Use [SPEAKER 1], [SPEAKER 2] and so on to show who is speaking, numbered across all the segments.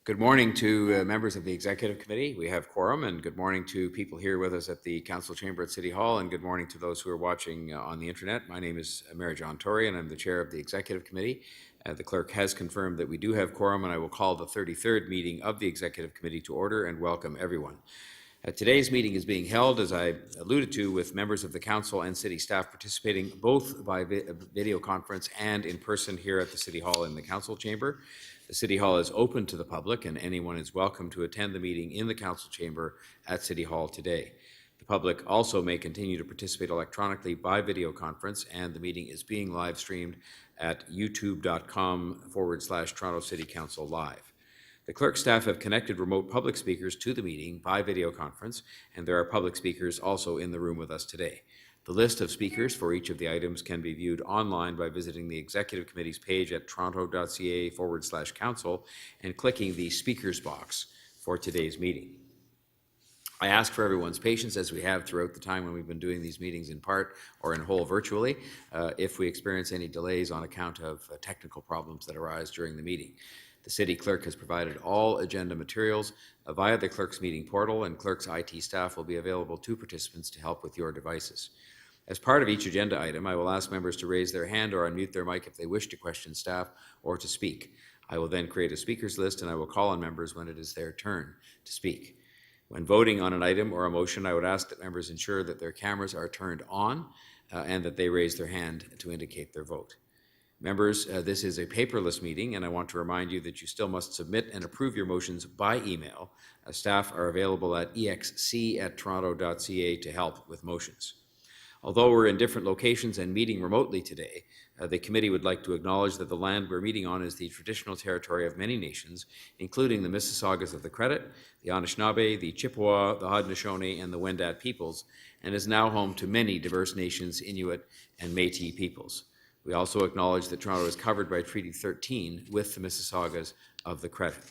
[SPEAKER 1] Good morning to members of the Executive Committee. We have quorum, and good morning to people here with us at the Council Chamber at City Hall, and good morning to those who are watching on the internet. My name is Mary John Tory, and I'm the Chair of the Executive Committee. The clerk has confirmed that we do have quorum, and I will call the 33rd meeting of the Executive Committee to order and welcome everyone. Today's meeting is being held, as I alluded to, with members of the Council and City staff participating both by video conference and in person here at the City Hall in the Council Chamber. The City Hall is open to the public, and anyone is welcome to attend the meeting in the Council Chamber at City Hall today. The public also may continue to participate electronically by video conference, and the meeting is being live streamed at youtube.com/Toronto City Council Live. The clerk staff have connected remote public speakers to the meeting by video conference, and there are public speakers also in the room with us today. The list of speakers for each of the items can be viewed online by visiting the Executive Committee's page at toronto.ca/council and clicking the speakers box for today's meeting. I ask for everyone's patience, as we have throughout the time when we've been doing these meetings in part or in whole virtually, if we experience any delays on account of technical problems that arise during the meeting. The City Clerk has provided all agenda materials via the Clerk's meeting portal, and Clerk's IT staff will be available to participants to help with your devices. As part of each agenda item, I will ask members to raise their hand or unmute their mic if they wish to question staff or to speak. I will then create a speakers list, and I will call on members when it is their turn to speak. When voting on an item or a motion, I would ask that members ensure that their cameras are turned on and that they raise their hand to indicate their vote. Members, this is a paperless meeting, and I want to remind you that you still must submit and approve your motions by email. Staff are available at exc@toronto.ca to help with motions. Although we're in different locations and meeting remotely today, the committee would like to acknowledge that the land we're meeting on is the traditional territory of many nations, including the Mississaugas of the Credit, the Anishinaabe, the Chippewa, the Haudenosaunee, and the Wendat peoples, and is now home to many diverse nations, Inuit and Métis peoples. We also acknowledge that Toronto is covered by Treaty 13 with the Mississaugas of the Credit.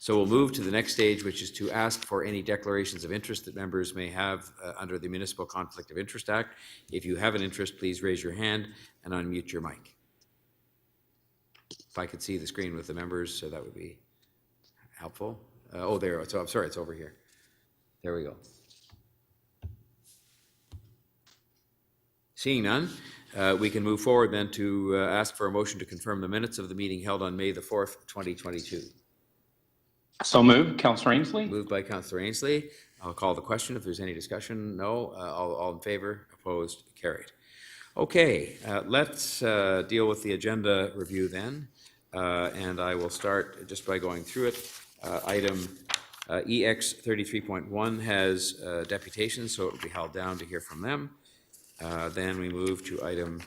[SPEAKER 1] So we'll move to the next stage, which is to ask for any declarations of interest that members may have under the Municipal Conflict of Interest Act. If you have an interest, please raise your hand and unmute your mic. If I could see the screen with the members, so that would be helpful. There, so I'm sorry, it's over here. There we go. Seeing none, we can move forward then to ask for a motion to confirm the minutes of the meeting held on May the 4th, 2022.
[SPEAKER 2] So moved. Councillor Ainsley.
[SPEAKER 1] Moved by Councillor Ainsley. I'll call the question if there's any discussion. No. All in favor? Opposed? Carried. Okay, let's deal with the agenda review then. And I will start just by going through it. Item EX 33.1 has deputations, so it will be held down to hear from them. Then we move to item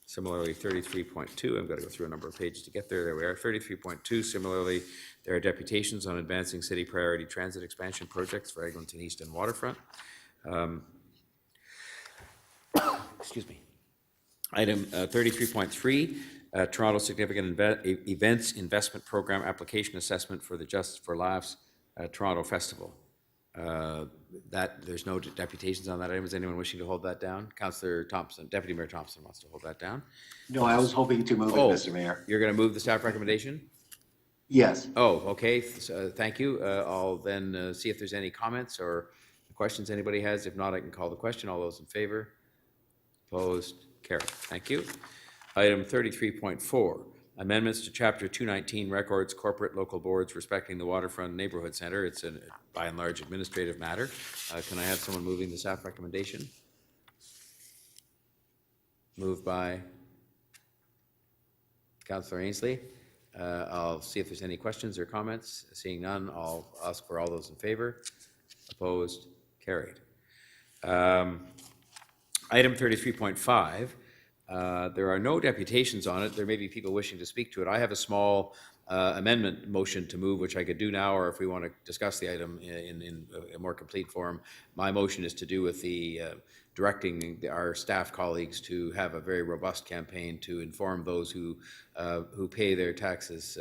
[SPEAKER 1] similarly 33.2. I've got to go through a number of pages to get there. There we are. 33.2. Similarly, there are deputations on advancing city priority transit expansion projects for Eglinton East and Waterfront. Excuse me. Item 33.3, Toronto Significant Events Investment Program Application Assessment for the Just for Laughs Toronto Festival. There's no deputations on that item. Is anyone wishing to hold that down? Councillor Thompson, Deputy Mayor Thompson wants to hold that down.
[SPEAKER 3] No, I was hoping to move it, Mr. Mayor.
[SPEAKER 1] You're going to move the staff recommendation?
[SPEAKER 3] Yes.
[SPEAKER 1] Oh, okay. Thank you. I'll then see if there's any comments or questions anybody has. If not, I can call the question. All those in favor? Opposed? Carried. Thank you. Item 33.4. Amendments to Chapter 219 Records Corporate Local Boards respecting the Waterfront Neighbourhood Centre. It's a by and large administrative matter. Can I have someone moving the staff recommendation? Moved by Councillor Ainsley. I'll see if there's any questions or comments. Seeing none, I'll ask for all those in favor. Opposed? Carried. Item 33.5. There are no deputations on it. There may be people wishing to speak to it. I have a small amendment motion to move, which I could do now, or if we want to discuss the item in a more complete form. My motion is to do with the directing our staff colleagues to have a very robust campaign to inform those who pay their taxes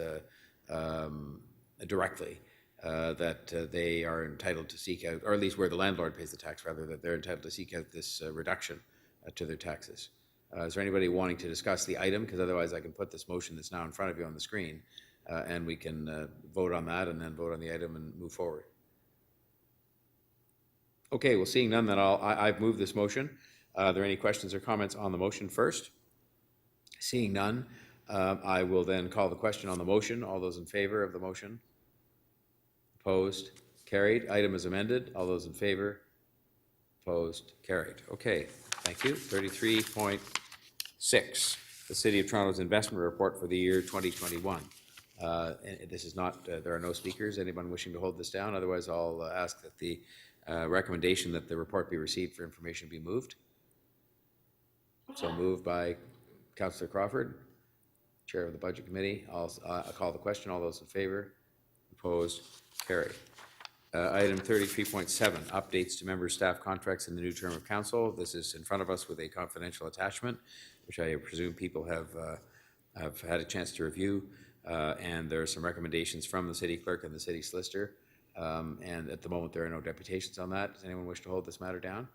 [SPEAKER 1] directly that they are entitled to seek out, or at least where the landlord pays the tax, rather, that they're entitled to seek out this reduction to their taxes. Is there anybody wanting to discuss the item? Because otherwise I can put this motion that's now in front of you on the screen and we can vote on that and then vote on the item and move forward. Okay, well, seeing none, then I've moved this motion. Are there any questions or comments on the motion first? Seeing none, I will then call the question on the motion. All those in favor of the motion? Opposed? Carried. Item is amended. All those in favor? Opposed? Carried. Okay, thank you. 33.6, the City of Toronto's investment report for the year 2021. And this is not, there are no speakers. Anyone wishing to hold this down? Otherwise, I'll ask that the recommendation that the report be received for information be moved. So moved by Councillor Crawford, Chair of the Budget Committee. I'll call the question. All those in favor? Opposed? Carried. Item 33.7, updates to member staff contracts in the new term of council. This is in front of us with a confidential attachment, which I presume people have had a chance to review. And there are some recommendations from the city clerk and the city solicitor. And at the moment, there are no deputations on that. Does anyone wish to hold this matter down?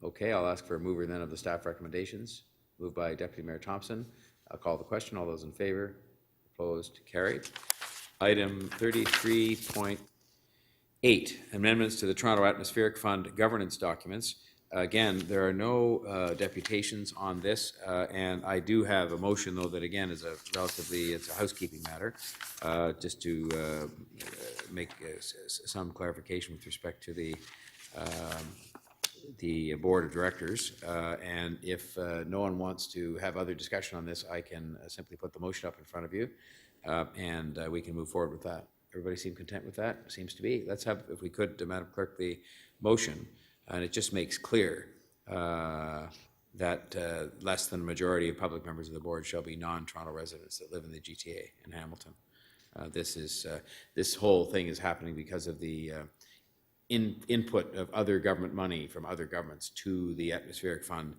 [SPEAKER 1] Okay, I'll ask for a mover then of the staff recommendations. Moved by Deputy Mayor Thompson. I'll call the question. All those in favor? Opposed? Carried. Item 33.8, amendments to the Toronto Atmospheric Fund governance documents. Again, there are no deputations on this, and I do have a motion, though, that again is it's a housekeeping matter, just to make some clarification with respect to the board of directors. And if no one wants to have other discussion on this, I can simply put the motion up in front of you, and we can move forward with that. Everybody seem content with that? Seems to be. Let's have, if we could, Madam Clerk, the motion. And it just makes clear that less than a majority of public members of the board shall be non-Toronto residents that live in the GTA in Hamilton. This whole thing is happening because of the input of other government money from other governments to the Atmospheric Fund,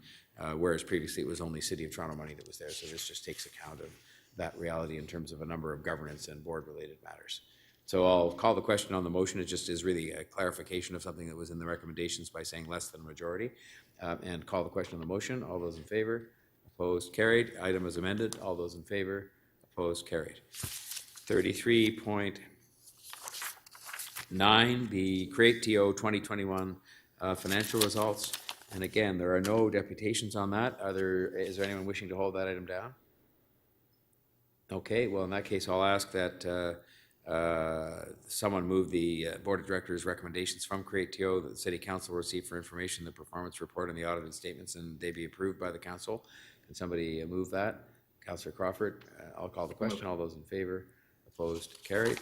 [SPEAKER 1] whereas previously it was only City of Toronto money that was there. So this just takes account of that reality in terms of a number of governance and board-related matters. So I'll call the question on the motion. It just is really a clarification of something that was in the recommendations by saying less than a majority. And call the question on the motion. All those in favor? Opposed? Carried. Item is amended. All those in favor? Opposed? Carried. 33.9, the CreateTO 2021 financial results. And again, there are no deputations on that. Is there anyone wishing to hold that item down? Okay, well, in that case, I'll ask that someone move the Board of Directors' recommendations from CreateTO that the City Council receive for information, the performance report and the audited statements, and they be approved by the Council. Can somebody move that? Councillor Crawford, I'll call the question. All those in favor? Opposed? Carried.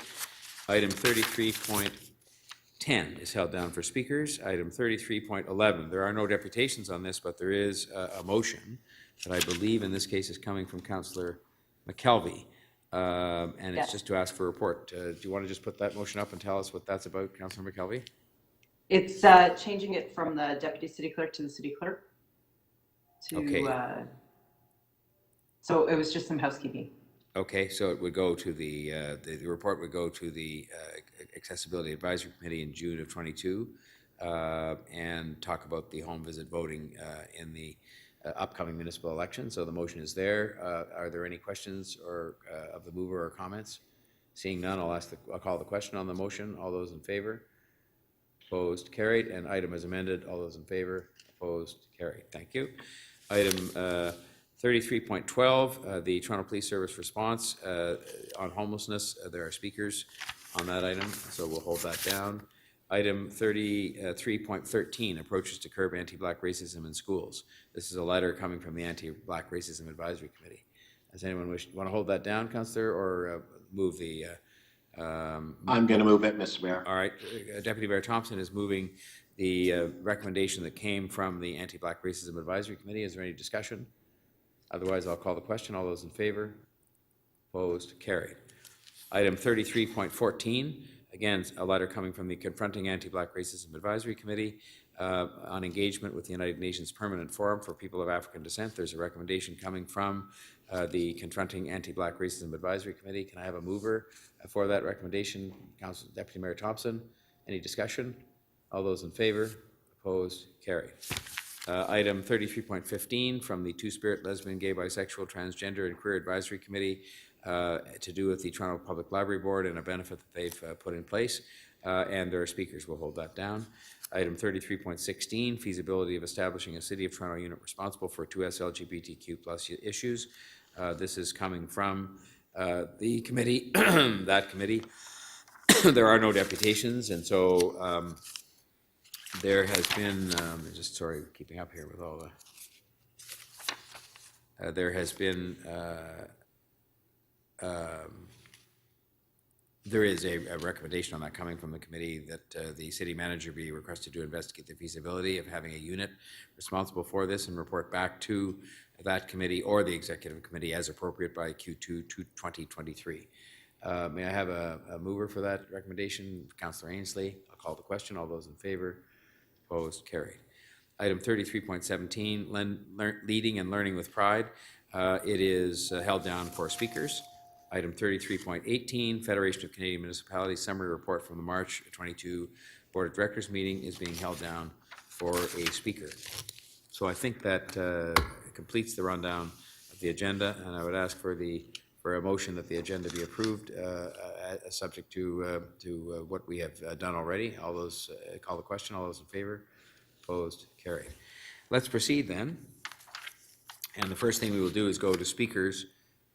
[SPEAKER 1] Item 33.10 is held down for speakers. Item 33.11, there are no deputations on this, but there is a motion that I believe in this case is coming from Councillor McKelvey. And it's just to ask for a report. Do you want to just put that motion up and tell us what that's about, Councillor McKelvey?
[SPEAKER 4] It's changing it from the deputy city clerk to the city clerk.
[SPEAKER 1] Okay.
[SPEAKER 4] So it was just some housekeeping.
[SPEAKER 1] Okay, so it would go to the report would go to the Accessibility Advisory Committee in June of 22 and talk about the home visit voting in the upcoming municipal election. So the motion is there. Are there any questions or of the mover or comments? Seeing none, I'll call the question on the motion. All those in favor? Opposed? Carried. And item is amended. All those in favor? Opposed? Carried. Thank you. Item 33.12, the Toronto Police Service response on homelessness. There are speakers on that item, so we'll hold that down. Item 33.13, approaches to curb anti-Black racism in schools. This is a letter coming from the Anti-Black Racism Advisory Committee. Does anyone want to hold that down, Councillor, or move the...
[SPEAKER 3] I'm going to move it, Mr. Mayor.
[SPEAKER 1] All right. Deputy Mayor Thompson is moving the recommendation that came from the Anti-Black Racism Advisory Committee. Is there any discussion? Otherwise, I'll call the question. All those in favor? Opposed? Carried. Item 33.14, again, a letter coming from the Confronting Anti-Black Racism Advisory Committee on engagement with the United Nations Permanent Forum for People of African Descent. There's a recommendation coming from the Confronting Anti-Black Racism Advisory Committee. Can I have a mover for that recommendation? Council Deputy Mayor Thompson. Any discussion? All those in favor? Opposed? Carried. Item 33.15 from the Two-Spirit, Lesbian, Gay, Bisexual, Transgender, and Queer Advisory Committee to do with the Toronto Public Library Board and a benefit that they've put in place, and their speakers will hold that down. Item 33.16, feasibility of establishing a City of Toronto unit responsible for 2S LGBTQ plus issues. This is coming from the committee, that committee. There are no deputations, and so there has been, just sorry, keeping up here with all the, there has been, there is a recommendation on that coming from the committee that the city manager be requested to investigate the feasibility of having a unit responsible for this and report back to that committee or the executive committee as appropriate by Q2 2023. May I have a mover for that recommendation? Councillor Ainsley. I'll call the question. All those in favor? Opposed? Carried. Item 33.17, leading and learning with pride. It is held down for speakers. Item 33.18, Federation of Canadian Municipalities summary report from the March 22 Board of Directors meeting is being held down for a speaker. So I think that completes the rundown of the agenda, and I would ask for a motion that the agenda be approved, subject to what we have done already. All those, call the question. All those in favor? Opposed? Carried. Let's proceed then. And the first thing we will do is go to speakers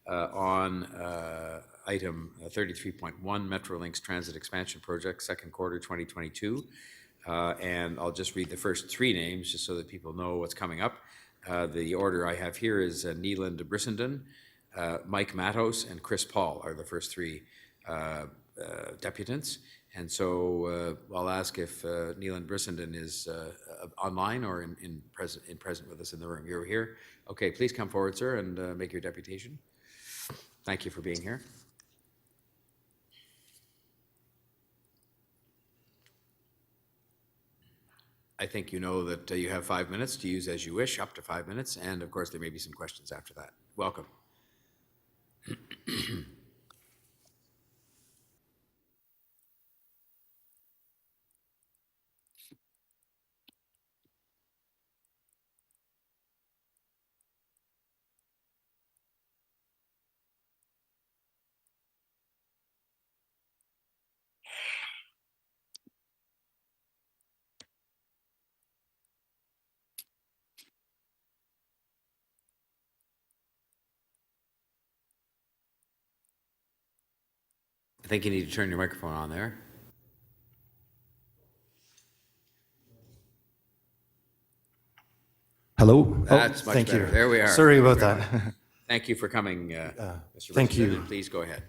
[SPEAKER 1] on item 33.1, Metrolinx Transit Expansion Project, second quarter 2022. And I'll just read the first three names just so that people know what's coming up. The order I have here is Neeland Brissenden, Mike Matos, and Chris Paul are the first three deputants. And so I'll ask if Neeland Brissenden is online or in present with us in the room. You're here? Okay, please come forward, sir, and make your deputation. Thank you for being here. I think you know that you have 5 minutes to use as you wish, up to 5 minutes, and of course there may be some questions after that. Welcome. I think you need to turn your microphone on there.
[SPEAKER 5] Hello?
[SPEAKER 1] That's much
[SPEAKER 5] thank
[SPEAKER 1] better.
[SPEAKER 5] you.
[SPEAKER 1] There we are.
[SPEAKER 5] Sorry about that.
[SPEAKER 1] Thank you for coming, Mr.
[SPEAKER 5] Thank you.
[SPEAKER 1] Please go ahead.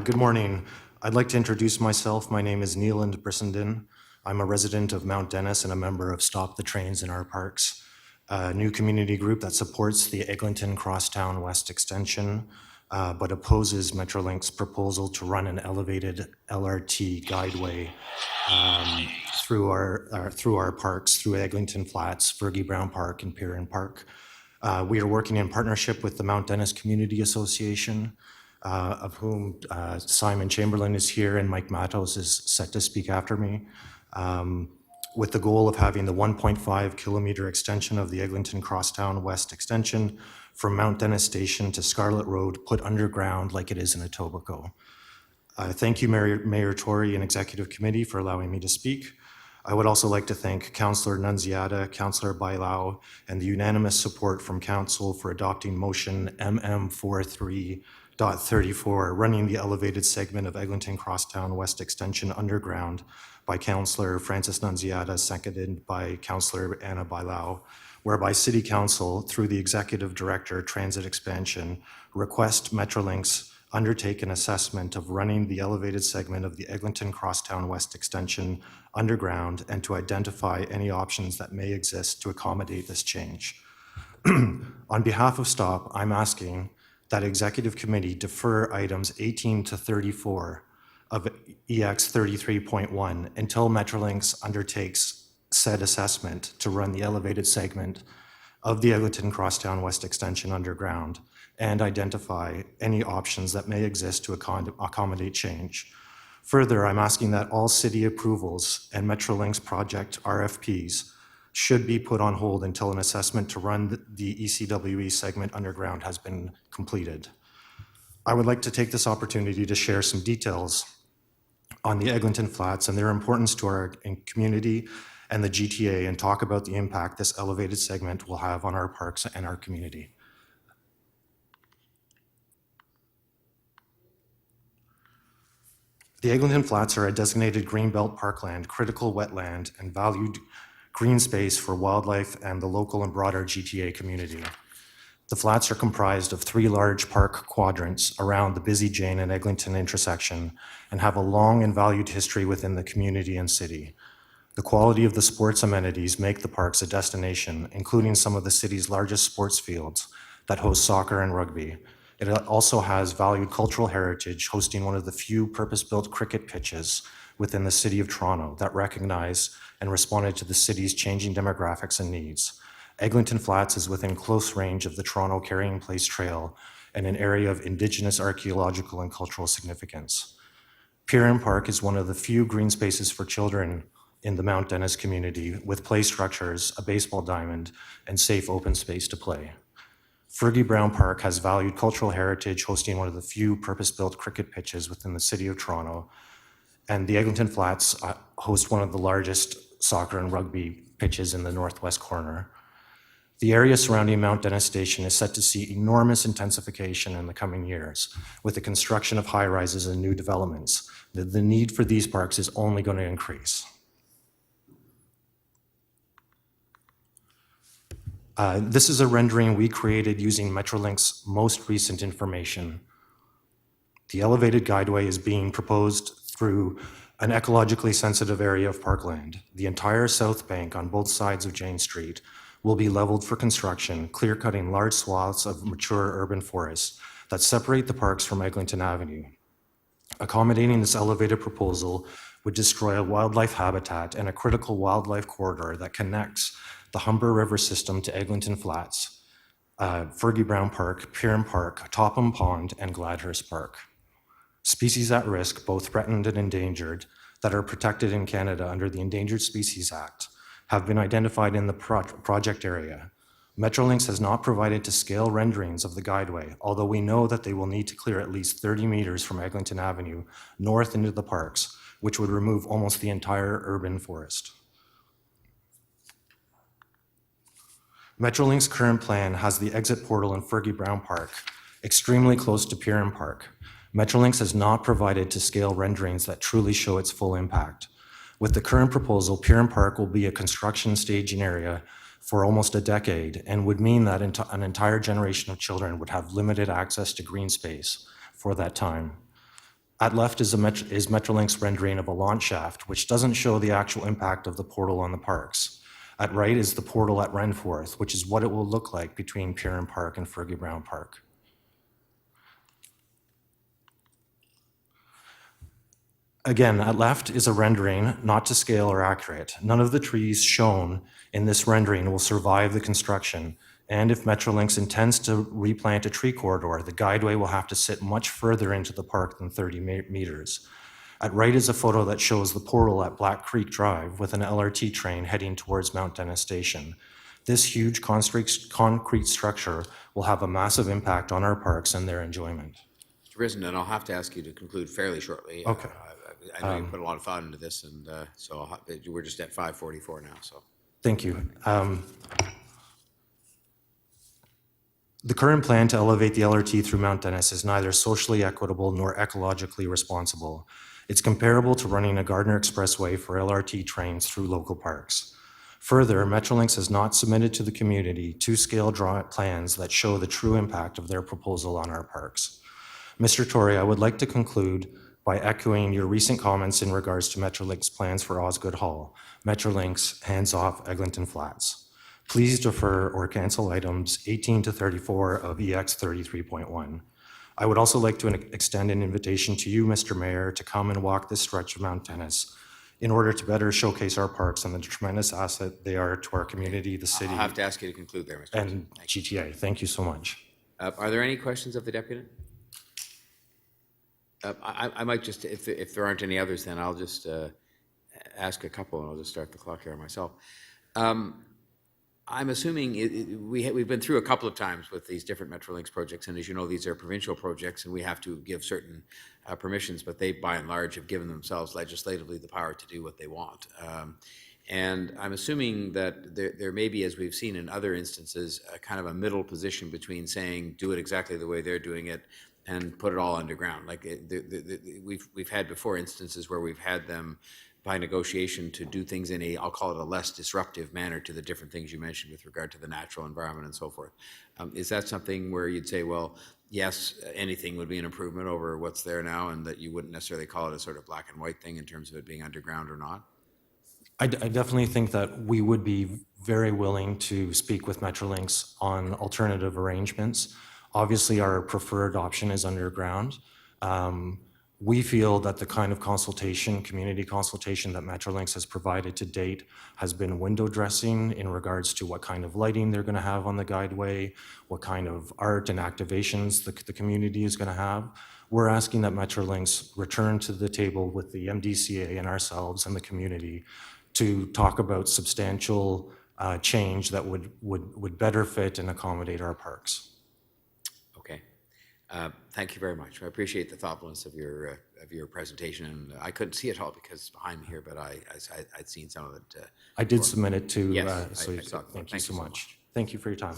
[SPEAKER 5] Good morning. I'd like to introduce myself. My name is Neeland Brissenden. I'm a resident of Mount Dennis and a member of Stop the Trains in Our Parks, a new community group that supports the Eglinton Crosstown West Extension, but opposes Metrolinx's proposal to run an elevated LRT guideway through our parks, through Eglinton Flats, Fergie Brown Park, and Piran Park. We are working in partnership with the Mount Dennis Community Association, of whom Simon Chamberlain is here and Mike Matos is set to speak after me, with the goal of having the 1.5 kilometer extension of the Eglinton Crosstown West Extension from Mount Dennis Station to Scarlett Road put underground like it is in Etobicoke. Thank you, Mayor Tory and Executive Committee for allowing me to speak. I would also like to thank Councillor Nunziata, Councillor Bailao, and the unanimous support from Council for adopting motion MM43.34, running the elevated segment of Eglinton Crosstown West Extension underground by Councillor Francis Nunziata, seconded by Councillor Anna Bailao, whereby City Council, through the Executive Director, Transit Expansion, request Metrolinx undertake an assessment of running the elevated segment of the Eglinton Crosstown West Extension underground and to identify any options that may exist to accommodate this change. On behalf of STOP, I'm asking that Executive Committee defer items 18 to 34 of EX 33.1 until Metrolinx undertakes said assessment to run the elevated segment of the Eglinton Crosstown West Extension underground and identify any options that may exist to accommodate change. Further, I'm asking that all city approvals and Metrolinx project RFPs should be put on hold until an assessment to run the ECWE segment underground has been completed. I would like to take this opportunity to share some details on the Eglinton Flats and their importance to our community and the GTA, and talk about the impact this elevated segment will have on our parks and our community. The Eglinton Flats are a designated greenbelt parkland, critical wetland, and valued green space for wildlife and the local and broader GTA community. The flats are comprised of 3 large park quadrants around the busy Jane and Eglinton intersection and have a long and valued history within the community and city. The quality of the sports amenities make the parks a destination, including some of the city's largest sports fields that host soccer and rugby. It also has valued cultural heritage, hosting one of the few purpose-built cricket pitches within the City of Toronto that recognize and responded to the city's changing demographics and needs. Eglinton Flats is within close range of the Toronto Carrying Place Trail and an area of Indigenous archaeological and cultural significance. Piran Park is one of the few green spaces for children in the Mount Dennis community, with play structures, a baseball diamond, and safe open space to play. Fergie Brown Park has valued cultural heritage, hosting one of the few purpose-built cricket pitches within the City of Toronto, and the Eglinton Flats host one of the largest soccer and rugby pitches in the northwest corner. The area surrounding Mount Dennis Station is set to see enormous intensification in the coming years, with the construction of high-rises and new developments. The need for these parks is only going to increase. This is a rendering we created using Metrolinx's most recent information. The elevated guideway is being proposed through an ecologically sensitive area of parkland. The entire south bank on both sides of Jane Street will be leveled for construction, clear-cutting large swaths of mature urban forests that separate the parks from Eglinton Avenue. Accommodating this elevated proposal would destroy a wildlife habitat and a critical wildlife corridor that connects the Humber River system to Eglinton Flats, Fergie Brown Park, Piran Park, Topham Pond, and Gladhurst Park. Species at risk, both threatened and endangered, that are protected in Canada under the Endangered Species Act, have been identified in the project area. Metrolinx has not provided to scale renderings of the guideway, although we know that they will need to clear at least 30 meters from Eglinton Avenue north into the parks, which would remove almost the entire urban forest. Metrolinx's current plan has the exit portal in Fergie Brown Park, extremely close to Piran Park. Metrolinx has not provided to scale renderings that truly show its full impact. With the current proposal, Piran Park will be a construction staging area for almost a decade, and would mean that an entire generation of children would have limited access to green space for that time. At left is Metrolinx rendering of a launch shaft, which doesn't show the actual impact of the portal on the parks. At right is the portal at Renforth, which is what it will look like between Piran Park and Fergie Brown Park. Again, at left is a rendering, not to scale or accurate. None of the trees shown in this rendering will survive the construction, and if Metrolinx intends to replant a tree corridor, the guideway will have to sit much further into the park than 30 meters. At right is a photo that shows the portal at Black Creek Drive with an LRT train heading towards Mount Dennis Station. This huge concrete structure will have a massive impact on our parks and their enjoyment.
[SPEAKER 1] Mr. President, I'll have to ask you to conclude fairly shortly.
[SPEAKER 5] Okay.
[SPEAKER 1] I know you put a lot of thought into this, and so we're just at 5:44 now. So
[SPEAKER 5] Thank you. The current plan to elevate the LRT through Mount Dennis is neither socially equitable nor ecologically responsible. It's comparable to running a Gardner Expressway for LRT trains through local parks. Further, Metrolinx has not submitted to the community two-scale plans that show the true impact of their proposal on our parks. Mr. Torrey, I would like to conclude by echoing your recent comments in regards to Metrolinx plans for Osgoode Hall. Metrolinx, hands-off Eglinton Flats. Please defer or cancel items 18 to 34 of EX 33.1. I would also like to extend an invitation to you, Mr. Mayor, to come and walk this stretch of Mount Dennis in order to better showcase our parks and the tremendous asset they are to our community, the city,
[SPEAKER 1] I'll have to ask you to conclude there, Mr. President.
[SPEAKER 5] and GTA. Thank you so much.
[SPEAKER 1] Are there any questions of the deputy? I might just, if there aren't any others, then I'll just ask a couple, and I'll just start the clock here myself. I'm assuming we've been through a couple of times with these different Metrolinx projects, and as you know, these are provincial projects, and we have to give certain permissions, but they, by and large, have given themselves legislatively the power to do what they want. And I'm assuming that there may be, as we've seen in other instances, a kind of a middle position between saying, do it exactly the way they're doing it, and put it all underground. Like we've had before instances where we've had them by negotiation to do things in I'll call it a less disruptive manner to the different things you mentioned with regard to the natural environment and so forth. Is that something where you'd say, well, yes, anything would be an improvement over what's there now, and that you wouldn't necessarily call it a sort of black and white thing in terms of it being underground or not?
[SPEAKER 5] I definitely think that we would be very willing to speak with Metrolinx on alternative arrangements. Obviously, our preferred option is underground. We feel that the kind of consultation, community consultation that Metrolinx has provided to date has been window dressing in regards to what kind of lighting they're going to have on the guideway, what kind of art and activations the community is going to have. We're asking that Metrolinx return to the table with the MDCA and ourselves and the community to talk about substantial change that would better fit and accommodate our parks.
[SPEAKER 1] Okay. Thank you very much. I appreciate the thoughtfulness of your presentation, and I couldn't see it all because behind me here, but I'd seen some of it.
[SPEAKER 5] I did submit it to.
[SPEAKER 1] Yes,
[SPEAKER 5] so
[SPEAKER 1] I saw it.
[SPEAKER 5] thank you so much. Thank you for your time.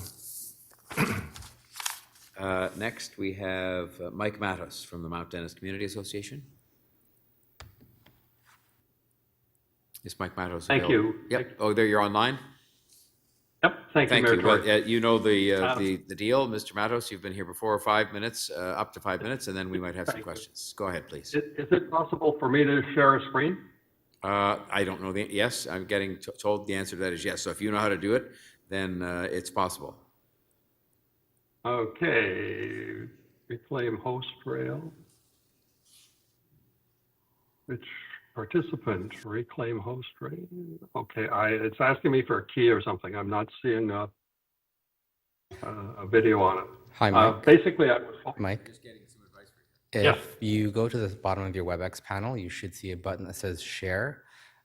[SPEAKER 1] Next, we have Mike Matos from the Mount Dennis Community Association. Is Mike Matos
[SPEAKER 6] Thank
[SPEAKER 1] available?
[SPEAKER 6] you.
[SPEAKER 1] Yep. Oh, there, you're online?
[SPEAKER 6] Yep, thank you,
[SPEAKER 1] Thank
[SPEAKER 6] Mayor
[SPEAKER 1] you. Well,
[SPEAKER 6] Tory.
[SPEAKER 1] you know the deal, Mr. Matos. You've been here before 5 minutes, up to 5 minutes, and then we might have some
[SPEAKER 6] Thank you.
[SPEAKER 1] questions. Go ahead, please.
[SPEAKER 6] Is it possible for me to share a screen?
[SPEAKER 1] I don't know yes, I'm getting told the answer to that is yes. So if you know how to do it, then it's possible.
[SPEAKER 6] Okay, reclaim host rail. Which participant, reclaim host rail? Okay, it's asking me for a key or something. I'm not seeing a video on it.
[SPEAKER 7] Hi, Mike.
[SPEAKER 6] Basically,
[SPEAKER 7] Mike,
[SPEAKER 6] Yes.
[SPEAKER 7] if you go to the bottom of your WebEx panel, you should see a button that says Share.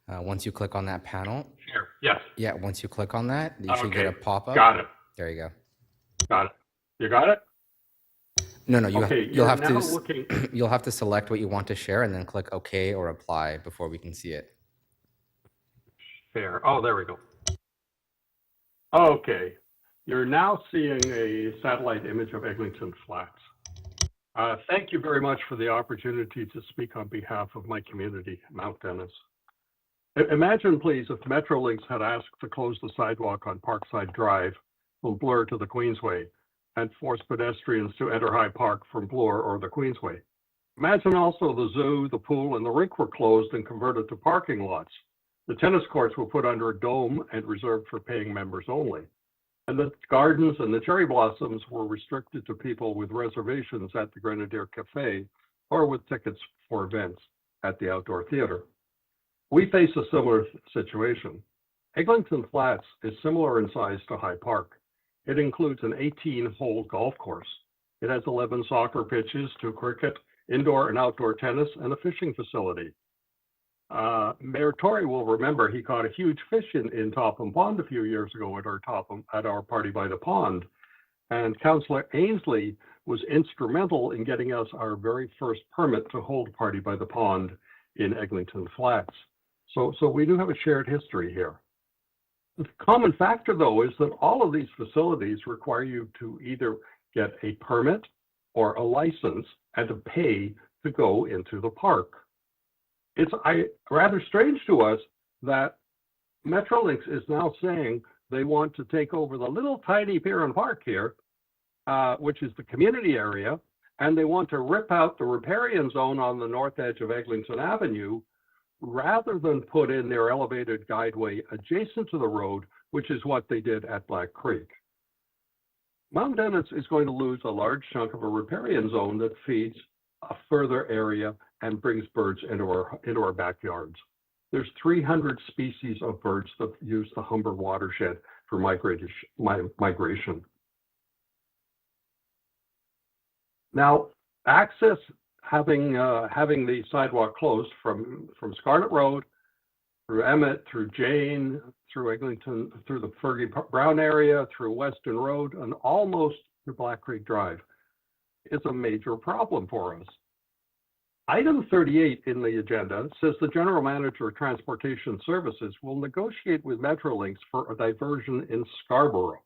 [SPEAKER 7] Once you click on that panel,
[SPEAKER 6] Here, yes,
[SPEAKER 7] yeah, once you click on that, you should get a
[SPEAKER 6] Okay,
[SPEAKER 7] pop-up.
[SPEAKER 6] got it,
[SPEAKER 7] There you go.
[SPEAKER 6] got it. You got it?
[SPEAKER 7] No,
[SPEAKER 6] Okay,
[SPEAKER 7] you'll
[SPEAKER 6] you're
[SPEAKER 7] have
[SPEAKER 6] now
[SPEAKER 7] to
[SPEAKER 6] looking,
[SPEAKER 7] you'll have to select what you want to share and then click OK or Apply before we can see it.
[SPEAKER 6] Fair. Oh, there we go. Okay, you're now seeing a satellite image of Eglinton Flats. Thank you very much for the opportunity to speak on behalf of my community, Mount Dennis. Imagine, please, if Metrolinx had asked to close the sidewalk on Parkside Drive from Bloor to the Queensway and force pedestrians to enter High Park from Bloor or the Queensway. Imagine also the zoo, the pool, and the rink were closed and converted to parking lots. The tennis courts were put under a dome and reserved for paying members only. And the gardens and the cherry blossoms were restricted to people with reservations at the Grenadier Cafe or with tickets for events at the outdoor theater. We face a similar situation. Eglinton Flats is similar in size to High Park. It includes an 18-hole golf course. It has 11 soccer pitches, 2 cricket, indoor and outdoor tennis, and a fishing facility. Mayor Tory will remember he caught a huge fish in Topham Pond a few years ago at our party by the pond. And Councillor Ainsley was instrumental in getting us our very first permit to hold Party by the Pond in Eglinton Flats. So we do have a shared history here. The common factor, though, is that all of these facilities require you to either get a permit or a license and to pay to go into the park. It's rather strange to us that Metrolinx is now saying they want to take over the little tiny pier and park here, which is the community area, and they want to rip out the riparian zone on the north edge of Eglinton Avenue, rather than put in their elevated guideway adjacent to the road, which is what they did at Black Creek. Mount Dennis is going to lose a large chunk of a riparian zone that feeds a further area and brings birds into our backyards. There's 300 species of birds that use the Humber watershed for migration. Now, access, having the sidewalk closed from Scarlet Road through Emmett, through Jane, through Eglinton, through the Fergie Brown area, through Weston Road, and almost to Black Creek Drive. It's a major problem for us. Item 38 in the agenda says the General Manager of Transportation Services will negotiate with Metrolinx for a diversion in Scarborough.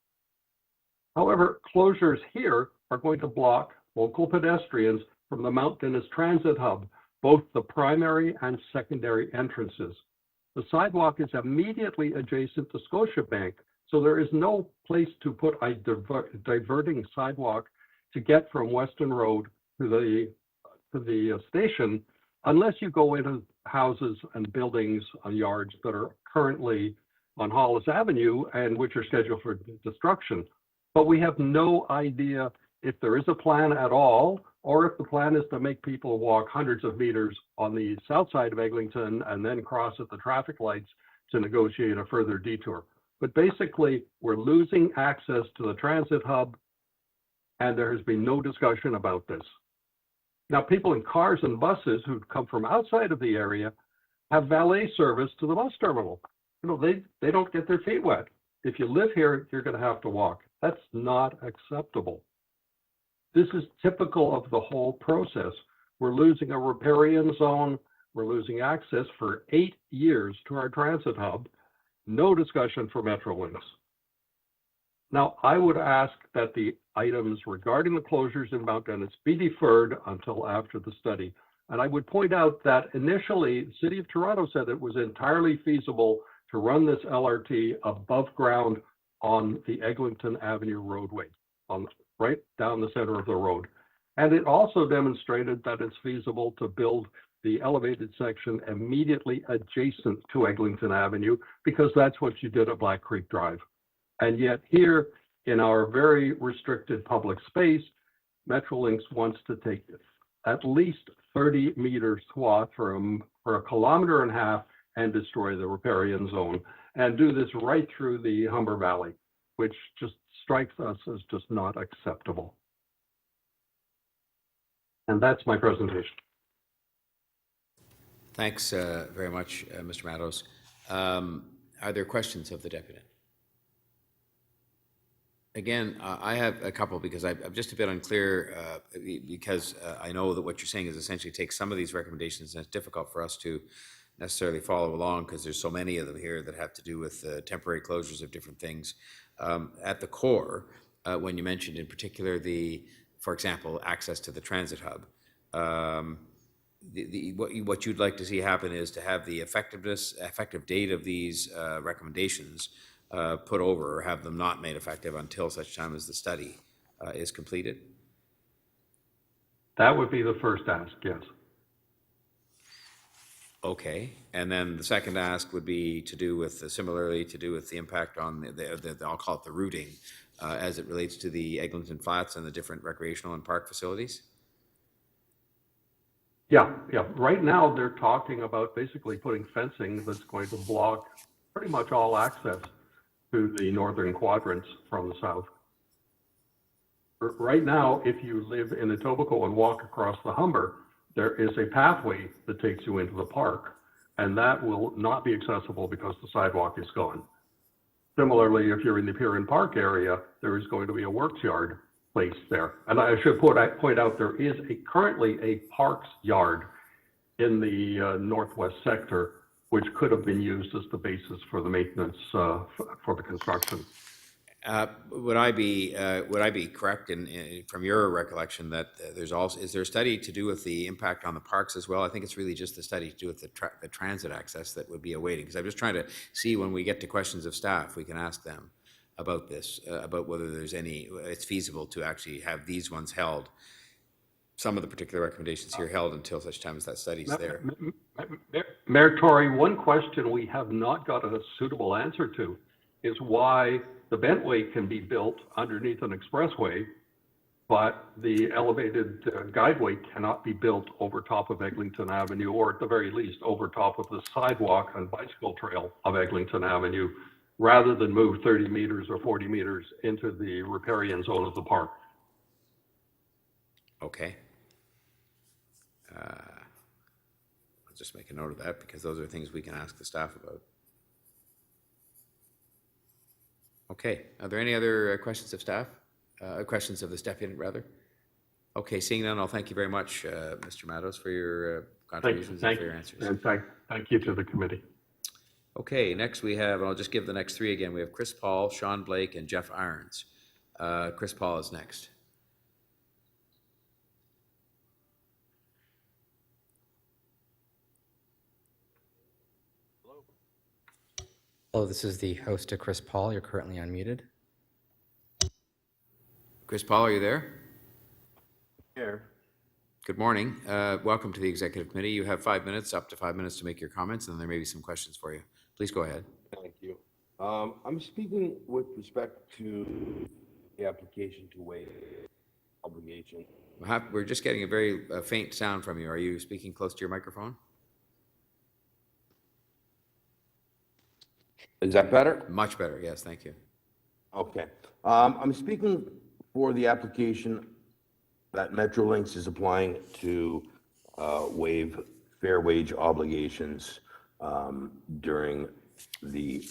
[SPEAKER 6] However, closures here are going to block local pedestrians from the Mount Dennis Transit Hub, both the primary and secondary entrances. The sidewalk is immediately adjacent to Scotiabank, so there is no place to put a diverting sidewalk to get from Weston Road to the station, unless you go into houses and buildings and yards that are currently on Hollis Avenue and which are scheduled for destruction. But we have no idea if there is a plan at all, or if the plan is to make people walk hundreds of meters on the south side of Eglinton and then cross at the traffic lights to negotiate a further detour. But basically, we're losing access to the transit hub, and there has been no discussion about this. Now, people in cars and buses who come from outside of the area have valet service to the bus terminal. You know, they don't get their feet wet. If you live here, you're going to have to walk. That's not acceptable. This is typical of the whole process. We're losing a riparian zone. We're losing access for 8 years to our transit hub. No discussion for Metrolinx. Now, I would ask that the items regarding the closures in Mount Dennis be deferred until after the study. And I would point out that initially, the City of Toronto said it was entirely feasible to run this LRT above ground on the Eglinton Avenue roadway, right down the center of the road. And it also demonstrated that it's feasible to build the elevated section immediately adjacent to Eglinton Avenue, because that's what you did at Black Creek Drive. And yet here, in our very restricted public space, Metrolinx wants to take at least 30 meter swath for a kilometer and a half and destroy the riparian zone, and do this right through the Humber Valley, which just strikes us as just not acceptable. And that's my presentation.
[SPEAKER 1] Thanks very much, Mr. Matos. Are there questions of the deputy? Again, I have a couple, because I'm just a bit unclear, because I know that what you're saying is essentially take some of these recommendations, and it's difficult for us to necessarily follow along because there's so many of them here that have to do with temporary closures of different things. At the core, when you mentioned in particular for example, access to the transit hub, what you'd like to see happen is to have the effective date of these recommendations put over, or have them not made effective until such time as the study is completed?
[SPEAKER 6] That would be the first ask, yes.
[SPEAKER 1] Okay, and then the second ask would be to do with, similarly, to do with the impact on the I'll call it the routing, as it relates to the Eglinton Flats and the different recreational and park facilities?
[SPEAKER 6] Yeah. Right now, they're talking about basically putting fencing that's going to block pretty much all access to the northern quadrants from the south. Right now, if you live in Etobicoke and walk across the Humber, there is a pathway that takes you into the park, and that will not be accessible because the sidewalk is gone. Similarly, if you're in the Piran Park area, there is going to be a works yard placed there. And I should point out there is currently a parks yard in the northwest sector, which could have been used as the basis for the maintenance for the construction.
[SPEAKER 1] Would I be correct from your recollection that is there a study to do with the impact on the parks as well? I think it's really just the study to do with the transit access that would be awaiting, because I'm just trying to see, when we get to questions of staff, we can ask them about this, about whether it's feasible to actually have these ones held, some of the particular recommendations here held until such time as that study's there.
[SPEAKER 6] Mayor Tory, one question we have not got a suitable answer to is why the Bentway can be built underneath an expressway, but the elevated guideway cannot be built over top of Eglinton Avenue, or at the very least over top of the sidewalk and bicycle trail of Eglinton Avenue, rather than move 30 meters or 40 meters into the riparian zone of the park.
[SPEAKER 1] Okay. just make a note of that because those are things we can ask the staff about. Okay, are there any other questions of staff? Questions of the step-in, rather? Okay, seeing none, I'll thank you very much, Mr. Matos, for your contributions and for your answers.
[SPEAKER 6] And thank you to the committee.
[SPEAKER 1] Okay, next we have, and I'll just give the next three again. We have Chris Paul, Sean Blake, and Jeff Irons. Chris Paul is next.
[SPEAKER 7] Hello, this is the host, Chris Paul. You're currently unmuted.
[SPEAKER 1] Chris Paul, are you there?
[SPEAKER 3] Here.
[SPEAKER 1] Good morning. Welcome to the Executive Committee. You have 5 minutes, up to 5 minutes to make your comments, and there may be some questions for you. Please go ahead.
[SPEAKER 8] Thank you. I'm speaking with respect to the application to waive obligation.
[SPEAKER 1] We're just getting a very faint sound from you. Are you speaking close to your microphone?
[SPEAKER 8] Is that better?
[SPEAKER 1] Much better, yes, thank you.
[SPEAKER 8] Okay. I'm speaking for the application that Metrolinx is applying to waive fair wage obligations during the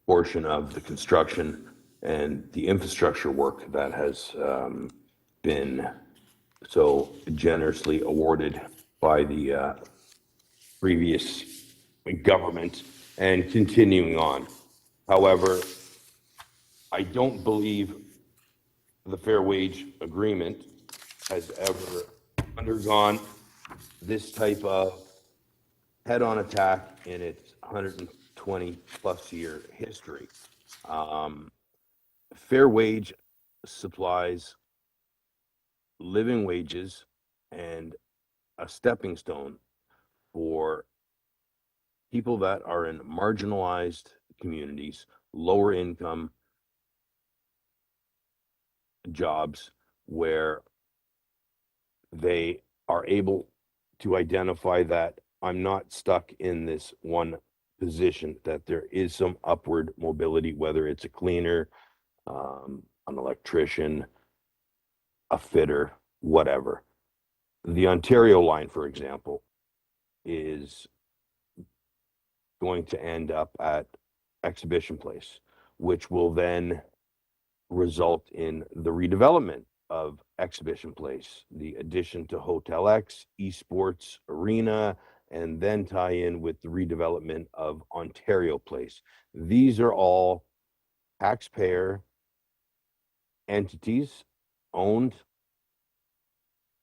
[SPEAKER 8] portion of the construction and the infrastructure work that has been so generously awarded by the previous government and continuing on. However, I don't believe the fair wage agreement has ever undergone this type of head-on attack in its 120 plus year history. Fair wage supplies living wages and a stepping stone for people that are in marginalized communities, lower income jobs, where they are able to identify that I'm not stuck in this one position, that there is some upward mobility, whether it's a cleaner, an electrician, a fitter, whatever. The Ontario line, for example, is going to end up at Exhibition Place, which will then result in the redevelopment of Exhibition Place, the addition to Hotel X, Esports Arena, and then tie in with the redevelopment of Ontario Place. These are all taxpayer entities owned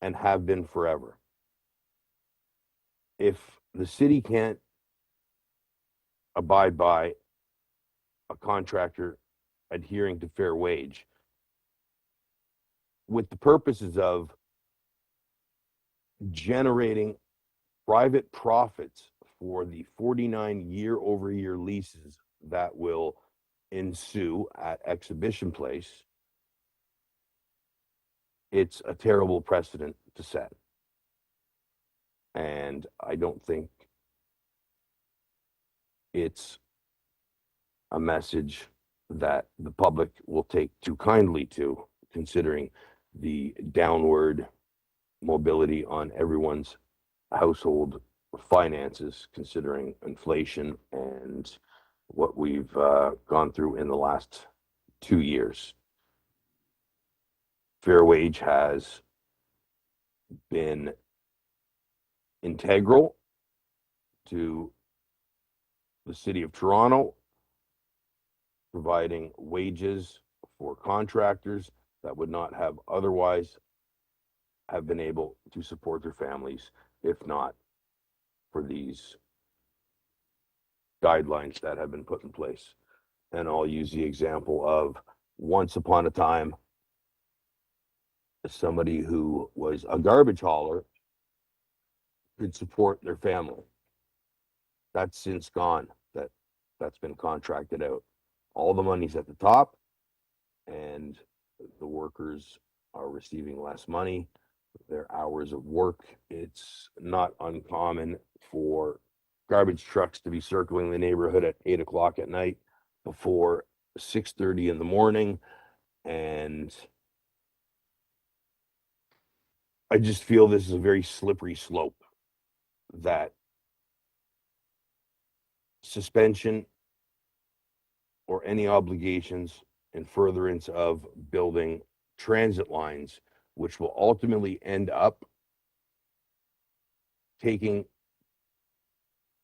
[SPEAKER 8] and have been forever. If the city can't abide by a contractor adhering to fair wage with the purposes of generating private profits for the 49 year-over-year leases that will ensue at Exhibition Place, it's a terrible precedent to set. And I don't think it's a message that the public will take too kindly to, considering the downward mobility on everyone's household finances, considering inflation and what we've gone through in the last 2 years. Fair wage has been integral to the city of Toronto, providing wages for contractors that would not have otherwise have been able to support their families, if not for these guidelines that have been put in place. And I'll use the example of once upon a time, somebody who was a garbage hauler could support their family. That's since gone. That's been contracted out. All the money's at the top, and the workers are receiving less money. Their hours of work, it's not uncommon for garbage trucks to be circling the neighborhood at 8 o'clock at night before 6:30 in the morning. And I just feel this is a very slippery slope. that suspension or any obligations in furtherance of building transit lines, which will ultimately end up taking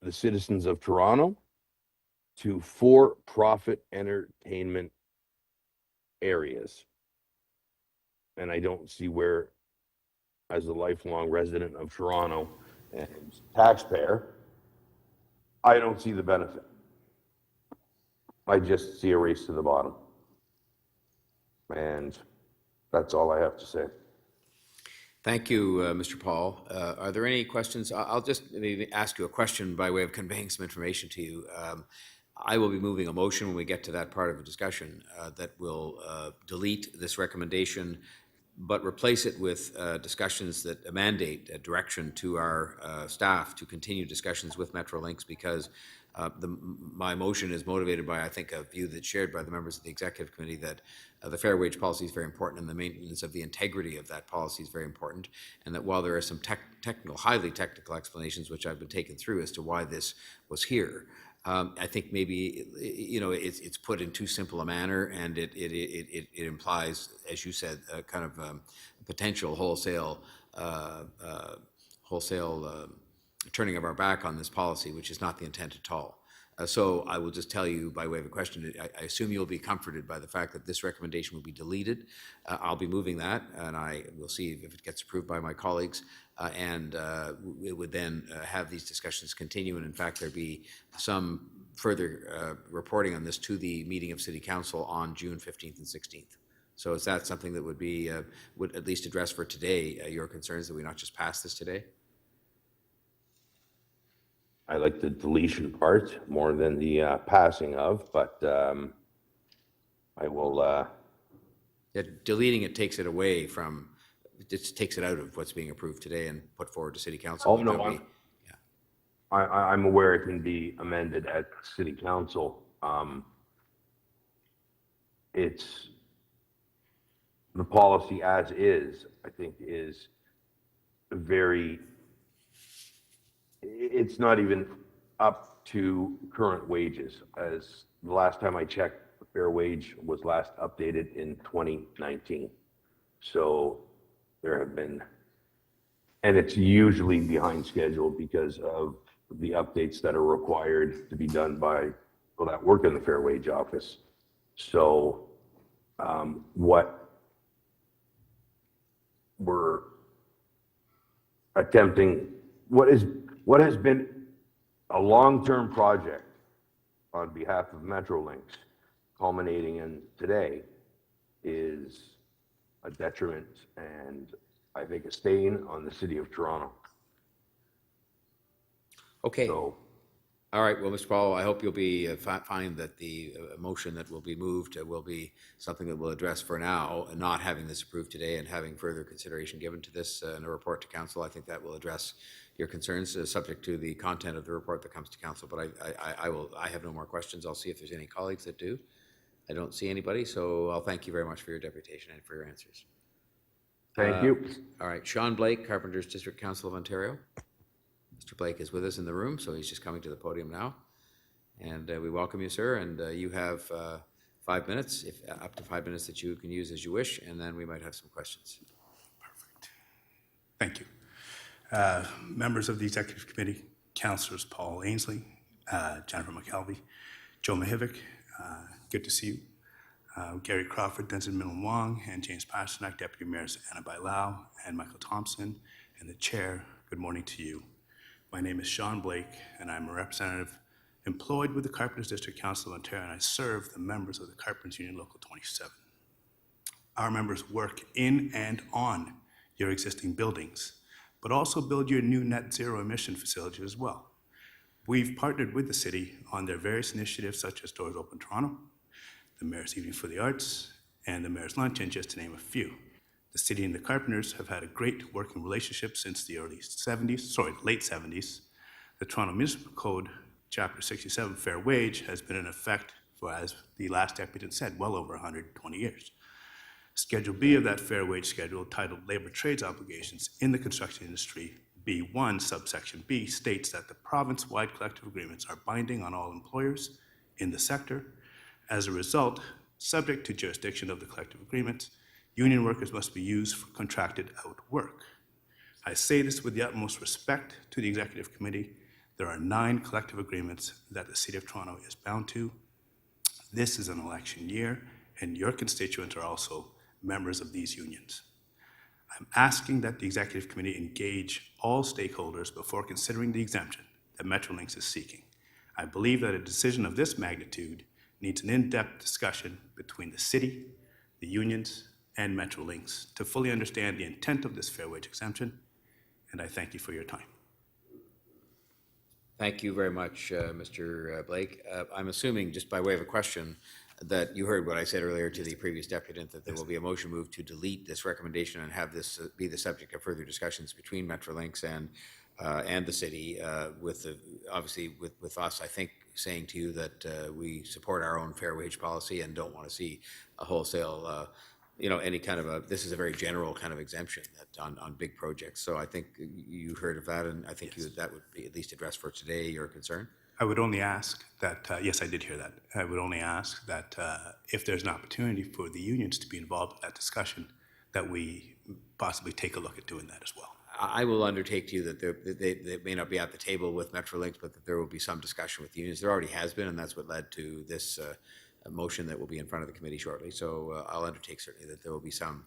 [SPEAKER 8] the citizens of Toronto to for-profit entertainment areas. And I don't see where, as a lifelong resident of Toronto and taxpayer, I don't see the benefit. I just see a race to the bottom. And that's all I have to say.
[SPEAKER 1] Thank you, Mr. Paul. Are there any questions? I'll just maybe ask you a question by way of conveying some information to you. I will be moving a motion when we get to that part of the discussion that will delete this recommendation, but replace it with discussions that mandate a direction to our staff to continue discussions with Metrolinx, because my motion is motivated by, I think, a view that's shared by the members of the executive committee that the fair wage policy is very important, and the maintenance of the integrity of that policy is very important, and that while there are some technical, highly technical explanations which I've been taken through as to why this was here, I think maybe, you know, it's put in too simple a manner, and it implies, as you said, a kind of potential wholesale turning of our back on this policy, which is not the intent at all. So I will just tell you by way of a question, I assume you'll be comforted by the fact that this recommendation will be deleted. I'll be moving that, and I will see if it gets approved by my colleagues, and it would then have these discussions continue, and in fact there be some further reporting on this to the meeting of City Council on June 15th and 16th. So is that something that would be, would at least address for today your concerns, that we not just pass this today?
[SPEAKER 8] I like the deletion part more than the passing of, but I will.
[SPEAKER 1] Deleting it takes it away from, it just takes it out of what's being approved today and put forward to City Council.
[SPEAKER 8] Oh, no, I'm aware it can be amended at City Council. It's the policy as is, I think, is very, it's not even up to current wages. As the last time I checked, the fair wage was last updated in 2019. So there have been, and it's usually behind schedule because of the updates that are required to be done by people that work in the fair wage office. So what we're attempting, what has been a long-term project on behalf of Metrolinx, culminating in today, is a detriment and I think a stain on the city of Toronto.
[SPEAKER 1] Okay.
[SPEAKER 8] So,
[SPEAKER 1] all right. Well, Mr. Paul, I hope you'll be find that the motion that will be moved will be something that we'll address for now, and not having this approved today and having further consideration given to this in a report to council. I think that will address your concerns, subject to the content of the report that comes to council. But I have no more questions. I'll see if there's any colleagues that do. I don't see anybody, so I'll thank you very much for your deputation and for your answers.
[SPEAKER 8] thank you.
[SPEAKER 1] All right, Sean Blake, Carpenters District Council of Ontario. Mr. Blake is with us in the room, so he's just coming to the podium now. And we welcome you, sir, and you have 5 minutes, up to 5 minutes that you can use as you wish, and then we might have some questions.
[SPEAKER 9] Perfect. Thank you. Members of the Executive Committee, Councillors Paul Ainsley, Jennifer McKelvey, Joe Mahivic, good to see you. Gary Crawford, Denzel Millen Wong, and James Pasternak, Deputy Mayors Anna Bailao and Michael Thompson, and the Chair, good morning to you. My name is Sean Blake, and I'm a representative employed with the Carpenters District Council of Ontario, and I serve the members of the Carpenters Union Local 27. Our members work in and on your existing buildings, but also build your new net zero emission facility as well. We've partnered with the city on their various initiatives such as Doors Open Toronto, the Mayor's Evening for the Arts, and the Mayor's Luncheon, just to name a few. The city and the Carpenters have had a great working relationship since the late 70s. The Toronto Municipal Code, Chapter 67, Fair Wage, has been in effect for, as the last deputy said, well over 120 years. Schedule B of that Fair Wage schedule, titled Labor Trades Obligations in the Construction Industry, B1 subsection B states that the province-wide collective agreements are binding on all employers in the sector. As a result, subject to jurisdiction of the collective agreements, union workers must be used for contracted out work. I say this with the utmost respect to the Executive Committee. There are 9 collective agreements that the City of Toronto is bound to. This is an election year, and your constituents are also members of these unions. I'm asking that the Executive Committee engage all stakeholders before considering the exemption that Metrolinx is seeking. I believe that a decision of this magnitude needs an in-depth discussion between the city, the unions, and Metrolinx to fully understand the intent of this fair wage exemption, and I thank you for your time.
[SPEAKER 1] Thank you very much, Mr. Blake. I'm assuming, just by way of a question, that you heard what I said earlier to the previous deputant, that there will be a motion moved to delete this recommendation and have this be the subject of further discussions between Metrolinx and the city, obviously with us, I think, saying to you that we support our own fair wage policy and don't want to see a wholesale, any kind of this is a very general kind of exemption that on big projects. So I think you heard of that, and I think that would be at least addressed for today, your concern.
[SPEAKER 9] I would only ask that, yes, I did hear that. I would only ask that if there's an opportunity for the unions to be involved in that discussion, that we possibly take a look at doing that as well.
[SPEAKER 1] I will undertake to you that they may not be at the table with Metrolinx, but that there will be some discussion with the unions. There already has been, and that's what led to this motion that will be in front of the committee shortly. So I'll undertake certainly that there will be some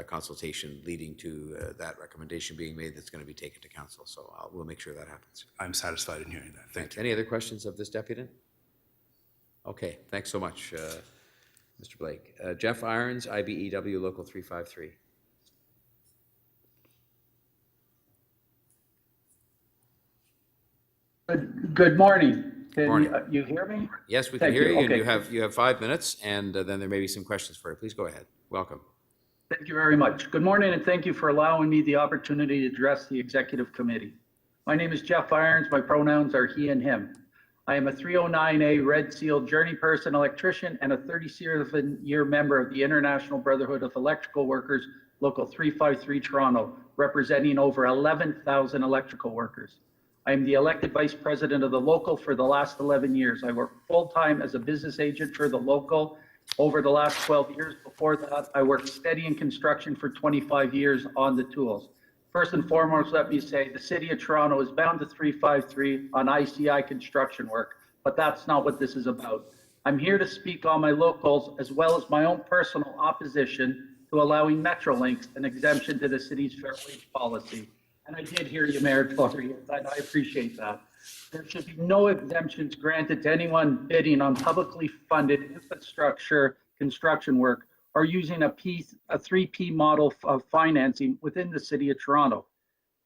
[SPEAKER 1] consultation leading to that recommendation being made that's going to be taken to council. So we'll make sure that happens.
[SPEAKER 9] I'm satisfied in hearing that. Thank you.
[SPEAKER 1] Any other questions of this deputant? Okay, thanks so much, Mr. Blake. Jeff Irons, IBEW Local 353.
[SPEAKER 10] Good morning. Can
[SPEAKER 1] Morning.
[SPEAKER 10] you hear me?
[SPEAKER 1] Yes, we can
[SPEAKER 10] Thank
[SPEAKER 1] hear you, and
[SPEAKER 10] Okay.
[SPEAKER 1] you have 5 minutes, and then there may be some questions for you. Please go ahead. Welcome.
[SPEAKER 10] Thank you very much. Good morning, and thank you for allowing me the opportunity to address the Executive Committee. My name is Jeff Irons. My pronouns are he and him. I am a 309A Red Seal Journey Person electrician and a 37-year member of the International Brotherhood of Electrical Workers, Local 353 Toronto, representing over 11,000 electrical workers. I am the elected vice president of the local for the last 11 years. I work full-time as a business agent for the local over the last 12 years. Before that, I worked steady in construction for 25 years on the tools. First and foremost, let me say the City of Toronto is bound to 353 on ICI construction work, but that's not what this is about. I'm here to speak on my locals as well as my own personal opposition to allowing Metrolinx an exemption to the city's fair wage policy. And I did hear you, Mayor Tory, and I appreciate that. There should be no exemptions granted to anyone bidding on publicly funded infrastructure construction work or using a 3P model of financing within the City of Toronto.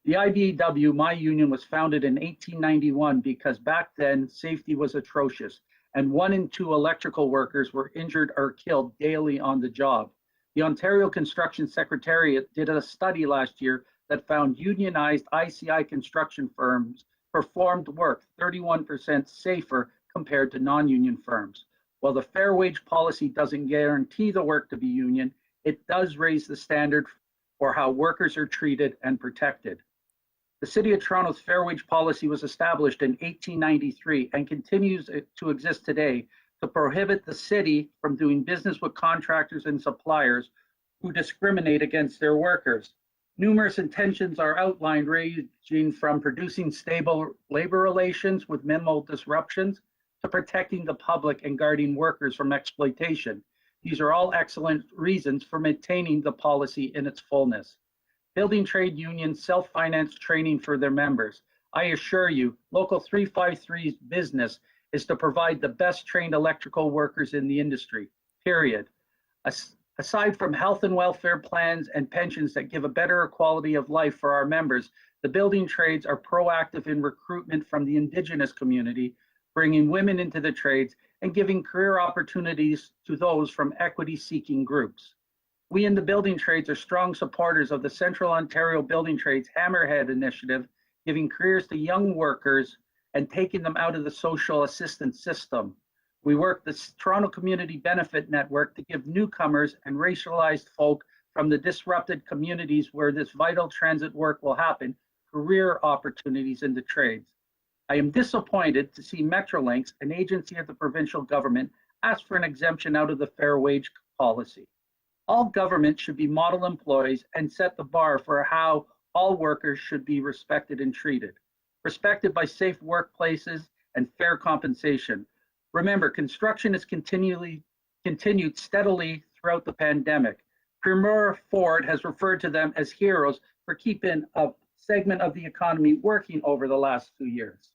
[SPEAKER 10] The IBEW, my union, was founded in 1891 because back then safety was atrocious and 1 in 2 electrical workers were injured or killed daily on the job. The Ontario Construction Secretariat did a study last year that found unionized ICI construction firms performed work 31% safer compared to non-union firms. While the fair wage policy doesn't guarantee the work to be union, it does raise the standard for how workers are treated and protected. The City of Toronto's fair wage policy was established in 1893 and continues to exist today to prohibit the city from doing business with contractors and suppliers who discriminate against their workers. Numerous intentions are outlined, ranging from producing stable labor relations with minimal disruptions to protecting the public and guarding workers from exploitation. These are all excellent reasons for maintaining the policy in its fullness. Building trade unions self-finance training for their members. I assure you, Local 353's business is to provide the best trained electrical workers in the industry, period. Aside from health and welfare plans and pensions that give a better quality of life for our members, the building trades are proactive in recruitment from the Indigenous community, bringing women into the trades and giving career opportunities to those from equity-seeking groups. We in the building trades are strong supporters of the Central Ontario Building Trades Hammerhead initiative, giving careers to young workers and taking them out of the social assistance system. We work the Toronto Community Benefit Network to give newcomers and racialized folk from the disrupted communities where this vital transit work will happen career opportunities in the trades. I am disappointed to see Metrolinx, an agency of the provincial government, ask for an exemption out of the fair wage policy. All government should be model employees and set the bar for how all workers should be respected and treated. Respected by safe workplaces and fair compensation. Remember, construction has continued steadily throughout the pandemic. Premier Ford has referred to them as heroes for keeping a segment of the economy working over the last 2 years.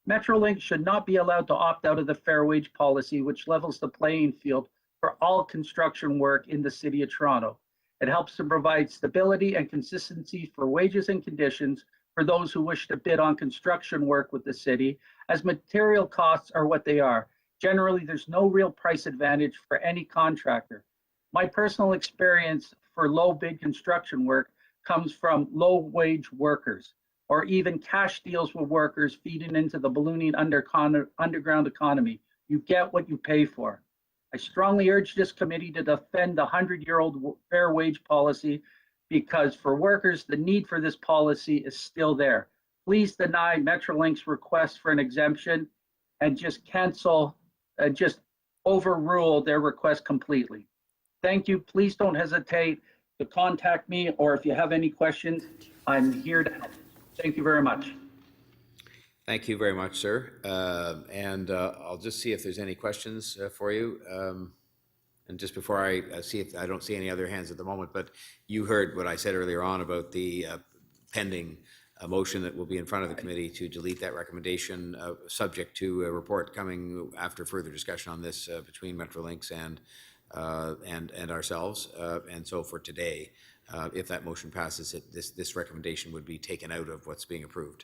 [SPEAKER 10] Metrolinx should not be allowed to opt out of the fair wage policy, which levels the playing field for all construction work in the City of Toronto. It helps to provide stability and consistency for wages and conditions for those who wish to bid on construction work with the city, as material costs are what they are. Generally, there's no real price advantage for any contractor. My personal experience for low bid construction work comes from low wage workers, or even cash deals with workers feeding into the ballooning underground economy. You get what you pay for. I strongly urge this committee to defend the 100-year-old fair wage policy, because for workers, the need for this policy is still there. Please deny Metrolinx's request for an exemption and just just overrule their request completely. Thank you. Please don't hesitate to contact me, or if you have any questions, I'm here to help. Thank you very much.
[SPEAKER 1] Thank you very much, sir. I'll just see if there's any questions for you. And just before I see if I don't see any other hands at the moment, but you heard what I said earlier on about the pending motion that will be in front of the committee to delete that recommendation, subject to a report coming after further discussion on this between Metrolinx and ourselves. And so for today, if that motion passes, this recommendation would be taken out of what's being approved.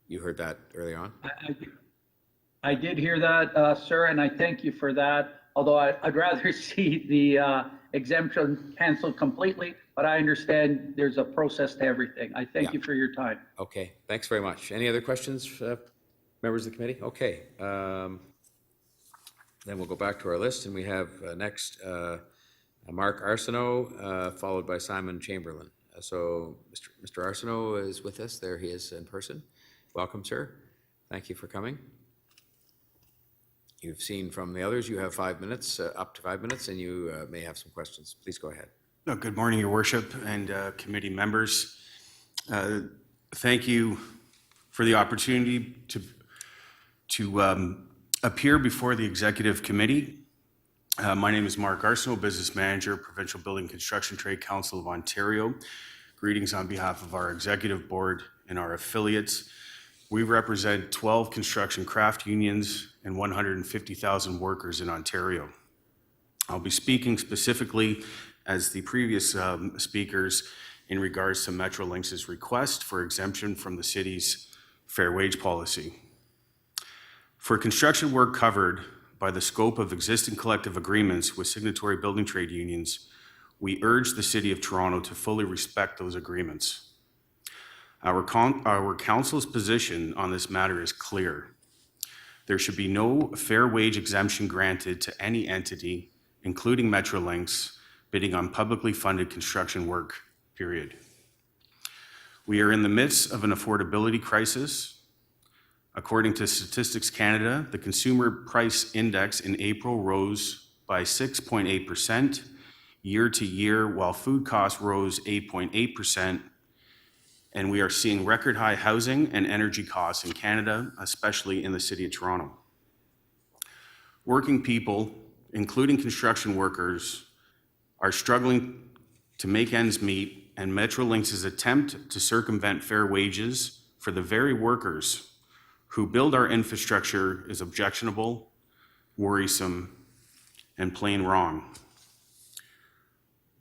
[SPEAKER 1] You heard that earlier on?
[SPEAKER 10] I did hear that, sir, and I thank you for that. Although I'd rather see the exemption canceled completely, but I understand there's a process to everything. I thank you for your time.
[SPEAKER 1] Okay, thanks very much. Any other questions, members of the committee? Okay, then we'll go back to our list, and we have next Mark Arsenault, followed by Simon Chamberlain. So Mr. Arsenault is with us. There he is in person. Welcome, sir. Thank you for coming. You've seen from the others, you have 5 minutes, up to 5 minutes, and you may have some questions. Please go ahead.
[SPEAKER 11] Good morning, Your Worship and committee members. Thank you for the opportunity to appear before the Executive Committee. My name is Mark Arsenault, Business Manager, Provincial Building Construction Trade Council of Ontario. Greetings on behalf of our Executive Board and our affiliates. We represent 12 construction craft unions and 150,000 workers in Ontario. I'll be speaking specifically, as the previous speakers, in regards to Metrolinx's request for exemption from the city's fair wage policy. For construction work covered by the scope of existing collective agreements with signatory building trade unions, we urge the City of Toronto to fully respect those agreements. Our council's position on this matter is clear. There should be no fair wage exemption granted to any entity, including Metrolinx, bidding on publicly funded construction work, period. We are in the midst of an affordability crisis. According to Statistics Canada, the Consumer Price Index in April rose by 6.8% year to year, while food costs rose 8.8%. And we are seeing record high housing and energy costs in Canada, especially in the City of Toronto. Working people, including construction workers, are struggling to make ends meet, and Metrolinx's attempt to circumvent fair wages for the very workers who build our infrastructure is objectionable, worrisome, and plain wrong.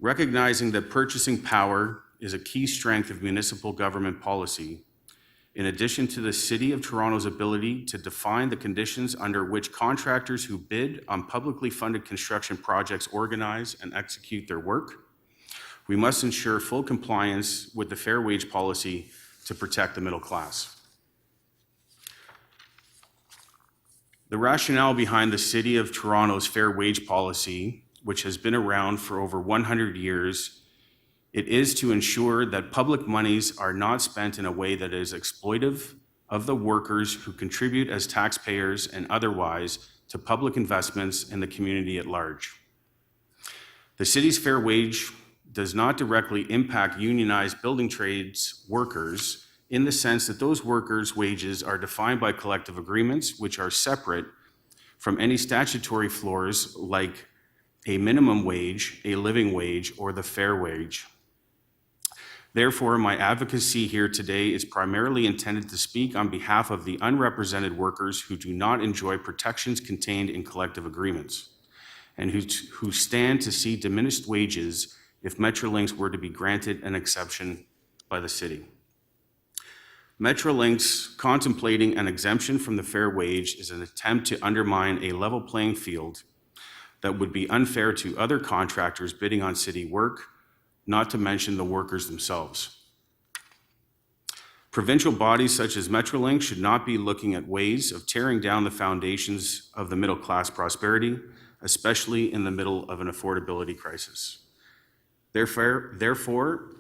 [SPEAKER 11] Recognizing that purchasing power is a key strength of municipal government policy, in addition to the City of Toronto's ability to define the conditions under which contractors who bid on publicly funded construction projects organize and execute their work, we must ensure full compliance with the fair wage policy to protect the middle class. The rationale behind the City of Toronto's fair wage policy, which has been around for over 100 years, It is to ensure that public monies are not spent in a way that is exploitive of the workers who contribute as taxpayers and otherwise to public investments in the community at large. The city's fair wage does not directly impact unionized building trades workers in the sense that those workers' wages are defined by collective agreements, which are separate from any statutory floors like a minimum wage, a living wage, or the fair wage. Therefore, my advocacy here today is primarily intended to speak on behalf of the unrepresented workers who do not enjoy protections contained in collective agreements and who stand to see diminished wages if Metrolinx were to be granted an exception by the city. Metrolinx contemplating an exemption from the fair wage is an attempt to undermine a level playing field that would be unfair to other contractors bidding on city work, not to mention the workers themselves. Provincial bodies such as Metrolinx should not be looking at ways of tearing down the foundations of the middle class prosperity, especially in the middle of an affordability crisis. Therefore,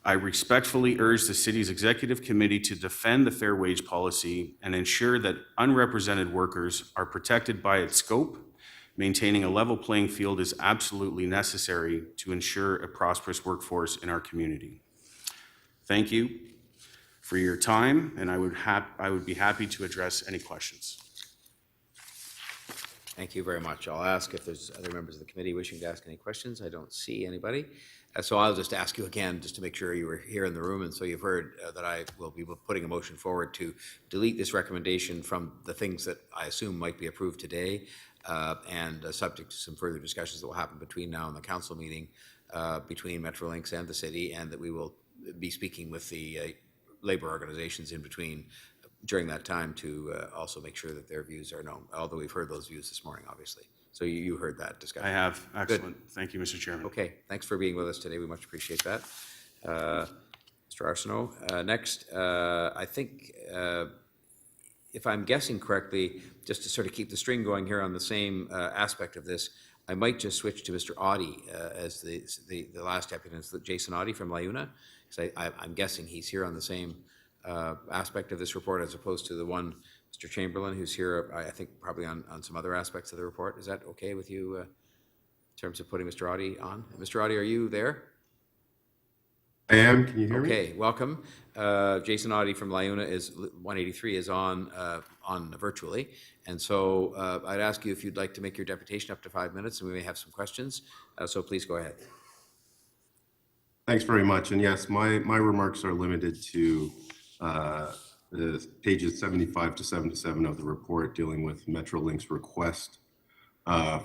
[SPEAKER 11] I respectfully urge the city's executive committee to defend the fair wage policy and ensure that unrepresented workers are protected by its scope. Maintaining a level playing field is absolutely necessary to ensure a prosperous workforce in our community. Thank you for your time, and I would be happy to address any questions.
[SPEAKER 1] Thank you very much. I'll ask if there's other members of the committee wishing to ask any questions. I don't see anybody. So I'll just ask you again, just to make sure you were here in the room, and so you've heard that I will be putting a motion forward to delete this recommendation from the things that I assume might be approved today, and subject to some further discussions that will happen between now and the council meeting between Metrolinx and the city, and that we will be speaking with the labor organizations in between during that time to also make sure that their views are known, although we've heard those views this morning, obviously. So you heard that discussion.
[SPEAKER 11] I have. Excellent.
[SPEAKER 1] Good.
[SPEAKER 11] Thank you, Mr. Chairman.
[SPEAKER 1] Okay, thanks for being with us today. We much appreciate that. Mr. Arsenault, next, I think, if I'm guessing correctly, just to sort of keep the string going here on the same aspect of this, I might just switch to Mr. Audie as the last applicant, Jason Audie from LiUNA. So I'm guessing he's here on the same aspect of this report as opposed to the one, Mr. Chamberlain, who's here, I think, probably on some other aspects of the report. Is that okay with you in terms of putting Mr. Audie on? Mr. Audie, are you there?
[SPEAKER 12] I am. Can you hear me?
[SPEAKER 1] Okay, welcome. Jason Audie from LiUNA is 183 is on virtually, and so I'd ask you if you'd like to make your deputation up to 5 minutes, and we may have some questions. So please go ahead.
[SPEAKER 12] Thanks very much. And yes, my remarks are limited to the pages 75 to 77 of the report dealing with Metrolinx request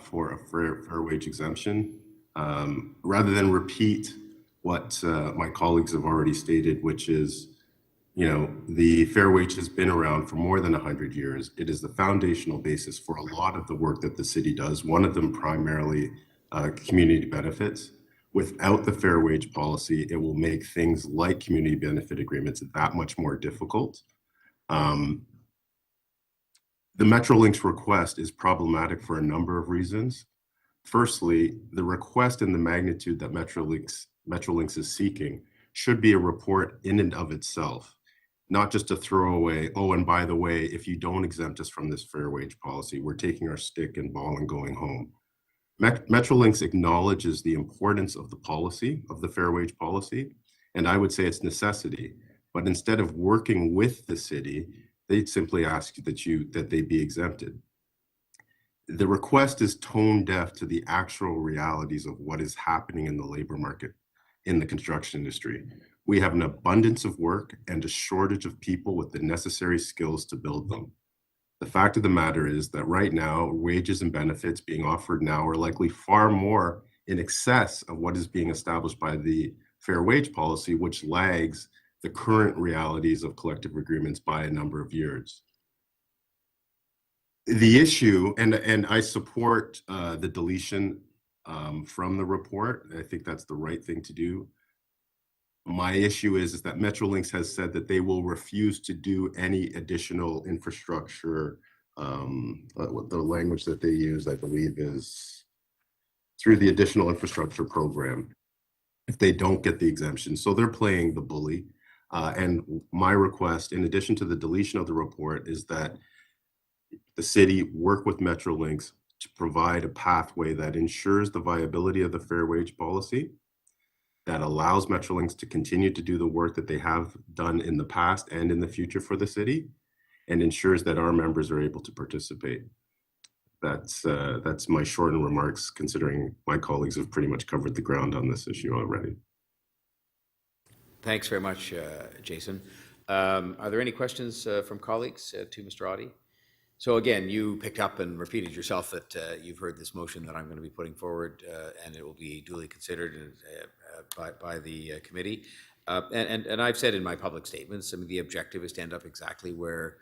[SPEAKER 12] for a fair wage exemption, rather than repeat what my colleagues have already stated, which is, the fair wage has been around for more than 100 years. It is the foundational basis for a lot of the work that the city does, one of them primarily community benefits. Without the fair wage policy, it will make things like community benefit agreements that much more difficult. The Metrolinx request is problematic for a number of reasons. Firstly, the request and the magnitude that Metrolinx is seeking should be a report in and of itself, not just a throwaway, oh, and by the way, if you don't exempt us from this fair wage policy, we're taking our stick and ball and going home. Metrolinx acknowledges the importance of the policy, of the fair wage policy, and I would say it's necessity. But instead of working with the city, they simply ask that they be exempted. The request is tone deaf to the actual realities of what is happening in the labor market in the construction industry. We have an abundance of work and a shortage of people with the necessary skills to build them. The fact of the matter is that right now, wages and benefits being offered now are likely far more in excess of what is being established by the fair wage policy, which lags the current realities of collective agreements by a number of years. The issue, and I support the deletion from the report. I think that's the right thing to do. My issue is that Metrolinx has said that they will refuse to do any additional infrastructure. What the language that they use, I believe, is through the additional infrastructure program. if they don't get the exemption. So they're playing the bully. And my request, in addition to the deletion of the report, is that the city work with Metrolinx to provide a pathway that ensures the viability of the fair wage policy, that allows Metrolinx to continue to do the work that they have done in the past and in the future for the city, and ensures that our members are able to participate. That's my shortened remarks, considering my colleagues have pretty much covered the ground on this issue already.
[SPEAKER 1] Thanks very much, Jason. Are there any questions from colleagues to Mr. Oddie? So again, you picked up and repeated yourself that you've heard this motion that I'm going to be putting forward, and it will be duly considered by the committee. And I've said in my public statements, I mean, the objective is to end up exactly where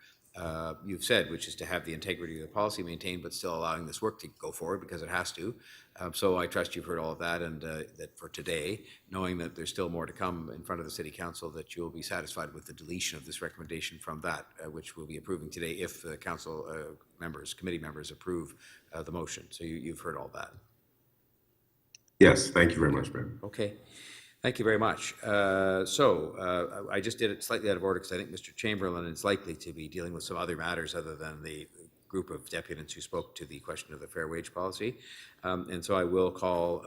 [SPEAKER 1] you've said, which is to have the integrity of the policy maintained, but still allowing this work to go forward because it has to. So I trust you've heard all of that, and that for today, knowing that there's still more to come in front of the City Council, that you'll be satisfied with the deletion of this recommendation from that, which we'll be approving today if the council members, committee members approve the motion. So you've heard all that.
[SPEAKER 12] Yes, thank you very much, Mayor.
[SPEAKER 1] Okay. Thank you very much. I just did it slightly out of order because I think Mr. Chamberlain is likely to be dealing with some other matters other than the group of deputants who spoke to the question of the fair wage policy. And so I will call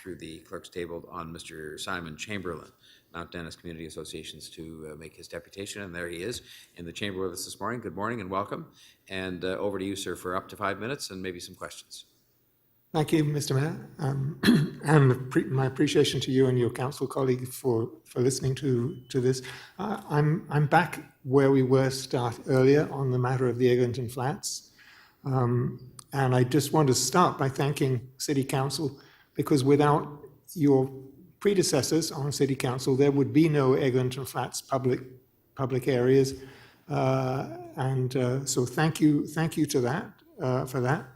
[SPEAKER 1] through the clerk's table on Mr. Simon Chamberlain, Mount Dennis Community Associations, to make his deputation. And there he is in the chamber with us this morning. Good morning and welcome. And over to you, sir, for up to 5 minutes and maybe some questions.
[SPEAKER 13] Thank you, Mr. Mayor, and my appreciation to you and your council colleague for listening to this. I'm back where we were earlier on the matter of the Eglinton Flats, and I just want to start by thanking City Council, because without your predecessors on City Council, there would be no Eglinton Flats public areas, so thank you to that for that.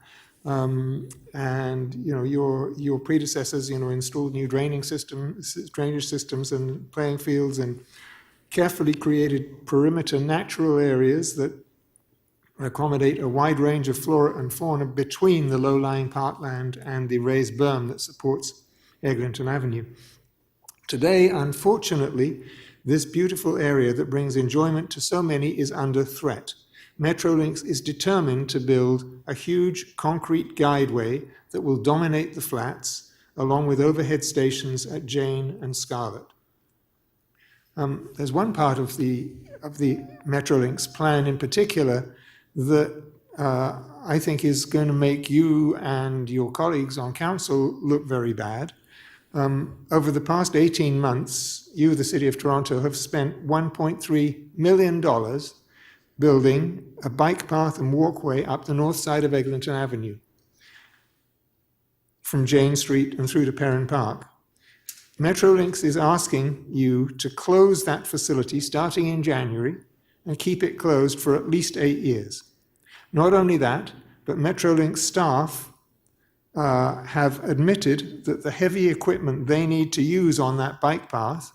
[SPEAKER 13] And your predecessors installed new drainage systems and playing fields, and carefully created perimeter natural areas that accommodate a wide range of flora and fauna between the low-lying parkland and the raised berm that supports Eglinton Avenue. Today, unfortunately, this beautiful area that brings enjoyment to so many is under threat. Metrolinx is determined to build a huge concrete guideway that will dominate the flats, along with overhead stations at Jane and Scarlet. There's one part of the Metrolinx plan in particular that I think is going to make you and your colleagues on council look very bad. Over the past 18 months, you, the City of Toronto, have spent $1.3 million building a bike path and walkway up the north side of Eglinton Avenue from Jane Street and through to Perrin Park. Metrolinx is asking you to close that facility starting in January and keep it closed for at least 8 years. Not only that, but Metrolinx staff have admitted that the heavy equipment they need to use on that bike path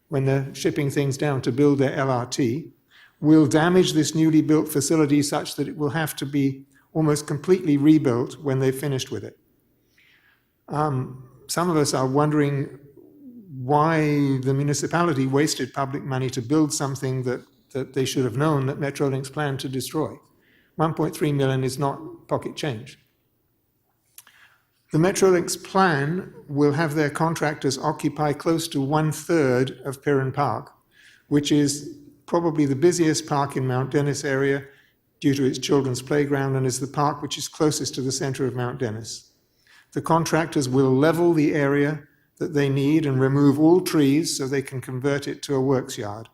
[SPEAKER 13] when they're shipping things down to build their LRT will damage this newly built facility such that it will have to be almost completely rebuilt when they've finished with it. Some of us are wondering why the municipality wasted public money to build something that they should have known that Metrolinx planned to destroy. 1.3 million is not pocket change. The Metrolinx plan will have their contractors occupy close to 1/3 of Perrin Park, which is probably the busiest park in Mount Dennis area due to its children's playground, and is the park which is closest to the center of Mount Dennis. The contractors will level the area that they need and remove all trees so they can convert it to a works yard.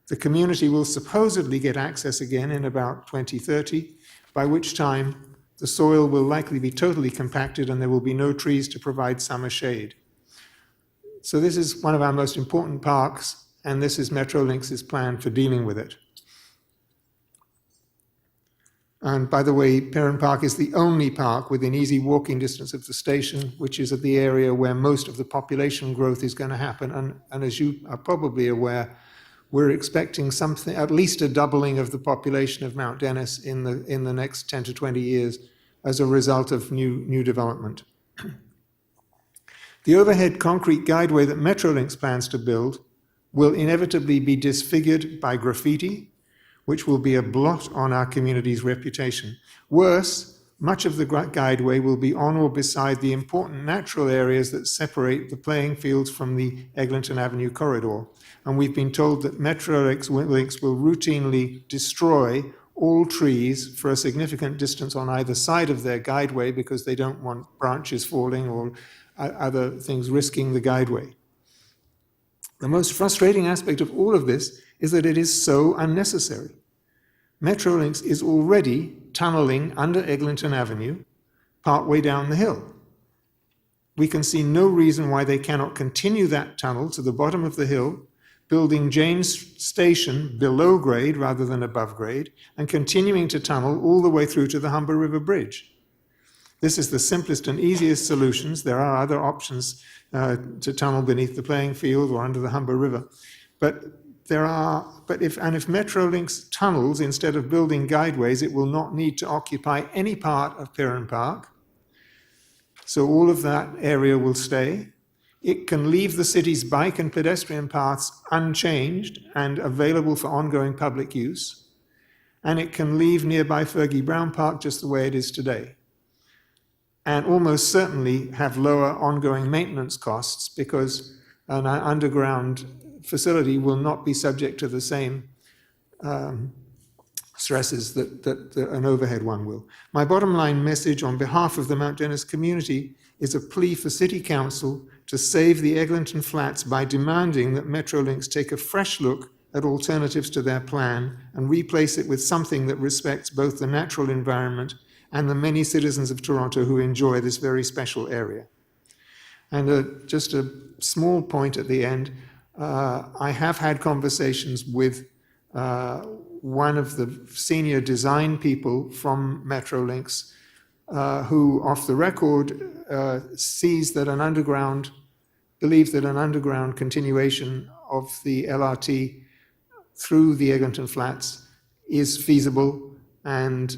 [SPEAKER 13] The community will supposedly get access again in about 2030, by which time the soil will likely be totally compacted and there will be no trees to provide summer shade. So this is one of our most important parks, and this is Metrolinx's plan for dealing with it. And by the way, Perrin Park is the only park within easy walking distance of the station, which is at the area where most of the population growth is going to happen. And as you are probably aware, we're expecting something, at least a doubling of the population of Mount Dennis in the next 10 to 20 years as a result of new development. The overhead concrete guideway that Metrolinx plans to build will inevitably be disfigured by graffiti, which will be a blot on our community's reputation. Worse, much of the guideway will be on or beside the important natural areas that separate the playing fields from the Eglinton Avenue corridor. And we've been told that Metrolinx will routinely destroy all trees for a significant distance on either side of their guideway because they don't want branches falling or other things risking the guideway. The most frustrating aspect of all of this is that it is so unnecessary. Metrolinx is already tunneling under Eglinton Avenue partway down the hill. We can see no reason why they cannot continue that tunnel to the bottom of the hill, building James Station below grade rather than above grade, and continuing to tunnel all the way through to the Humber River Bridge. This is the simplest and easiest solutions. There are other options to tunnel beneath the playing field or under the Humber River. But if Metrolinx tunnels instead of building guideways, it will not need to occupy any part of Piran Park. So all of that area will stay. It can leave the city's bike and pedestrian paths unchanged and available for ongoing public use. And it can leave nearby Fergie Brown Park just the way it is today. And almost certainly have lower ongoing maintenance costs because an underground facility will not be subject to the same stresses that an overhead one will. My bottom line message on behalf of the Mount Dennis community is a plea for City Council to save the Eglinton flats by demanding that Metrolinx take a fresh look at alternatives to their plan and replace it with something that respects both the natural environment and the many citizens of Toronto who enjoy this very special area. And just a small point at the end, I have had conversations with one of the senior design people from Metrolinx who, off the record, believes that an underground continuation of the LRT through the Eglinton Flats is feasible and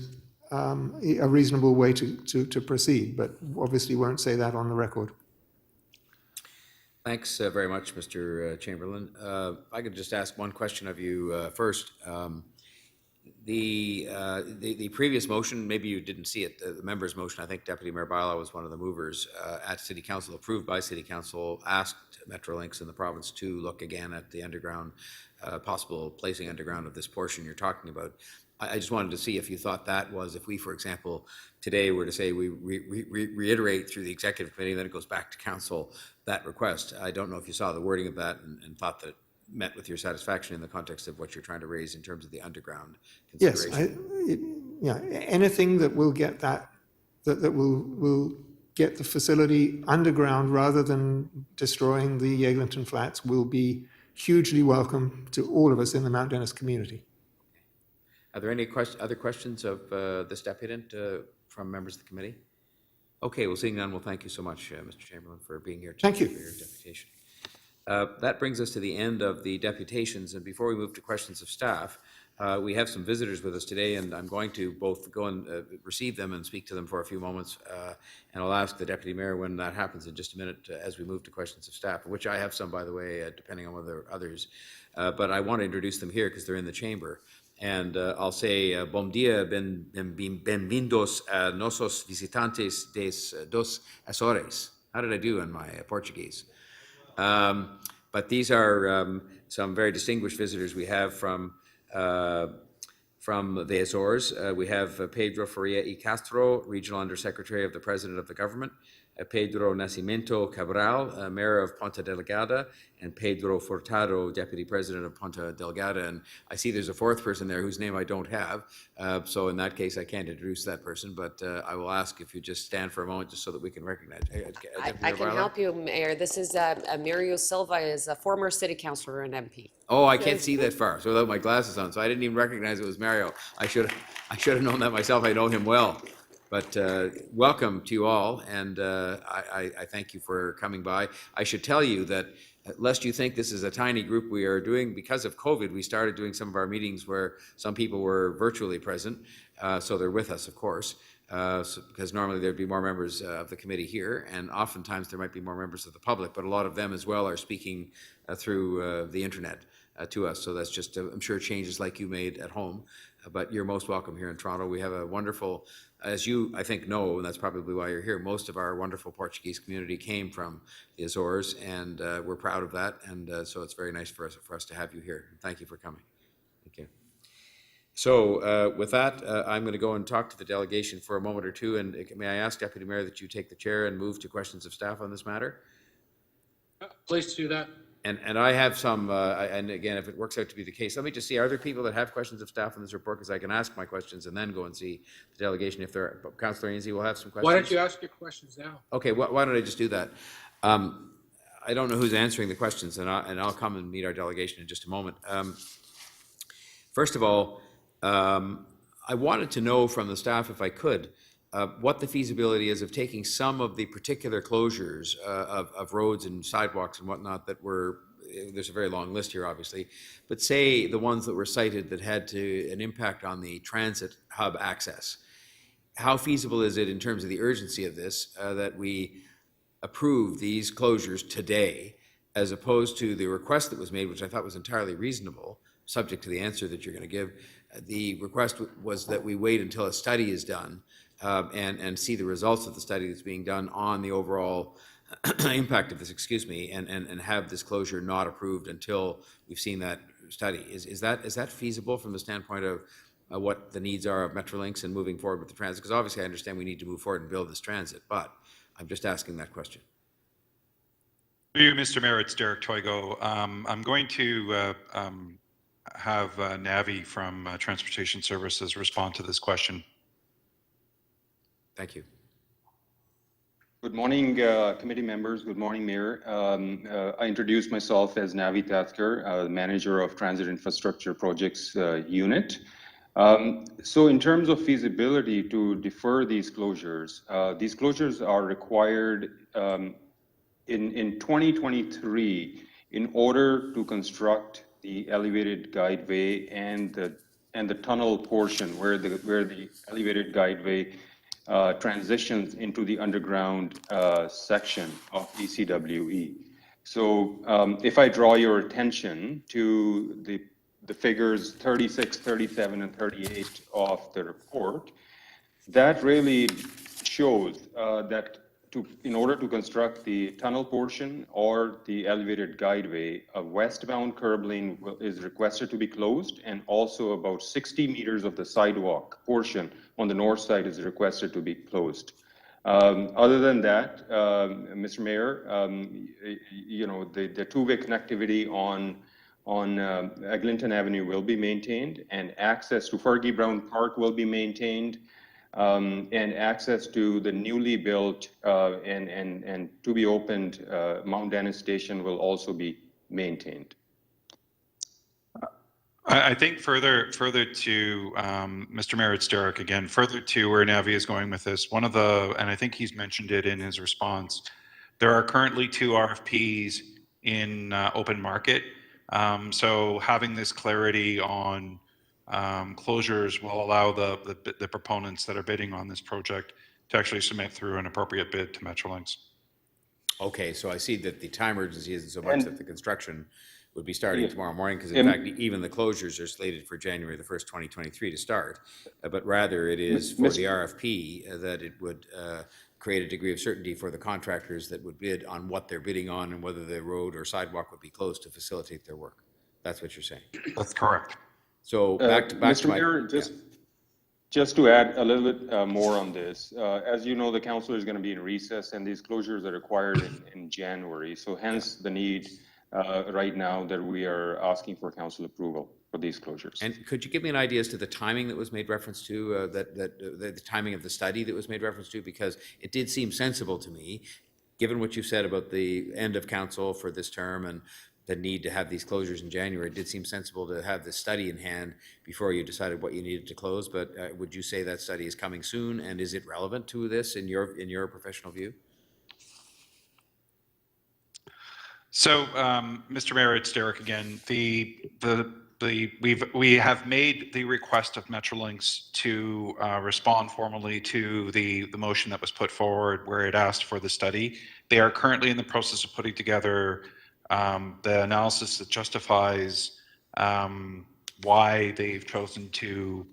[SPEAKER 13] a reasonable way to proceed, but obviously won't say that on the record.
[SPEAKER 1] Thanks very much, Mr. Chamberlain. If I could just ask one question of you first. The previous motion, maybe you didn't see it, the member's motion, I think Deputy Mayor Bylaw was one of the movers at City Council, approved by City Council, asked Metrolinx in the province to look again at the underground, possible placing underground of this portion you're talking about. I just wanted to see if you thought that was, if we, for example, today were to say we reiterate through the executive committee, then it goes back to council, that request. I don't know if you saw the wording of that and thought that it met with your satisfaction in the context of what you're trying to raise in terms of the underground consideration.
[SPEAKER 13] Yes, anything that will get that will get the facility underground rather than destroying the Eglinton Flats will be hugely welcome to all of us in the Mount Dennis community.
[SPEAKER 1] Are there any other questions of this deputant from members of the committee? Okay, well, seeing none, well, thank you so much, Mr. Chamberlain, for being here today.
[SPEAKER 13] Thank you
[SPEAKER 1] For your deputation. That brings us to the end of the deputations, and before we move to questions of staff, we have some visitors with us today, and I'm going to both go and receive them and speak to them for a few moments, and I'll ask the Deputy Mayor when that happens in just a minute as we move to questions of staff, which I have some, by the way, depending on whether others, but I want to introduce them here because they're in the chamber. And I'll say, bom dia, bem-vindos a nossos visitantes dos Açores. How did I do in my Portuguese? But these are some very distinguished visitors we have from the Azores. We have Pedro Faria y Castro, Regional Undersecretary of the President of the Government, Pedro Nascimento Cabral, Mayor of Ponta Delgada, and Pedro Furtado, Deputy President of Ponta Delgada. And I see there's a fourth person there whose name I don't have, so in that case I can't introduce that person, but I will ask if you just stand for a moment just so that we can recognize.
[SPEAKER 14] I can help you, Mayor. This is Mirio Silva, is a former city councillor and MP.
[SPEAKER 1] Oh, I can't see that far, so without my glasses on, so I didn't even recognize it was Mario. I should have known that myself. I know him well. But welcome to you all, and I thank you for coming by. I should tell you that, lest you think this is a tiny group we are doing, because of COVID, we started doing some of our meetings where some people were virtually present, so they're with us, of course. because normally there'd be more members of the committee here, and oftentimes there might be more members of the public, but a lot of them as well are speaking through the internet to us. So that's just, I'm sure, changes like you made at home, but you're most welcome here in Toronto. We have a wonderful, as you, I think, know, and that's probably why you're here, most of our wonderful Portuguese community came from the Azores, and we're proud of that, and so it's very nice for us to have you here. Thank you for coming. Thank you. So with that, I'm going to go and talk to the delegation for a moment or two, and may I ask, Deputy Mayor, that you take the chair and move to questions of staff on this matter?
[SPEAKER 15] Please do that.
[SPEAKER 1] And I have some, and again, if it works out to be the case, let me just see, are there people that have questions of staff on this report? Because I can ask my questions and then go and see the delegation if there are. Councillor Ainslie will have some questions.
[SPEAKER 15] Why don't you ask your questions now?
[SPEAKER 1] Okay, why don't I just do that? I don't know who's answering the questions, and I'll come and meet our delegation in just a moment. First of all, I wanted to know from the staff, if I could, what the feasibility is of taking some of the particular closures of roads and sidewalks and whatnot that were, there's a very long list here obviously, but say the ones that were cited that had an impact on the transit hub access. How feasible is it in terms of the urgency of this that we approve these closures today, as opposed to the request that was made, which I thought was entirely reasonable, subject to the answer that you're going to give. The request was that we wait until a study is done and see the results of the study that's being done on the overall impact of this, and have this closure not approved until we've seen that study. Is that feasible from the standpoint of what the needs are of Metrolinx and moving forward with the transit? Because obviously I understand we need to move forward and build this transit, but I'm just asking that question.
[SPEAKER 16] Through you, Mr. Mayor, it's Derek Toigo. I'm going to have Navi from Transportation Services respond to this question.
[SPEAKER 1] Thank you.
[SPEAKER 17] Good morning, committee members. Good morning, Mayor. I introduce myself as Navi Tathkar, manager of Transit Infrastructure Projects Unit. So in terms of feasibility to defer these closures are required in 2023 in order to construct the elevated guideway and the tunnel portion where the elevated guideway transitions into the underground section of ECWE. So if I draw your attention to the figures 36, 37, and 38 of the report, that really shows that in order to construct the tunnel portion or the elevated guideway, a westbound curb lane is requested to be closed, and also about 60 meters of the sidewalk portion on the north side is requested to be closed. Other than that, Mr. Mayor, the two-way connectivity on Eglinton Avenue will be maintained, and access to Fergie Brown Park will be maintained. And access to the newly built and to be opened Mount Dennis Station will also be maintained.
[SPEAKER 16] I think further to Mr. Mayor, it's Derek again, further to where Navi is going with this, and I think he's mentioned it in his response, there are currently 2 RFPs in open market. So having this clarity on closures will allow the proponents that are bidding on this project to actually submit through an appropriate bid to Metrolinx.
[SPEAKER 1] Okay, so I see that the time urgency isn't so much that the construction would be starting tomorrow morning, because in fact, even the closures are slated for January the 1st, 2023 to start, but rather it is for the RFP that it would create a degree of certainty for the contractors that would bid on what they're bidding on and whether the road or sidewalk would be closed to facilitate their work. That's what you're saying.
[SPEAKER 16] That's correct.
[SPEAKER 1] So back
[SPEAKER 17] Mr.
[SPEAKER 1] to my...
[SPEAKER 17] Mayor, just to add a little bit more on this, as you know, the council is going to be in recess, and these closures are required in January. So hence the need right now that we are asking for council approval for these closures.
[SPEAKER 1] And could you give me an idea as to the timing that was made reference to, the timing of the study that was made reference to? Because it did seem sensible to me, given what you said about the end of council for this term and the need to have these closures in January. It did seem sensible to have this study in hand before you decided what you needed to close, but would you say that study is coming soon, and is it relevant to this in your professional view?
[SPEAKER 16] So, Mr. Mayor, it's Derek again. The we have made the request of Metrolinx to respond formally to the motion that was put forward where it asked for the study. They are currently in the process of putting together the analysis that justifies why they've chosen to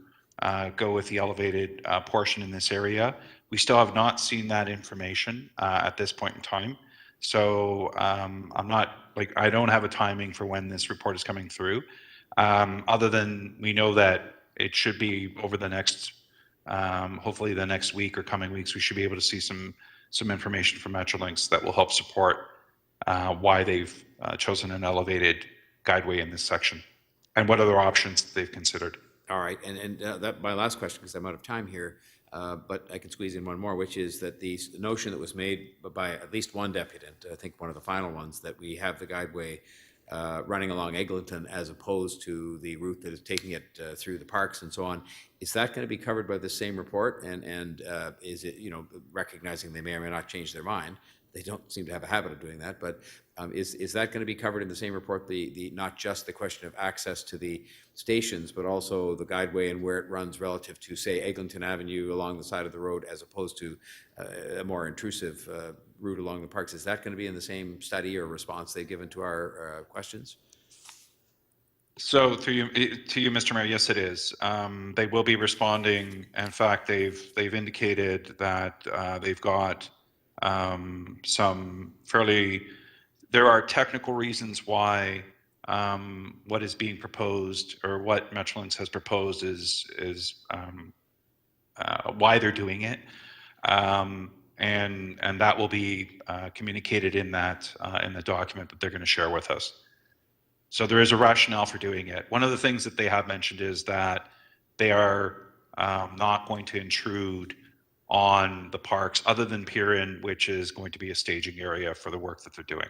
[SPEAKER 16] go with the elevated portion in this area. We still have not seen that information at this point in time. So I'm not, like, I don't have a timing for when this report is coming through. Other than we know that it should be over the next, hopefully the next week or coming weeks, we should be able to see some information from Metrolinx that will help support why they've chosen an elevated guideway in this section and what other options they've considered.
[SPEAKER 1] All right, and that my last question, because I'm out of time here, but I can squeeze in one more, which is that the notion that was made by at least one deputant, I think one of the final ones, that we have the guideway running along Eglinton as opposed to the route that is taking it through the parks and so on. Is that going to be covered by the same report? And is it, you know, recognizing they may or may not change their mind? They don't seem to have a habit of doing that, but is that going to be covered in the same report? The not just the question of access to the stations, but also the guideway and where it runs relative to, say, Eglinton Avenue along the side of the road, as opposed to a more intrusive route along the parks. Is that going to be in the same study or response they've given to our questions?
[SPEAKER 16] So to you, Mr. Mayor, yes, it is. They will be responding. In fact, they've indicated that they've got some fairly. There are technical reasons why what is being proposed, or what Metrolinx has proposed, is why they're doing it, and that will be communicated in that in the document that they're going to share with us. So there is a rationale for doing it. One of the things that they have mentioned is that they are not going to intrude on the parks other than Pirin, which is going to be a staging area for the work that they're doing.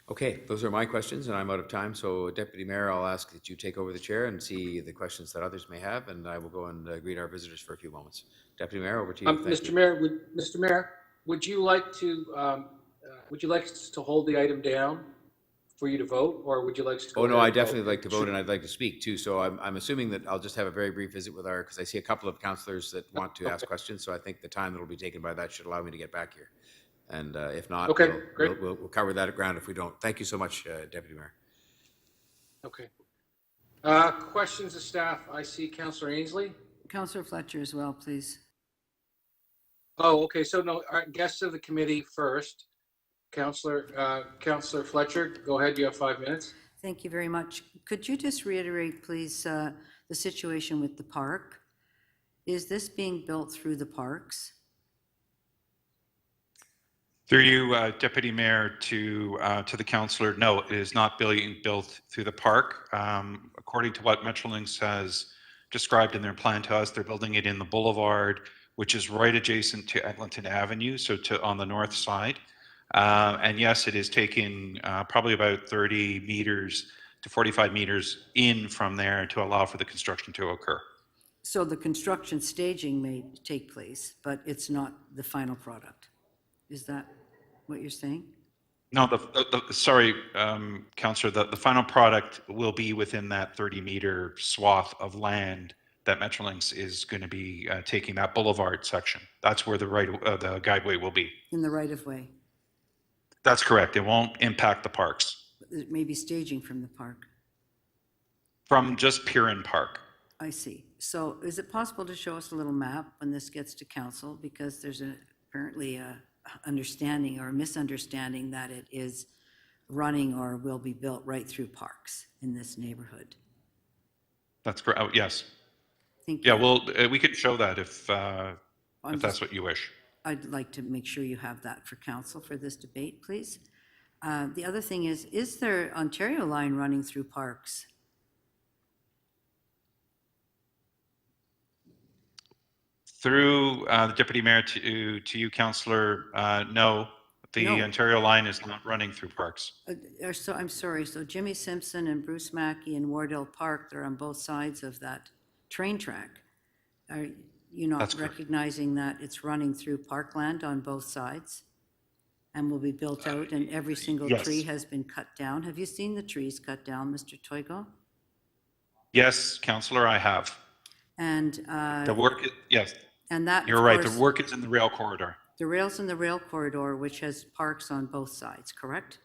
[SPEAKER 1] Okay, those are my questions, and I'm out of time. So, Deputy Mayor, I'll ask that you take over the chair and see the questions that others may have, and I will go and greet our visitors for a few moments. Deputy Mayor, over to you.
[SPEAKER 15] Mr. Mayor, would you like us to hold the item down for you to vote, or would you like us to?
[SPEAKER 1] Oh no, I definitely like to vote, and I'd like to speak too. So I'm assuming that I'll just have a very brief visit with our, because I see a couple of councillors that want to ask questions. So I think the time that will be taken by that should allow me to get back here. And if not,
[SPEAKER 15] okay, great.
[SPEAKER 1] We'll cover that ground if we don't. Thank you so much, Deputy Mayor.
[SPEAKER 15] Okay. Questions of staff. I see Councillor Ainsley.
[SPEAKER 18] Councillor Fletcher as well, please.
[SPEAKER 15] Oh, okay. So no, our guests of the committee first. Councillor Fletcher, go ahead. You have 5 minutes.
[SPEAKER 18] Thank you very much. Could you just reiterate, please, the situation with the park? Is this being built through the parks?
[SPEAKER 16] Through you, Deputy Mayor, to the councillor, no, it is not being built through the park. According to what Metrolinx has described in their plan to us, they're building it in the boulevard, which is right adjacent to Eglinton Avenue, so on the north side. And yes, it is taking probably about 30 meters to 45 meters in from there to allow for the construction to occur.
[SPEAKER 18] So the construction staging may take place, but it's not the final product. Is that what you're saying?
[SPEAKER 16] No, sorry, Councillor, the final product will be within that 30-meter swath of land that Metrolinx is going to be taking, that boulevard section. That's where the the guideway will be.
[SPEAKER 18] In the right-of-way?
[SPEAKER 16] That's correct. It won't impact the parks.
[SPEAKER 18] It may be staging from the park.
[SPEAKER 16] From just Pirin Park.
[SPEAKER 18] I see. So is it possible to show us a little map when this gets to council? Because there's apparently a understanding or misunderstanding that it is running or will be built right through parks in this neighborhood.
[SPEAKER 16] That's correct. Oh, yes.
[SPEAKER 18] Thank you.
[SPEAKER 16] Yeah, well, we could show that if that's what you wish.
[SPEAKER 18] I'd like to make sure you have that for council for this debate, please. The other thing is there Ontario line running through parks?
[SPEAKER 16] Through the Deputy Mayor to you, Councillor, no, the Ontario line is not running through parks.
[SPEAKER 18] So I'm sorry, so Jimmy Simpson and Bruce Mackey and Wardell Park, they're on both sides of that train track. Are you not recognizing that it's running through parkland on both sides? and will be built out, and every single
[SPEAKER 16] Yes.
[SPEAKER 18] tree has been cut down. Have you seen the trees cut down, Mr. Toigo?
[SPEAKER 16] Yes, Councillor, I have.
[SPEAKER 18] And,
[SPEAKER 16] The work, yes,
[SPEAKER 18] and that,
[SPEAKER 16] you're
[SPEAKER 18] of
[SPEAKER 16] right. The
[SPEAKER 18] course,
[SPEAKER 16] work is in the rail corridor.
[SPEAKER 18] the rails in the rail corridor, which has parks on both sides, correct?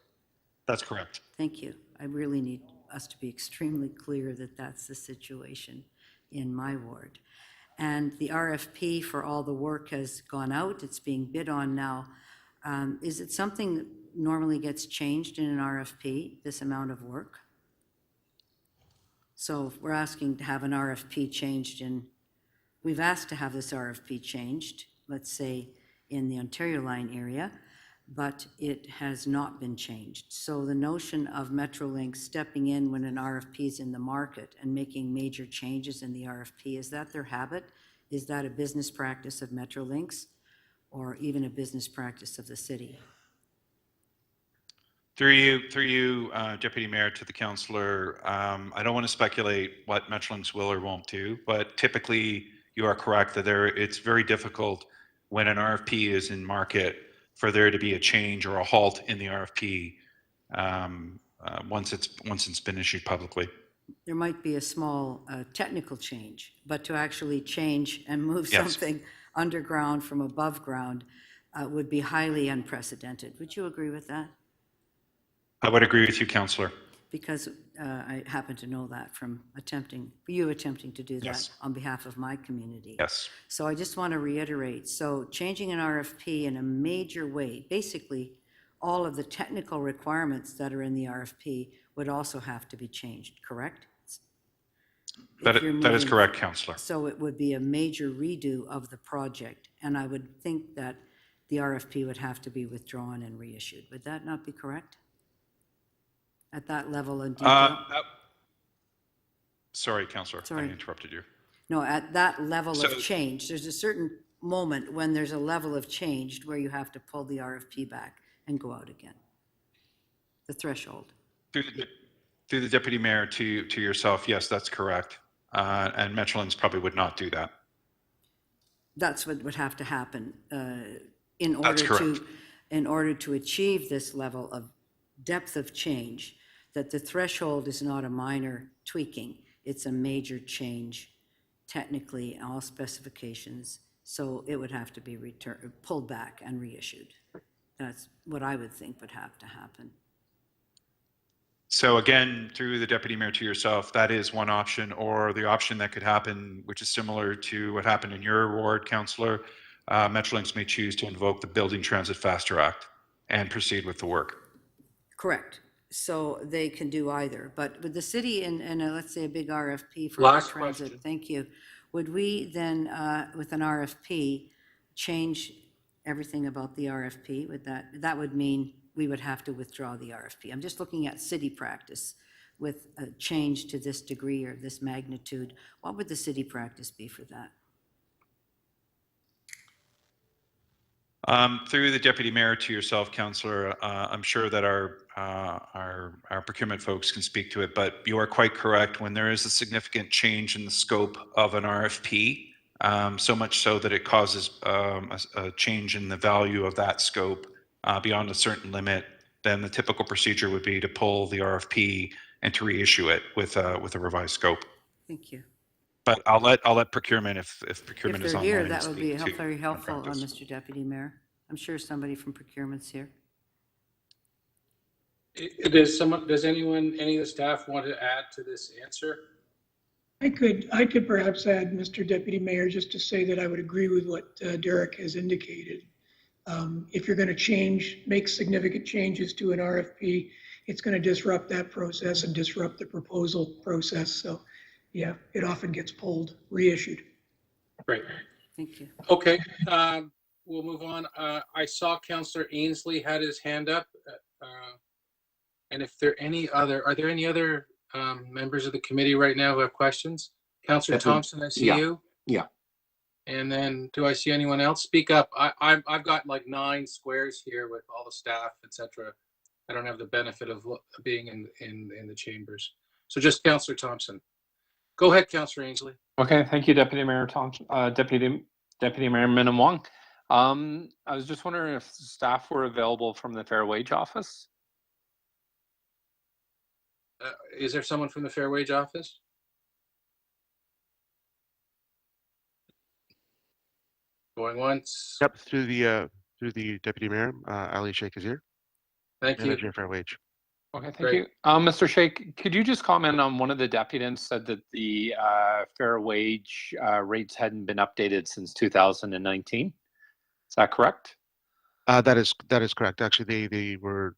[SPEAKER 16] That's correct.
[SPEAKER 18] Thank you. I really need us to be extremely clear that that's the situation in my ward. And the RFP for all the work has gone out. It's being bid on now. Is it something that normally gets changed in an RFP, this amount of work? So if we're asking to have an RFP changed we've asked to have this RFP changed, let's say in the Ontario Line area, but it has not been changed. So the notion of Metrolinx stepping in when an RFP is in the market and making major changes in the RFP, is that their habit? Is that a business practice of Metrolinx or even a business practice of the city?
[SPEAKER 16] Through you, Deputy Mayor, to the councillor, I don't want to speculate what Metrolinx will or won't do, but typically you are correct that it's very difficult when an RFP is in market for there to be a change or a halt in the RFP once it's been issued publicly.
[SPEAKER 18] There might be a small technical change, but to actually change and move
[SPEAKER 16] Yes.
[SPEAKER 18] something underground from above ground would be highly unprecedented. Would you agree with that?
[SPEAKER 16] I would agree with you, councillor.
[SPEAKER 18] Because I happen to know that from attempting to do that
[SPEAKER 16] Yes.
[SPEAKER 18] on behalf of my community.
[SPEAKER 16] Yes.
[SPEAKER 18] So I just want to reiterate, so changing an RFP in a major way, basically all of the technical requirements that are in the RFP would also have to be changed, correct?
[SPEAKER 16] That is
[SPEAKER 18] moving-
[SPEAKER 16] correct, councillor.
[SPEAKER 18] So it would be a major redo of the project, and I would think that the RFP would have to be withdrawn and reissued. Would that not be correct? At that level of detail?
[SPEAKER 16] Sorry, councillor,
[SPEAKER 18] Sorry.
[SPEAKER 16] I interrupted you.
[SPEAKER 18] No, at that level
[SPEAKER 16] So-
[SPEAKER 18] of change, there's a certain moment when there's a level of change where you have to pull the RFP back and go out again. The threshold.
[SPEAKER 16] Through the Deputy Mayor to yourself, yes, that's correct. And Metrolinx probably would not do that.
[SPEAKER 18] That's what would have to happen
[SPEAKER 16] That's correct.
[SPEAKER 18] in order to achieve this level of depth of change, that the threshold is not a minor tweaking, it's a major change technically, all specifications. So it would have to be pulled back and reissued. That's what I would think would have to happen.
[SPEAKER 16] So again, through the Deputy Mayor to yourself, that is one option, or the option that could happen, which is similar to what happened in your ward, councillor, Metrolinx may choose to invoke the Building Transit Faster Act and proceed with the work.
[SPEAKER 18] Correct. So they can do either. But with the city and let's say a big RFP for
[SPEAKER 15] Last
[SPEAKER 18] transit,
[SPEAKER 15] question.
[SPEAKER 18] thank you. Would we then, with an RFP, change everything about the RFP? That would mean we would have to withdraw the RFP. I'm just looking at city practice with a change to this degree or this magnitude. What would the city practice be for that?
[SPEAKER 16] Through the Deputy Mayor to yourself, councillor, I'm sure that our procurement folks can speak to it, but you are quite correct. When there is a significant change in the scope of an RFP, so much so that it causes a change in the value of that scope beyond a certain limit, then the typical procedure would be to pull the RFP and to reissue it with a revised scope.
[SPEAKER 18] Thank you.
[SPEAKER 16] But I'll let procurement, if procurement
[SPEAKER 18] If
[SPEAKER 16] is
[SPEAKER 18] they're
[SPEAKER 16] online.
[SPEAKER 18] here, that would be
[SPEAKER 16] speak to
[SPEAKER 18] very helpful,
[SPEAKER 16] practice.
[SPEAKER 18] Mr. Deputy Mayor. I'm sure somebody from procurement's here.
[SPEAKER 15] Does anyone, any of the staff want to add to this answer?
[SPEAKER 19] I could perhaps add, Mr. Deputy Mayor, just to say that I would agree with what Derek has indicated. If you're going to make significant changes to an RFP, it's going to disrupt that process and disrupt the proposal process. So yeah, it often gets pulled, reissued.
[SPEAKER 15] Great.
[SPEAKER 18] Thank you.
[SPEAKER 15] Okay, we'll move on. I saw Councillor Ainsley had his hand up. And if there are there any other members of the committee right now who have questions? Councillor Thompson, I see you.
[SPEAKER 3] Yeah.
[SPEAKER 15] And then do I see anyone else? Speak up. I've got like 9 squares here with all the staff, etc. I don't have the benefit of being in the chambers. So just Councillor Thompson. Go ahead, Councillor Ainsley.
[SPEAKER 2] Okay, thank you, Deputy Mayor Thompson, Deputy Mayor Minnan-Wong. I was just wondering if staff were available from the Fair Wage Office.
[SPEAKER 15] Is there someone from the Fair Wage Office? Going once.
[SPEAKER 20] Yep, through the deputy mayor, Ali Sheikh is here.
[SPEAKER 15] Thank you.
[SPEAKER 20] Manager Fair Wage.
[SPEAKER 2] Okay, thank
[SPEAKER 15] Great.
[SPEAKER 2] you. Mr. Sheikh, could you just comment on one of the deputants said that the fair wage rates hadn't been updated since 2019? Is that correct?
[SPEAKER 20] That is correct. Actually, they were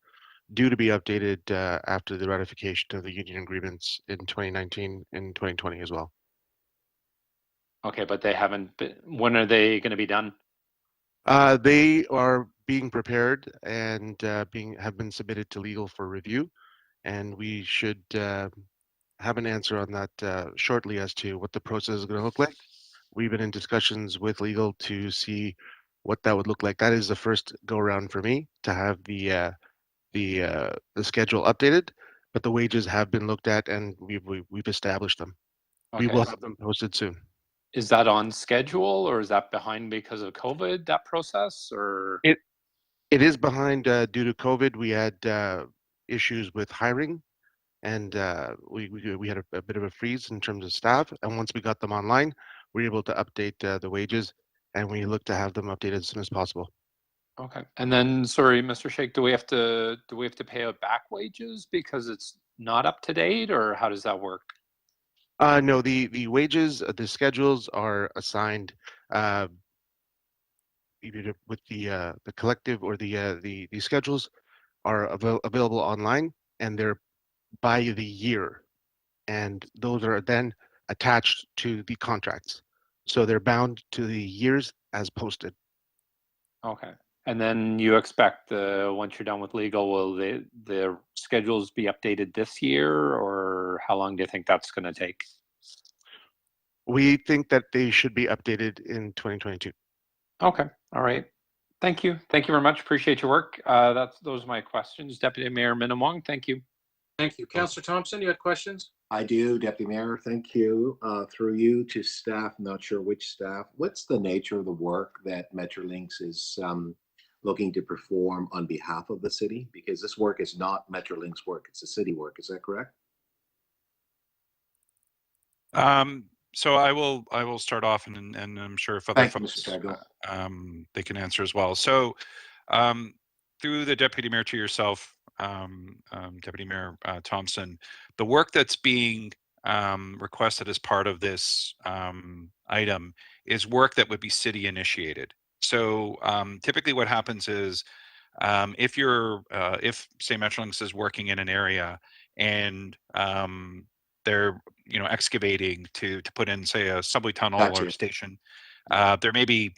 [SPEAKER 20] due to be updated after the ratification of the union agreements in 2019 and 2020 as well.
[SPEAKER 2] Okay, but they haven't been, when are they going to be done?
[SPEAKER 20] They are being prepared and have been submitted to legal for review, and we should have an answer on that shortly as to what the process is going to look like. We've been in discussions with legal to see what that would look like. That is the first go around for me to have the schedule updated, but the wages have been looked at and we've established them.
[SPEAKER 2] Okay.
[SPEAKER 20] We will have them posted soon.
[SPEAKER 2] Is that on schedule or is that behind because of COVID, that process, or?
[SPEAKER 20] It is behind due to COVID. We had issues with hiring, and we had a bit of a freeze in terms of staff. And once we got them online, we were able to update the wages, and we look to have them updated as soon as possible.
[SPEAKER 2] Okay. And then, sorry, Mr. Sheikh, do we have to pay out back wages because it's not up to date, or how does that work?
[SPEAKER 20] No, the wages, the schedules are assigned either with the collective or the schedules are available online, and they're by the year, and those are then attached to the contracts. So they're bound to the years as posted.
[SPEAKER 2] Okay. And then you expect once you're done with legal, will the schedules be updated this year, or how long do you think that's going to take?
[SPEAKER 20] We think that they should be updated in 2022.
[SPEAKER 2] Okay. All right. Thank you. Thank you very much. Appreciate your work. Those are my questions. Deputy Mayor Minnan-Wong, thank you.
[SPEAKER 15] Thank you. Councillor Thompson, you had questions?
[SPEAKER 21] I do, Deputy Mayor. Thank you. Through you to staff, not sure which staff. What's the nature of the work that Metrolinx is looking to perform on behalf of the city? Because this work is not Metrolinx work, it's a city work. Is that correct?
[SPEAKER 16] So I will start off, and I'm sure if other folks they can answer as well. So through the Deputy Mayor to yourself, Deputy Mayor Thompson, the work that's being requested as part of this item is work that would be city initiated. So typically what happens is if say Metrolinx is working in an area and they're excavating to put in, say, a subway tunnel or a station, there may be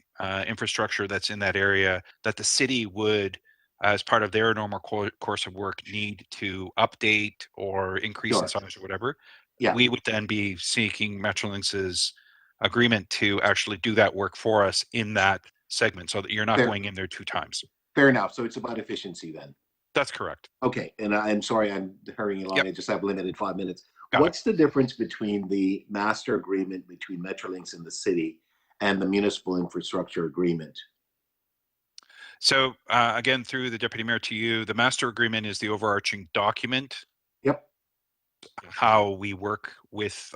[SPEAKER 16] infrastructure that's in that area that the city would, as part of their normal course of work, need to update or increase in size or whatever.
[SPEAKER 21] Yeah.
[SPEAKER 16] We would then be seeking Metrolinx's agreement to actually do that work for us in that segment, so that you're not going in there 2 times.
[SPEAKER 21] Fair enough. So it's about efficiency then.
[SPEAKER 16] That's correct.
[SPEAKER 21] Okay. And I'm sorry, I'm hurrying along. I just have limited 5 minutes.
[SPEAKER 16] Got
[SPEAKER 21] What's the difference between the master agreement between Metrolinx and the city and the municipal infrastructure agreement?
[SPEAKER 16] So again, through the Deputy Mayor to you, the master agreement is the overarching document.
[SPEAKER 21] Yep.
[SPEAKER 16] How we work with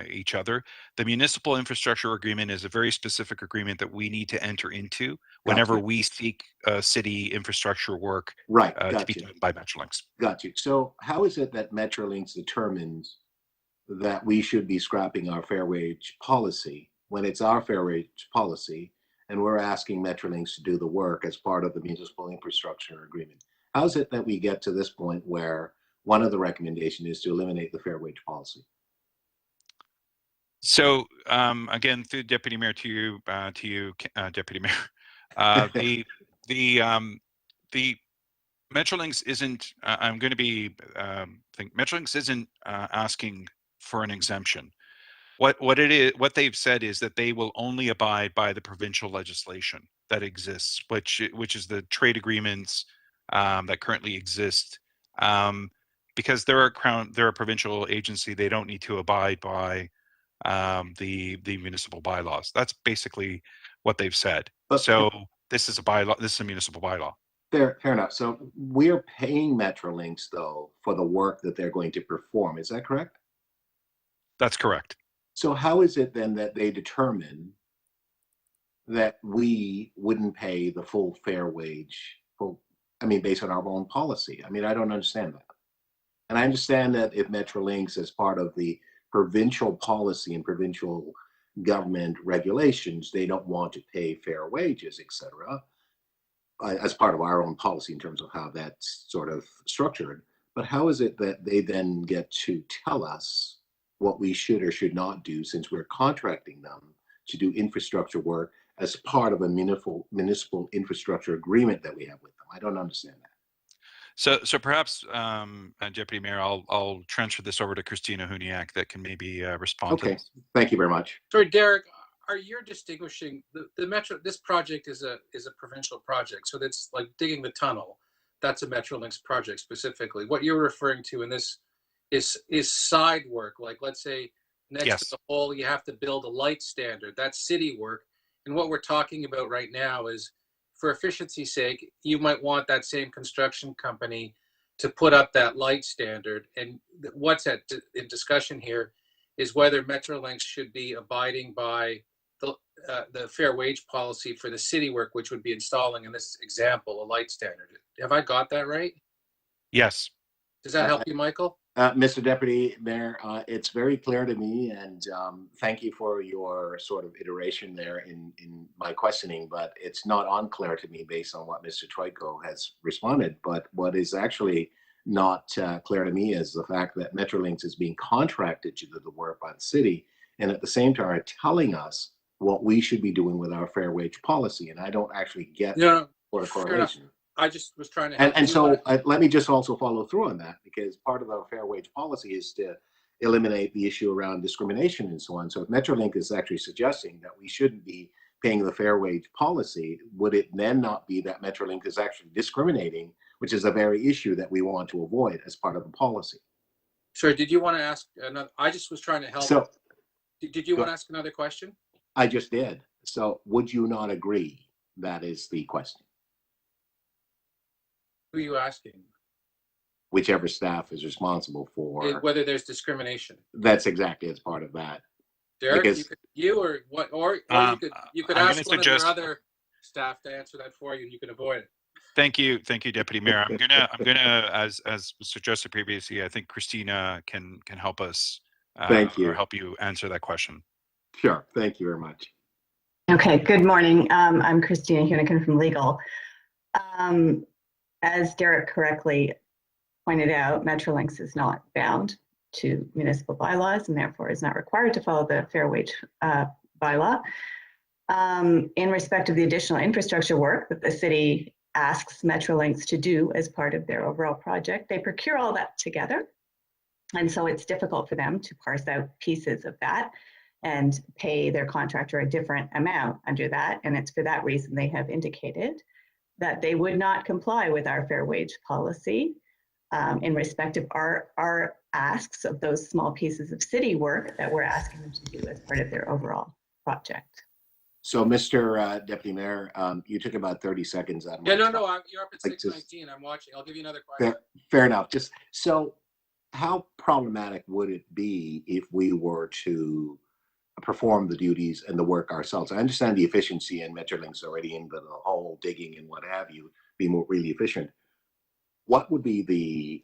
[SPEAKER 16] each other. The municipal infrastructure agreement is a very specific agreement that we need to enter into whenever we seek city infrastructure work to be done by Metrolinx.
[SPEAKER 21] Got you. So how is it that Metrolinx determines that we should be scrapping our fair wage policy when it's our fair wage policy and we're asking Metrolinx to do the work as part of the municipal infrastructure agreement? How is it that we get to this point where one of the recommendations is to eliminate the fair wage policy?
[SPEAKER 16] So again, through Deputy Mayor to you, Deputy Mayor, the Metrolinx isn't. I'm going to be. Metrolinx isn't asking for an exemption. What they've said is that they will only abide by the provincial legislation that exists, which is the trade agreements that currently exist. Because they're a provincial agency, they don't need to abide by the municipal bylaws. That's basically what they've said.
[SPEAKER 21] But
[SPEAKER 16] so this is a bylaw. This is a municipal bylaw.
[SPEAKER 21] Fair enough. So we're paying Metrolinx though for the work that they're going to perform. Is that correct?
[SPEAKER 16] That's correct.
[SPEAKER 21] So how is it then that they determine that we wouldn't pay the full fair wage, based on our own policy? I mean, I don't understand that. And I understand that if Metrolinx, as part of the provincial policy and provincial government regulations, they don't want to pay fair wages, et cetera, as part of our own policy in terms of how that's sort of structured. But how is it that they then get to tell us what we should or should not do, since we're contracting them to do infrastructure work as part of a municipal infrastructure agreement that we have with them? I don't understand that.
[SPEAKER 16] So perhaps, Deputy Mayor, I'll transfer this over to Christina Huniak that can maybe respond to this.
[SPEAKER 21] Thank you very much.
[SPEAKER 15] Sorry, Derek, are you distinguishing the Metro? This project is a provincial project, so that's like digging the tunnel. That's a Metrolinx project specifically. What you're referring to in this is side work, like let's say next to the hole you have to build a light standard. That's city work, and what we're talking about right now is, for efficiency's sake, you might want that same construction company to put up that light standard. And what's in discussion here is whether Metrolinx should be abiding by the fair wage policy for the city work, which would be installing, in this example, a light standard. Have I got that right?
[SPEAKER 16] Yes.
[SPEAKER 15] Does that help you, Michael?
[SPEAKER 21] Mr. Deputy Mayor, it's very clear to me, and thank you for your sort of iteration there in my questioning, but it's not unclear to me based on what Mr. Troiko has responded. But what is actually not clear to me is the fact that Metrolinx is being contracted to do the work by the city, and at the same time are telling us what we should be doing with our fair wage policy. And I don't actually get the correlation.
[SPEAKER 15] I just was trying to help
[SPEAKER 21] and so let me just also follow through on that, because part of our fair wage policy is to eliminate the issue around discrimination and so on. So if Metrolinx is actually suggesting that we shouldn't be paying the fair wage policy, would it then not be that Metrolinx is actually discriminating, which is a very issue that we want to avoid as part of the policy?
[SPEAKER 15] Sorry, did you want to ask another? I just was trying to help.
[SPEAKER 21] So,
[SPEAKER 15] did you want to ask another question?
[SPEAKER 21] I just did. So would you not agree? That is the question.
[SPEAKER 15] Who are you asking?
[SPEAKER 21] Whichever staff is responsible for
[SPEAKER 15] whether there's discrimination.
[SPEAKER 21] That's exactly as part of that.
[SPEAKER 15] Derek,
[SPEAKER 21] because,
[SPEAKER 15] you or what? Or you could ask one of your other staff to answer that for you, and you can avoid it.
[SPEAKER 16] Thank you, Deputy Mayor. I'm gonna, as suggested previously, I think Christina can help us.
[SPEAKER 21] Thank you.
[SPEAKER 16] Or help you answer that question.
[SPEAKER 21] Sure. Thank you very much.
[SPEAKER 4] Okay. Good morning. I'm Christina Hunican from Legal. As Derek correctly pointed out, Metrolinx is not bound to municipal bylaws and therefore is not required to follow the fair wage bylaw. In respect of the additional infrastructure work that the city asks Metrolinx to do as part of their overall project, they procure all that together. And so it's difficult for them to parse out pieces of that and pay their contractor a different amount under that. And it's for that reason they have indicated that they would not comply with our fair wage policy in respect of our asks of those small pieces of city work that we're asking them to do as part of their overall project.
[SPEAKER 21] So, Mr. Deputy Mayor, you took about 30 seconds out of my
[SPEAKER 15] No, you're up at 6:19. I'm watching. I'll give you another question.
[SPEAKER 21] Fair enough. Just so, how problematic would it be if we were to perform the duties and the work ourselves? I understand the efficiency and Metrolinx already in the hole digging and what have you, be more really efficient. What would be the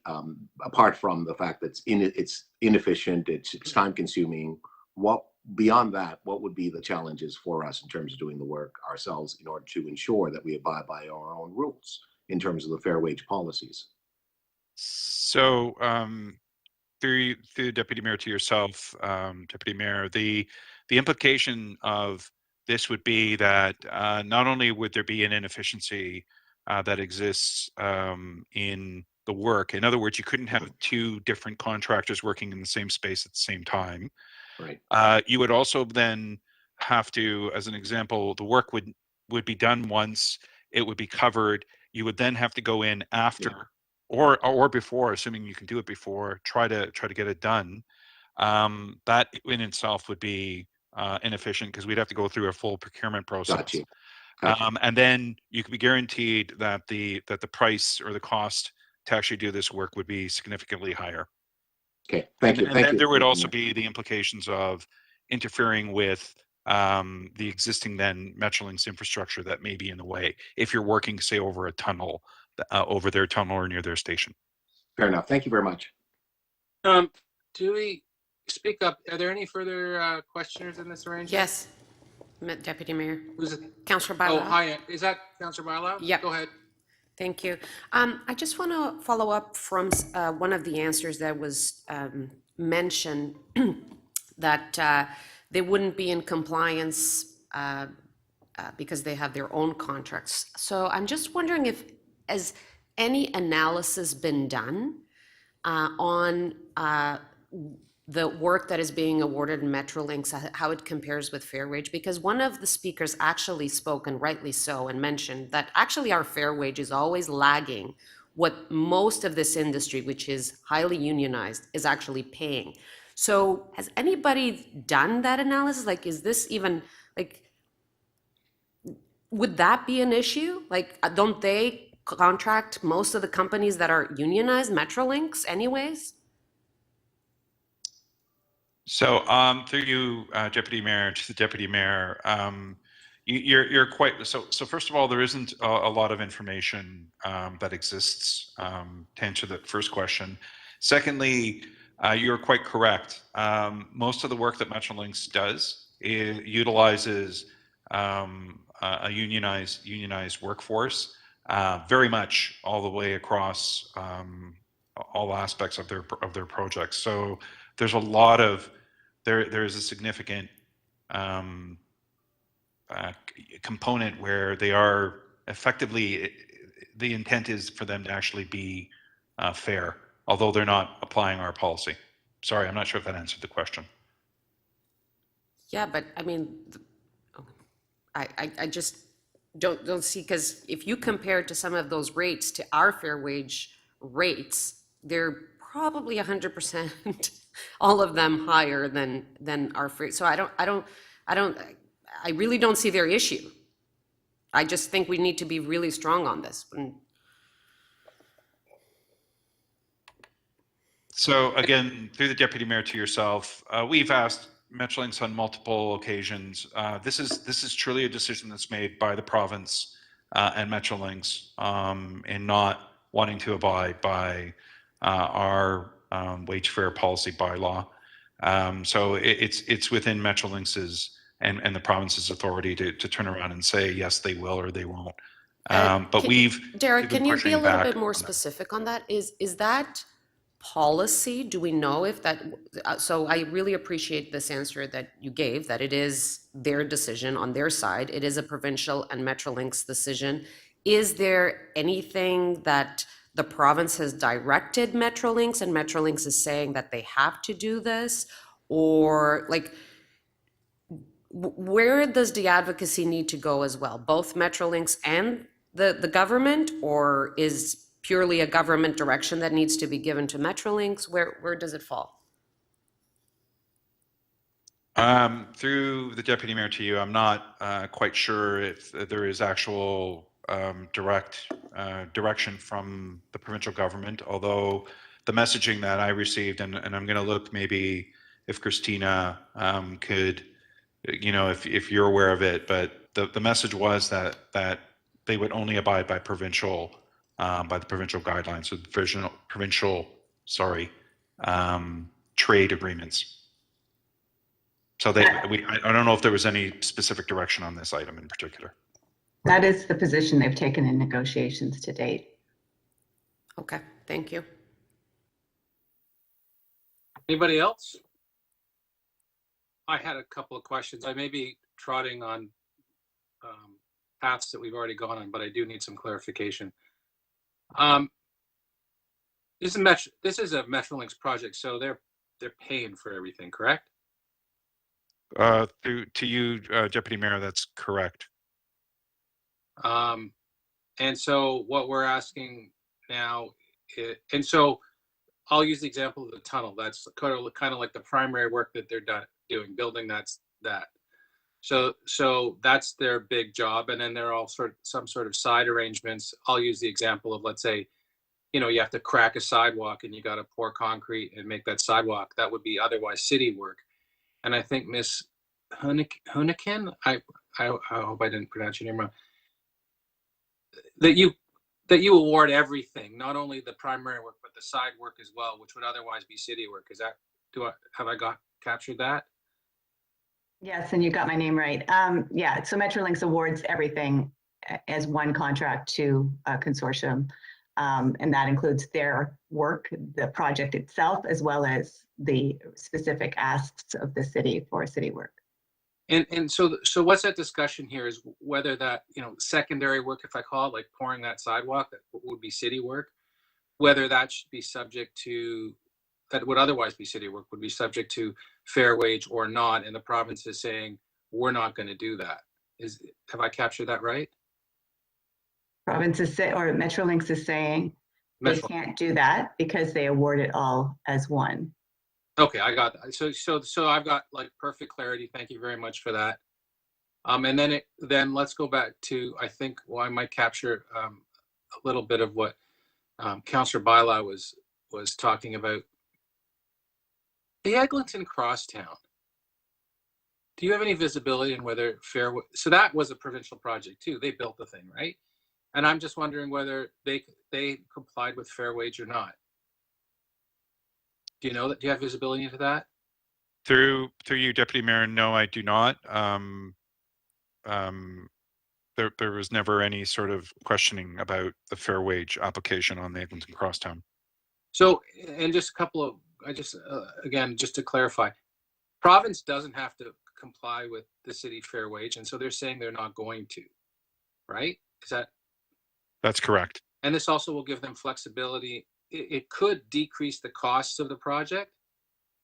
[SPEAKER 21] apart from the fact that it's inefficient, it's time consuming, what beyond that, what would be the challenges for us in terms of doing the work ourselves in order to ensure that we abide by our own rules in terms of the fair wage policies?
[SPEAKER 16] So through Deputy Mayor to yourself, Deputy Mayor, the implication of this would be that not only would there be an inefficiency that exists in the work. In other words, you couldn't have two different contractors working in the same space at the same time.
[SPEAKER 21] Right.
[SPEAKER 16] You would also then have to, as an example, the work would be done once, it would be covered. You would then have to go in after or before, assuming you can do it before, try to get it done. That in itself would be inefficient because we'd have to go through a full procurement process.
[SPEAKER 21] Got you.
[SPEAKER 16] And then you can be guaranteed that the price or the cost to actually do this work would be significantly higher.
[SPEAKER 21] Okay, thank you.
[SPEAKER 16] And
[SPEAKER 21] Thank
[SPEAKER 16] then
[SPEAKER 21] you.
[SPEAKER 16] there would also be the implications of interfering with the existing then Metrolinx infrastructure that may be in the way if you're working, say, over a tunnel, over their tunnel or near their station.
[SPEAKER 21] Fair enough. Thank you very much.
[SPEAKER 15] Do we speak up? Are there any further questioners in this arrangement?
[SPEAKER 14] Yes, Deputy Mayor.
[SPEAKER 15] Who's it?
[SPEAKER 14] Councillor
[SPEAKER 15] Oh,
[SPEAKER 14] Bailão.
[SPEAKER 15] hi. Is that Councillor Bailão?
[SPEAKER 14] Yep.
[SPEAKER 15] Go ahead.
[SPEAKER 14] Thank you. I just want to follow up from one of the answers that was mentioned that they wouldn't be in compliance because they have their own contracts. So I'm just wondering if has any analysis been done on the work that is being awarded in Metrolinx, how it compares with fair wage? Because one of the speakers actually spoke, and rightly so, and mentioned that actually our fair wage is always lagging what most of this industry, which is highly unionized, is actually paying. So has anybody done that analysis? Like, is this even, like, would that be an issue? Like, don't they contract most of the companies that are unionized, Metrolinx anyways?
[SPEAKER 16] So through you, Deputy Mayor, to the Deputy Mayor, you're quite, so first of all, there isn't a lot of information that exists to answer the first question. Secondly, you're quite correct. Most of the work that Metrolinx does utilizes a unionized workforce, very much all the way across all aspects of their projects. So there's a lot of there's a significant component where they are effectively, the intent is for them to actually be fair, although they're not applying our policy. Sorry, I'm not sure if that answered the question.
[SPEAKER 14] Yeah, but I mean, I just don't see, because if you compare to some of those rates to our fair wage rates, they're probably 100%, all of them higher than our free. So I really don't see their issue. I just think we need to be really strong on this.
[SPEAKER 16] So again, through the Deputy Mayor to yourself, we've asked Metrolinx on multiple occasions. This is truly a decision that's made by the province and Metrolinx in not wanting to abide by our wage fair policy bylaw. So it's within Metrolinx's and the province's authority to turn around and say yes, they will or they won't. But
[SPEAKER 14] Derek, can you be a little bit more
[SPEAKER 16] on
[SPEAKER 14] specific on that? Is that policy? Do we know if that? So I really appreciate this answer that you gave, that it is their decision on their side. It is a provincial and Metrolinx decision. Is there anything that the province has directed Metrolinx and Metrolinx is saying that they have to do this? Or like, where does the advocacy need to go as well? Both Metrolinx and the government, or is purely a government direction that needs to be given to Metrolinx? Where does it fall?
[SPEAKER 16] Through the Deputy Mayor to you, I'm not quite sure if there is actual direct direction from the provincial government, although the messaging that I received, and I'm going to look maybe if Christina could, you know, if you're aware of it, but the message was that they would only abide by provincial by the provincial guidelines, so the provincial trade agreements. So I don't know if there was any specific direction on this item in particular.
[SPEAKER 4] That is the position they've taken in negotiations to date.
[SPEAKER 14] Okay, thank you.
[SPEAKER 15] Anybody else? I had a couple of questions. I may be trotting on paths that we've already gone on, but I do need some clarification. This is a Metrolinx project, so they're paying for everything, correct?
[SPEAKER 16] To you, Deputy Mayor, that's correct.
[SPEAKER 15] And so what we're asking now, and so I'll use the example of the tunnel. That's kind of like the primary work that they're doing, building that. So that's their big job. And then there are all some sort of side arrangements. I'll use the example of, let's say, you know, you have to crack a sidewalk and you got to pour concrete and make that sidewalk. That would be otherwise city work. And I think Miss Hunniken, I hope I didn't pronounce your name wrong, that you award everything, not only the primary work, but the side work as well, which would otherwise be city work. Is that, have I captured that?
[SPEAKER 4] Yes, and you got my name right. Yeah, so Metrolinx awards everything as one contract to a consortium. And that includes their work, the project itself, as well as the specific asks of the city for city work.
[SPEAKER 15] And so what's that discussion here is whether that, you know, secondary work, if I call it, like pouring that sidewalk, that would be city work, whether that should be subject to, that would otherwise be city work, would be subject to fair wage or not. And the province is saying, we're not going to do that. Have I captured that right?
[SPEAKER 4] Province is or Metrolinx is saying they can't do that because they award it all as one.
[SPEAKER 15] Okay, I got that. So I've got like perfect clarity. Thank you very much for that. And then let's go back to, I think, I might capture a little bit of what Councillor Bylaw was talking about. The Eglinton Crosstown. Do you have any visibility on whether so that was a provincial project too. They built the thing, right? And I'm just wondering whether they complied with fair wage or not. Do you know that? Do you have visibility into that?
[SPEAKER 16] Through you, Deputy Mayor, no, I do not. There was never any sort of questioning about the fair wage application on the Eglinton Crosstown.
[SPEAKER 15] So, and just a couple of, again, just to clarify, province doesn't have to comply with the city fair wage, and so they're saying they're not going to, right? Is that?
[SPEAKER 16] That's correct.
[SPEAKER 15] And this also will give them flexibility. It could decrease the costs of the project,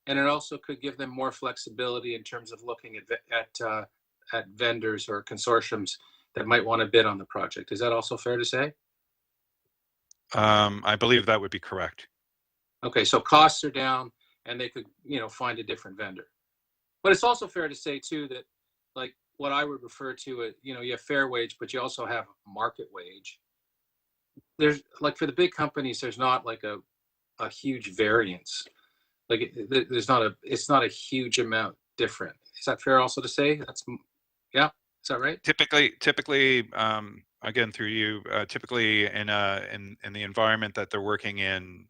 [SPEAKER 15] and it also could give them more flexibility in terms of looking at vendors or consortiums that might want to bid on the project. Is that also fair to say?
[SPEAKER 16] I believe that would be correct.
[SPEAKER 15] Okay, so costs are down, and they could, you know, find a different vendor. But it's also fair to say too that, like, what I would refer to, you know, you have fair wage, but you also have market wage. There's, like, for the big companies, there's not like a huge variance. Like, it's not a huge amount different. Is that fair also to say? Yeah, is that right?
[SPEAKER 16] Typically, again, through you, typically in the environment that they're working in,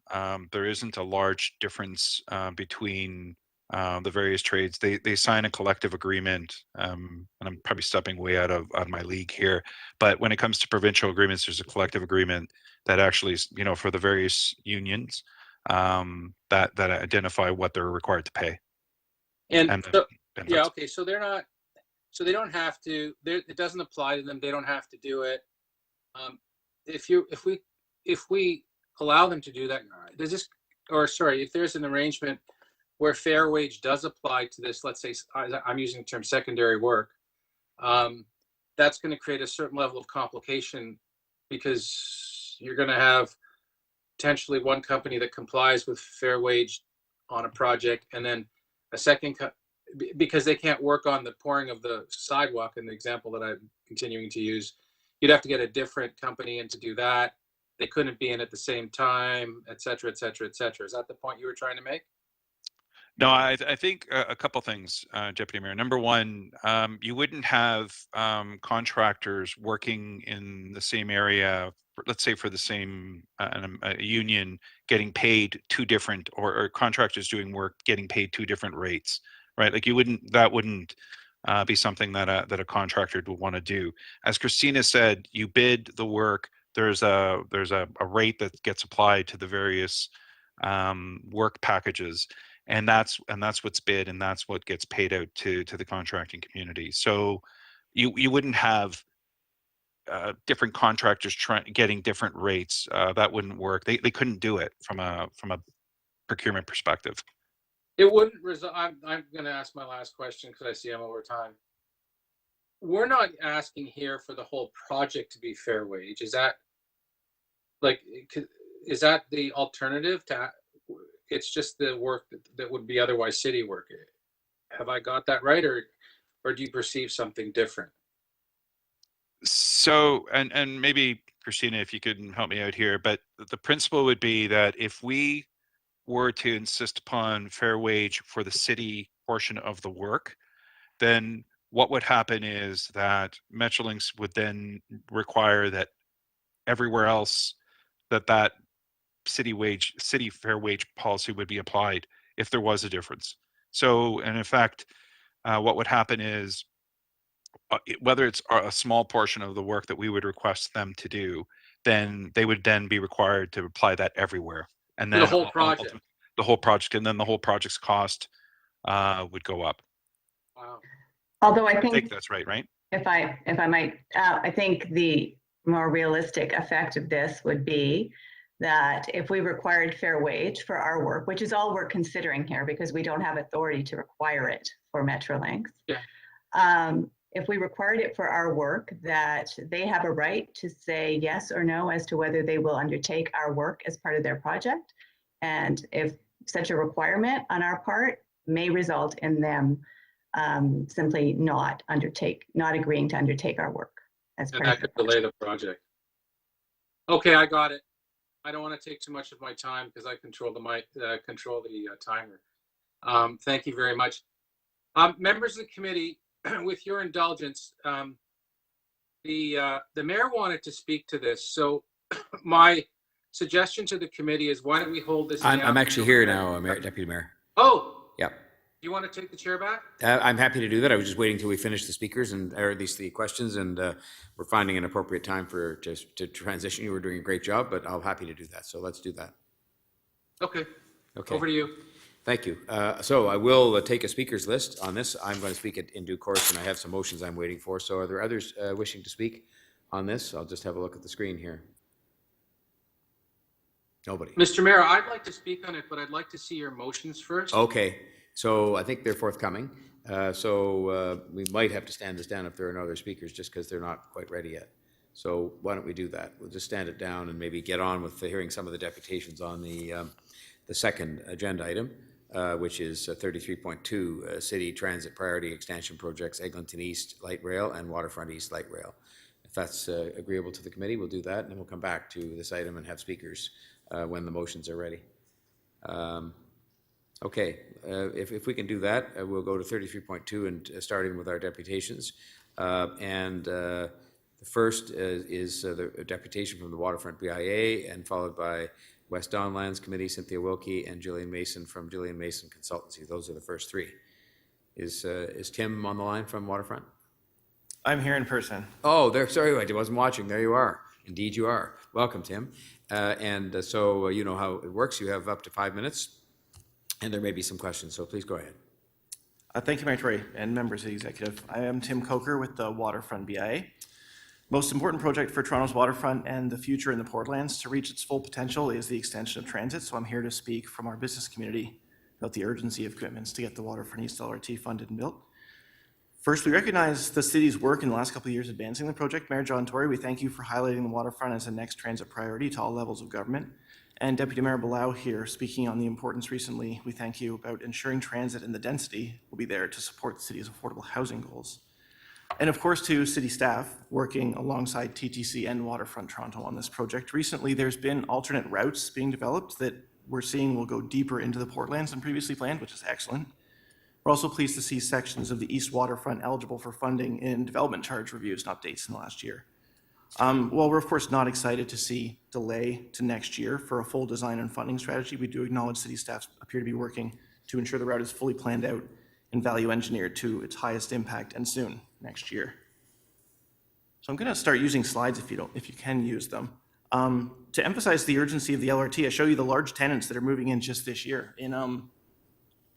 [SPEAKER 16] there isn't a large difference between the various trades. They sign a collective agreement, and I'm probably stepping way out of my league here, but when it comes to provincial agreements, there's a collective agreement that actually, you know, for the various unions that identify what they're required to pay.
[SPEAKER 15] And so, yeah, okay, so they're not, so they don't have to, it doesn't apply to them. They don't have to do it. If we allow them to do that, if there's an arrangement where fair wage does apply to this, let's say, I'm using the term secondary work, that's going to create a certain level of complication, because you're going to have potentially one company that complies with fair wage on a project, and then a second, because they can't work on the pouring of the sidewalk in the example that I'm continuing to use, you'd have to get a different company in to do that. They couldn't be in at the same time, et cetera, et cetera, et cetera. Is that the point you were trying to make?
[SPEAKER 16] No, I think a couple things, Deputy Mayor. Number one, you wouldn't have contractors working in the same area, let's say for the same union, getting paid two different, or contractors doing work getting paid two different rates, right? Like that wouldn't be something that a contractor would want to do. As Christina said, you bid the work. There's a rate that gets applied to the various work packages. And that's what's bid, and that's what gets paid out to the contracting community. So you wouldn't have different contractors getting different rates. That wouldn't work. They couldn't do it from a procurement perspective.
[SPEAKER 15] It wouldn't result. I'm going to ask my last question because I see I'm over time. We're not asking here for the whole project to be fair wage. Is that the alternative to? It's just the work that would be otherwise city work. Have I got that right? Or or do you perceive something different?
[SPEAKER 16] So, and maybe Christina, if you could help me out here, but the principle would be that if we were to insist upon fair wage for the city portion of the work, then what would happen is that Metrolinx would then require that everywhere else that city fair wage policy would be applied if there was a difference. So, and in fact, what would happen is whether it's a small portion of the work that we would request them to do, then they would then be required to apply that everywhere. And
[SPEAKER 15] For
[SPEAKER 16] then
[SPEAKER 15] the whole project.
[SPEAKER 16] the whole project, and then the whole project's cost would go up.
[SPEAKER 15] Wow.
[SPEAKER 4] Although
[SPEAKER 16] I
[SPEAKER 4] I
[SPEAKER 16] think
[SPEAKER 4] think,
[SPEAKER 16] that's right, right?
[SPEAKER 4] if I might, I think the more realistic effect of this would be that if we required fair wage for our work, which is all we're considering here because we don't have authority to require it for Metrolinx.
[SPEAKER 15] Yeah.
[SPEAKER 4] If we required it for our work, that they have a right to say yes or no as to whether they will undertake our work as part of their project. And if such a requirement on our part may result in them simply not agreeing to undertake our work as
[SPEAKER 15] And
[SPEAKER 4] part
[SPEAKER 15] that
[SPEAKER 4] of the
[SPEAKER 15] could delay the project. Okay, I got it. I don't want to take too much of my time because I control the timer. Thank you very much. Members of the committee, with your indulgence, the mayor wanted to speak to this. So my suggestion to the committee is, why don't we hold this?
[SPEAKER 1] I'm actually here now, Deputy Mayor.
[SPEAKER 15] Oh,
[SPEAKER 1] Yep.
[SPEAKER 15] you want to take the chair back?
[SPEAKER 1] I'm happy to do that. I was just waiting till we finish the speakers or at least the questions, and we're finding an appropriate time to transition. You were doing a great job, but I'm happy to do that. So let's do that.
[SPEAKER 15] Okay.
[SPEAKER 1] Okay.
[SPEAKER 15] Over to you.
[SPEAKER 1] Thank you. So I will take a speakers list on this. I'm going to speak it in due course, and I have some motions I'm waiting for. So are there others wishing to speak on this? I'll just have a look at the screen here. Nobody.
[SPEAKER 15] Mr. Mayor, I'd like to speak on it, but I'd like to see your motions first.
[SPEAKER 1] Okay. So I think they're forthcoming. We might have to stand this down if there are no other speakers, just because they're not quite ready yet. So why don't we do that? We'll just stand it down and maybe get on with hearing some of the deputations on the second agenda item, which is 33.2 City Transit Priority Extension Projects, Eglinton East Light Rail and Waterfront East Light Rail. If that's agreeable to the committee, we'll do that, and then we'll come back to this item and have speakers when the motions are ready. Okay, if we can do that, we'll go to 33.2 and starting with our deputations. The first is the deputation from the Waterfront BIA, and followed by West Don Lands Committee, Cynthia Wilkie, and Gillian Mason from Gillian Mason Consultancy. Those are the first three. Is Tim on the line from Waterfront?
[SPEAKER 5] I'm here in person.
[SPEAKER 1] Oh, there. Sorry, I wasn't watching. There you are. Indeed, you are. Welcome, Tim. So you know how it works. You have up to 5 minutes, and there may be some questions. So please go ahead.
[SPEAKER 5] Thank you, Mayor Tory, and members of the executive. I am Tim Coker with the Waterfront BIA. Most important project for Toronto's waterfront and the future in the Portlands to reach its full potential is the extension of transit. So I'm here to speak from our business community about the urgency of commitments to get the Waterfront East LRT funded and built. First, we recognize the city's work in the last couple of years advancing the project. Mayor John Tory, we thank you for highlighting the waterfront as a next transit priority to all levels of government. And Deputy Mayor Bilal here, speaking on the importance recently, we thank you about ensuring transit and the density will be there to support the city's affordable housing goals. And of course, to city staff working alongside TTC and Waterfront Toronto on this project. Recently, there's been alternate routes being developed that we're seeing will go deeper into the Portlands than previously planned, which is excellent. We're also pleased to see sections of the East Waterfront eligible for funding in development charge reviews and updates in the last year. While we're of course not excited to see delay to next year for a full design and funding strategy, we do acknowledge city staff appear to be working to ensure the route is fully planned out and value engineered to its highest impact and soon next year. So I'm going to start using slides if you can use them. To emphasize the urgency of the LRT, I show you the large tenants that are moving in just this year.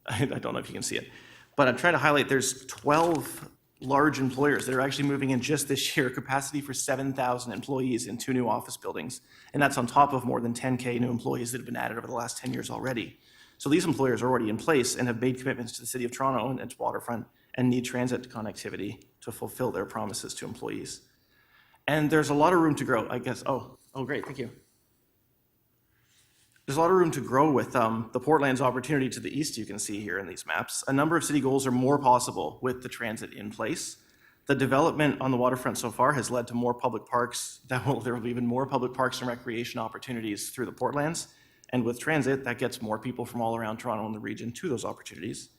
[SPEAKER 5] I don't know if you can see it, but I'm trying to highlight there's 12 large employers that are actually moving in just this year, capacity for 7,000 employees in 2 new office buildings. And that's on top of more than 10K new employees that have been added over the last 10 years already. So these employers are already in place and have made commitments to the City of Toronto and its waterfront and need transit connectivity to fulfill their promises to employees. And there's a lot of room to grow, I guess. Oh, great, thank you. There's a lot of room to grow with the Portland's opportunity to the east, you can see here in these maps. A number of city goals are more possible with the transit in place. The development on the waterfront so far has led to more public parks. There will be even more public parks and recreation opportunities through the Portlands. And with transit, that gets more people from all around Toronto and the region to those opportunities.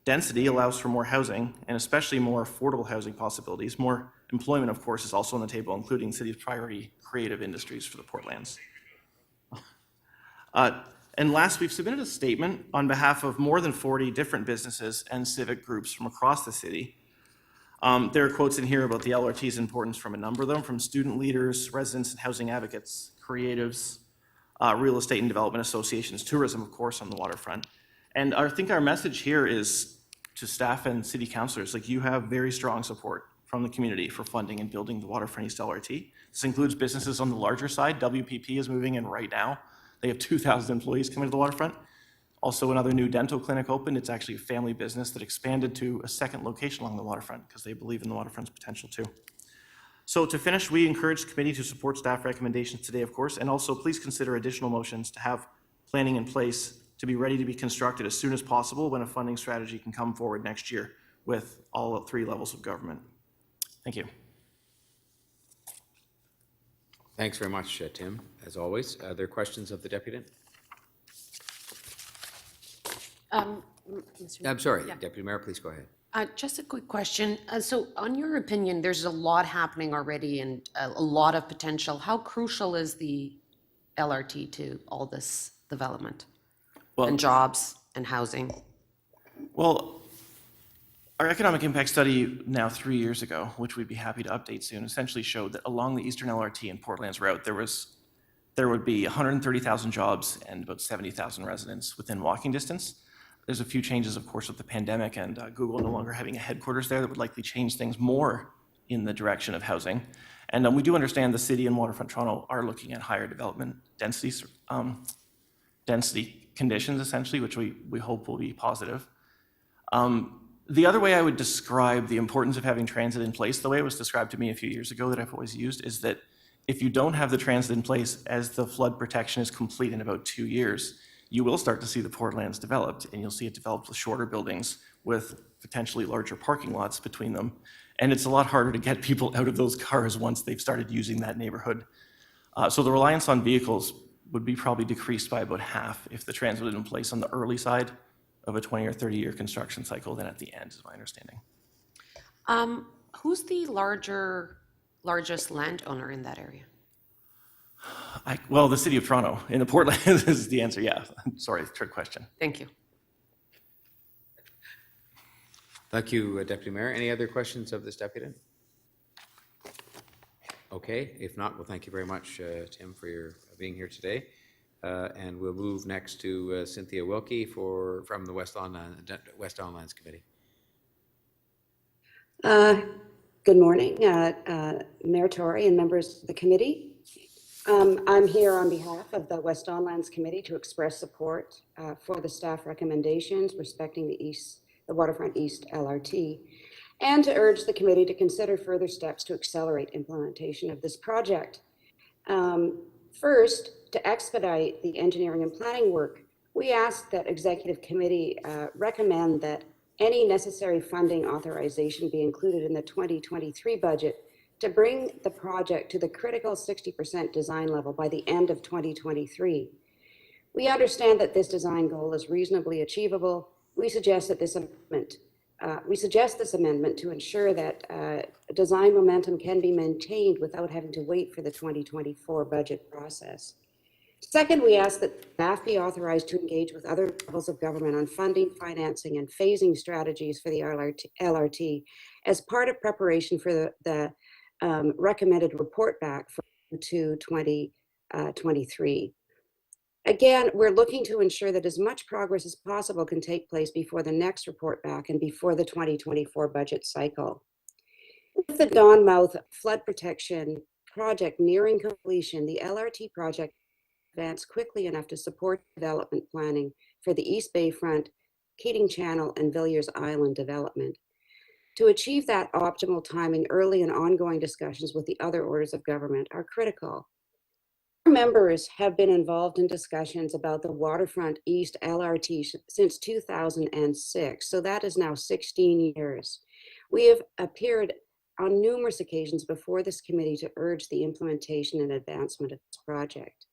[SPEAKER 5] Density allows for more housing, and especially more affordable housing possibilities. More employment, of course, is also on the table, including city's priority creative industries for the Portlands. And last, we've submitted a statement on behalf of more than 40 different businesses and civic groups from across the city. There are quotes in here about the LRT's importance from a number of them, from student leaders, residents and housing advocates, creatives, real estate and development associations, tourism, of course, on the waterfront. And I think our message here is to staff and city councilors, like, you have very strong support from the community for funding and building the Waterfront East LRT. This includes businesses on the larger side. WPP is moving in right now. They have 2,000 employees coming to the waterfront. Also, another new dental clinic opened. It's actually a family business that expanded to a second location along the waterfront because they believe in the waterfront's potential too. So to finish, we encourage the committee to support staff recommendations today, of course, and also please consider additional motions to have planning in place to be ready to be constructed as soon as possible when a funding strategy can come forward next year with all 3 levels of government. Thank you.
[SPEAKER 1] Thanks very much, Tim, as always. Are there questions of the deputy? I'm sorry,
[SPEAKER 14] Yeah.
[SPEAKER 1] Deputy Mayor, please go ahead.
[SPEAKER 14] Just a quick question. So on your opinion, there's a lot happening already and a lot of potential. How crucial is the LRT to all this development and jobs and housing?
[SPEAKER 5] Well, our economic impact study now 3 years ago, which we'd be happy to update soon, essentially showed that along the Eastern LRT and Portlands route, there would be 130,000 jobs and about 70,000 residents within walking distance. There's a few changes, of course, with the pandemic and Google no longer having a headquarters there that would likely change things more in the direction of housing. And we do understand the city and Waterfront Toronto are looking at higher development densities, density conditions, essentially, which we hope will be positive. The other way I would describe the importance of having transit in place, the way it was described to me a few years ago that I've always used, is that if you don't have the transit in place as the flood protection is complete in about 2 years, you will start to see the Portlands developed, and you'll see it developed with shorter buildings with potentially larger parking lots between them. And it's a lot harder to get people out of those cars once they've started using that neighborhood. So the reliance on vehicles would be probably decreased by about half if the transit was in place on the early side of a 20 or 30-year construction cycle than at the end, is my understanding.
[SPEAKER 14] Who's the largest landowner in that area?
[SPEAKER 5] Well, the city of Toronto. In the Portlands is the answer, yeah. Sorry, trick question.
[SPEAKER 14] Thank you.
[SPEAKER 1] Thank you, Deputy Mayor. Any other questions of this deputy? Okay, if not, well, thank you very much, Tim, for your being here today. And we'll move next to Cynthia Wilkie from the West Don Lands Committee.
[SPEAKER 6] Good morning, Mayor Tory and members of the committee. I'm here on behalf of the West Don Lands Committee to express support for the staff recommendations respecting the Waterfront East LRT, and to urge the committee to consider further steps to accelerate implementation of this project. First, to expedite the engineering and planning work, we ask that Executive Committee recommend that any necessary funding authorization be included in the 2023 budget to bring the project to the critical 60% design level by the end of 2023. We understand that this design goal is reasonably achievable. We suggest this amendment to ensure that design momentum can be maintained without having to wait for the 2024 budget process. Second, we ask that staff be authorized to engage with other levels of government on funding, financing, and phasing strategies for the LRT as part of preparation for the recommended report back to 2023. Again, we're looking to ensure that as much progress as possible can take place before the next report back and before the 2024 budget cycle. With the Donmouth flood protection project nearing completion, the LRT project advanced quickly enough to support development planning for the East Bayfront, Keating Channel, and Villiers Island development. To achieve that optimal timing, early and ongoing discussions with the other orders of government are critical. Members have been involved in discussions about the Waterfront East LRT since 2006, so that is now 16 years. We have appeared on numerous occasions before this committee to urge the implementation and advancement of this project.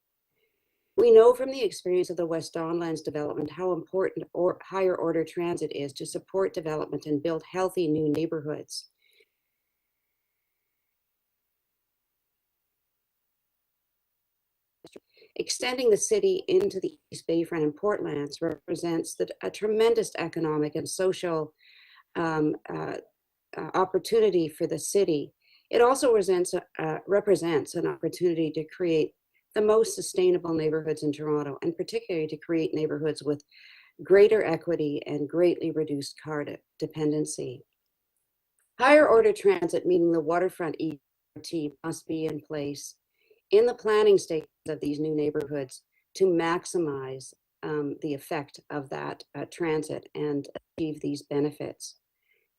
[SPEAKER 6] We know from the experience of the West Don Lands development how important higher order transit is to support development and build healthy new neighborhoods. Extending the city into the East Bayfront and Portlands represents a tremendous economic and social opportunity for the city. It also represents an opportunity to create the most sustainable neighborhoods in Toronto, and particularly to create neighborhoods with greater equity and greatly reduced car dependency. Higher order transit, meaning the Waterfront ERT, must be in place in the planning stages of these new neighborhoods to maximize the effect of that transit and achieve these benefits.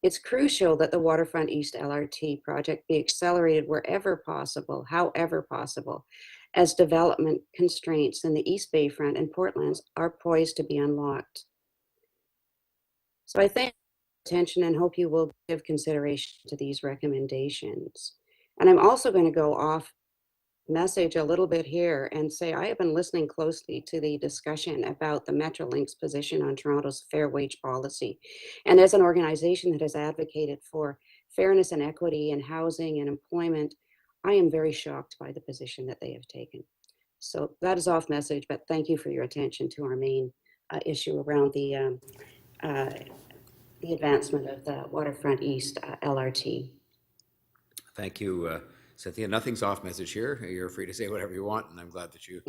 [SPEAKER 6] It's crucial that the Waterfront East LRT project be accelerated wherever possible, however possible, as development constraints in the East Bayfront and Portlands are poised to be unlocked. So I thank you for your attention and hope you will give consideration to these recommendations. And I'm also going to go off message a little bit here and say I have been listening closely to the discussion about the Metrolinx position on Toronto's fair wage policy. And as an organization that has advocated for fairness and equity in housing and employment, I am very shocked by the position that they have taken. So that is off message, but thank you for your attention to our main issue around the advancement of the Waterfront East LRT.
[SPEAKER 1] Thank you, Cynthia. Nothing's off message here. You're free to say whatever you want, and I'm glad that you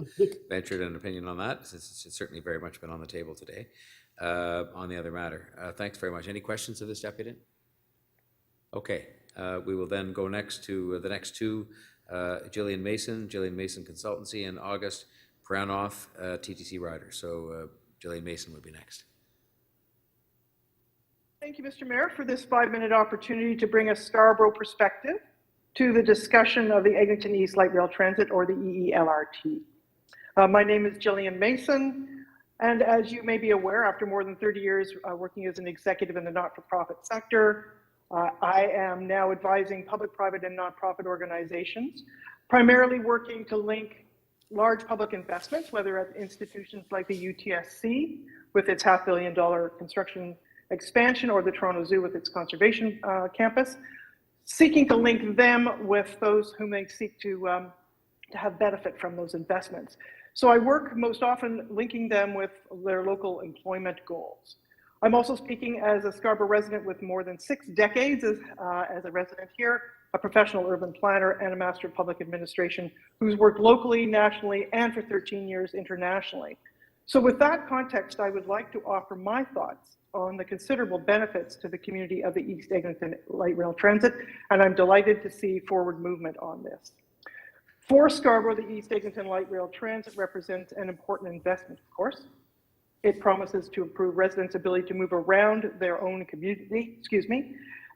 [SPEAKER 1] ventured an opinion on that, since it's certainly very much been on the table today on the other matter. Thanks very much. Any questions of this deputant? Okay, we will then go next to the next two, Gillian Mason Consultancy, and August Pranoff, TTC Rider. So Gillian Mason would be next.
[SPEAKER 7] Thank you, Mr. Mayor, for this 5-minute opportunity to bring a Scarborough perspective to the discussion of the Eglinton East Light Rail Transit, or the EELRT. My name is Gillian Mason, and as you may be aware, after more than 30 years working as an executive in the not-for-profit sector, I am now advising public, private, and nonprofit organizations, primarily working to link large public investments, whether at institutions like the UTSC with its $500 million construction expansion, or the Toronto Zoo with its conservation campus, seeking to link them with those whom they seek to have benefit from those investments. So I work most often linking them with their local employment goals. I'm also speaking as a Scarborough resident with more than 6 decades as a resident here, a professional urban planner, and a Master of Public Administration who's worked locally, nationally, and for 13 years internationally. So with that context, I would like to offer my thoughts on the considerable benefits to the community of the East Eglinton Light Rail Transit, and I'm delighted to see forward movement on this. For Scarborough, the East Eglinton Light Rail Transit represents an important investment, of course. It promises to improve residents' ability to move around their own community,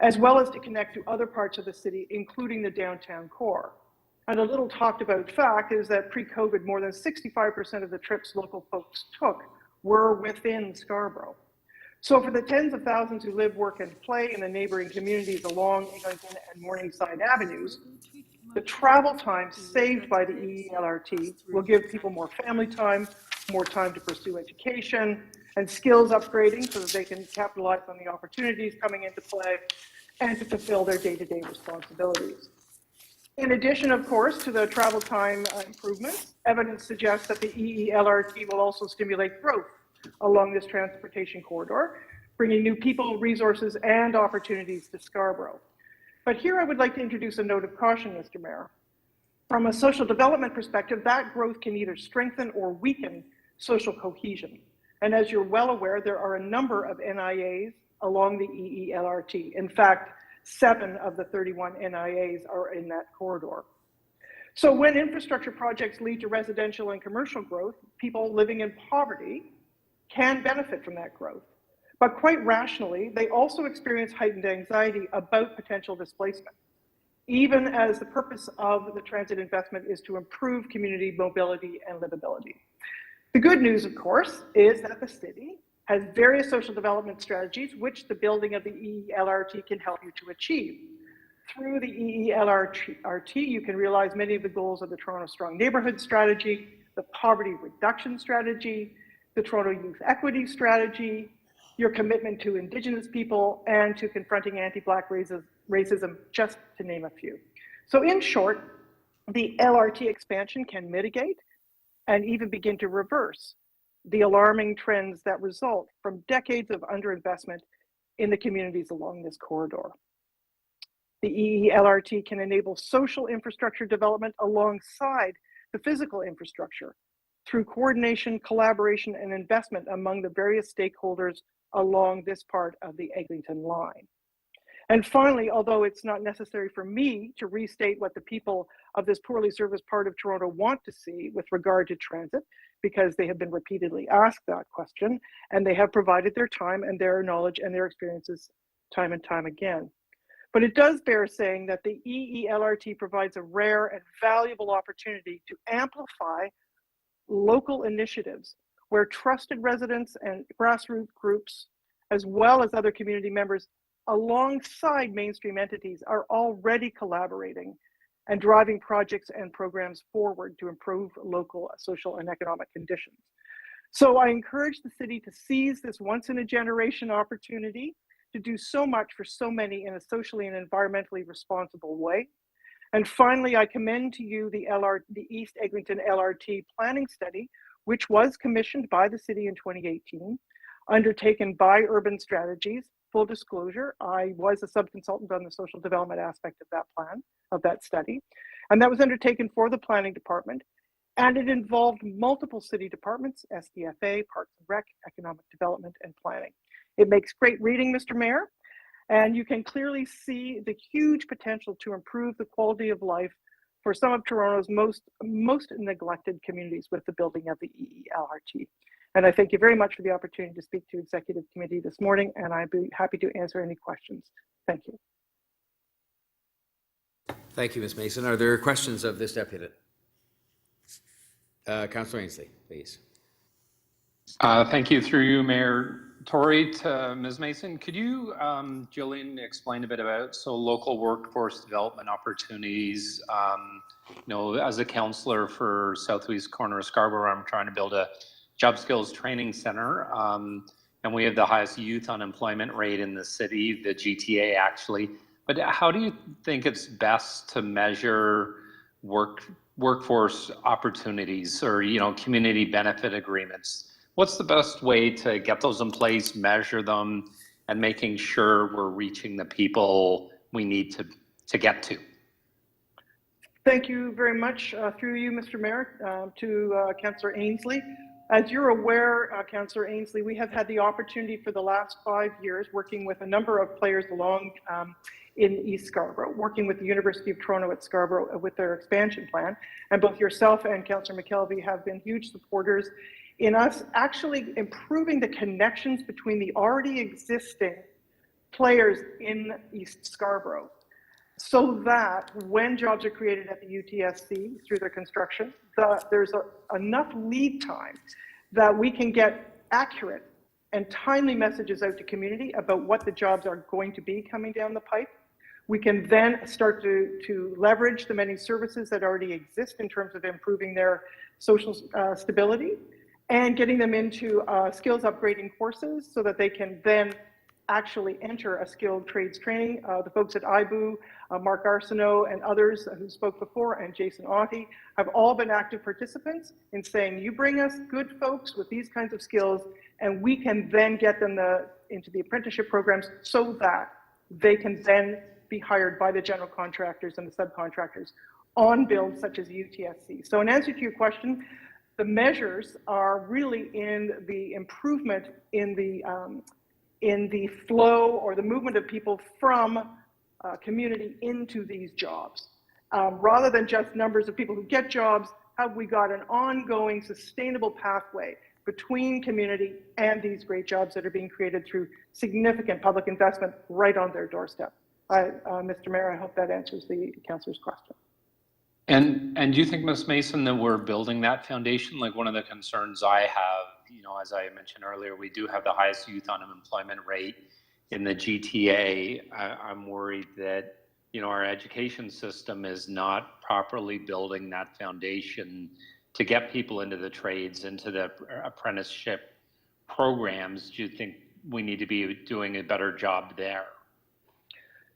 [SPEAKER 7] as well as to connect to other parts of the city, including the downtown core. And a little talked about fact is that pre-COVID, more than 65% of the trips local folks took were within Scarborough. So for the tens of thousands who live, work, and play in the neighboring communities along Eglinton and Morningside Avenues, the travel time saved by the EELRT will give people more family time, more time to pursue education and skills upgrading so that they can capitalize on the opportunities coming into play and to fulfill their day-to-day responsibilities. In addition, of course, to the travel time improvements, evidence suggests that the EELRT will also stimulate growth along this transportation corridor, bringing new people, resources, and opportunities to Scarborough. But here I would like to introduce a note of caution, Mr. Mayor. From a social development perspective, that growth can either strengthen or weaken social cohesion. And as you're well aware, there are a number of NIAs along the EELRT. In fact, 7 of the 31 NIAs are in that corridor. So when infrastructure projects lead to residential and commercial growth, people living in poverty can benefit from that growth. But quite rationally, they also experience heightened anxiety about potential displacement. even as the purpose of the transit investment is to improve community mobility and livability. The good news, of course, is that the city has various social development strategies which the building of the EELRT can help you to achieve. Through the EELRT, you can realize many of the goals of the Toronto Strong Neighbourhood strategy, the poverty reduction strategy, the Toronto Youth Equity strategy, your commitment to Indigenous people, and to confronting anti-Black racism, just to name a few. So in short, the LRT expansion can mitigate and even begin to reverse the alarming trends that result from decades of underinvestment in the communities along this corridor. The EELRT can enable social infrastructure development alongside the physical infrastructure through coordination, collaboration, and investment among the various stakeholders along this part of the Eglinton line. And finally, although it's not necessary for me to restate what the people of this poorly serviced part of Toronto want to see with regard to transit, because they have been repeatedly asked that question, and they have provided their time and their knowledge and their experiences time and time again. But it does bear saying that the EELRT provides a rare and valuable opportunity to amplify local initiatives where trusted residents and grassroots groups, as well as other community members, alongside mainstream entities, are already collaborating and driving projects and programs forward to improve local social and economic conditions. So I encourage the city to seize this once-in-a-generation opportunity to do so much for so many in a socially and environmentally responsible way. And finally, I commend to you the East Eglinton LRT planning study, which was commissioned by the city in 2018, undertaken by Urban Strategies. Full disclosure, I was a subconsultant on the social development aspect of that plan, of that study, and that was undertaken for the planning department, and it involved multiple city departments, SDFA, Parks and Rec, Economic Development, and Planning. It makes great reading, Mr. Mayor, and you can clearly see the huge potential to improve the quality of life for some of Toronto's most neglected communities with the building of the EELRT. And I thank you very much for the opportunity to speak to Executive Committee this morning, and I'd be happy to answer any questions. Thank you.
[SPEAKER 1] Thank you, Ms. Mason. Are there questions of this deputy? Councillor Ainsley, please.
[SPEAKER 2] Thank you. Through you, Mayor Tory, to Ms. Mason. Could you, Jillian, explain a bit about local workforce development opportunities? You know, as a councillor for Southeast corner of Scarborough, I'm trying to build a job skills training center, and we have the highest youth unemployment rate in the city, the GTA actually. But how do you think it's best to measure workforce opportunities or, you know, community benefit agreements? What's the best way to get those in place, measure them, and making sure we're reaching the people we need to get to?
[SPEAKER 7] Thank you very much, through you, Mr. Mayor, to Councillor Ainsley. As you're aware, Councillor Ainsley, we have had the opportunity for the last 5 years working with a number of players along in East Scarborough, working with the University of Toronto at Scarborough with their expansion plan. And both yourself and Councillor McKelvey have been huge supporters in us actually improving the connections between the already existing players in East Scarborough, so that when jobs are created at the UTSC through their construction, there's enough lead time that we can get accurate and timely messages out to community about what the jobs are going to be coming down the pipe. We can then start to leverage the many services that already exist in terms of improving their social stability and getting them into skills upgrading courses so that they can then actually enter a skilled trades training. The folks at IBU, Mark Arsenault and others who spoke before, and Jason Aughty, have all been active participants in saying, you bring us good folks with these kinds of skills, and we can then get them into the apprenticeship programs so that they can then be hired by the general contractors and the subcontractors on builds such as UTSC. So in answer to your question, the measures are really in the improvement in the flow or the movement of people from community into these jobs. Rather than just numbers of people who get jobs, have we got an ongoing sustainable pathway between community and these great jobs that are being created through significant public investment right on their doorstep. Mr. Mayor, I hope that answers the councillor's question.
[SPEAKER 2] And do you think, Ms. Mason, that we're building that foundation? Like, one of the concerns I have, as I mentioned earlier, we do have the highest youth unemployment rate in the GTA. I'm worried that, our education system is not properly building that foundation to get people into the trades, into the apprenticeship programs. Do you think we need to be doing a better job there?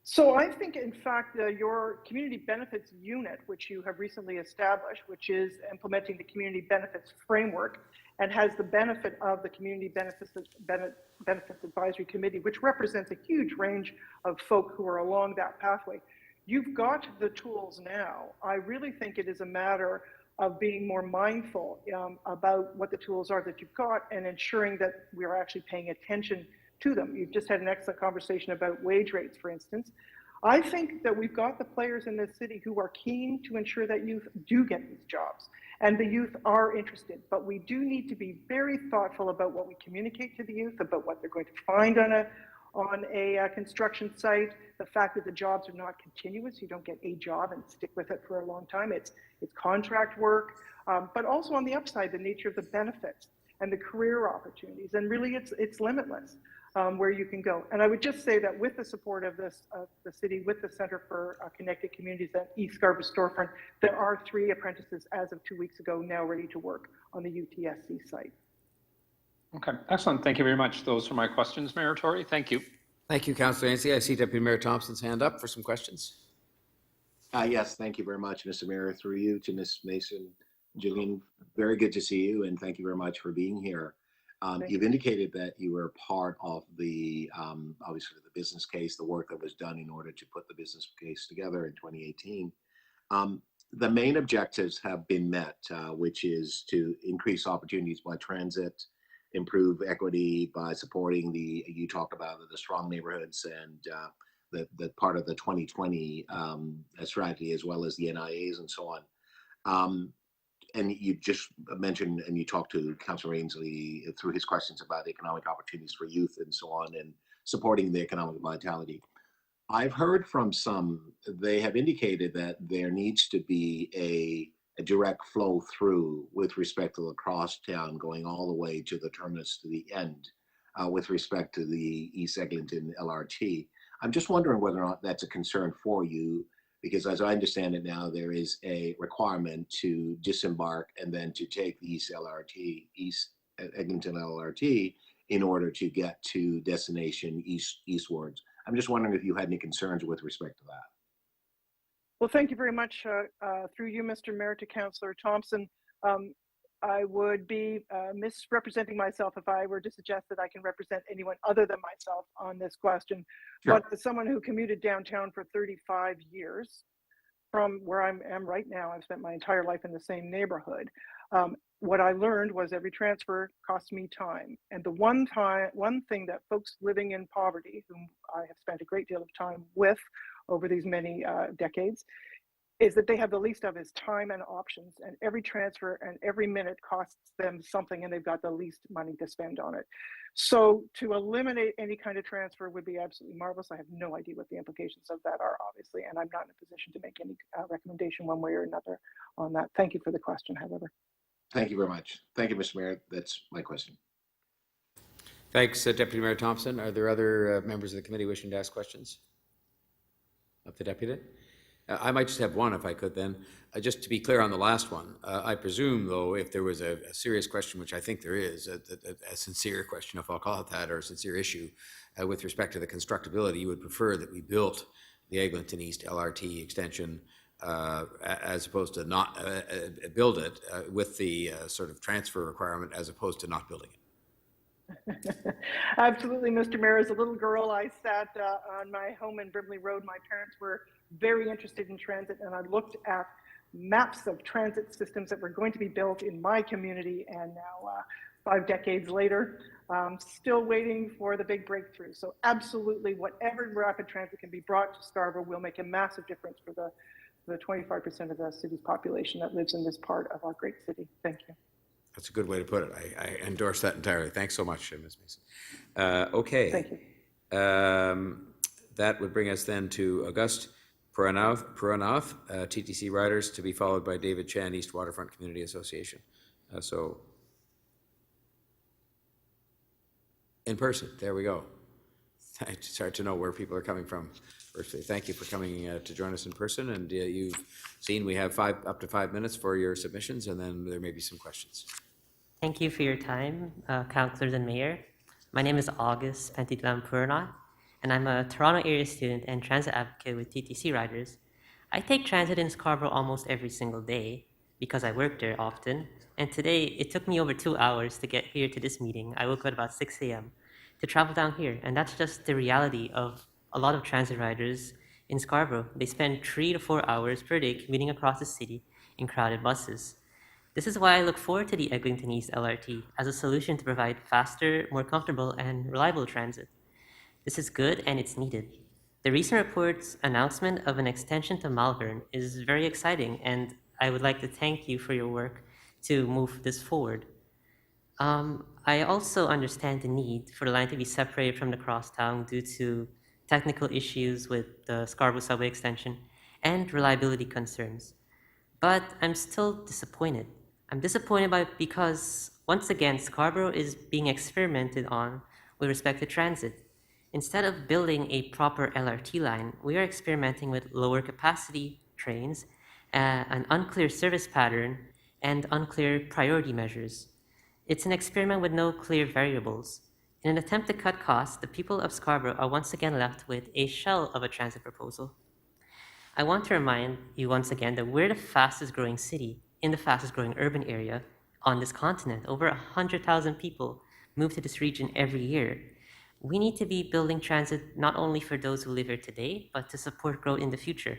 [SPEAKER 7] So I think, in fact, your community benefits unit, which you have recently established, which is implementing the community benefits framework and has the benefit of the Community Benefits Advisory Committee, which represents a huge range of folk who are along that pathway. You've got the tools now. I really think it is a matter of being more mindful about what the tools are that you've got and ensuring that we are actually paying attention to them. You've just had an excellent conversation about wage rates, for instance. I think that we've got the players in this city who are keen to ensure that youth do get these jobs, and the youth are interested, but we do need to be very thoughtful about what we communicate to the youth, about what they're going to find on a construction site, the fact that the jobs are not continuous. You don't get a job and stick with it for a long time. It's contract work, but also on the upside, the nature of the benefits and the career opportunities, and really it's limitless. Where you can go. And I would just say that with the support of the city, with the Centre for Connected Communities at East Scarborough Storefront, there are 3 apprentices as of 2 weeks ago now ready to work on the UTSC site.
[SPEAKER 2] Okay, excellent. Thank you very much. Those are my questions, Mayor Tory. Thank you.
[SPEAKER 1] Thank you, Councillor Ainsley. I see Deputy Mayor Thompson's hand up for some questions.
[SPEAKER 21] Yes, thank you very much, Mr. Mayor. Through you to Ms. Mason. Julian, very good to see you, and thank you very much for being here. You've indicated that you were part of the, obviously, the business case, the work that was done in order to put the business case together in 2018. The main objectives have been met, which is to increase opportunities by transit, improve equity by supporting you talked about the strong neighborhoods and the part of the 2020 strategy, as well as the NIAs and so on. And you just mentioned, and you talked to Councillor Ainsley through his questions about economic opportunities for youth and so on, and supporting the economic vitality. I've heard from some, they have indicated that there needs to be a direct flow through with respect to the crosstown going all the way to the terminus to the end with respect to the East Eglinton LRT. I'm just wondering whether or not that's a concern for you, because as I understand it now, there is a requirement to disembark and then to take the East Eglinton LRT in order to get to destination eastwards. I'm just wondering if you had any concerns with respect to that.
[SPEAKER 7] Well, thank you very much. Through you, Mr. Mayor, to Councillor Thompson. I would be misrepresenting myself if I were to suggest that I can represent anyone other than myself on this question. Sure. But as someone who commuted downtown for 35 years, from where I am right now, I've spent my entire life in the same neighborhood. What I learned was every transfer cost me time. And the one thing that folks living in poverty, whom I have spent a great deal of time with over these many decades, is that they have the least of is time and options, and every transfer and every minute costs them something, and they've got the least money to spend on it. So to eliminate any kind of transfer would be absolutely marvelous. I have no idea what the implications of that are, obviously, and I'm not in a position to make any recommendation one way or another on that. Thank you for the question, however.
[SPEAKER 21] Thank you very much. Thank you, Mr. Mayor. That's my question.
[SPEAKER 1] Thanks, Deputy Mayor Thompson. Are there other members of the committee wishing to ask questions of the deputy? I might just have one if I could then. Just to be clear on the last one, I presume though, if there was a serious question, which I think there is, a sincere question, if I'll call it that, or a sincere issue with respect to the constructability, you would prefer that we built the Eglinton East LRT extension as opposed to not build it with the sort of transfer requirement as opposed to not building it.
[SPEAKER 7] Absolutely, Mr. Mayor. As a little girl, I sat on my home in Brimley Road. My parents were very interested in transit, and I looked at maps of transit systems that were going to be built in my community, and now 5 decades later, still waiting for the big breakthrough. So absolutely, whatever rapid transit can be brought to Scarborough will make a massive difference for the 25% of the city's population that lives in this part of our great city. Thank you.
[SPEAKER 1] That's a good way to put it. I endorse that entirely. Thanks so much, Ms. Mason. Okay.
[SPEAKER 7] Thank you.
[SPEAKER 1] that would bring us then to August Puranath, TTC Riders, to be followed by David Chan, East Waterfront Community Association. So, in person, there we go. It's hard to know where people are coming from virtually. Thank you for coming to join us in person, and you've seen we have up to 5 minutes for your submissions, and then there may be some questions.
[SPEAKER 8] Thank you for your time, councillors and mayor. My name is August Pentitlam Purnath, and I'm a Toronto area student and transit advocate with TTC Riders. I take transit in Scarborough almost every single day because I work there often, and today it took me over 2 hours to get here to this meeting. I woke up at about 6 a.m. to travel down here, and that's just the reality of a lot of transit riders in Scarborough. They spend 3 to 4 hours per day commuting across the city in crowded buses. This is why I look forward to the Eglinton East LRT as a solution to provide faster, more comfortable, and reliable transit. This is good and it's needed. The recent report's announcement of an extension to Malvern is very exciting, and I would like to thank you for your work to move this forward. I also understand the need for the line to be separated from the crosstown due to technical issues with the Scarborough subway extension and reliability concerns. But I'm still disappointed. I'm disappointed because, once again, Scarborough is being experimented on with respect to transit. Instead of building a proper LRT line, we are experimenting with lower capacity trains, an unclear service pattern, and unclear priority measures. It's an experiment with no clear variables. In an attempt to cut costs, the people of Scarborough are once again left with a shell of a transit proposal. I want to remind you once again that we're the fastest growing city in the fastest growing urban area on this continent. Over 100,000 people move to this region every year. We need to be building transit not only for those who live here today, but to support growth in the future.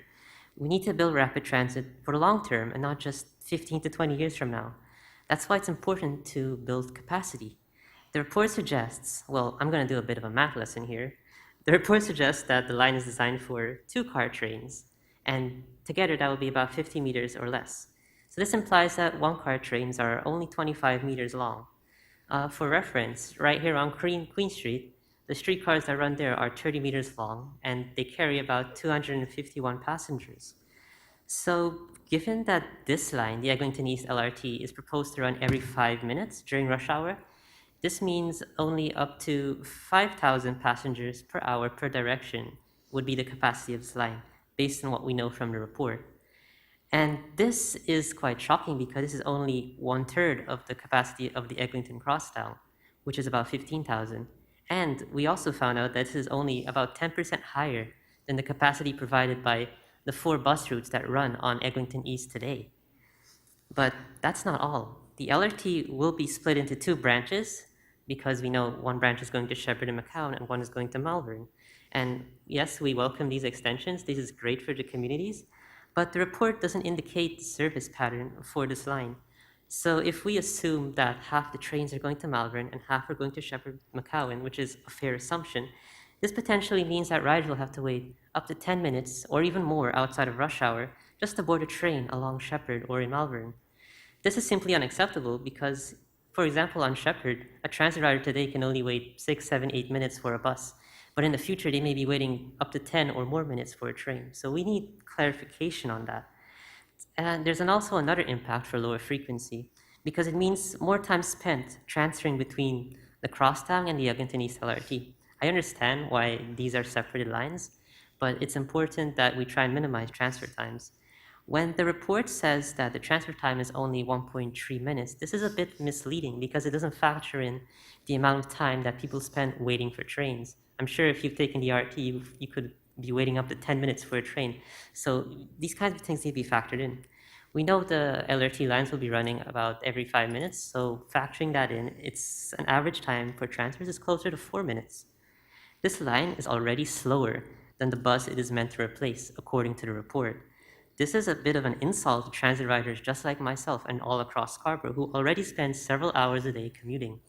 [SPEAKER 8] We need to build rapid transit for the long term and not just 15 to 20 years from now. That's why it's important to build capacity. The report suggests, well, I'm going to do a bit of a math lesson here. The report suggests that the line is designed for 2-car trains, and together that would be about 50 meters or less. So this implies that 1-car trains are only 25 meters long. For reference, right here on Queen Street, the streetcars that run there are 30 meters long, and they carry about 251 passengers. So given that this line, the Eglinton East LRT, is proposed to run every 5 minutes during rush hour, this means only up to 5,000 passengers per hour per direction would be the capacity of this line, based on what we know from the report. And this is quite shocking because this is only 1/3 of the capacity of the Eglinton Crosstown, which is about 15,000. And we also found out that this is only about 10% higher than the capacity provided by the 4 bus routes that run on Eglinton East today. But that's not all. The LRT will be split into 2 branches because we know one branch is going to Shepherd and McCown and one is going to Malvern. And yes, we welcome these extensions. This is great for the communities, but the report doesn't indicate the service pattern for this line. So if we assume that half the trains are going to Malvern and half are going to Shepherd McCowan, which is a fair assumption, this potentially means that riders will have to wait up to 10 minutes or even more outside of rush hour just to board a train along Shepherd or in Malvern. This is simply unacceptable because, for example, on Shepherd, a transit rider today can only wait 6, 7, 8 minutes for a bus, but in the future they may be waiting up to 10 or more minutes for a train. So we need clarification on that. And there's also another impact for lower frequency because it means more time spent transferring between the crosstown and the Eglinton East LRT. I understand why these are separated lines, but it's important that we try and minimize transfer times. When the report says that the transfer time is only 1.3 minutes, this is a bit misleading because it doesn't factor in the amount of time that people spend waiting for trains. I'm sure if you've taken the RT, you could be waiting up to 10 minutes for a train. So these kinds of things need to be factored in. We know the LRT lines will be running about every 5 minutes, so factoring that in, it's an average time for transfers is closer to 4 minutes. This line is already slower than the bus it is meant to replace, according to the report. This is a bit of an insult to transit riders just like myself and all across Scarborough who already spend several hours a day commuting.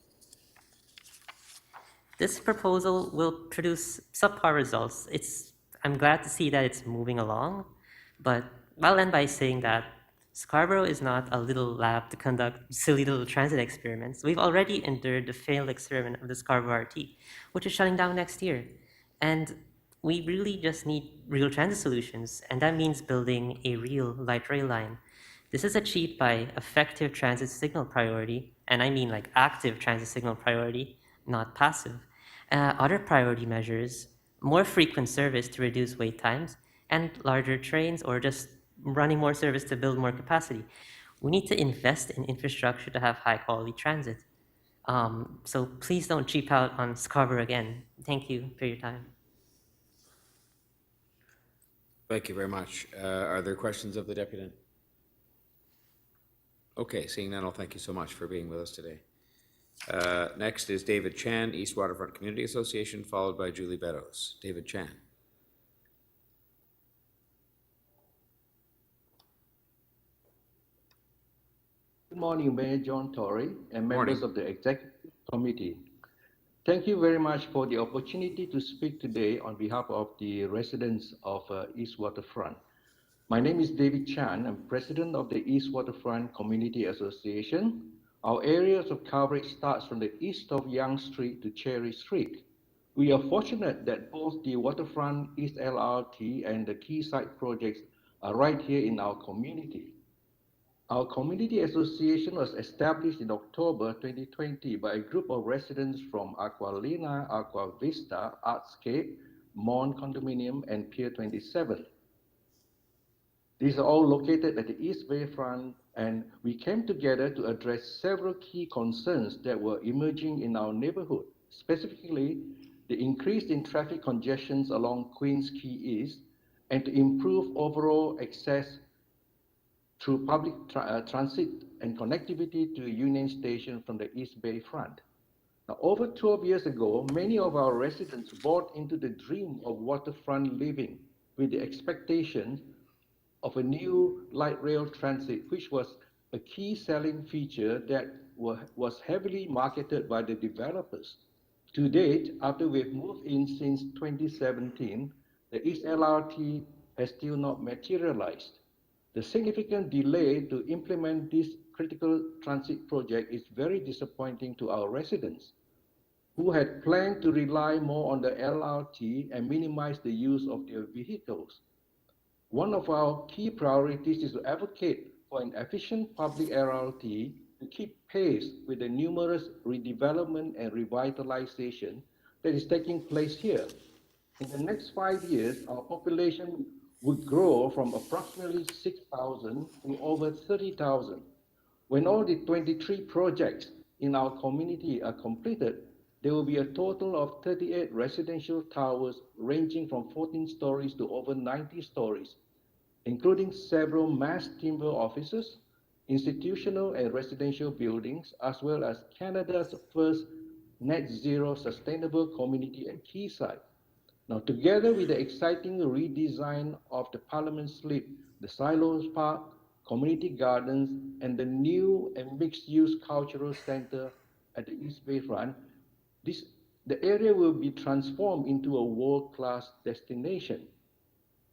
[SPEAKER 8] This proposal will produce subpar results. I'm glad to see that it's moving along, but I'll end by saying that Scarborough is not a little lab to conduct silly little transit experiments. We've already endured the failed experiment of the Scarborough RT, which is shutting down next year. And we really just need real transit solutions, and that means building a real light rail line. This is achieved by effective transit signal priority, and I mean like active transit signal priority, not passive. Other priority measures, more frequent service to reduce wait times, and larger trains or just running more service to build more capacity. We need to invest in infrastructure to have high quality transit. So please don't cheap out on Scarborough again. Thank you for your time.
[SPEAKER 1] Thank you very much. Are there questions of the deputant? Okay, seeing none, I'll thank you so much for being with us today. Next is David Chan, East Waterfront Community Association, followed by Julie Beddoes. David Chan.
[SPEAKER 9] Good morning, Mayor John Tory and
[SPEAKER 1] Morning.
[SPEAKER 9] members of the Executive Committee. Thank you very much for the opportunity to speak today on behalf of the residents of East Waterfront. My name is David Chan. I'm president of the East Waterfront Community Association. Our areas of coverage starts from the east of Yonge Street to Cherry Street. We are fortunate that both the Waterfront East LRT and the Quayside projects are right here in our community. Our community association was established in October 2020 by a group of residents from Aqualina, Aqua Vista, Artscape, Mon Condominium, and Pier 27. These are all located at the East Bayfront, and we came together to address several key concerns that were emerging in our neighborhood, specifically the increase in traffic congestions along Queens Quay East, and to improve overall access through public transit and connectivity to Union Station from the East Bayfront. Now, over 12 years ago, many of our residents bought into the dream of waterfront living with the expectation of a new light rail transit, which was a key selling feature that was heavily marketed by the developers. To date, after we've moved in since 2017, the East LRT has still not materialized. The significant delay to implement this critical transit project is very disappointing to our residents, who had planned to rely more on the LRT and minimize the use of their vehicles. One of our key priorities is to advocate for an efficient public LRT to keep pace with the numerous redevelopment and revitalization that is taking place here. In the next 5 years, our population would grow from approximately 6,000 to over 30,000. When all the 23 projects in our community are completed, there will be a total of 38 residential towers ranging from 14 stories to over 90 stories, including several mass timber offices, institutional and residential buildings, as well as Canada's first net zero sustainable community at Quayside. Now, together with the exciting redesign of the Parliament Slip, the Silos Park, community gardens, and the new and mixed-use cultural center at the East Bayfront, the area will be transformed into a world-class destination.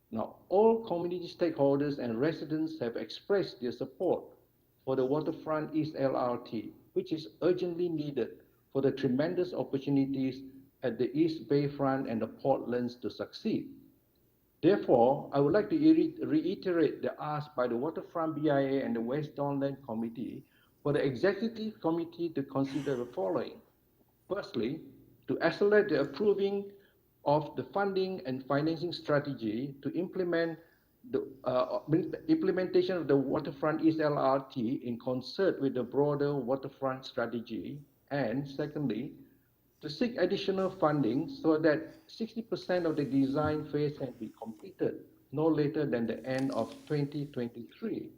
[SPEAKER 9] Now, all community stakeholders and residents have expressed their support for the Waterfront East LRT, which is urgently needed for the tremendous opportunities at the East Bayfront and the Portlands to succeed. Therefore, I would like to reiterate the ask by the Waterfront BIA and the West Donland Committee for the Executive Committee to consider the following. Firstly, to accelerate the approving of the funding and financing strategy to implement the implementation of the Waterfront East LRT in concert with the broader waterfront strategy. And secondly, to seek additional funding so that 60% of the design phase can be completed no later than the end of 2023.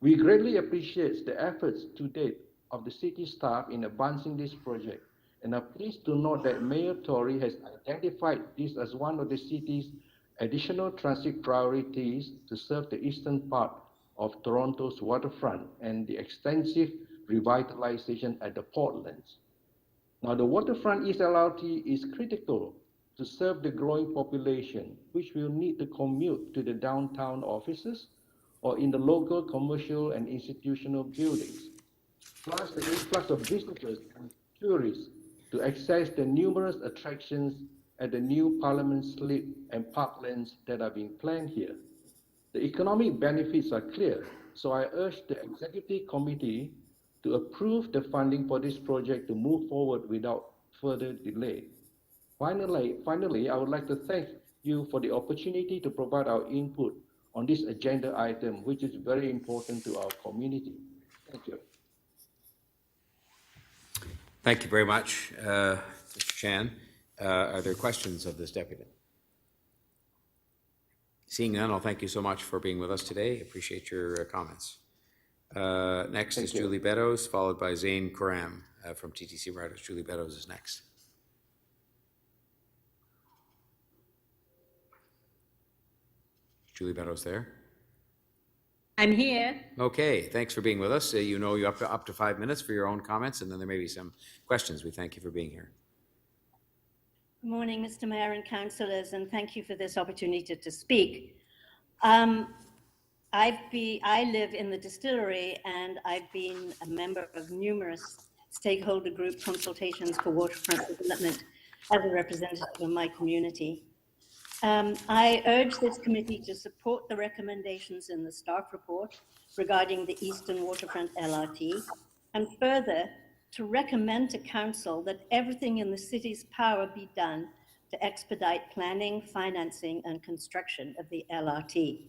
[SPEAKER 9] We greatly appreciate the efforts to date of the city staff in advancing this project, and are pleased to note that Mayor Tory has identified this as one of the city's additional transit priorities to serve the eastern part of Toronto's waterfront and the extensive revitalization at the Portlands. Now, the Waterfront East LRT is critical to serve the growing population, which will need to commute to the downtown offices or in the local commercial and institutional buildings, plus the influx of visitors and tourists to access the numerous attractions at the new Parliament slip and parklands that are being planned here. The economic benefits are clear, so I urge the Executive Committee to approve the funding for this project to move forward without further delay. Finally, I would like to thank you for the opportunity to provide our input on this agenda item, which is very important to our community. Thank you.
[SPEAKER 1] Thank you very much, Mr. Chan. Are there questions of this deputy? Seeing none, I'll thank you so much for being with us today. Appreciate your comments. Next is Julie Beddoes, followed by Zain Kuram from TTC Riders. Julie Beddoes is next. Julie Beddoes there?
[SPEAKER 10] I'm here.
[SPEAKER 1] Okay, thanks for being with us. You know you up to 5 minutes for your own comments, and then there may be some questions. We thank you for being here.
[SPEAKER 10] Good morning, Mr. Mayor and councillors, and thank you for this opportunity to speak. I live in the distillery, and I've been a member of numerous stakeholder group consultations for waterfront development as a representative of my community. I urge this committee to support the recommendations in the staff report regarding the Eastern Waterfront LRT, and further to recommend to Council that everything in the city's power be done to expedite planning, financing, and construction of the LRT.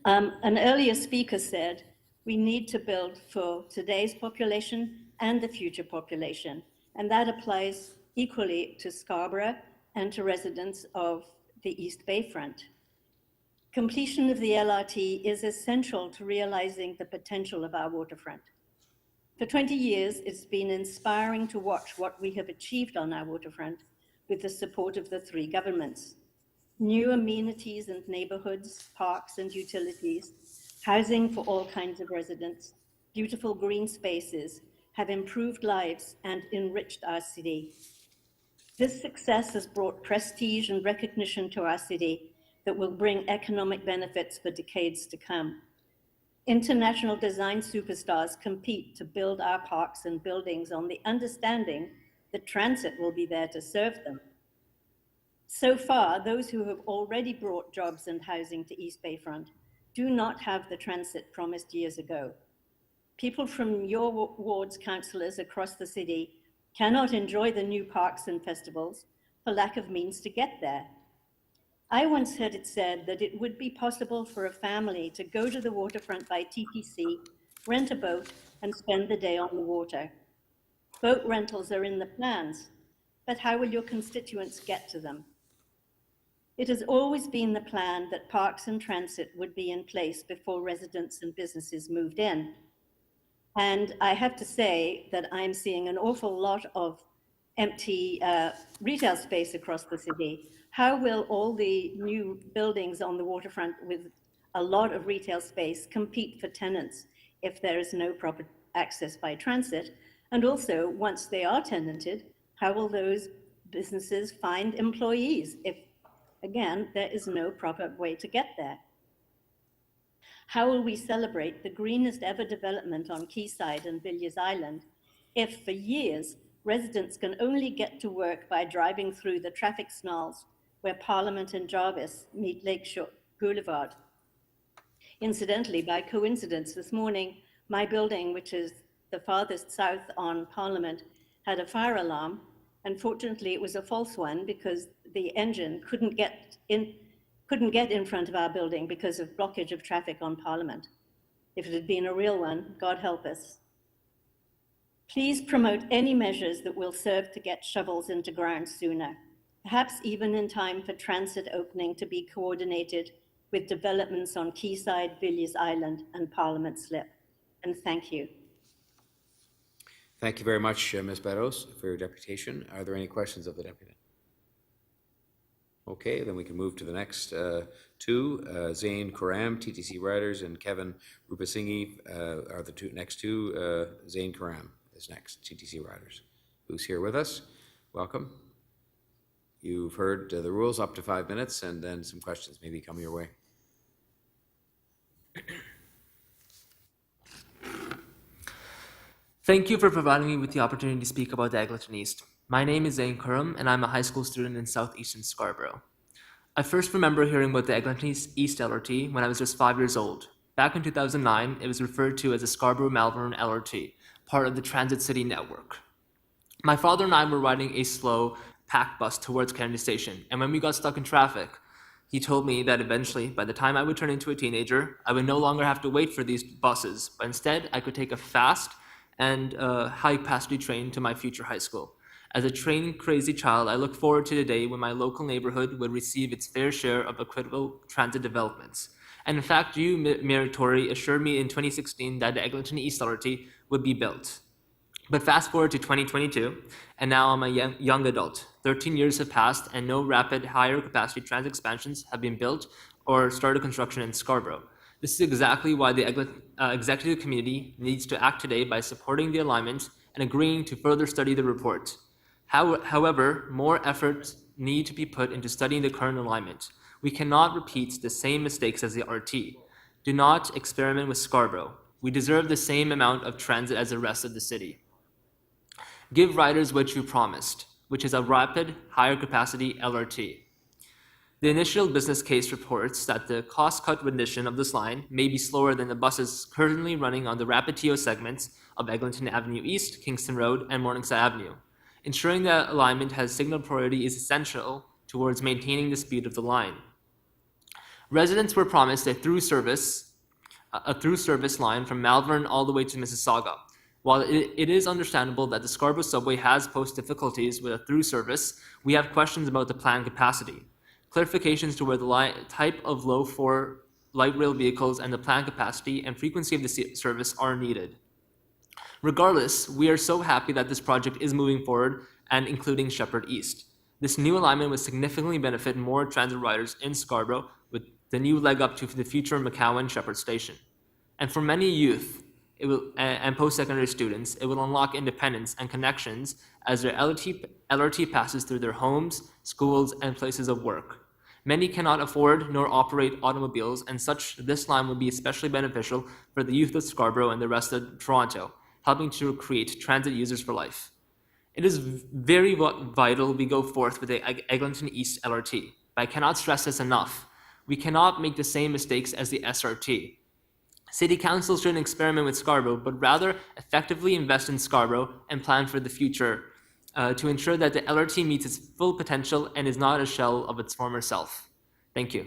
[SPEAKER 10] An earlier speaker said we need to build for today's population and the future population, and that applies equally to Scarborough and to residents of the East Bayfront. Completion of the LRT is essential to realizing the potential of our waterfront. For 20 years, it's been inspiring to watch what we have achieved on our waterfront with the support of the three governments. New amenities and neighborhoods, parks and utilities, housing for all kinds of residents, beautiful green spaces have improved lives and enriched our city. This success has brought prestige and recognition to our city that will bring economic benefits for decades to come. International design superstars compete to build our parks and buildings on the understanding that transit will be there to serve them. So far, those who have already brought jobs and housing to East Bayfront do not have the transit promised years ago. People from your wards, councillors across the city, cannot enjoy the new parks and festivals for lack of means to get there. I once heard it said that it would be possible for a family to go to the waterfront by TTC, rent a boat, and spend the day on the water. Boat rentals are in the plans, but how will your constituents get to them? It has always been the plan that parks and transit would be in place before residents and businesses moved in. And I have to say that I'm seeing an awful lot of empty retail space across the city. How will all the new buildings on the waterfront with a lot of retail space compete for tenants if there is no proper access by transit? And also, once they are tenanted, how will those businesses find employees if, again, there is no proper way to get there? How will we celebrate the greenest ever development on Quayside and Villiers Island if for years residents can only get to work by driving through the traffic snarls where Parliament and Jarvis meet Lakeshore Boulevard? Incidentally, by coincidence, this morning, my building, which is the farthest south on Parliament, had a fire alarm. Unfortunately, it was a false one because the engine couldn't get in front of our building because of blockage of traffic on Parliament. If it had been a real one, God help us. Please promote any measures that will serve to get shovels into ground sooner, perhaps even in time for transit opening to be coordinated with developments on Quayside, Villiers Island, and Parliament Slip. And thank you.
[SPEAKER 1] Thank you very much, Ms. Beddoes, for your deputation. Are there any questions of the deputy? Okay, then we can move to the next two. Zain Kuram, TTC Riders, and Kevin Rupasinghe are the next two. Zain Kuram is next, TTC Riders. Who's here with us? Welcome. You've heard the rules, up to 5 minutes, and then some questions maybe come your way.
[SPEAKER 22] Thank you for providing me with the opportunity to speak about the Eglinton East.
[SPEAKER 11] My name is Zane Kurum, and I'm a high school student in southeastern Scarborough. I first remember hearing about the Eglinton East LRT when I was just 5 years old. Back in 2009, it was referred to as the Scarborough-Malvern LRT, part of the Transit City network. My father and I were riding a slow, packed bus towards Kennedy Station, and when we got stuck in traffic, he told me that eventually, by the time I would turn into a teenager, I would no longer have to wait for these buses, but instead I could take a fast and high-capacity train to my future high school. As a train-crazy child, I look forward to the day when my local neighborhood would receive its fair share of equitable transit developments. And in fact, you, Mayor Tory, assured me in 2016 that the Eglinton East LRT would be built. But fast forward to 2022, and now I'm a young adult. 13 years have passed, and no rapid higher capacity transit expansions have been built or started construction in Scarborough. This is exactly why the executive committee needs to act today by supporting the alignment and agreeing to further study the report. However, more efforts need to be put into studying the current alignment. We cannot repeat the same mistakes as the RT. Do not experiment with Scarborough. We deserve the same amount of transit as the rest of the city. Give riders what you promised, which is a rapid, higher capacity LRT. The initial business case reports that the cost-cut rendition of this line may be slower than the buses currently running on the rapid TO segments of Eglinton Avenue East, Kingston Road, and Morningside Avenue. Ensuring that alignment has signal priority is essential towards maintaining the speed of the line. Residents were promised a through service line from Malvern all the way to Mississauga. While it is understandable that the Scarborough subway has posed difficulties with a through service, we have questions about the planned capacity. Clarifications to where the type of low-floor light rail vehicles and the planned capacity and frequency of the service are needed. Regardless, we are so happy that this project is moving forward and including Sheppard East. This new alignment will significantly benefit more transit riders in Scarborough with the new leg up to the future McCowan-Sheppard Station. And for many youth, and post-secondary students, it will unlock independence and connections as their LRT passes through their homes, schools, and places of work. Many cannot afford nor operate automobiles, and this line will be especially beneficial for the youth of Scarborough and the rest of Toronto, helping to create transit users for life. It is very vital we go forth with the Eglinton East LRT, but I cannot stress this enough. We cannot make the same mistakes as the SRT. City Council shouldn't experiment with Scarborough, but rather effectively invest in Scarborough and plan for the future to ensure that the LRT meets its full potential and is not a shell of its former self. Thank you.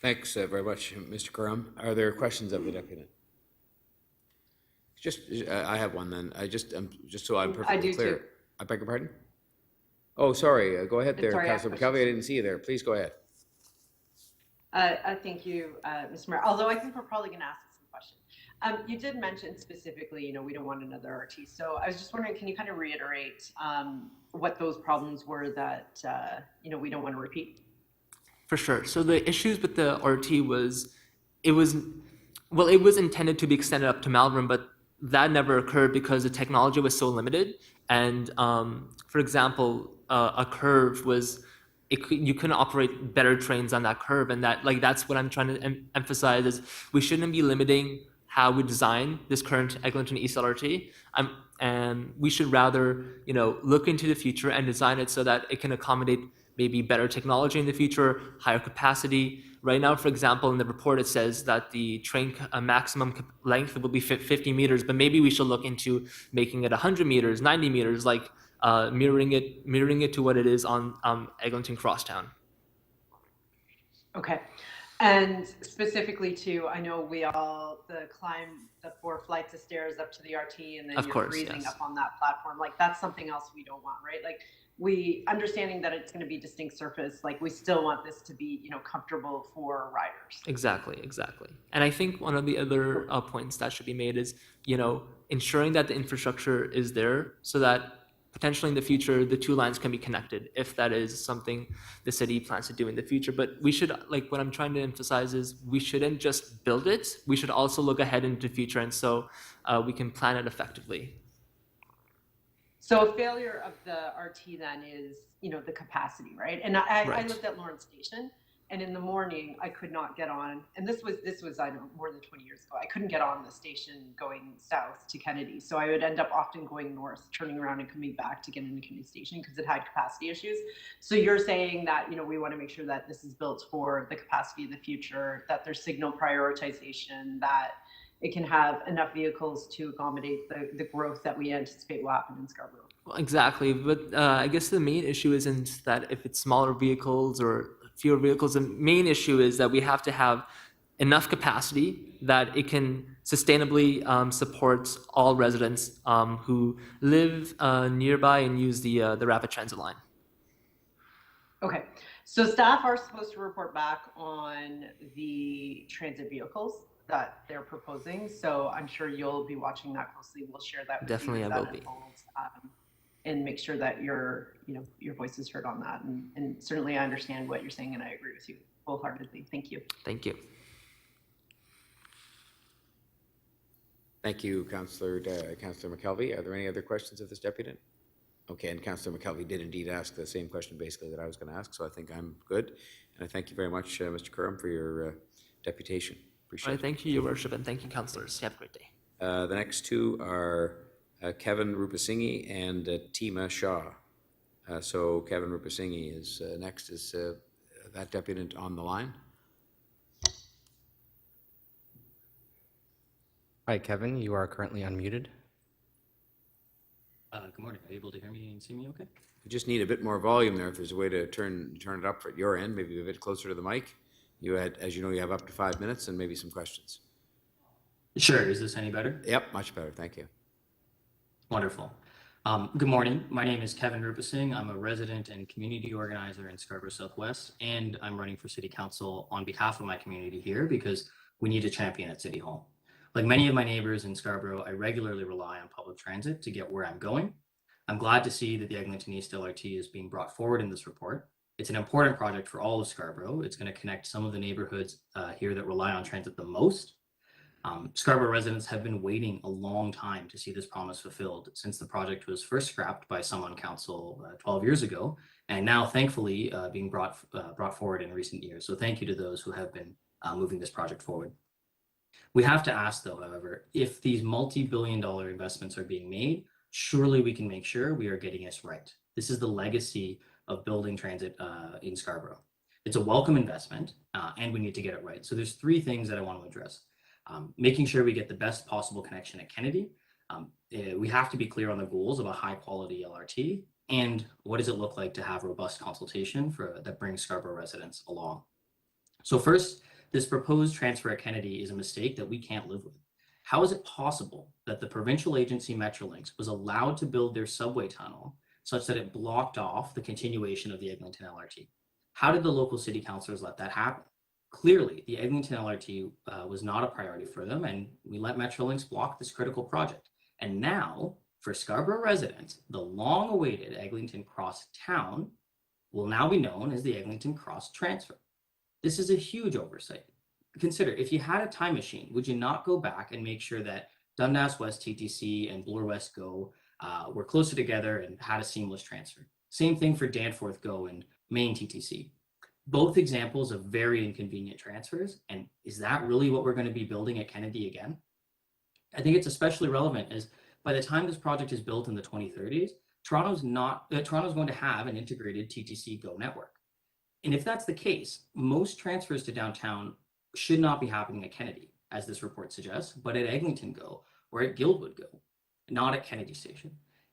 [SPEAKER 1] Thanks very much, Mr. Kurum. Are there questions of the deputy? I have one then. Just so I'm perfectly clear.
[SPEAKER 22] Too.
[SPEAKER 1] I beg your pardon? Oh, sorry. Go ahead there,
[SPEAKER 22] Sorry,
[SPEAKER 1] Councillor McKelvey. I didn't see you there. Please go ahead.
[SPEAKER 22] Thank you, Mr. Mayor. Although I think we're probably going to ask some questions. You did mention specifically, we don't want another RT. So I was just wondering, can you kind of reiterate what those problems were that, we don't want to repeat?
[SPEAKER 11] For sure. So the issues with the RT it was intended to be extended up to Malvern, but that never occurred because the technology was so limited. And for example, a curve was, you couldn't operate better trains on that curve, and that's what I'm trying to emphasize is we shouldn't be limiting how we design this current Eglinton East LRT, and we should rather look into the future and design it so that it can accommodate maybe better technology in the future, higher capacity. Right now, for example, in the report it says that the train maximum length will be 50 meters, but maybe we should look into making it 100 meters, 90 meters, mirroring it to what it is on Eglinton Crosstown.
[SPEAKER 22] Okay. And specifically too, I know we all climb the 4 flights of stairs up to the RT and then you're freezing up on that platform. That's something else we don't want, right? We understanding that it's going to be distinct surface, we still want this to be, comfortable for riders.
[SPEAKER 11] Exactly. And I think one of the other points that should be made is, ensuring that the infrastructure is there so that potentially in the future, the 2 lines can be connected if that is something the city plans to do in the future. But we should, what I'm trying to emphasize is we shouldn't just build it. We should also look ahead into the future, and so we can plan it effectively.
[SPEAKER 22] So a failure of the RT then is, the capacity, right? And I looked at Lawrence Station, and in the morning I could not get on. And this was I don't know, more than 20 years ago. I couldn't get on the station going south to Kennedy, so I would end up often going north, turning around and coming back to get into Kennedy Station because it had capacity issues. So you're saying that, you know, we want to make sure that this is built for the capacity of the future, that there's signal prioritization, that it can have enough vehicles to accommodate the growth that we anticipate will happen in Scarborough.
[SPEAKER 11] Well, exactly, but I guess the main issue isn't that if it's smaller vehicles or fewer vehicles. The main issue is that we have to have enough capacity that it can sustainably support all residents who live nearby and use the rapid transit line.
[SPEAKER 22] Okay, so staff are supposed to report back on the transit vehicles that they're proposing. So I'm sure you'll be watching that closely. We'll share that with
[SPEAKER 11] Definitely,
[SPEAKER 22] you as
[SPEAKER 11] I will
[SPEAKER 22] that
[SPEAKER 11] be.
[SPEAKER 22] unfolds, and make sure that your voice is heard on that. And certainly I understand what you're saying, and I agree with you wholeheartedly. Thank you.
[SPEAKER 11] Thank you.
[SPEAKER 1] Thank you, Councillor McKelvey. Are there any other questions of this deputant? Okay, and Councillor McKelvey did indeed ask the same question basically that I was going to ask, so I think I'm good. And I thank you very much, Mr. Curran, for your deputation. Appreciate it.
[SPEAKER 11] Thank you, Your Worship, and thank you, councillors. Have a great day.
[SPEAKER 1] The next two are Kevin Rupasinghe and Tima Shah. So Kevin Rupasinghe is next. Is that deputant on the line?
[SPEAKER 12] Hi, Kevin. You are currently unmuted.
[SPEAKER 13] Good morning. Are you able to hear me and see me okay?
[SPEAKER 1] You just need a bit more volume there. If there's a way to turn it up at your end, maybe a bit closer to the mic. You had, as you know, you have up to 5 minutes and maybe some questions.
[SPEAKER 13] Sure. Is this any better?
[SPEAKER 1] Yep, much better. Thank you.
[SPEAKER 13] Wonderful. Good morning. My name is Kevin Rupasinghe. I'm a resident and community organizer in Scarborough Southwest, and I'm running for City Council on behalf of my community here because we need a champion at City Hall. Like many of my neighbors in Scarborough, I regularly rely on public transit to get where I'm going. I'm glad to see that the Eglinton East LRT is being brought forward in this report. It's an important project for all of Scarborough. It's going to connect some of the neighborhoods here that rely on transit the most. Scarborough residents have been waiting a long time to see this promise fulfilled since the project was first scrapped by some on council 12 years ago, and now thankfully being brought forward in recent years. So thank you to those who have been moving this project forward. We have to ask though, however, if these multi-billion-dollar investments are being made, surely we can make sure we are getting this right. This is the legacy of building transit in Scarborough. It's a welcome investment and we need to get it right. So there's three things that I want to address. Making sure we get the best possible connection at Kennedy. We have to be clear on the goals of a high quality LRT and what does it look like to have robust consultation that brings Scarborough residents along. So first, this proposed transfer at Kennedy is a mistake that we can't live with. How is it possible that the provincial agency Metrolinx was allowed to build their subway tunnel such that it blocked off the continuation of the Eglinton LRT? How did the local city councillors let that happen? Clearly, the Eglinton LRT was not a priority for them, and we let Metrolinx block this critical project. And now, for Scarborough residents, the long-awaited Eglinton Cross Town will now be known as the Eglinton Cross Transfer. This is a huge oversight. Consider, if you had a time machine, would you not go back and make sure that Dundas West TTC and Bloor West GO were closer together and had a seamless transfer? Same thing for Danforth GO and Maine TTC. Both examples of very inconvenient transfers, and is that really what we're going to be building at Kennedy again? I think it's especially relevant as by the time this project is built in the 2030s, Toronto's going to have an integrated TTC GO network. And if that's the case, most transfers to downtown should not be happening at Kennedy, as this report suggests, but at Eglinton GO or at Guildwood GO, not at Kennedy Station.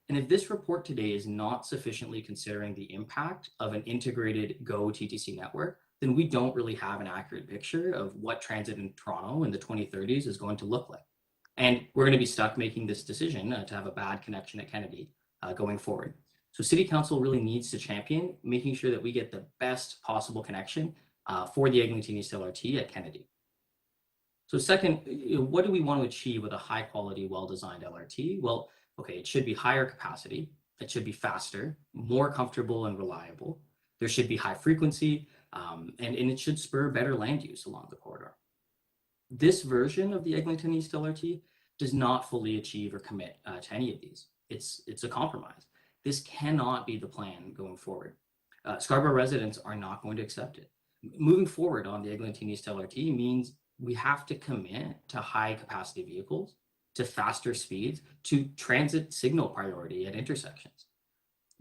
[SPEAKER 13] And if this report today is not sufficiently considering the impact of an integrated GO TTC network, then we don't really have an accurate picture of what transit in Toronto in the 2030s is going to look like. And we're going to be stuck making this decision to have a bad connection at Kennedy going forward. So City Council really needs to champion making sure that we get the best possible connection for the Eglinton East LRT at Kennedy. So second, what do we want to achieve with a high quality, well-designed LRT? Well, okay, it should be higher capacity, it should be faster, more comfortable and reliable. There should be high frequency, and it should spur better land use along the corridor. This version of the Eglinton East LRT does not fully achieve or commit to any of these. It's a compromise. This cannot be the plan going forward. Scarborough residents are not going to accept it. Moving forward on the Eglinton East LRT means we have to commit to high capacity vehicles, to faster speeds, to transit signal priority at intersections.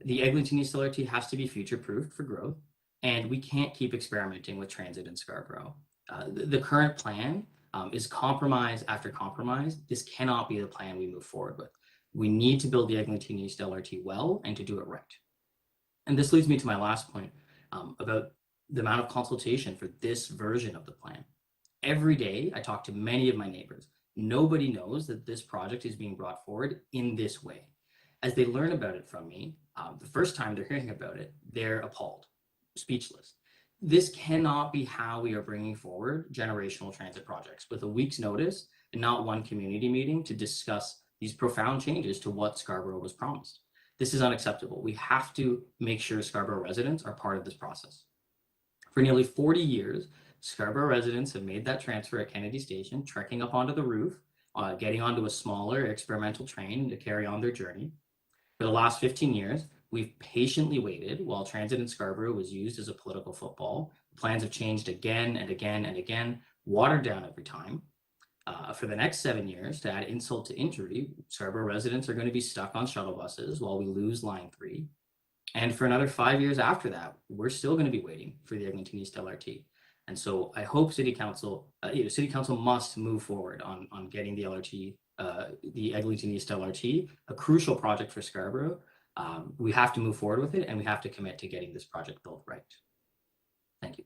[SPEAKER 13] The Eglinton East LRT has to be future-proofed for growth, and we can't keep experimenting with transit in Scarborough. The current plan is compromise after compromise. This cannot be the plan we move forward with. We need to build the Eglinton East LRT well and to do it right. And this leads me to my last point about the amount of consultation for this version of the plan. Every day, I talk to many of my neighbors. Nobody knows that this project is being brought forward in this way. As they learn about it from me, the first time they're hearing about it, they're appalled, speechless. This cannot be how we are bringing forward generational transit projects with a week's notice and not one community meeting to discuss these profound changes to what Scarborough was promised. This is unacceptable. We have to make sure Scarborough residents are part of this process. For nearly 40 years, Scarborough residents have made that transfer at Kennedy Station, trekking up onto the roof, getting onto a smaller experimental train to carry on their journey. For the last 15 years, we've patiently waited while transit in Scarborough was used as a political football. Plans have changed again and again and again, watered down every time. For the next 7 years, to add insult to injury, Scarborough residents are going to be stuck on shuttle buses while we lose Line 3. And for another 5 years after that, we're still going to be waiting for the Eglinton East LRT. And so I hope City Council must move forward on getting the LRT, the Eglinton East LRT, a crucial project for Scarborough. We have to move forward with it, and we have to commit to getting this project built right. Thank you.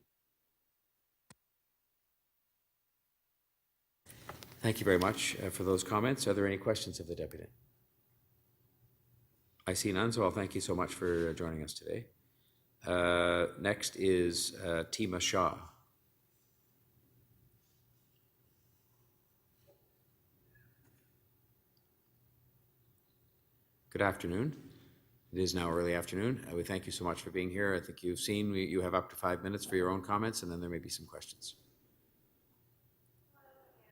[SPEAKER 1] Thank you very much for those comments. Are there any questions of the Deputy? I see none, so I'll thank you so much for joining us today. Next is Tima Shah. Good afternoon. It is now early afternoon. We thank you so much for being here. I think you've seen you have up to 5 minutes for your own comments, and then there may be some questions.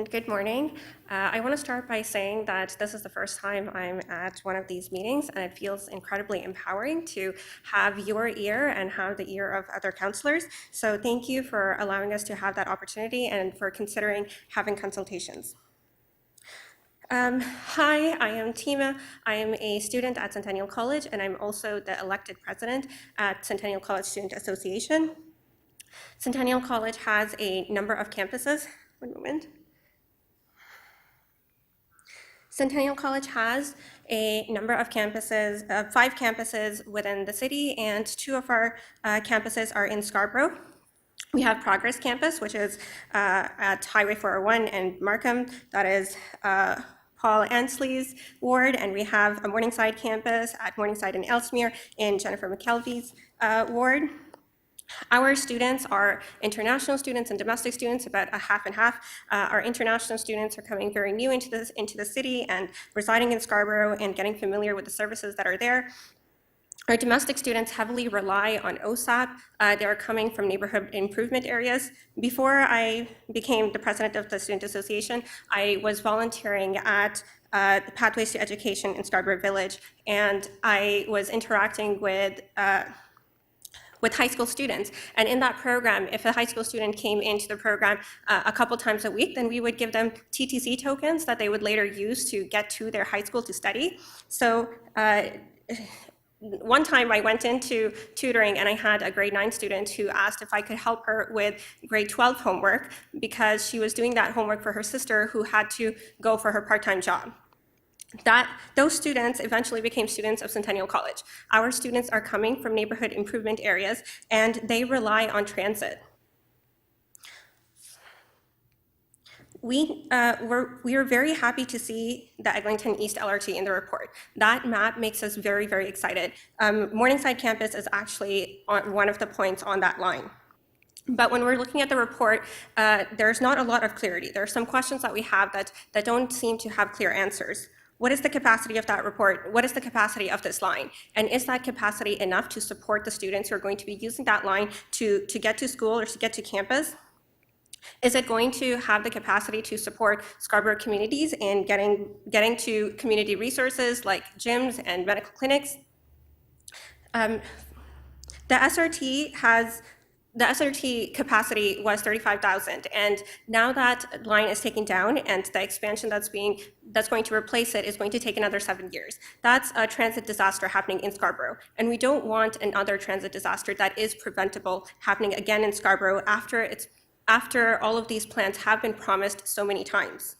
[SPEAKER 17] Good morning. I want to start by saying that this is the first time I'm at one of these meetings, and it feels incredibly empowering to have your ear and have the ear of other councillors. So thank you for allowing us to have that opportunity and for considering having consultations. Hi, I am Tima. I am a student at Centennial College, and I'm also the elected president at Centennial College Student Association. Centennial College has a number of campuses. One moment. Centennial College has a number of campuses, 5 campuses within the city, and 2 of our campuses are in Scarborough. We have Progress Campus, which is at Highway 401 and Markham. That is Paul Ansley's ward, and we have a Morningside campus at Morningside and Ellesmere in Jennifer McKelvey's ward. Our students are international students and domestic students, about a half and half. Our international students are coming very new into the city and residing in Scarborough and getting familiar with the services that are there. Our domestic students heavily rely on OSAP. They're coming from neighborhood improvement areas. Before I became the president of the Student Association, I was volunteering at Pathways to Education in Scarborough Village, and I was interacting with high school students. And in that program, if a high school student came into the program a couple times a week, then we would give them TTC tokens that they would later use to get to their high school to study. So one time I went into tutoring and I had a grade 9 student who asked if I could help her with grade 12 homework because she was doing that homework for her sister who had to go for her part-time job. Those students eventually became students of Centennial College. Our students are coming from neighborhood improvement areas and they rely on transit. We are very happy to see the Eglinton East LRT in the report. That map makes us very, very excited. Morningside campus is actually on one of the points on that line. But when we're looking at the report, there's not a lot of clarity. There are some questions that we have that don't seem to have clear answers. What is the capacity of that report? What is the capacity of this line? And is that capacity enough to support the students who are going to be using that line to get to school or to get to campus? Is it going to have the capacity to support Scarborough communities in getting to community resources like gyms and medical clinics? The SRT has the SRT capacity was 35,000, and now that line is taken down, and the expansion that's going to replace it is going to take another 7 years. That's a transit disaster happening in Scarborough, and we don't want another transit disaster that is preventable happening again in Scarborough after all of these plans have been promised so many times.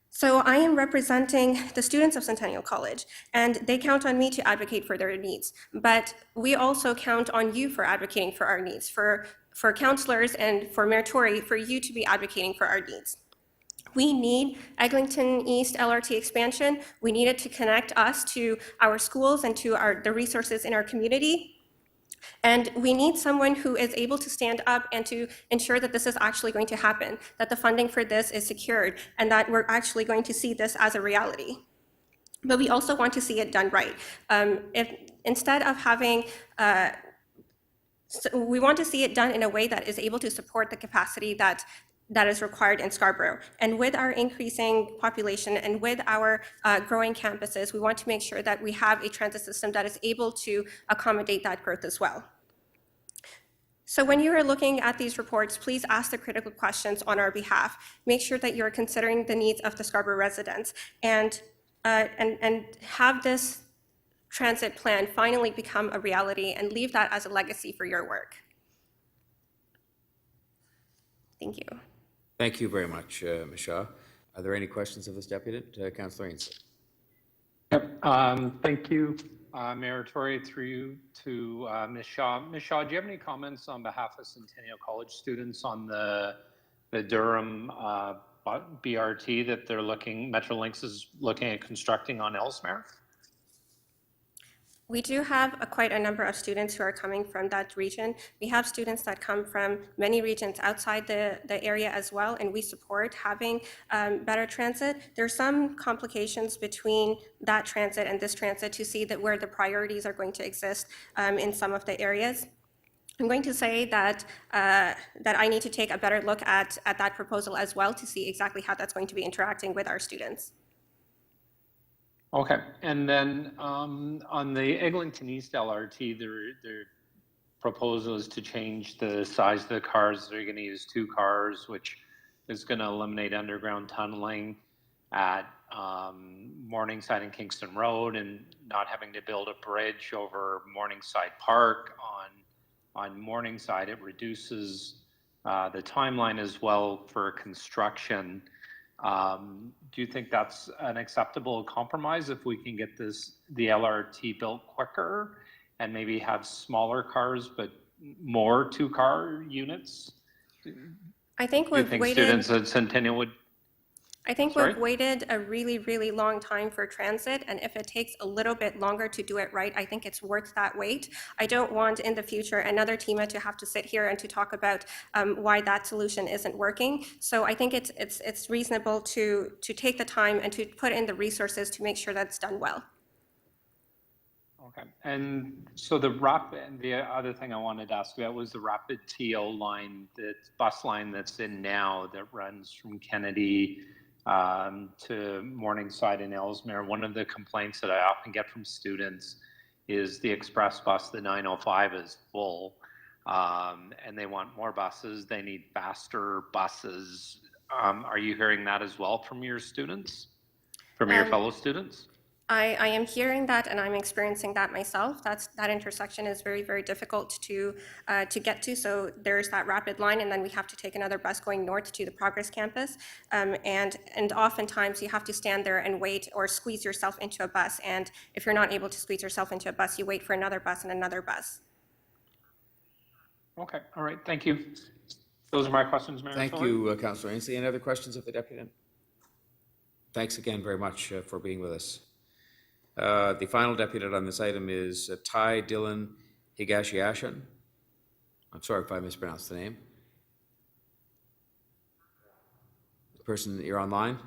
[SPEAKER 17] So I am representing the students of Centennial College, and they count on me to advocate for their needs. But we also count on you for advocating for our needs, for counselors and for Mayor Tory, for you to be advocating for our needs. We need Eglinton East LRT expansion. We need it to connect us to our schools and to the resources in our community. And we need someone who is able to stand up and to ensure that this is actually going to happen, that the funding for this is secured, and that we're actually going to see this as a reality. But we also want to see it done right. If instead of having, we want to see it done in a way that is able to support the capacity that is required in Scarborough. And with our increasing population and with our growing campuses, we want to make sure that we have a transit system that is able to accommodate that growth as well. So when you are looking at these reports, please ask the critical questions on our behalf. Make sure that you're considering the needs of the Scarborough residents, and have this transit plan finally become a reality, and leave that as a legacy for your work. Thank you.
[SPEAKER 1] Thank you very much, Ms. Shaw. Are there any questions of this deputy, Councillor Ainsley?
[SPEAKER 2] Yep. Thank you, Mayor Tory, through you to Ms. Shaw. Ms. Shaw, do you have any comments on behalf of Centennial College students on the Durham BRT that Metrolinx is looking at constructing on Ellesmere?
[SPEAKER 17] We do have quite a number of students who are coming from that region. We have students that come from many regions outside the area as well, and we support having better transit. There are some complications between that transit and this transit to see that where the priorities are going to exist in some of the areas. I'm going to say that I need to take a better look at that proposal as well to see exactly how that's going to be interacting with our students.
[SPEAKER 2] Okay, and then on the Eglinton East LRT, their proposal is to change the size of the cars. They're going to use 2 cars, which is going to eliminate underground tunneling at Morningside and Kingston Road, and not having to build a bridge over Morningside Park on Morningside. It reduces the timeline as well for construction. Do you think that's an acceptable compromise if we can get the LRT built quicker and maybe have smaller cars but more 2-car units?
[SPEAKER 17] I think
[SPEAKER 2] we've students at Centennial would.
[SPEAKER 17] I think we've waited a really, really long time for transit, and if it takes a little bit longer to do it right, I think it's worth that wait. I don't want in the future another TEMA to have to sit here and to talk about why that solution isn't working. So I think it's reasonable to take the time and to put in the resources to make sure that it's done well.
[SPEAKER 2] Okay, and so the other thing I wanted to ask about was the rapid TO line, that bus line that's in now that runs from Kennedy to Morningside and Ellesmere. One of the complaints that I often get from students is the express bus, the 905, is full, and they want more buses. They need faster buses. Are you hearing that as well from your students, from your fellow students?
[SPEAKER 17] I am hearing that, and I'm experiencing that myself. That intersection is very, very difficult to get to. So there's that rapid line, and then we have to take another bus going north to the Progress campus. And oftentimes you have to stand there and wait or squeeze yourself into a bus. And if you're not able to squeeze yourself into a bus, you wait for another bus and another bus.
[SPEAKER 2] Okay, all right, thank you. Those are my questions, Mayor.
[SPEAKER 1] Thank you, Councillor Ainsley. Any other questions of the deputy? Thanks again very much for being with us. The final deputy on this item is Ty Dylan Higashiashan. I'm sorry if I mispronounced the name. The person, you're online?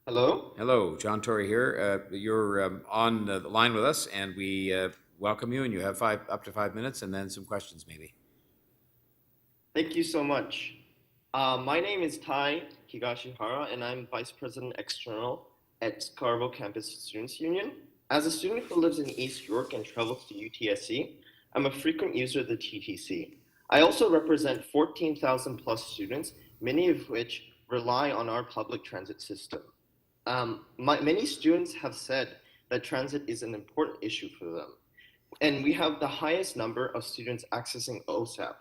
[SPEAKER 18] Hello?
[SPEAKER 1] Hello, John Tory here. You're on the line with us, and we welcome you, and you have up to 5 minutes, and then some questions maybe.
[SPEAKER 18] Thank you so much. My name is Tai Higashihara, and I'm Vice President External at Scarborough Campus Students Union. As a student who lives in East York and travels to UTSC, I'm a frequent user of the TTC. I also represent 14,000 plus students, many of which rely on our public transit system. Many students have said that transit is an important issue for them. And we have the highest number of students accessing OSAP.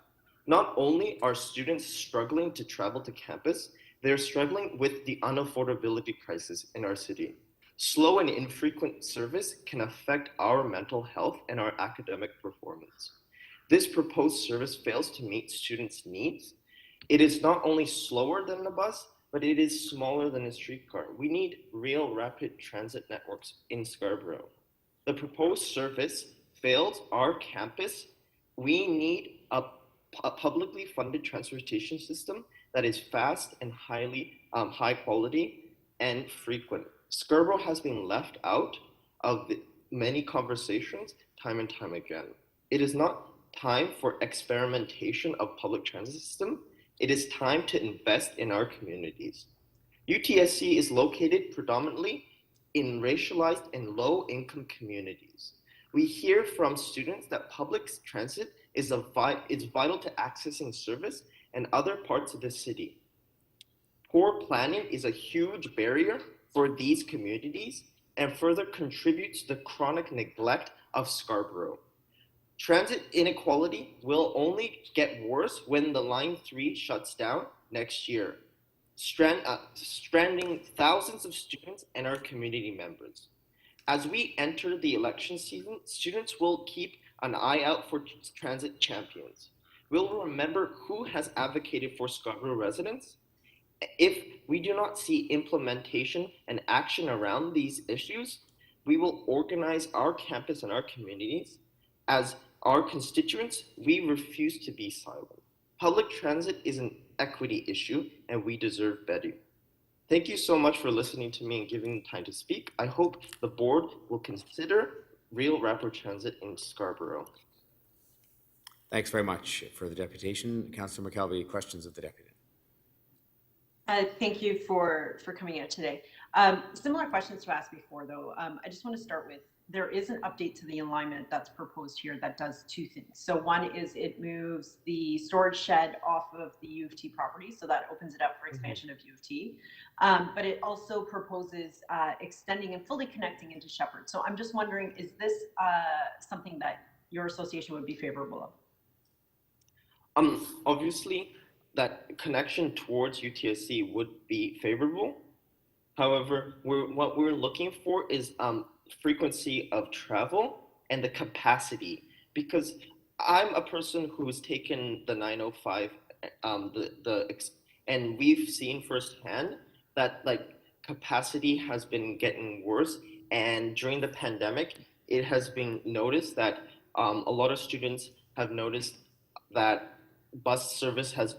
[SPEAKER 18] Not only are students struggling to travel to campus, they're struggling with the unaffordability crisis in our city. Slow and infrequent service can affect our mental health and our academic performance. This proposed service fails to meet students' needs. It is not only slower than the bus, but it is smaller than a streetcar. We need real rapid transit networks in Scarborough. The proposed service fails our campus. We need a publicly funded transportation system that is fast and high quality and frequent. Scarborough has been left out of many conversations time and time again. It is not time for experimentation of public transit system. It is time to invest in our communities. UTSC is located predominantly in racialized and low-income communities. We hear from students that public transit is vital to accessing service and other parts of the city. Poor planning is a huge barrier for these communities and further contributes to the chronic neglect of Scarborough. Transit inequality will only get worse when the Line 3 shuts down next year, stranding thousands of students and our community members. As we enter the election season, students will keep an eye out for transit champions. We'll remember who has advocated for Scarborough residents. If we do not see implementation and action around these issues, we will organize our campus and our communities. As our constituents, we refuse to be silent. Public transit is an equity issue, and we deserve better. Thank you so much for listening to me and giving me time to speak. I hope the board will consider real rapid transit in Scarborough.
[SPEAKER 1] Thanks very much for the deputation. Councillor McKelvey, questions of the deputy.
[SPEAKER 22] Thank you for coming out today. Similar questions to ask before, though. I just want to start with, there is an update to the alignment that's proposed here that does two things. So one is it moves the storage shed off of the U of T property, so that opens it up for expansion of U of T. But it also proposes extending and fully connecting into Shepherd. So I'm just wondering, is this something that your association would be favorable of?
[SPEAKER 18] Obviously, that connection towards UTSC would be favorable. However, what we're looking for is frequency of travel and the capacity, because I'm a person who has taken the 905 and we've seen firsthand that capacity has been getting worse, and during the pandemic it has been noticed that a lot of students have noticed that bus service has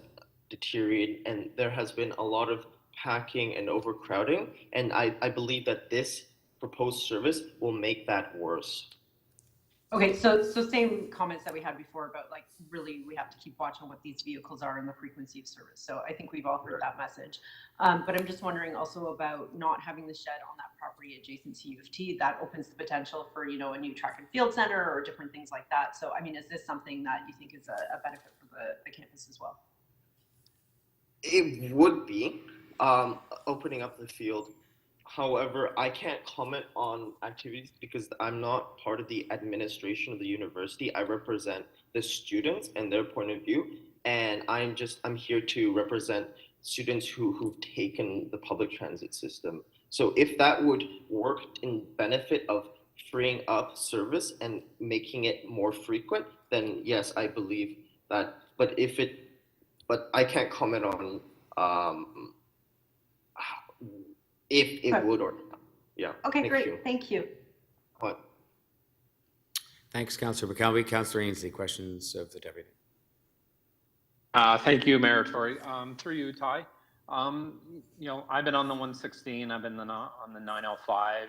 [SPEAKER 18] deteriorated and there has been a lot of packing and overcrowding, and I believe that this proposed service will make that worse.
[SPEAKER 22] Okay, so same comments that we had before about really we have to keep watching what these vehicles are and the frequency of service. So I think we've all heard that message. But I'm just wondering also about not having the shed on that property adjacent to U of T. That opens the potential for, a new track and field center or different things like that. So, I mean, is this something that you think is a benefit for the campus as well?
[SPEAKER 18] It would be opening up the field. However, I can't comment on activities because I'm not part of the administration of the university. I represent the students and their point of view, and I'm here to represent students who've taken the public transit system. So if that would work in benefit of freeing up service and making it more frequent, then yes, I believe that. But I can't comment on if it would or not. Yeah.
[SPEAKER 22] Okay, great. Thank you.
[SPEAKER 18] What?
[SPEAKER 1] Thanks, Councillor McKelvey. Councillor Ainsley, questions of the deputy.
[SPEAKER 2] Thank you, Mayor Tory. Through you, Ty. I've been on the 116. I've been on the 905.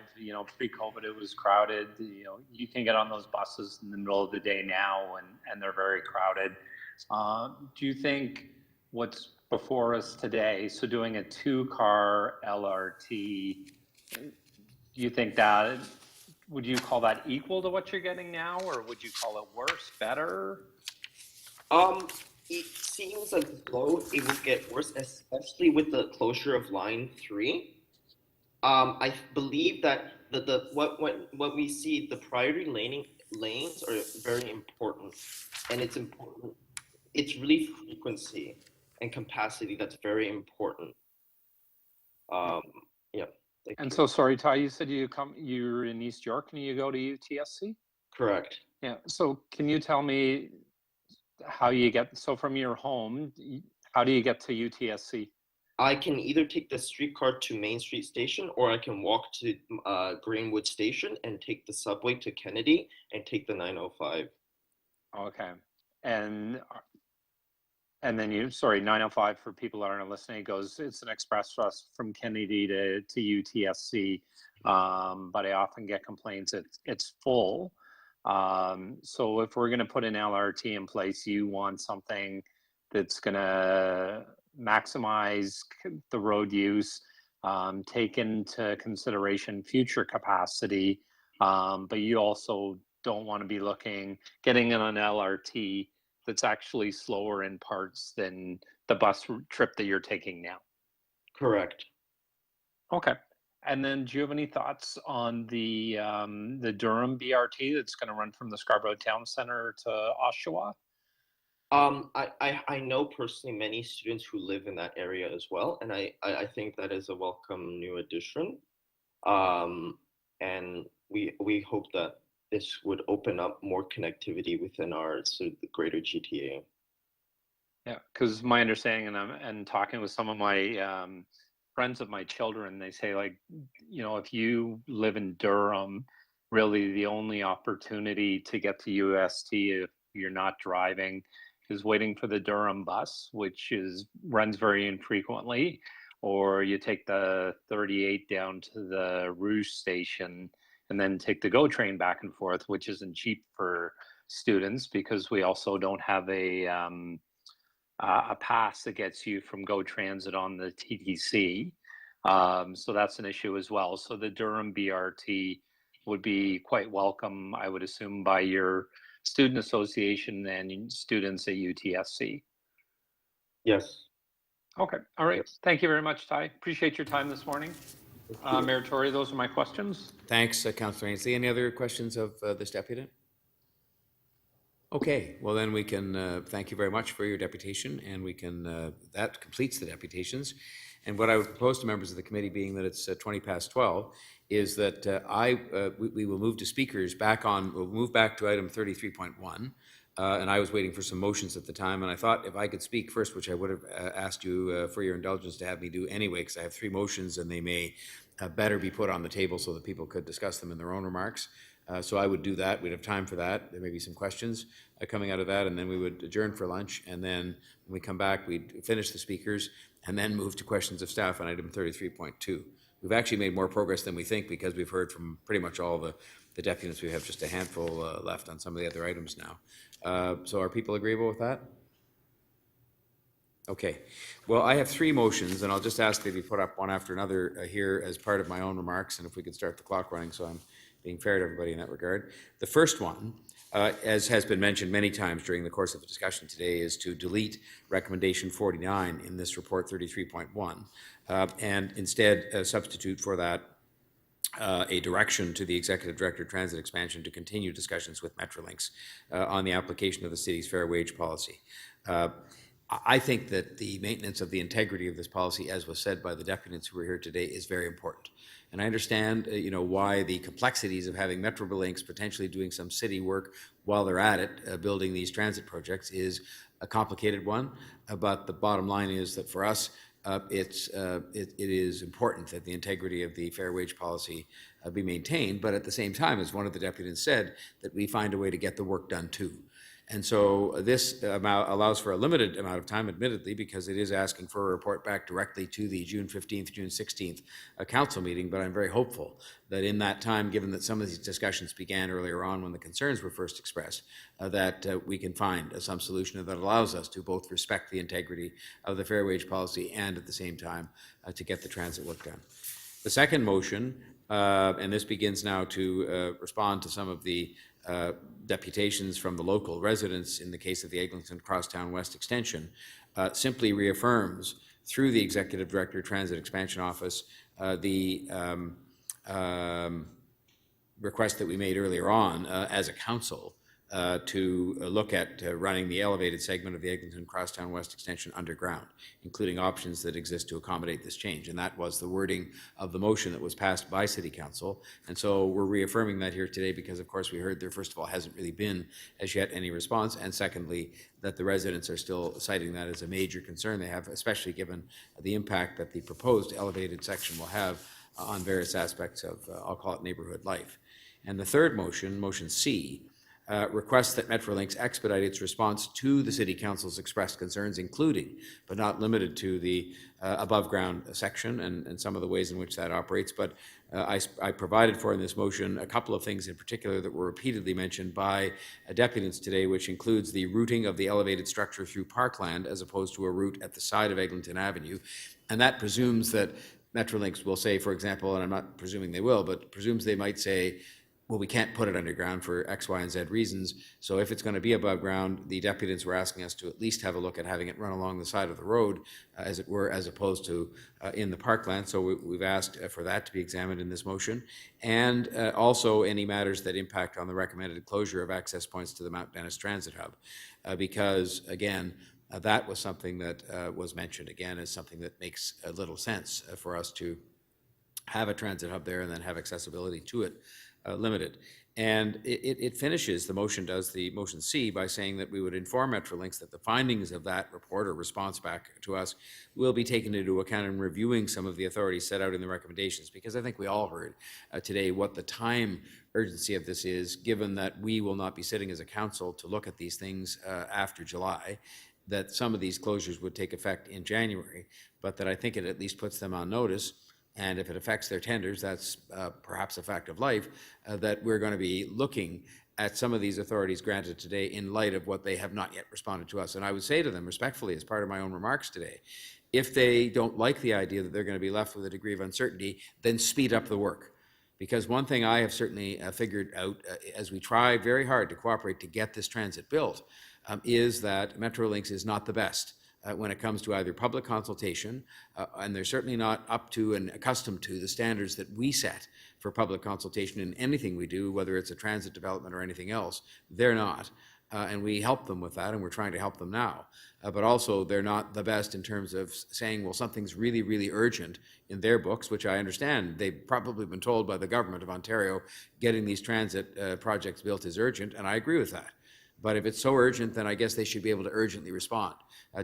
[SPEAKER 2] Pre-COVID it was crowded. You can get on those buses in the middle of the day now, and they're very crowded. Do you think what's before us today, so doing a 2-car LRT, do you think that would you call that equal to what you're getting now, or would you call it worse, better?
[SPEAKER 18] It seems as though it will get worse, especially with the closure of line 3. I believe that what we see, the priority lanes are very important, and it's important. It's really frequency and capacity that's very important. Yeah.
[SPEAKER 2] And so, sorry, Ty, you said you're in East York and you go to UTSC?
[SPEAKER 18] Correct.
[SPEAKER 2] Yeah. So can you tell me how you get, so from your home, how do you get to UTSC?
[SPEAKER 18] I can either take the streetcar to Main Street Station, or I can walk to Greenwood Station and take the subway to Kennedy and take the 905.
[SPEAKER 2] Okay. And then 905 for people that aren't listening, it's an express bus from Kennedy to UTSC. But I often get complaints it's full. So if we're going to put an LRT in place, you want something that's going to maximize the road use, take into consideration future capacity, but you also don't want to be getting in an LRT that's actually slower in parts than the bus trip that you're taking now.
[SPEAKER 18] Correct.
[SPEAKER 2] Okay. And then do you have any thoughts on the Durham BRT that's going to run from the Scarborough Town Center to Oshawa?
[SPEAKER 18] I know personally many students who live in that area as well, and I think that is a welcome new addition. And we hope that this would open up more connectivity within the greater GTA.
[SPEAKER 2] Yeah, because my understanding, and talking with some of my friends of my children, they say, like, if you live in Durham, really the only opportunity to get to UST if you're not driving is waiting for the Durham bus, which runs very infrequently, or you take the 38 down to the Rouge station and then take the GO train back and forth, which isn't cheap for students because we also don't have a pass that gets you from GO Transit on the TTC. So that's an issue as well. So the Durham BRT would be quite welcome, I would assume, by your student association and students at UTSC.
[SPEAKER 18] Yes.
[SPEAKER 2] Okay. All right. Yes. Thank you very much, Ty. Appreciate your time this morning. Mayor Tory, those are my questions.
[SPEAKER 1] Thanks, Councillor Ainsley. Any other questions of this deputant? Okay, well then we can thank you very much for your deputation, and we can that completes the deputations. And what I would propose to members of the committee, being that it's 12:20, is that we will move to speakers we'll move back to item 33.1. And I was waiting for some motions at the time, and I thought if I could speak first, which I would have asked you for your indulgence to have me do anyway, because I have 3 motions and they may better be put on the table so that people could discuss them in their own remarks. So I would do that. We'd have time for that. There may be some questions coming out of that, and then we would adjourn for lunch. And then when we come back, we'd finish the speakers and then move to questions of staff on item 33.2. We've actually made more progress than we think because we've heard from pretty much all the deputants. We have just a handful left on some of the other items now. So are people agreeable with that? Okay. Well, I have 3 motions, and I'll just ask they be put up one after another here as part of my own remarks, and if we could start the clock running so I'm being fair to everybody in that regard. The first one, as has been mentioned many times during the course of the discussion today, is to delete recommendation 49 in this report 33.1 and instead substitute for that a direction to the Executive Director of Transit Expansion to continue discussions with Metrolinx on the application of the city's fair wage policy. I think that the maintenance of the integrity of this policy, as was said by the deputants who were here today, is very important. And I understand, why the complexities of having Metrolinx potentially doing some city work while they're at it, building these transit projects, is a complicated one. But the bottom line is that for us, it is important that the integrity of the fair wage policy be maintained. But at the same time, as one of the deputants said, that we find a way to get the work done too. And so this allows for a limited amount of time, admittedly, because it is asking for a report back directly to the June 15th, June 16th council meeting. But I'm very hopeful that in that time, given that some of these discussions began earlier on when the concerns were first expressed, that we can find some solution that allows us to both respect the integrity of the fair wage policy and at the same time to get the transit work done. The second motion And this begins now to respond to some of the deputations from the local residents in the case of the Eglinton Crosstown West Extension, simply reaffirms through the Executive Director, Transit Expansion Office, the request that we made earlier on as a council to look at running the elevated segment of the Eglinton Crosstown West Extension underground, including options that exist to accommodate this change. And that was the wording of the motion that was passed by City Council. And so we're reaffirming that here today because, of course, we heard there, first of all, hasn't really been as yet any response, and secondly, that the residents are still citing that as a major concern they have, especially given the impact that the proposed elevated section will have on various aspects of, I'll call it, neighborhood life. And the third motion, motion C, requests that Metrolinx expedite its response to the City Council's expressed concerns, including, but not limited to, the above-ground section and some of the ways in which that operates. But I provided for in this motion a couple of things in particular that were repeatedly mentioned by deputants today, which includes the routing of the elevated structure through parkland as opposed to a route at the side of Eglinton Avenue. And that presumes that Metrolinx will say, for example, and I'm not presuming they will, but presumes they might say, well, we can't put it underground for X, Y, and Z reasons. So if it's going to be above ground, the deputants were asking us to at least have a look at having it run along the side of the road, as it were, as opposed to in the parkland. So we've asked for that to be examined in this motion. And also any matters that impact on the recommended closure of access points to the Mount Dennis Transit Hub. Because, again, that was something that was mentioned again as something that makes a little sense for us to have a transit hub there and then have accessibility to it limited. And it finishes, the motion does, the motion C, by saying that we would inform Metrolinx that the findings of that report or response back to us will be taken into account in reviewing some of the authorities set out in the recommendations, because I think we all heard today what the time urgency of this is, given that we will not be sitting as a council to look at these things after July, that some of these closures would take effect in January, but that I think it at least puts them on notice. And if it affects their tenders, that's perhaps a fact of life, that we're going to be looking at some of these authorities granted today in light of what they have not yet responded to us. And I would say to them respectfully, as part of my own remarks today, if they don't like the idea that they're going to be left with a degree of uncertainty, then speed up the work. Because one thing I have certainly figured out as we try very hard to cooperate to get this transit built is that Metrolinx is not the best when it comes to either public consultation, and they're certainly not up to and accustomed to the standards that we set for public consultation in anything we do, whether it's a transit development or anything else. They're not. And we help them with that, and we're trying to help them now. But also, they're not the best in terms of saying, well, something's really, really urgent in their books, which I understand. They've probably been told by the government of Ontario, getting these transit projects built is urgent, and I agree with that. But if it's so urgent, then I guess they should be able to urgently respond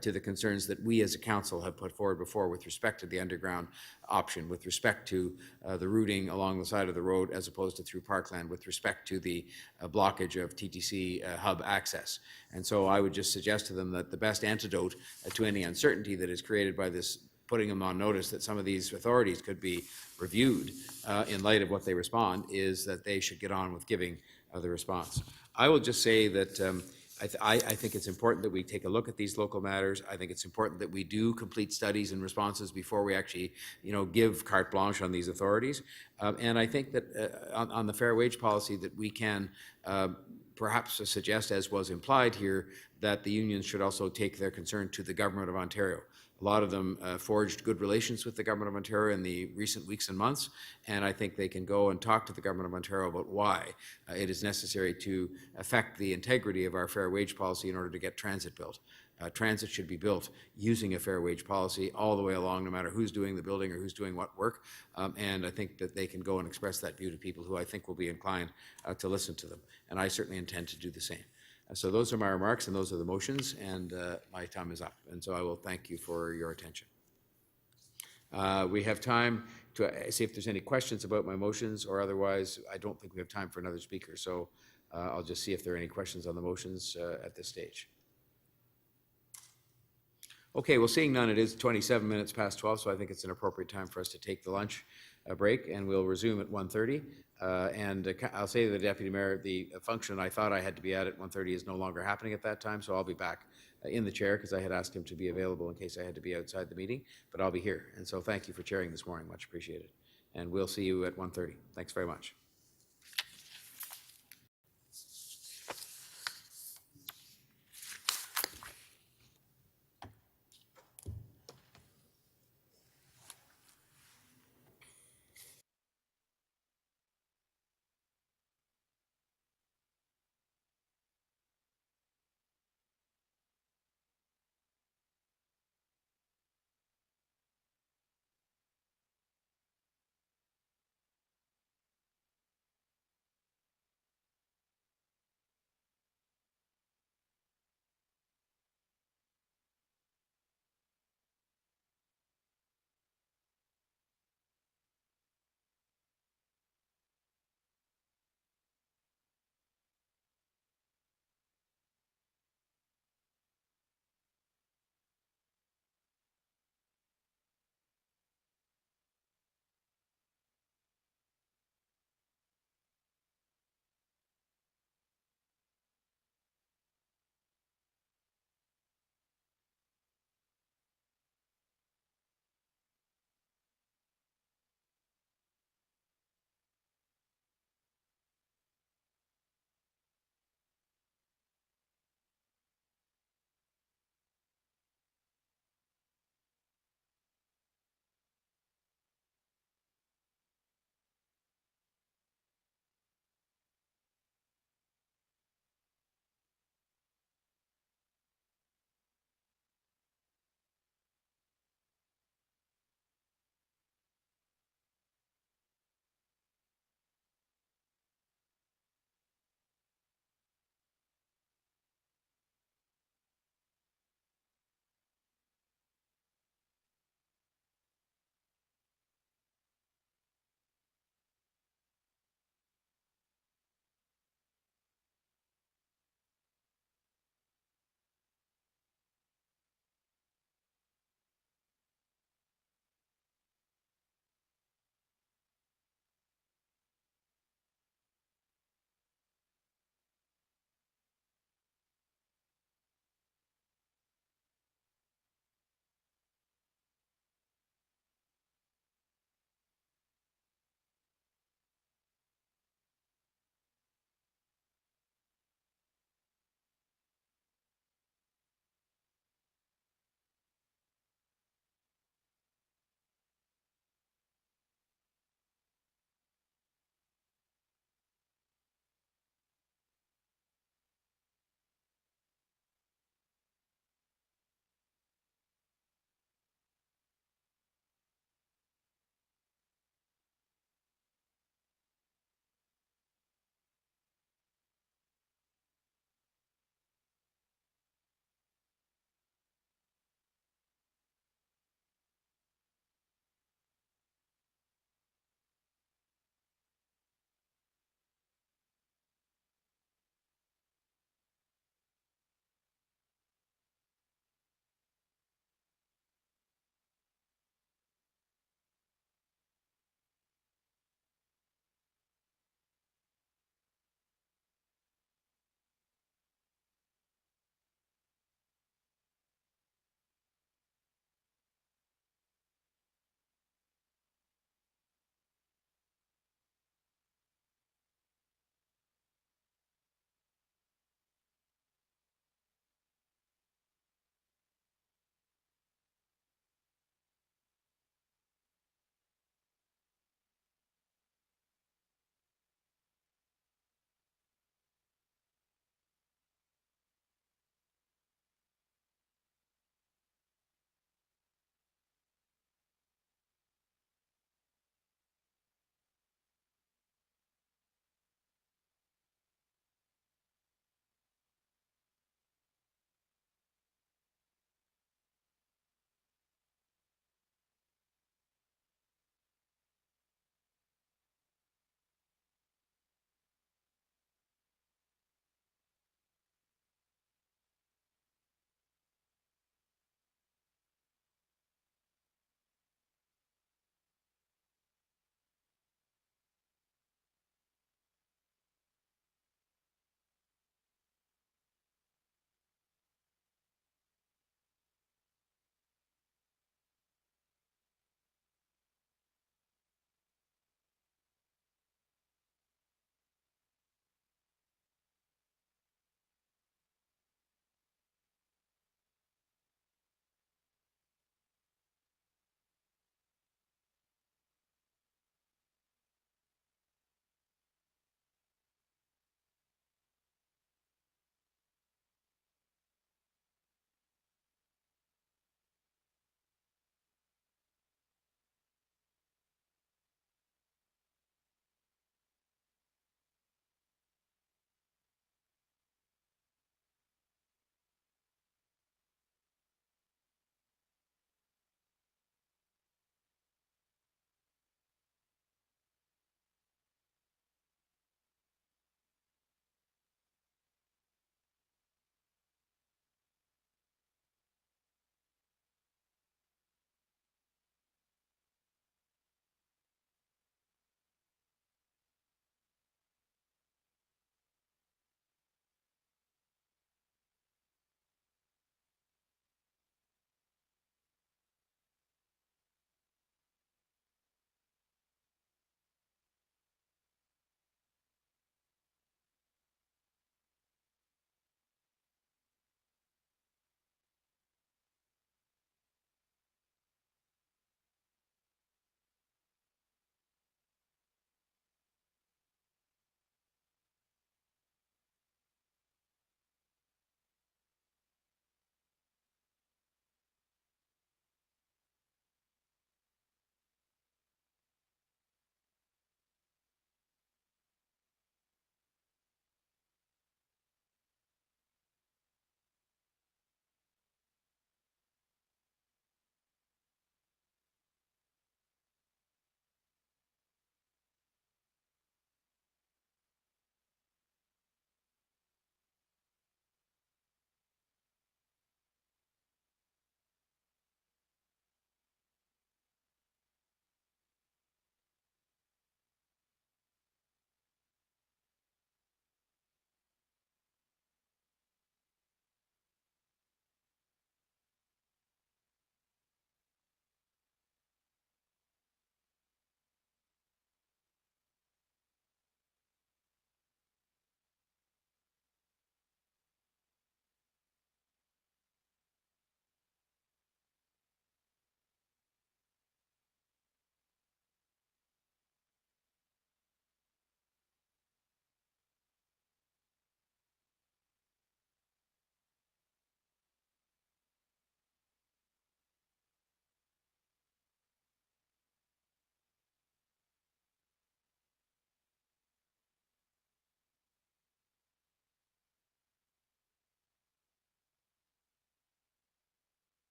[SPEAKER 1] to the concerns that we as a council have put forward before with respect to the underground option, with respect to the routing along the side of the road as opposed to through parkland, with respect to the blockage of TTC hub access. And so I would just suggest to them that the best antidote to any uncertainty that is created by this, putting them on notice that some of these authorities could be reviewed in light of what they respond, is that they should get on with giving the response. I will just say that I think it's important that we take a look at these local matters. I think it's important that we do complete studies and responses before we actually, give carte blanche on these authorities. And I think that on the fair wage policy that we can perhaps suggest, as was implied here, that the unions should also take their concern to the Government of Ontario. A lot of them forged good relations with the Government of Ontario in the recent weeks and months, and I think they can go and talk to the Government of Ontario about why it is necessary to affect the integrity of our fair wage policy in order to get transit built. Transit should be built using a fair wage policy all the way along, no matter who's doing the building or who's doing what work, and I think that they can go and express that view to people who I think will be inclined to listen to them, and I certainly intend to do the same. So those are my remarks, and those are the motions, and my time is up. And so I will thank you for your attention. We have time to see if there's any questions about my motions, or otherwise, I don't think we have time for another speaker. So I'll just see if there are any questions on the motions at this stage. Okay, well, seeing none, it is 27 minutes past 12, so I think it's an appropriate time for us to take the lunch break, and we'll resume at 1:30. And I'll say to the Deputy Mayor, the function I thought I had to be at 1:30 is no longer happening at that time, so I'll be back in the chair because I had asked him to be available in case I had to be outside the meeting, but I'll be here. And so thank you for chairing this morning, much appreciated. and we'll see you at 1:30. Thanks very much.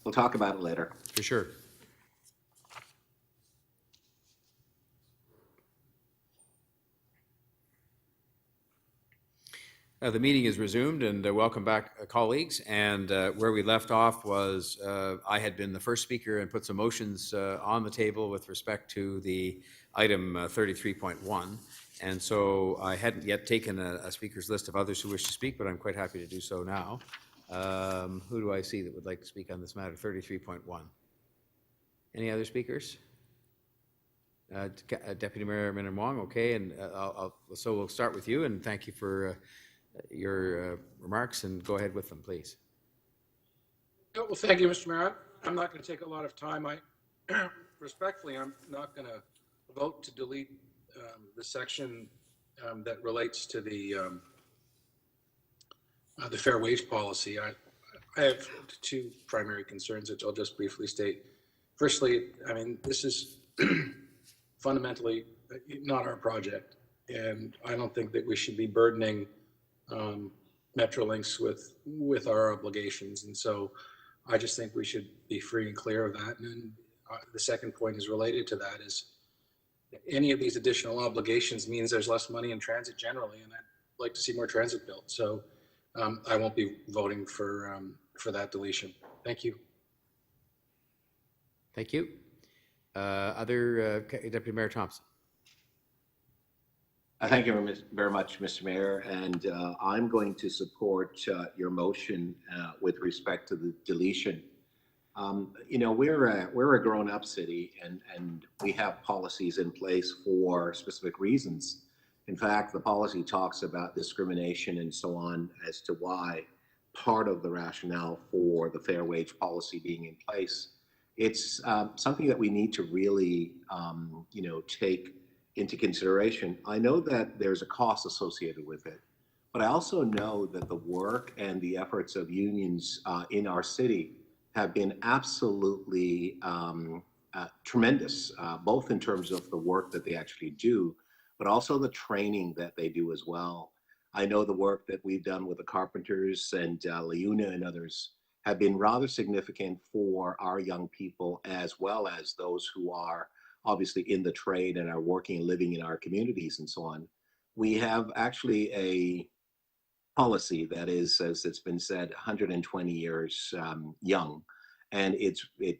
[SPEAKER 21] We'll talk about it later.
[SPEAKER 1] For sure. The meeting is resumed, and welcome back, colleagues. And where we left off was I had been the first speaker and put some motions on the table with respect to the item 33.1. And so I hadn't yet taken a speaker's list of others who wish to speak, but I'm quite happy to do so now. Who do I see that would like to speak on this matter, 33.1? Any other speakers? Deputy Mayor Minnan Wong, okay, and so we'll start with you, and thank you for your remarks, and go ahead with them, please.
[SPEAKER 15] Well, thank you, Mr. Mayor. I'm not going to take a lot of time. Respectfully, I'm not going to vote to delete the section that relates to the fair wage policy. I have two primary concerns, which I'll just briefly state. Firstly, I mean, this is fundamentally not our project, and I don't think that we should be burdening Metrolinx with our obligations, and so I just think we should be free and clear of that. And the second point is related to that: is any of these additional obligations means there's less money in transit generally, and I'd like to see more transit built. So I won't be voting for that deletion. Thank you.
[SPEAKER 1] Thank you. Other Deputy Mayor Thompson.
[SPEAKER 21] Thank you very much, Mr. Mayor, and I'm going to support your motion with respect to the deletion. You know, we're a grown-up city, and we have policies in place for specific reasons. In fact, the policy talks about discrimination and so on as to why part of the rationale for the fair wage policy being in place. It's something that we need to really, you know, take into consideration. I know that there's a cost associated with it, but I also know that the work and the efforts of unions in our city have been absolutely tremendous, both in terms of the work that they actually do, but also the training that they do as well. I know the work that we've done with the carpenters and Leuna and others have been rather significant for our young people, as well as those who are obviously in the trade and are working and living in our communities and so on. We have actually a policy that is, as it's been said, 120 years young. And it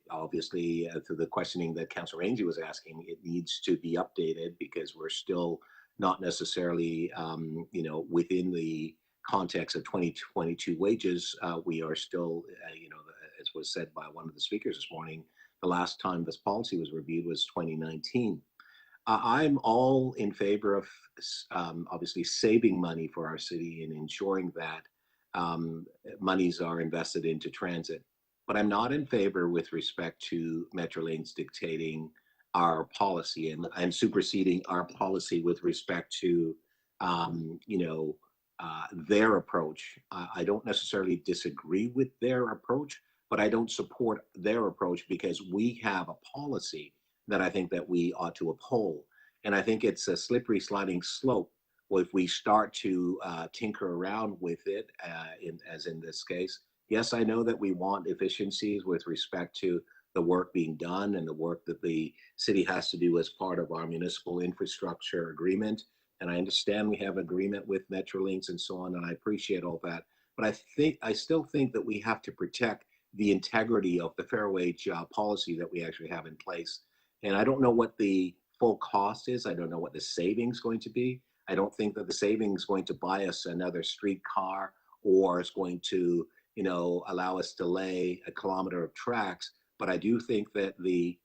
[SPEAKER 21] obviously, through the questioning that Councillor Ainsley was asking, it needs to be updated because we're still not necessarily, you know, within the context of 2022 wages. We are still, you know, as was said by one of the speakers this morning, the last time this policy was reviewed was 2019. I'm all in favor of obviously saving money for our city and ensuring that monies are invested into transit. But I'm not in favor with respect to Metrolinx dictating our policy and superseding our policy with respect to, you know, their approach. I don't necessarily disagree with their approach, but I don't support their approach because we have a policy that I think that we ought to uphold. And I think it's a slippery sliding slope if we start to tinker around with it, as in this case. Yes, I know that we want efficiencies with respect to the work being done and the work that the city has to do as part of our municipal infrastructure agreement. And I understand we have agreement with Metrolinx and so on, and I appreciate all that. But I still think that we have to protect the integrity of the fair wage policy that we actually have in place. And I don't know what the full cost is. I don't know what the savings is going to be. I don't think that the savings is going to buy us another streetcar or is going to, you know, allow us to lay a kilometer of tracks. But I do think that the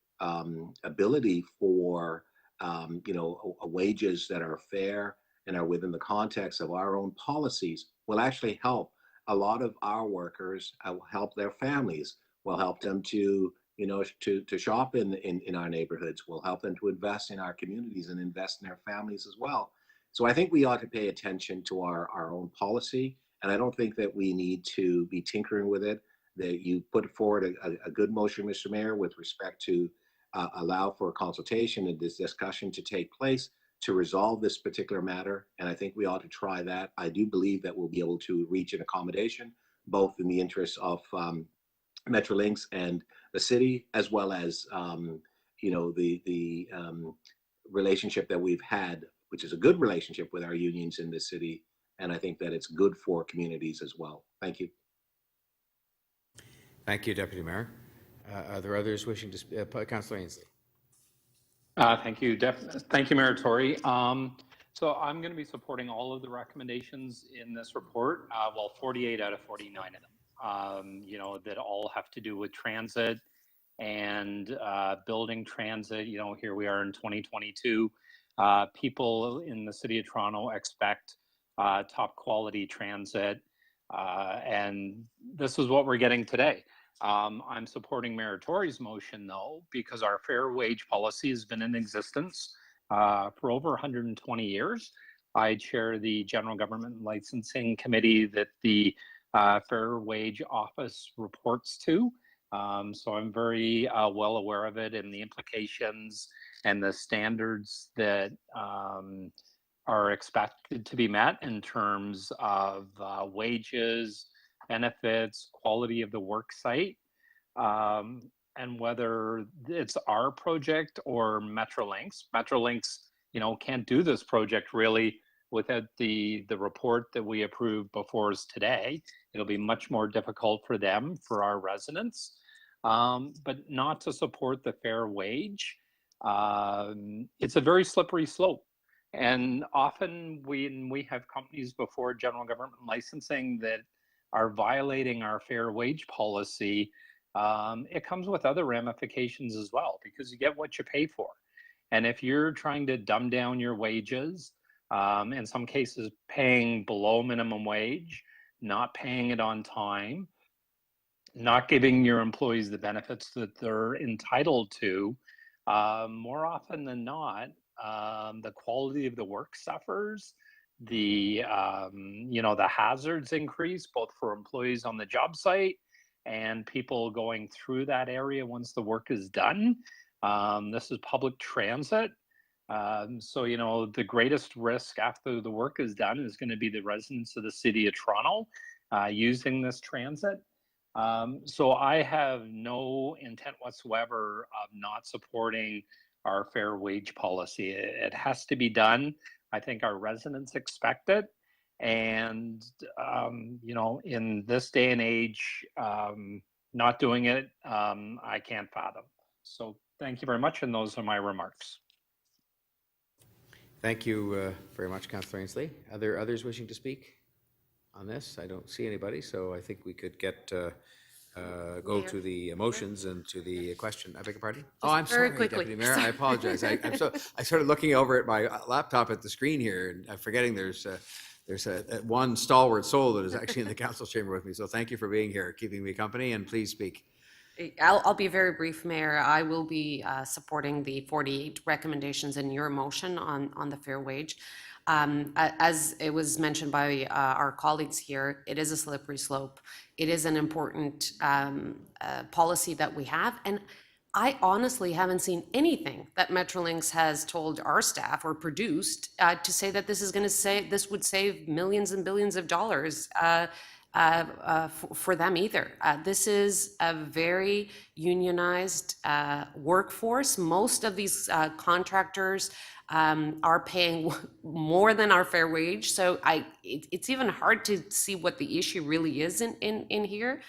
[SPEAKER 21] ability for, you know, wages that are fair and are within the context of our own policies will actually help a lot of our workers, will help their families, will help them to, you know, to shop in our neighborhoods, will help them to invest in our communities and invest in their families as well. So I think we ought to pay attention to our own policy. And I don't think that we need to be tinkering with it. That you put forward a good motion, Mr. Mayor, with respect to allow for a consultation and this discussion to take place to resolve this particular matter. And I think we ought to try that. I do believe that we'll be able to reach an accommodation, both in the interest of Metrolinx and the city, as well as the relationship that we've had, which is a good relationship with our unions in the city, and I think that it's good for communities as well. Thank you.
[SPEAKER 1] Thank you, Deputy Mayor. Are there others wishing to speak? Councillor Ainsley.
[SPEAKER 2] Thank you, thank you, Mayor Tory. So I'm going to be supporting all of the recommendations in this report. Well, 48 out of 49 of them. That all have to do with transit and building transit. Here we are in 2022. People in the City of Toronto expect top quality transit, and this is what we're getting today. I'm supporting Mayor Tory's motion, though, because our fair wage policy has been in existence for over 120 years. I chair the General Government and Licensing Committee that the Fair Wage Office reports to. So I'm very well aware of it and the implications and the standards that are expected to be met in terms of wages, benefits, quality of the work site, and whether it's our project or Metrolinx. Metrolinx, can't do this project really without the report that we approved before us today. It'll be much more difficult for them, for our residents, but not to support the fair wage. It's a very slippery slope. And often we have companies before general government licensing that are violating our fair wage policy. It comes with other ramifications as well, because you get what you pay for. And if you're trying to dumb down your wages, in some cases paying below minimum wage, not paying it on time, not giving your employees the benefits that they're entitled to, more often than not, the quality of the work suffers. The hazards increase, both for employees on the job site and people going through that area once the work is done. This is public transit. So the greatest risk after the work is done is going to be the residents of the City of Toronto using this transit. So I have no intent whatsoever of not supporting our fair wage policy. It has to be done. I think our residents expect it. And, in this day and age, not doing it, I can't fathom. So thank you very much. And those are my remarks.
[SPEAKER 1] Thank you very much, Councillor Ainsley. Are there others wishing to speak on this? I don't see anybody, so I think we could go to the motions and to the question. I beg your pardon? Oh, I'm sorry, Deputy Mayor. I apologize. I started looking over at my laptop at the screen here, and I'm forgetting there's one stalwart soul that is actually in the council chamber with me. So thank you for being here, keeping me company, and please speak.
[SPEAKER 14] I'll be very brief, Mayor. I will be supporting the 48 recommendations in your motion on the fair wage. As it was mentioned by our colleagues here, it is a slippery slope. It is an important policy that we have. And I honestly haven't seen anything that Metrolinx has told our staff or produced to say that this would save millions and billions of dollars for them either. This is a very unionized workforce. Most of these contractors are paying more than our fair wage. So it's even hard to see what the issue really is in here.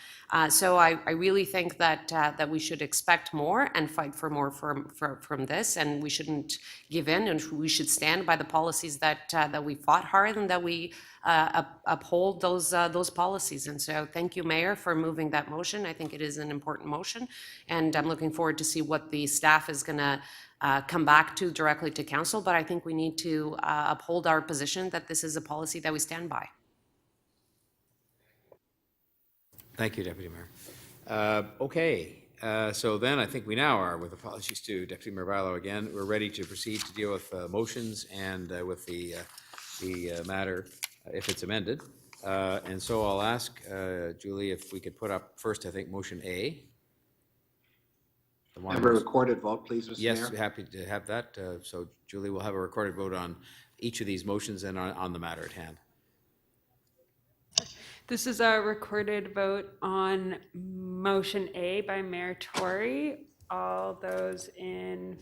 [SPEAKER 14] So I really think that we should expect more and fight for more from this, and we shouldn't give in, and we should stand by the policies that we fought hard and that we uphold those policies. And so thank you, Mayor, for moving that motion. I think it is an important motion, and I'm looking forward to see what the staff is going to come back to directly to council, but I think we need to uphold our position that this is a policy that we stand by.
[SPEAKER 1] Thank you, Deputy Mayor. Okay, so then I think we now are, with apologies to Deputy Mayor Barlow again, we're ready to proceed to deal with motions and with the matter if it's amended. And so I'll ask Julie if we could put up first, I think, motion A.
[SPEAKER 21] Have a recorded vote, please, Mr. Mayor.
[SPEAKER 1] Yes, happy to have that. So Julie will have a recorded vote on each of these motions and on the matter at hand.
[SPEAKER 3] This is a recorded vote on motion A by Mayor Tory. All those in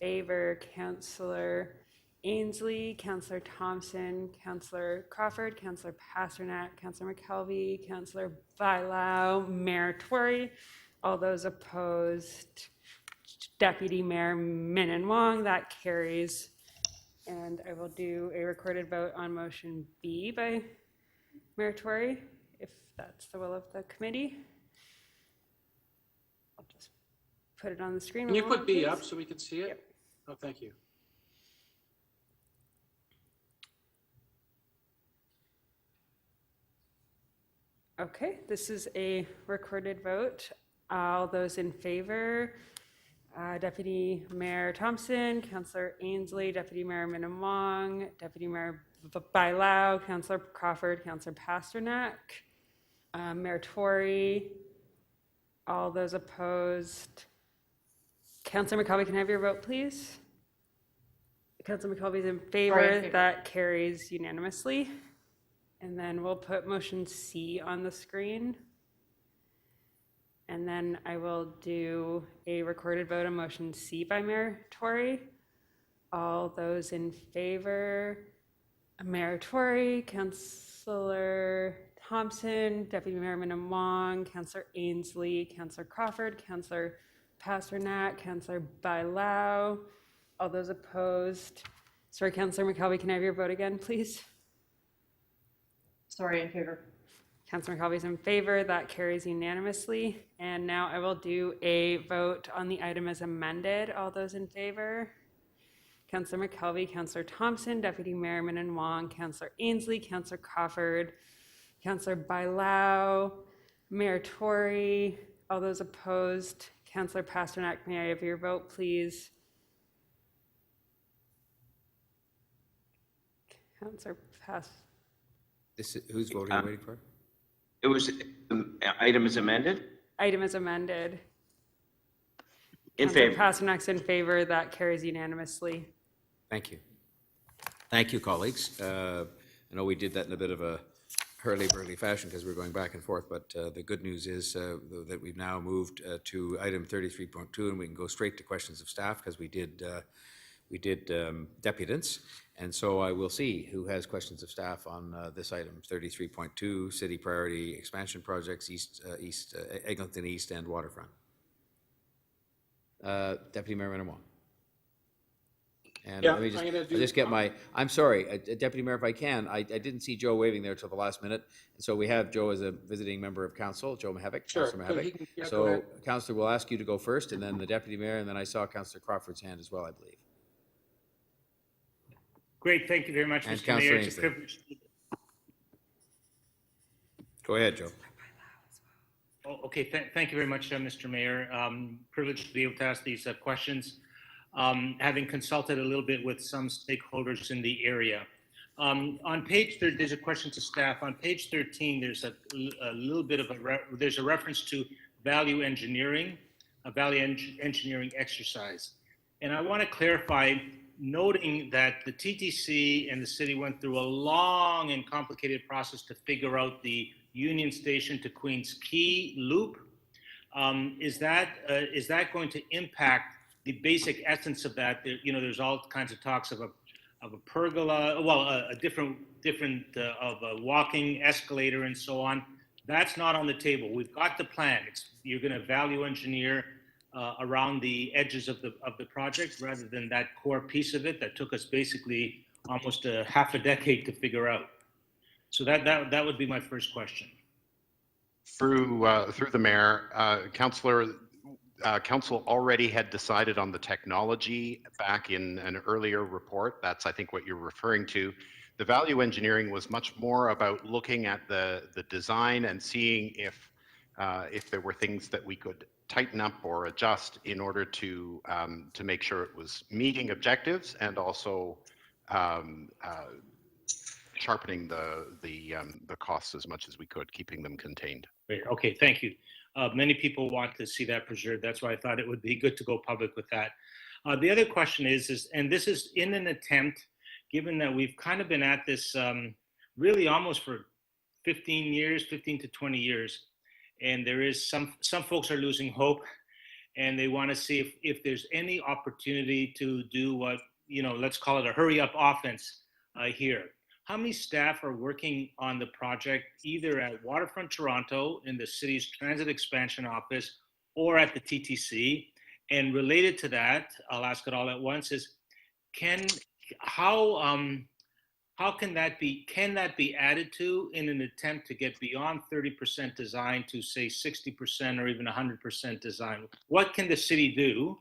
[SPEAKER 3] favor, Councillor Ainsley, Councillor Thompson, Councillor Crawford, Councillor Pasternak, Councillor McKelvey, Councillor Bailao, Mayor Tory. All those opposed, Deputy Mayor Min and Wong. That carries. And I will do a recorded vote on motion B by Mayor Tory, if that's the will of the committee. I'll just put it on the screen.
[SPEAKER 15] Can you put B up so we can see it?
[SPEAKER 3] Yep.
[SPEAKER 15] Oh, thank you.
[SPEAKER 3] Okay, this is a recorded vote. All those in favor, Deputy Mayor Thompson, Councillor Ainsley, Deputy Mayor Minamong, Deputy Mayor Bailao, Councillor Crawford, Councillor Pasternak, Mayor Tory. All those opposed. Councillor McKelvey, can I have your vote, please? Councillor McKelvey is in favor. That carries unanimously. And then we'll put motion C on the screen. And then I will do a recorded vote on motion C by Mayor Tory. All those in favor, Mayor Tory, Councillor Thompson, Deputy Mayor Minamong, Councillor Ainsley, Councillor Crawford, Councillor Pasternak, Councillor Bailao. All those opposed. Sorry, Councillor McKelvey, can I have your vote again, please?
[SPEAKER 22] Sorry, in favor.
[SPEAKER 3] Councillor McKelvey is in favor. That carries unanimously. And now I will do a vote on the item as amended. All those in favor? Councillor McKelvey, Councillor Thompson, Deputy Mayor Min and Wong, Councillor Ainsley, Councillor Crawford, Councillor Bailao, Mayor Tory. All those opposed? Councillor Pasternak, may I have your vote, please? Councillor
[SPEAKER 1] Whose vote are you waiting for?
[SPEAKER 19] It was, item is amended?
[SPEAKER 3] Item is amended.
[SPEAKER 19] In
[SPEAKER 3] Councillor
[SPEAKER 19] favor.
[SPEAKER 3] Pasternak's in favor. That carries unanimously.
[SPEAKER 1] Thank you. Thank you, colleagues. I know we did that in a bit of a hurly-burly fashion because we're going back and forth, but the good news is that we've now moved to item 33.2 and we can go straight to questions of staff because we did deputants. And so I will see who has questions of staff on this item, 33.2, City Priority Expansion Projects, Eglinton East and Waterfront. Deputy Mayor Minamong. And
[SPEAKER 15] Yeah,
[SPEAKER 1] let me just get my, I'm sorry, Deputy Mayor, if I can, I didn't see Joe waving there till the last minute. And so we have Joe as a visiting member of council, Joe Mahavik.
[SPEAKER 15] Sure.
[SPEAKER 1] Councillor Mahavik. So Councillor, we'll ask you to go first and then the Deputy Mayor, and then I saw Councillor Crawford's hand as well, I believe.
[SPEAKER 23] Great, thank you very much,
[SPEAKER 1] And
[SPEAKER 23] Mr. Mayor. It's a
[SPEAKER 1] Ainsley.
[SPEAKER 23] privilege.
[SPEAKER 1] Go ahead, Joe.
[SPEAKER 23] Oh, okay, thank you very much, Mr. Mayor. Privileged to be able to ask these questions. Having consulted a little bit with some stakeholders in the area. On page 13, there's a question to staff. On page 13, there's a little bit of there's a reference to value engineering, a value engineering exercise. And I want to clarify, noting that the TTC and the city went through a long and complicated process to figure out the Union Station to Queens Quay loop. Is that going to impact the basic essence of that? There's all kinds of talks of a pergola, well, a different of a walking escalator and so on. That's not on the table. We've got the plan. You're going to value engineer around the edges of the project rather than that core piece of it that took us basically almost half a decade to figure out. So that would be my first question.
[SPEAKER 24] Through the mayor, council already had decided on the technology back in an earlier report. That's, I think, what you're referring to. The value engineering was much more about looking at the design and seeing if there were things that we could tighten up or adjust in order to make sure it was meeting objectives and also sharpening the costs as much as we could, keeping them contained.
[SPEAKER 23] Great. Okay, thank you. Many people want to see that preserved. That's why I thought it would be good to go public with that. The other question is, and this is in an attempt, given that we've kind of been at this really almost for 15 years, 15 to 20 years. And there is some folks are losing hope, and they want to see if there's any opportunity to do what, let's call it a hurry up offense here. How many staff are working on the project, either at Waterfront Toronto in the city's transit expansion office or at the TTC? And related to that, I'll ask it all at once, is how can that be added to in an attempt to get beyond 30% design to say 60% or even 100% design? What can the city do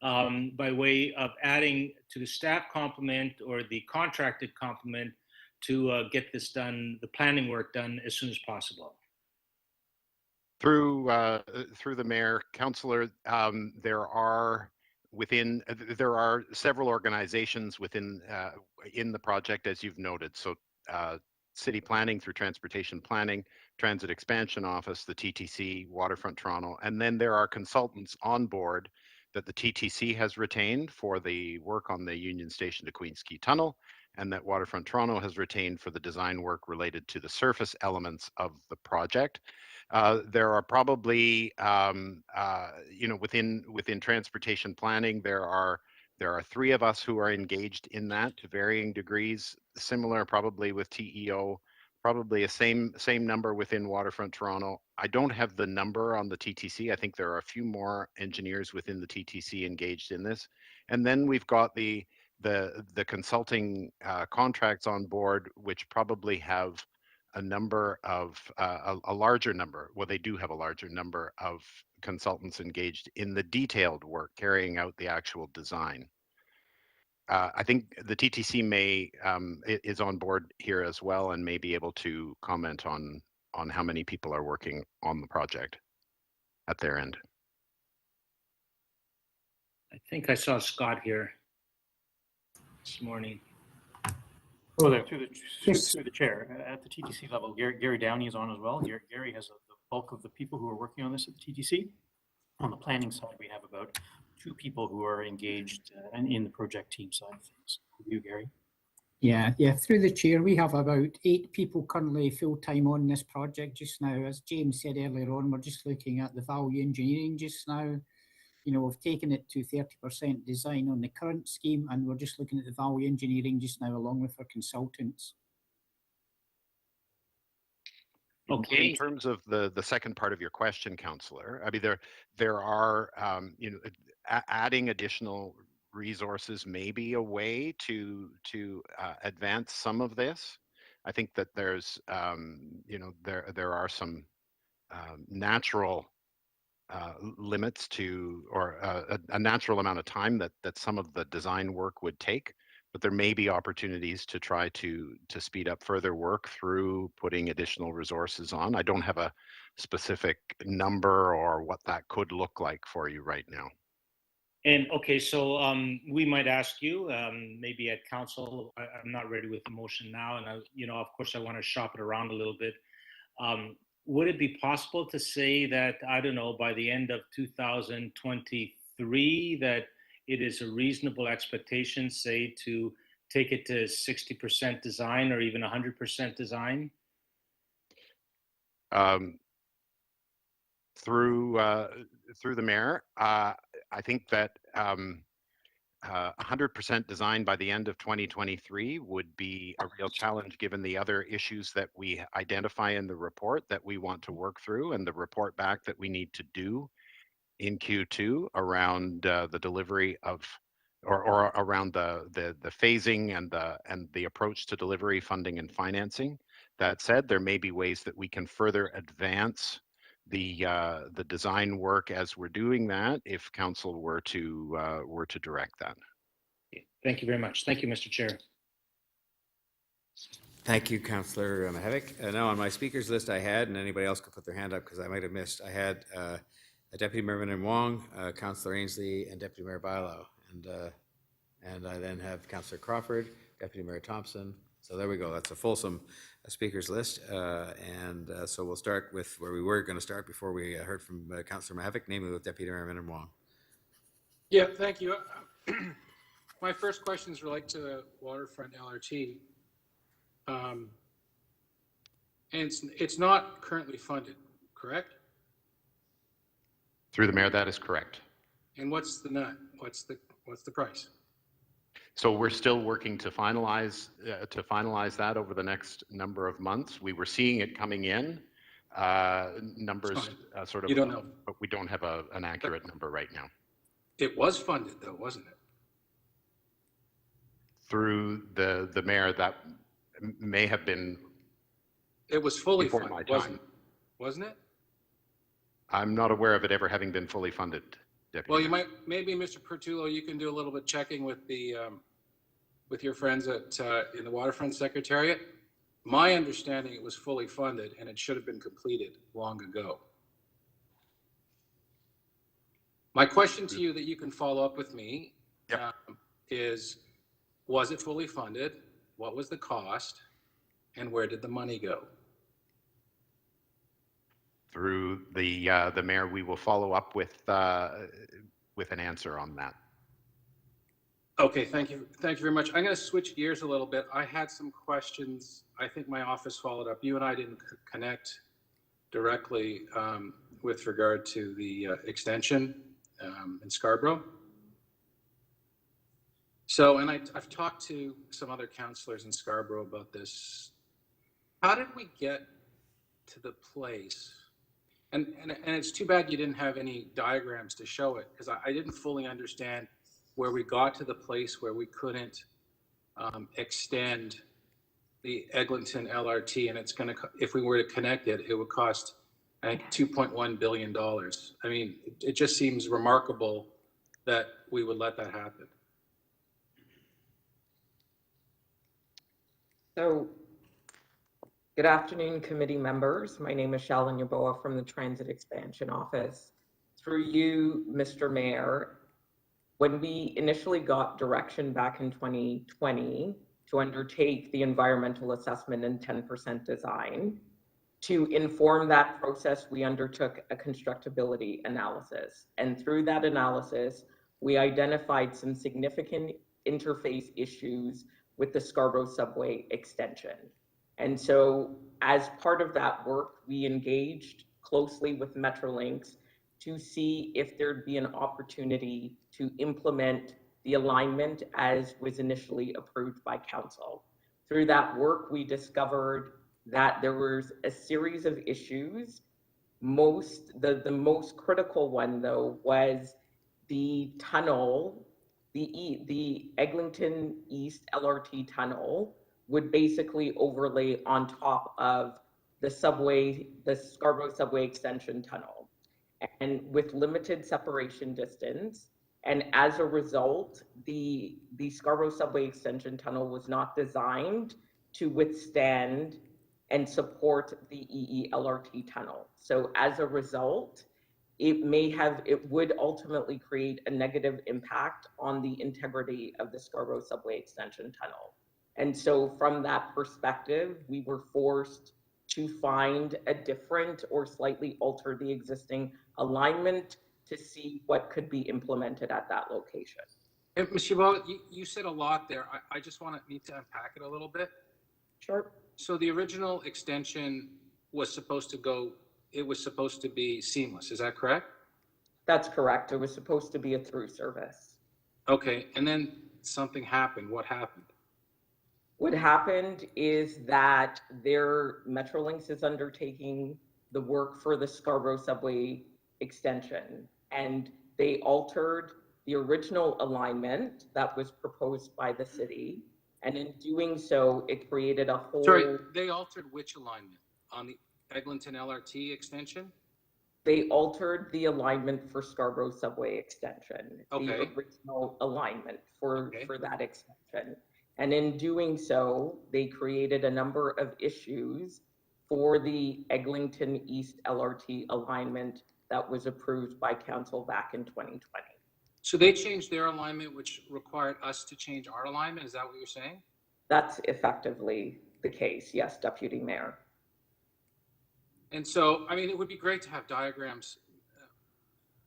[SPEAKER 23] by way of adding to the staff complement or the contracted complement to get this done, the planning work done as soon as possible?
[SPEAKER 24] Through the mayor, councillor, there are several organizations within in the project, as you've noted. So city planning through transportation planning, transit expansion office, the TTC, Waterfront Toronto, and then there are consultants on board that the TTC has retained for the work on the Union Station to Queens Quay Tunnel, and that Waterfront Toronto has retained for the design work related to the surface elements of the project. There are probably, within transportation planning, there are 3 of us who are engaged in that to varying degrees. Similar, probably with TEO, probably a same number within Waterfront Toronto. I don't have the number on the TTC. I think there are a few more engineers within the TTC engaged in this, and then we've got the consulting contracts on board, which probably have a number of a larger number. Well, they do have a larger number of consultants engaged in the detailed work carrying out the actual design. I think the TTC is on board here as well and may be able to comment on how many people are working on the project at their end.
[SPEAKER 23] I think I saw Scott here this morning.
[SPEAKER 4] Hello there, through the chair. At the TTC level, Gary Downey is on as well. Gary has the bulk of the people who are working on this at the TTC. On the planning side, we have about 2 people who are engaged in the project team side of things. You, Gary?
[SPEAKER 5] Yeah, through the chair, we have about 8 people currently full-time on this project just now. As James said earlier on, we're just looking at the value engineering just now. We've taken it to 30% design on the current scheme, and we're just looking at the value engineering just now along with our consultants.
[SPEAKER 24] Okay. In terms of the second part of your question, councillor, I mean, there are, adding additional resources may be a way to advance some of this. I think that there's, there are some natural limits to, or a natural amount of time that some of the design work would take, but there may be opportunities to try to speed up further work through putting additional resources on. I don't have a specific number or what that could look like for you right now.
[SPEAKER 23] And okay, so we might ask you, maybe at council, I'm not ready with the motion now, and of course I want to shop it around a little bit. Would it be possible to say that, I don't know, by the end of 2023, that it is a reasonable expectation, say, to take it to 60% design or even 100% design?
[SPEAKER 24] Through the mayor, I think that 100% design by the end of 2023 would be a real challenge given the other issues that we identify in the report that we want to work through, and the report back that we need to do in Q2 around the delivery of, or around the phasing and the approach to delivery, funding, and financing. That said, there may be ways that we can further advance the design work as we're doing that, if council were to direct that.
[SPEAKER 23] Thank you very much. Thank you, Mr. Chair.
[SPEAKER 1] Thank you, Councillor Mihevc. Now on my speakers list I had, and anybody else could put their hand up because I might have missed, I had Deputy Mayor Min Wong, Councillor Ainsley, and Deputy Mayor Bilo. And I then have Councillor Crawford, Deputy Mayor Thompson. So there we go. That's a fulsome speakers list. So we'll start with where we were going to start before we heard from Councillor Mihevc, namely with Deputy Mayor Min Wong.
[SPEAKER 15] Yeah, thank you. My first questions relate to the Waterfront LRT. And it's not currently funded, correct?
[SPEAKER 24] Through the mayor, that is correct.
[SPEAKER 15] And what's the nut? What's the price?
[SPEAKER 24] So we're still working to finalize that over the next number of months. We were seeing it coming in, numbers sort of,
[SPEAKER 15] you don't know,
[SPEAKER 24] but we don't have an accurate number right now.
[SPEAKER 15] It was funded though, wasn't it?
[SPEAKER 24] Through the mayor, that may have been.
[SPEAKER 15] It was fully
[SPEAKER 24] before
[SPEAKER 15] funded,
[SPEAKER 24] my time.
[SPEAKER 15] wasn't it?
[SPEAKER 24] I'm not aware of it ever having been fully funded, Deputy
[SPEAKER 15] Well, you
[SPEAKER 24] Mayor.
[SPEAKER 15] might, maybe Mr. Pertullo, you can do a little bit checking with the, with your friends at, in the Waterfront Secretariat. My understanding, it was fully funded and it should have been completed long ago. My question to you that you can follow up with me is, was it fully funded? What was the cost? And where did the money go?
[SPEAKER 24] Through the mayor, we will follow up with an answer on that.
[SPEAKER 15] Okay, thank you. Thank you very much. I'm going to switch gears a little bit. I had some questions. I think my office followed up. You and I didn't connect directly with regard to the extension in Scarborough. So, and I've talked to some other councillors in Scarborough about this. How did we get to the place? And it's too bad you didn't have any diagrams to show it, because I didn't fully understand where we got to the place where we couldn't extend the Eglinton LRT, and it's going to, if we were to connect it, it would cost, I think, $2.1 billion. I mean, it just seems remarkable that we would let that happen.
[SPEAKER 6] So, good afternoon, committee members. My name is Shalin Yaboa from the Transit Expansion Office. Through you, Mr. Mayor, when we initially got direction back in 2020 to undertake the environmental assessment and 10% design, to inform that process, we undertook a constructability analysis. And through that analysis, we identified some significant interface issues with the Scarborough subway extension. And so as part of that work, we engaged closely with Metrolinx to see if there'd be an opportunity to implement the alignment as was initially approved by council. Through that work, we discovered that there was a series of issues. The most critical one, though, was the tunnel, the Eglinton East LRT tunnel would basically overlay on top of the Scarborough subway extension tunnel, and with limited separation distance. And as a result, the Scarborough subway extension tunnel was not designed to withstand and support the EE LRT tunnel. So as a result, it would ultimately create a negative impact on the integrity of the Scarborough subway extension tunnel. And so from that perspective, we were forced to find a different or slightly alter the existing alignment to see what could be implemented at that location.
[SPEAKER 15] And Mr. Ball, you said a lot there. I just need to unpack it a little bit.
[SPEAKER 6] Sure.
[SPEAKER 15] So the original extension was supposed to be seamless. Is that correct?
[SPEAKER 6] That's correct. It was supposed to be a through service.
[SPEAKER 15] Okay, and then something happened. What happened?
[SPEAKER 6] What happened is that Metrolinx is undertaking the work for the Scarborough subway extension, and they altered the original alignment that was proposed by the city. And in doing so, it created a whole...
[SPEAKER 15] Sorry, they altered which alignment? On the Eglinton LRT extension?
[SPEAKER 6] They altered the alignment for Scarborough subway extension,
[SPEAKER 15] okay.
[SPEAKER 6] The original alignment for that extension. And in doing so, they created a number of issues for the Eglinton East LRT alignment that was approved by council back in 2020.
[SPEAKER 15] So they changed their alignment, which required us to change our alignment. Is that what you're saying? That's
[SPEAKER 6] Effectively the case, yes, Deputy Mayor.
[SPEAKER 15] And so, I mean, it would be great to have diagrams,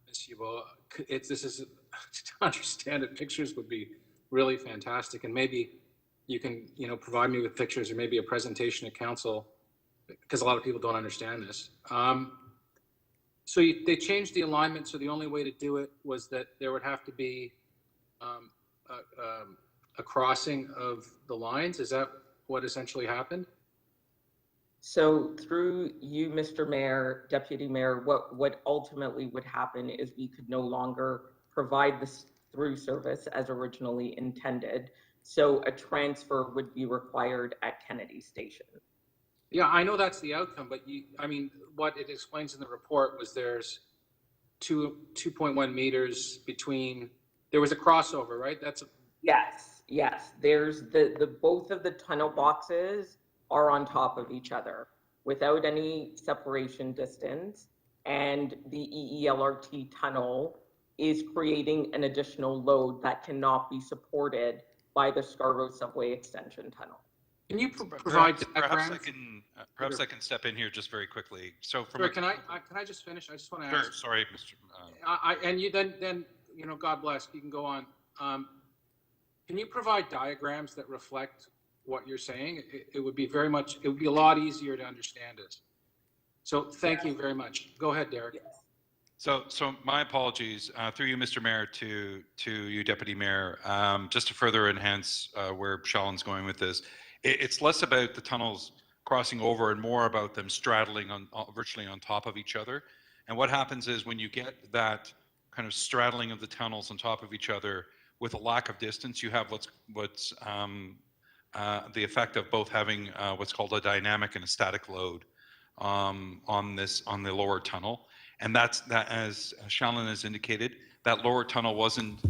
[SPEAKER 15] Ms. Yubo. To understand it, pictures would be really fantastic. And maybe you can, provide me with pictures or maybe a presentation at council because a lot of people don't understand this. They changed the alignment, so the only way to do it was that there would have to be a crossing of the lines. Is that what essentially happened?
[SPEAKER 6] So through you, Mr. Mayor, Deputy Mayor, what ultimately would happen is we could no longer provide this through service as originally intended. So a transfer would be required at Kennedy Station.
[SPEAKER 15] Yeah, I know that's the outcome, but what it explains in the report was there's 2.1 meters between, there was a crossover, right?
[SPEAKER 6] Yes. There's the both of the tunnel boxes are on top of each other without any separation distance. And the EELRT tunnel is creating an additional load that cannot be supported by the Scarborough Subway Extension Tunnel.
[SPEAKER 15] Can you provide
[SPEAKER 7] perhaps I can step in here just very quickly. So from
[SPEAKER 15] can I just finish? I just want to ask.
[SPEAKER 7] Sure, sorry, Mr.
[SPEAKER 15] And you then God bless, you can go on. Can you provide diagrams that reflect what you're saying? It would be a lot easier to understand it. So thank you very much. Go ahead, Derek.
[SPEAKER 6] Yes.
[SPEAKER 7] So my apologies, through you, Mr. Mayor, to you, Deputy Mayor, just to further enhance where Shallon's going with this. It's less about the tunnels crossing over and more about them straddling virtually on top of each other. And what happens is when you get that kind of straddling of the tunnels on top of each other with a lack of distance, you have what's the effect of both having what's called a dynamic and a static load on the lower tunnel. And that, as Shallon has indicated, that lower tunnel wasn't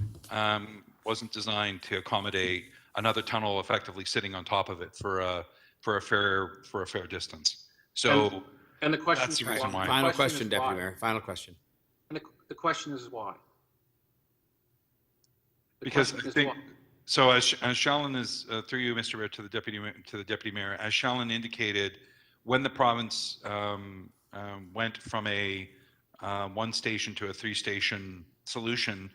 [SPEAKER 7] designed to accommodate another tunnel effectively sitting on top of it for a fair distance. So
[SPEAKER 15] and the question
[SPEAKER 7] that's
[SPEAKER 15] is
[SPEAKER 7] the reason why.
[SPEAKER 1] Final question, Deputy Mayor. Final question.
[SPEAKER 15] And the question is why?
[SPEAKER 7] Because I think so. As Shallon is through you, Mr. Mayor, to the Deputy Mayor, as Shallon indicated, when the province went from a one station to a 3-station solution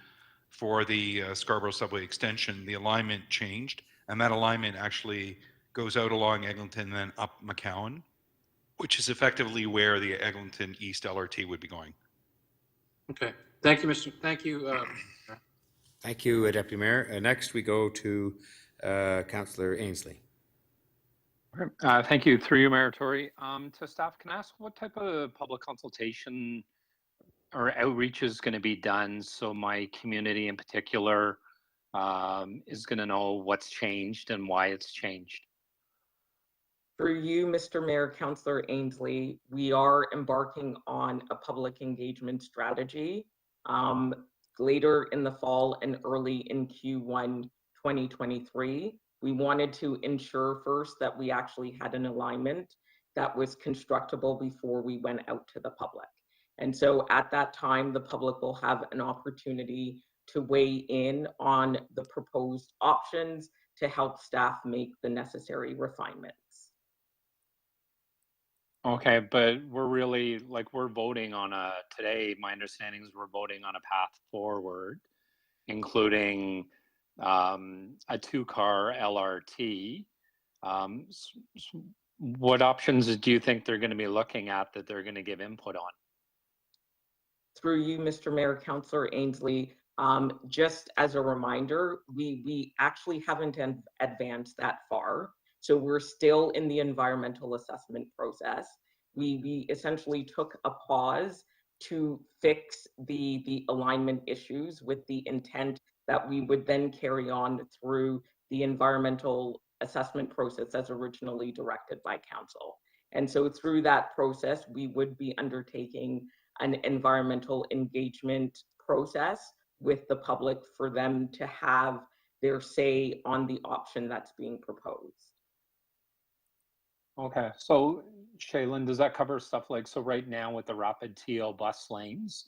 [SPEAKER 7] for the Scarborough Subway Extension, the alignment changed, and that alignment actually goes out along Eglinton and then up McCowan, which is effectively where the Eglinton East LRT would be going.
[SPEAKER 15] Okay. Thank you, Mr. Thank you.
[SPEAKER 1] Thank you, Deputy Mayor. Next, we go to Councillor Ainsley.
[SPEAKER 2] Thank you. Through you, Mayor Tory. To staff, can I ask what type of public consultation or outreach is going to be done so my community in particular is going to know what's changed and why it's changed?
[SPEAKER 6] Through you, Mr. Mayor, Councillor Ainsley, we are embarking on a public engagement strategy later in the fall and early in Q1 2023. We wanted to ensure first that we actually had an alignment that was constructible before we went out to the public. And so at that time, the public will have an opportunity to weigh in on the proposed options to help staff make the necessary refinements.
[SPEAKER 2] Okay, but we're really, we're voting on today, my understanding is we're voting on a path forward, including a 2-car LRT. What options do you think they're going to be looking at that they're going to give input on?
[SPEAKER 6] Through you, Mr. Mayor, Councillor Ainsley, just as a reminder, we actually haven't advanced that far. So we're still in the environmental assessment process. We essentially took a pause to fix the alignment issues with the intent that we would then carry on through the environmental assessment process as originally directed by council. And so through that process, we would be undertaking an environmental engagement process with the public for them to have their say on the option that's being proposed.
[SPEAKER 2] Okay, so Shaylin, does that cover stuff so right now with the rapid TL bus lanes,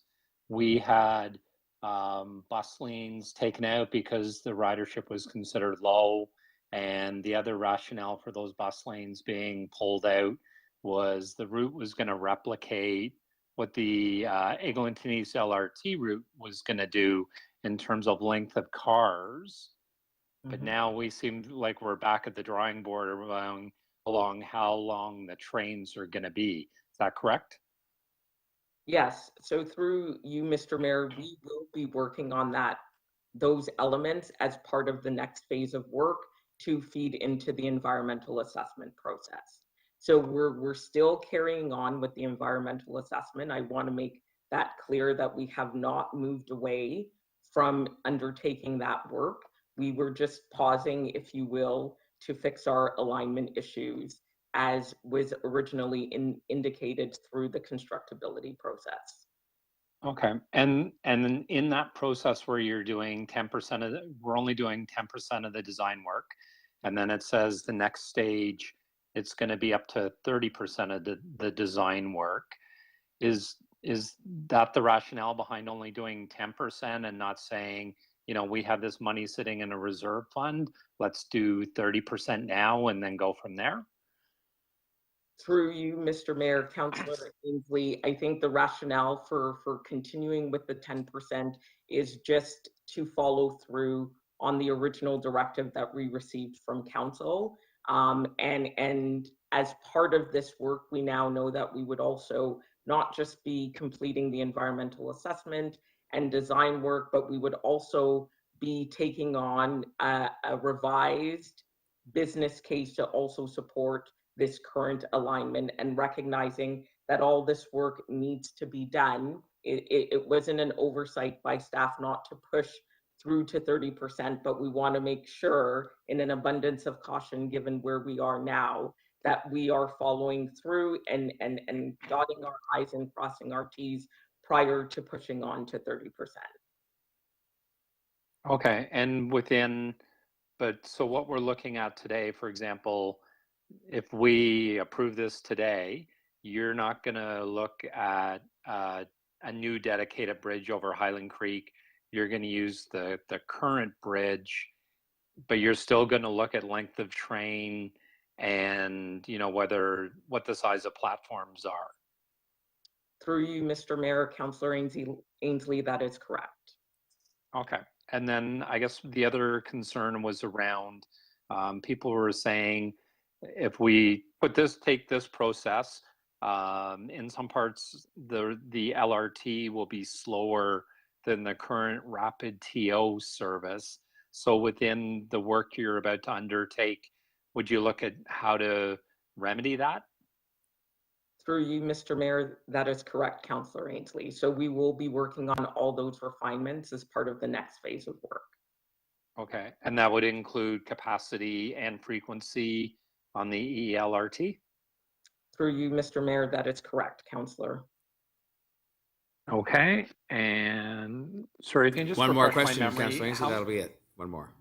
[SPEAKER 2] we had bus lanes taken out because the ridership was considered low, and the other rationale for those bus lanes being pulled out was the route was going to replicate what the Eglinton East LRT route was going to do in terms of length of cars. But now we seem like we're back at the drawing board around along how long the trains are going to be. Is that correct?
[SPEAKER 6] Yes, so through you, Mr. Mayor, we will be working on those elements as part of the next phase of work to feed into the environmental assessment process. So we're still carrying on with the environmental assessment. I want to make that clear that we have not moved away from undertaking that work. We were just pausing, if you will, to fix our alignment issues as was originally indicated through the constructability process.
[SPEAKER 2] Okay, and in that process where you're doing 10% of we're only doing 10% of the design work, and then it says the next stage, it's going to be up to 30% of the design work. Is that the rationale behind only doing 10% and not saying, you know, we have this money sitting in a reserve fund, let's do 30% now and then go from there?
[SPEAKER 6] Through you, Mr. Mayor, Councillor Ainsley, I think the rationale for continuing with the 10% is just to follow through on the original directive that we received from council. And as part of this work, we now know that we would also not just be completing the environmental assessment and design work, but we would also be taking on a revised business case to also support this current alignment, and recognizing that all this work needs to be done. It wasn't an oversight by staff not to push through to 30%, but we want to make sure, in an abundance of caution given where we are now, that we are following through and dotting our I's and crossing our T's prior to pushing on to 30%.
[SPEAKER 2] Okay, and so what we're looking at today, for example, if we approve this today, you're not going to look at a new dedicated bridge over Highland Creek. You're going to use the current bridge, but you're still going to look at length of train and, you know, what the size of platforms are.
[SPEAKER 6] Through you, Mr. Mayor, Councillor Ainsley, that is correct.
[SPEAKER 2] Okay, and then I guess the other concern was around people were saying, if we take this process, in some parts, the LRT will be slower than the current rapid TO service. So within the work you're about to undertake, would you look at how to remedy that?
[SPEAKER 6] Through you, Mr. Mayor, that is correct, Councillor Ainsley. So we will be working on all those refinements as part of the next phase of work.
[SPEAKER 2] Okay, and that would include capacity and frequency on the ELRT?
[SPEAKER 6] Through you, Mr. Mayor, that is correct, Councillor.
[SPEAKER 2] Okay, and sorry, can you just
[SPEAKER 1] one more
[SPEAKER 2] refresh my
[SPEAKER 1] question,
[SPEAKER 2] memory?
[SPEAKER 1] Councillor Ainsley, that'll be it. One more.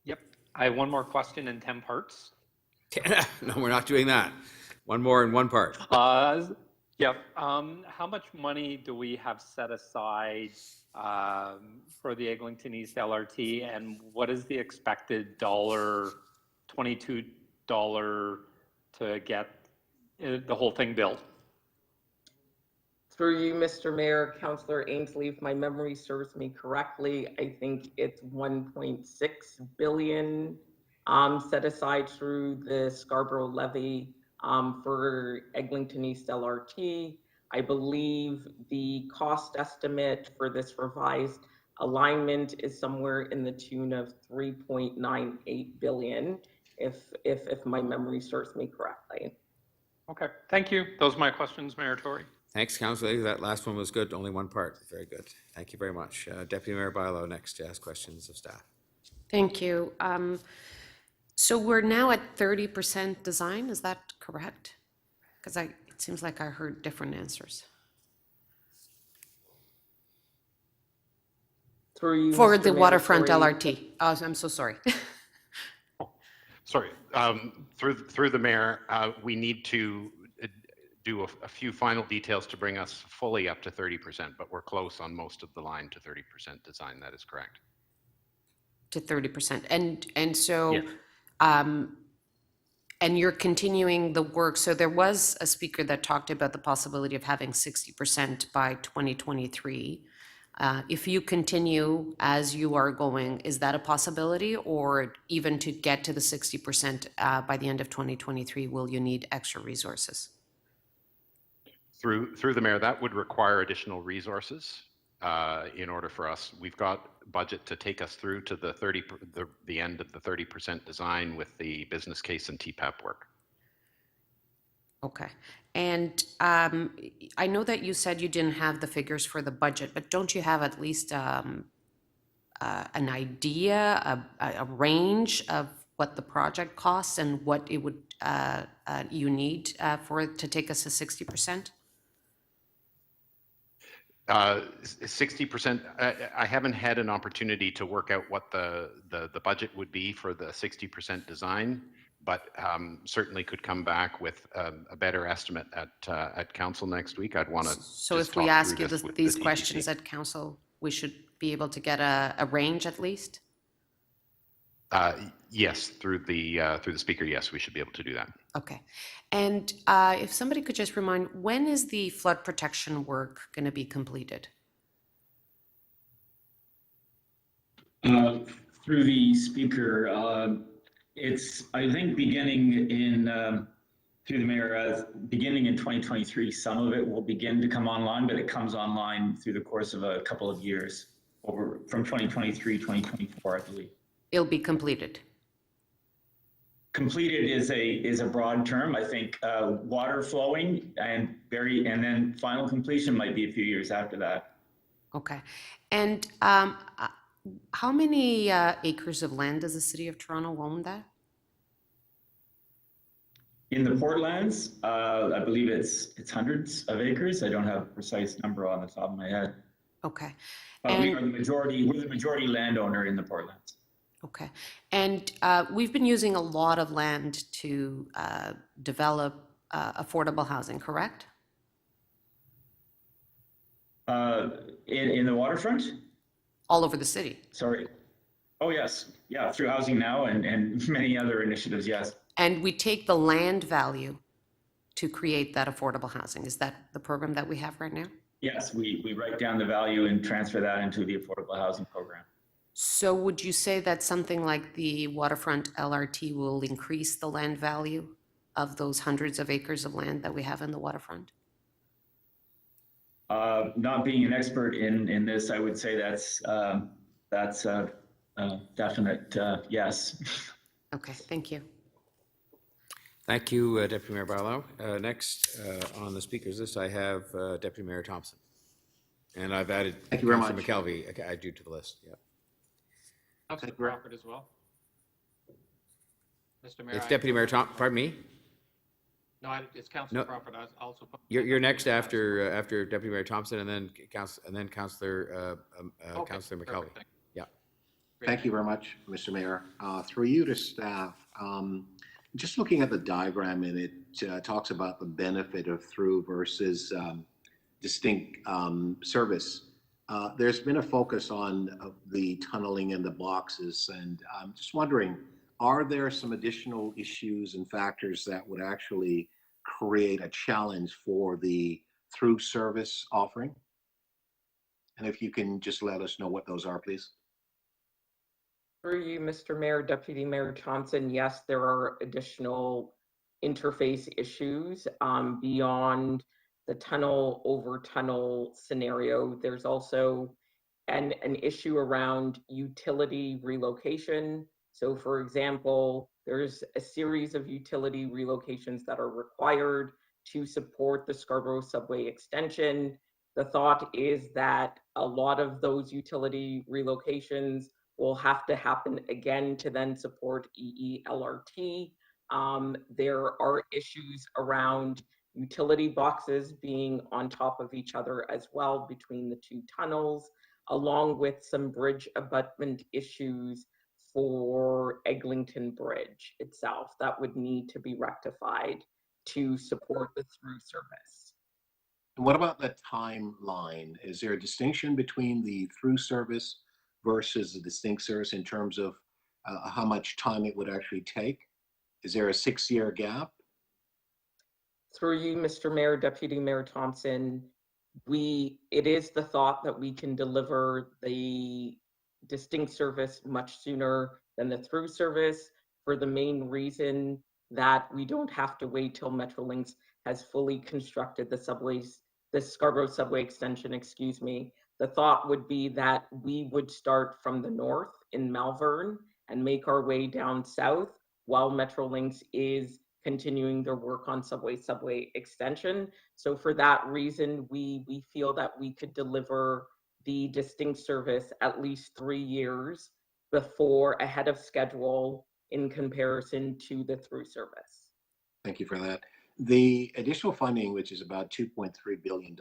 [SPEAKER 2] Yep, I have one more question in 10 parts.
[SPEAKER 1] No, we're not doing that. One more in one part.
[SPEAKER 2] Yep. How much money do we have set aside for the Eglinton East LRT, and what is the expected $22 to get the whole thing built?
[SPEAKER 6] Through you, Mr. Mayor, Councillor Ainsley, if my memory serves me correctly, I think it's 1.6 billion set aside through the Scarborough levy for Eglinton East LRT. I believe the cost estimate for this revised alignment is somewhere in the tune of 3.98 billion, if my memory serves me correctly.
[SPEAKER 2] Okay, thank you. Those are my questions, Mayor Tory.
[SPEAKER 1] Thanks, Councillor. That last one was good. Only one part. Very good. Thank you very much. Deputy Mayor Bilo next to ask questions of staff.
[SPEAKER 14] Thank you. So we're now at 30% design, is that correct? Because it seems like I heard different answers.
[SPEAKER 6] Through you,
[SPEAKER 14] For
[SPEAKER 6] Mr.
[SPEAKER 14] the
[SPEAKER 6] Mayor,
[SPEAKER 14] waterfront
[SPEAKER 6] Tory.
[SPEAKER 14] LRT. Oh, I'm so sorry.
[SPEAKER 24] Sorry, through the mayor, we need to do a few final details to bring us fully up to 30%, but we're close on most of the line to 30% design. That is correct.
[SPEAKER 14] To 30%. And so,
[SPEAKER 24] Yes.
[SPEAKER 14] And you're continuing the work. So there was a speaker that talked about the possibility of having 60% by 2023. If you continue as you are going, is that a possibility? Or even to get to the 60% by the end of 2023, will you need extra resources?
[SPEAKER 24] Through the mayor, that would require additional resources in order for us. We've got budget to take us through to the end of the 30% design with the business case and TPAP work.
[SPEAKER 14] Okay. And I know that you said you didn't have the figures for the budget, but don't you have at least an idea, a range of what the project costs and what it would you need for it to take us to 60%?
[SPEAKER 24] 60%, I haven't had an opportunity to work out what the budget would be for the 60% design, but certainly could come back with a better estimate at council next week. I'd want to.
[SPEAKER 14] So if we ask you these questions at council, we should be able to get a range at least?
[SPEAKER 24] Yes, through the speaker, yes, we should be able to do that.
[SPEAKER 14] Okay. And if somebody could just remind, when is the flood protection work going to be completed?
[SPEAKER 8] Through the speaker, it's, I think, beginning in, through the mayor, beginning in 2023, some of it will begin to come online, but it comes online through the course of a couple of years, over from 2023, 2024, I believe.
[SPEAKER 14] It'll be completed.
[SPEAKER 8] Completed is a broad term. I think water flowing and then final completion might be a few years after that.
[SPEAKER 14] Okay. And how many acres of land does the city of Toronto own that?
[SPEAKER 8] In the Portlands, I believe it's hundreds of acres. I don't have a precise number on the top of my head.
[SPEAKER 14] Okay.
[SPEAKER 8] We're the majority landowner in the Portlands.
[SPEAKER 14] Okay. And we've been using a lot of land to develop affordable housing, correct?
[SPEAKER 8] In the waterfront?
[SPEAKER 14] All over the city.
[SPEAKER 8] Sorry. Oh, yes. Yeah, through Housing Now and many other initiatives, yes.
[SPEAKER 14] And we take the land value to create that affordable housing. Is that the program that we have right now?
[SPEAKER 8] Yes, we write down the value and transfer that into the affordable housing program.
[SPEAKER 14] So would you say that something like the Waterfront LRT will increase the land value of those hundreds of acres of land that we have in the waterfront?
[SPEAKER 8] Not being an expert in this, I would say that's a definite yes.
[SPEAKER 14] Okay, thank you.
[SPEAKER 1] Thank you, Deputy Mayor Barlow. Next on the speakers list, I have Deputy Mayor Thompson. And I've added Councillor McKelvey, I add you to the list, yeah.
[SPEAKER 15] Councillor Crawford as well. Mr. Mayor.
[SPEAKER 1] It's Deputy Mayor Thompson, pardon me?
[SPEAKER 15] No, it's Councillor Crawford. I also.
[SPEAKER 1] You're next after Deputy Mayor Thompson, and then Councillor McKelvey. Yeah.
[SPEAKER 21] Thank you very much, Mr. Mayor. Through you to staff, just looking at the diagram, and it talks about the benefit of through versus distinct service. There's been a focus on the tunneling and the boxes, and I'm just wondering, are there some additional issues and factors that would actually create a challenge for the through service offering? And if you can just let us know what those are, please.
[SPEAKER 6] Through you, Mr. Mayor, Deputy Mayor Thompson, yes, there are additional interface issues beyond the tunnel over tunnel scenario. There's also an issue around utility relocation. So for example, there's a series of utility relocations that are required to support the Scarborough subway extension. The thought is that a lot of those utility relocations will have to happen again to then support EELRT. There are issues around utility boxes being on top of each other as well between the two tunnels, along with some bridge abutment issues for Eglinton Bridge itself that would need to be rectified to support the through service.
[SPEAKER 21] And what about the timeline? Is there a distinction between the through service versus the distinct service in terms of how much time it would actually take? Is there a 6-year gap?
[SPEAKER 6] Through you, Mr. Mayor, Deputy Mayor Thompson, it is the thought that we can deliver the distinct service much sooner than the through service, for the main reason that we don't have to wait till Metrolinx has fully constructed the Scarborough subway extension, excuse me. The thought would be that we would start from the north in Malvern and make our way down south while Metrolinx is continuing their work on subway extension. So for that reason, we feel that we could deliver the distinct service at least 3 years ahead of schedule in comparison to the through service.
[SPEAKER 21] Thank you for that. The additional funding, which is about $2.3 billion,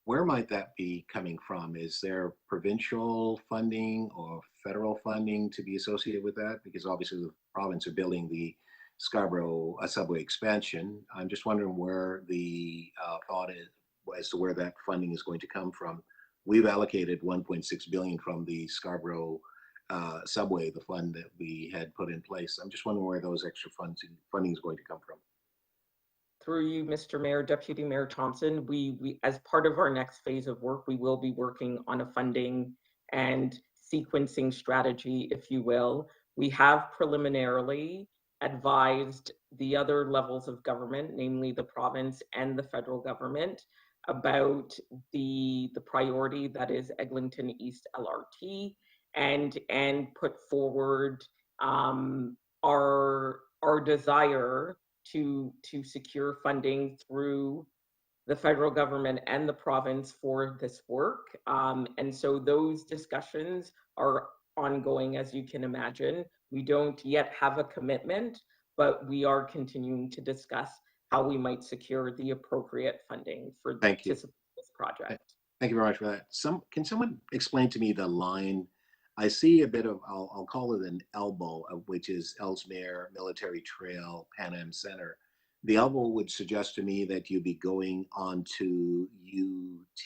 [SPEAKER 21] where might that be coming from? Is there provincial funding or federal funding to be associated with that? Because obviously the province are building the Scarborough subway expansion. I'm just wondering where the thought is as to where that funding is going to come from. We've allocated $1.6 billion from the Scarborough subway, the fund that we had put in place. I'm just wondering where those extra funding is going to come from.
[SPEAKER 6] Through you, Mr. Mayor, Deputy Mayor Thompson, we as part of our next phase of work, we will be working on a funding and sequencing strategy, if you will. We have preliminarily advised the other levels of government, namely the province and the federal government, about the priority that is Eglinton East LRT, and put forward our desire to secure funding through the federal government and the province for this work. And so those discussions are ongoing, as you can imagine. We don't yet have a commitment, but we are continuing to discuss how we might secure the appropriate funding for this project.
[SPEAKER 21] Thank you very much for that. Can someone explain to me the line? I see a bit of, I'll call it an elbow, which is Ellesmere Military Trail, Pan Am Center. The elbow would suggest to me that you'd be going on to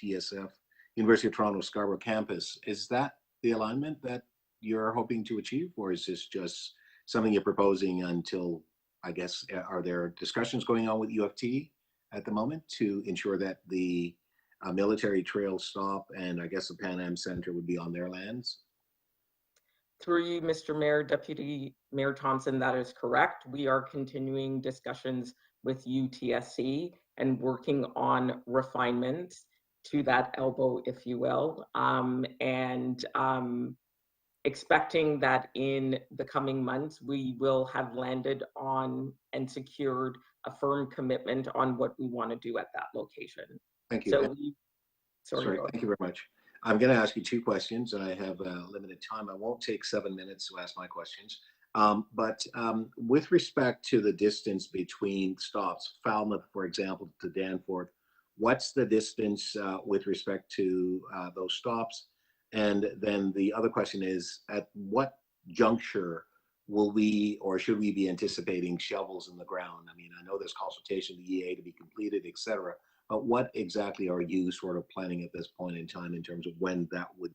[SPEAKER 21] UTSF, University of Toronto Scarborough campus. Is that the alignment that you're hoping to achieve, or is this just something you're proposing until, I guess, are there discussions going on with UFT at the moment to ensure that the military trail stop and I guess the Pan Am Center would be on their lands?
[SPEAKER 6] Through you, Mr. Mayor, Deputy Mayor Thompson, that is correct. We are continuing discussions with UTSC and working on refinements to that elbow, if you will, and expecting that in the coming months, we will have landed on and secured a firm commitment on what we want to do at that location.
[SPEAKER 21] Thank you.
[SPEAKER 6] So
[SPEAKER 21] Sorry, thank you very much. I'm going to ask you two questions. I have limited time. I won't take 7 minutes to ask my questions. But with respect to the distance between stops, Falmouth, for example, to Danforth, what's the distance with respect to those stops? And then the other question is, at what juncture will we or should we be anticipating shovels in the ground? I mean, I know there's consultation with the EA to be completed, et cetera. But what exactly are you sort of planning at this point in time in terms of when that would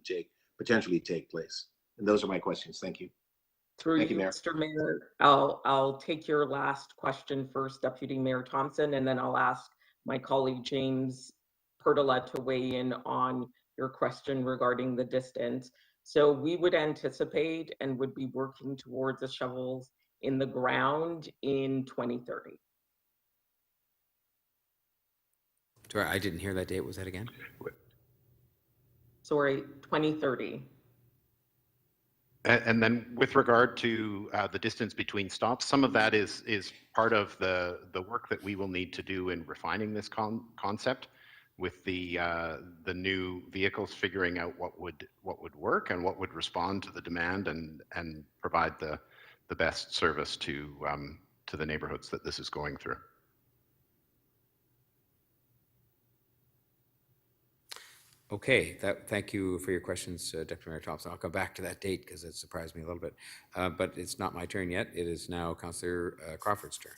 [SPEAKER 21] potentially take place? And those are my questions. Thank you.
[SPEAKER 6] Through you, Mr. Mayor, I'll take your last question first, Deputy Mayor Thompson, and then I'll ask my colleague James Pertola to weigh in on your question regarding the distance. So we would anticipate and would be working towards the shovels in the ground in 2030.
[SPEAKER 1] Sorry, I didn't hear that date. Was that again?
[SPEAKER 6] Sorry, 2030.
[SPEAKER 24] And then with regard to the distance between stops, some of that is part of the work that we will need to do in refining this concept with the new vehicles, figuring out what would work and what would respond to the demand and provide the best service to the neighborhoods that this is going through.
[SPEAKER 1] Okay, thank you for your questions, Deputy Mayor Thompson. I'll come back to that date because it surprised me a little bit. But it's not my turn yet. It is now Councillor Crawford's turn.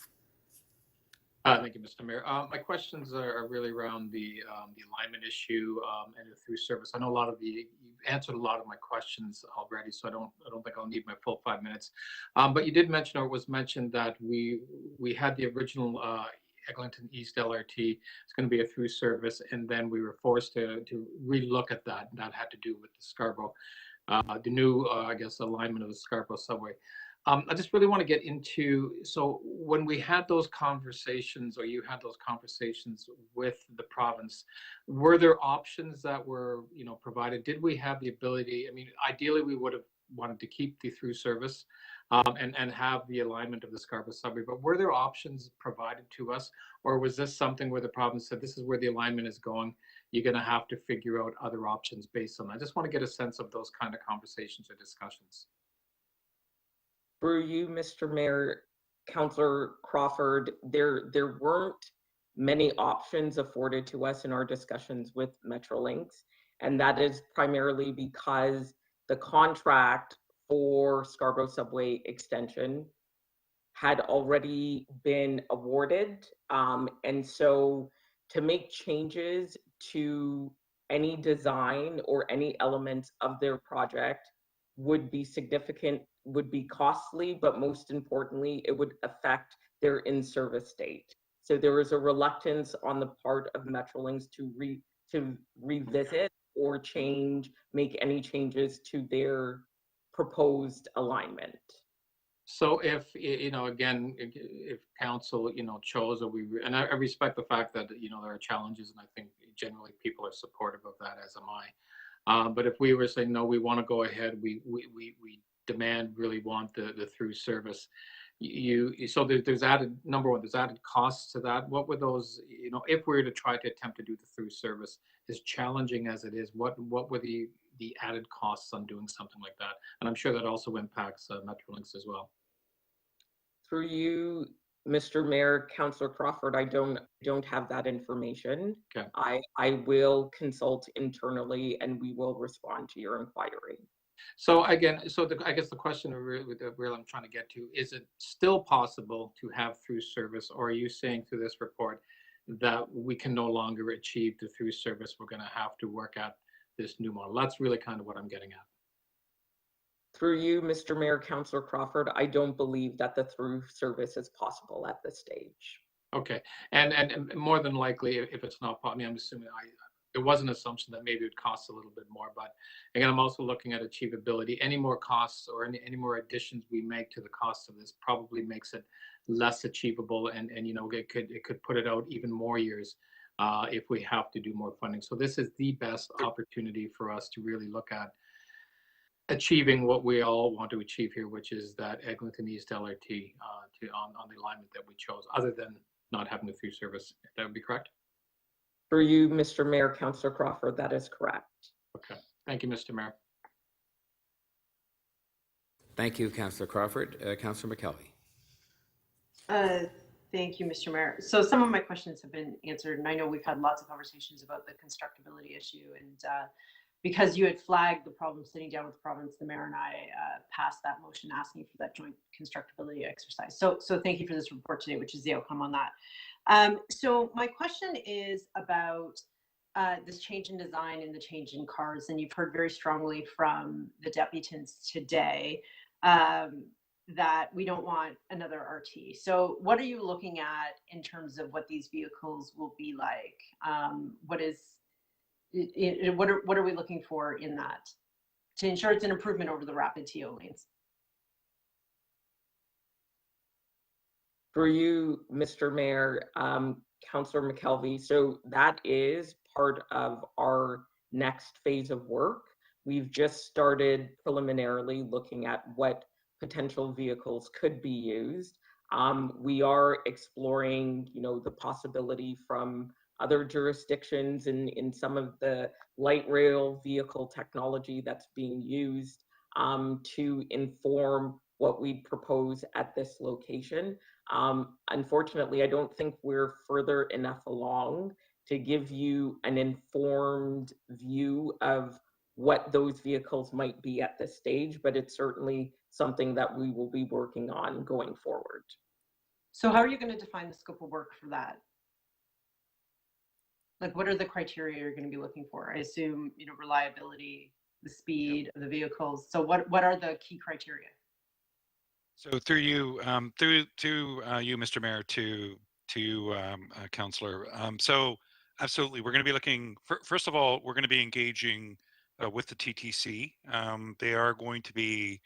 [SPEAKER 9] Thank you, Mr. Mayor. My questions are really around the alignment issue and the through service. I know you've answered a lot of my questions already, so I don't think I'll need my full 5 minutes. But you did mention, or it was mentioned, that we had the original Eglinton East LRT is going to be a through service, and then we were forced to relook at that. That had to do with the Scarborough, the new, I guess, alignment of the Scarborough subway. I just really want to get into, so when we had those conversations, or you had those conversations with the province, were there options that were, provided? Did we have the ability? I mean, ideally, we would have wanted to keep the through service and have the alignment of the Scarborough subway, but were there options provided to us, or was this something where the province said, this is where the alignment is going, you're going to have to figure out other options based on that? I just want to get a sense of those kind of conversations or discussions.
[SPEAKER 6] Through you, Mr. Mayor, Councillor Crawford, there weren't many options afforded to us in our discussions with Metrolinx, and that is primarily because the contract for Scarborough Subway extension had already been awarded, and so to make changes to any design or any elements of their project would be significant, would be costly, but most importantly, it would affect their in-service date. So there was a reluctance on the part of Metrolinx to revisit or make any changes to their proposed alignment.
[SPEAKER 9] So if, again, if council, chose, and I respect the fact that, there are challenges, and I think generally people are supportive of that, as am I. But if we were saying, no, we want to go ahead, we really want the through service, so there's added, number one, there's added costs to that. What would those, if we were to try to attempt to do the through service, as challenging as it is, what were the added costs on doing something like that? And I'm sure that also impacts Metrolinx as well.
[SPEAKER 6] Through you, Mr. Mayor, Councillor Crawford, I don't have that information.
[SPEAKER 9] Okay.
[SPEAKER 6] I will consult internally and we will respond to your inquiry.
[SPEAKER 9] So again, I guess the question really I'm trying to get to, is it still possible to have through service, or are you saying through this report that we can no longer achieve the through service, we're going to have to work at this new model? That's really kind of what I'm getting at.
[SPEAKER 6] Through you, Mr. Mayor, Councillor Crawford, I don't believe that the through service is possible at this stage.
[SPEAKER 9] Okay, and more than likely, if it's not, I mean, I'm assuming there was an assumption that maybe it would cost a little bit more, but again, I'm also looking at achievability. Any more costs or any more additions we make to the cost of this probably makes it less achievable, and it could put it out even more years if we have to do more funding. So this is the best opportunity for us to really look at achieving what we all want to achieve here, which is that Eglinton East LRT on the alignment that we chose, other than not having a through service. That would be correct?
[SPEAKER 6] For you, Mr. Mayor, Councillor Crawford, that is correct.
[SPEAKER 9] Okay, thank you, Mr. Mayor.
[SPEAKER 1] Thank you, Councillor Crawford. Councillor McKelvey.
[SPEAKER 22] Thank you, Mr. Mayor. So some of my questions have been answered, and I know we've had lots of conversations about the constructability issue, and because you had flagged the problem sitting down with the province, the mayor and I passed that motion asking for that joint constructability exercise. So thank you for this report today, which is the outcome on that. So my question is about this change in design and the change in cars, and you've heard very strongly from the deputants today that we don't want another RT. So what are you looking at in terms of what these vehicles will be like? What are we looking for in that to ensure it's an improvement over the rapid TO lanes?
[SPEAKER 6] For you, Mr. Mayor, Councillor McKelvey, so that is part of our next phase of work. We've just started preliminarily looking at what potential vehicles could be used. We are exploring, the possibility from other jurisdictions in some of the light rail vehicle technology that's being used to inform what we propose at this location. Unfortunately, I don't think we're further enough along to give you an informed view of what those vehicles might be at this stage, but it's certainly something that we will be working on going forward.
[SPEAKER 22] So how are you going to define the scope of work for that? Like, what are the criteria you're going to be looking for? I assume, reliability, the speed of the vehicles. So what are the key criteria?
[SPEAKER 7] So through you, you, Mr. Mayor, to Councillor. So absolutely, we're going to be looking, first of all, we're going to be engaging with the TTC. They are going to be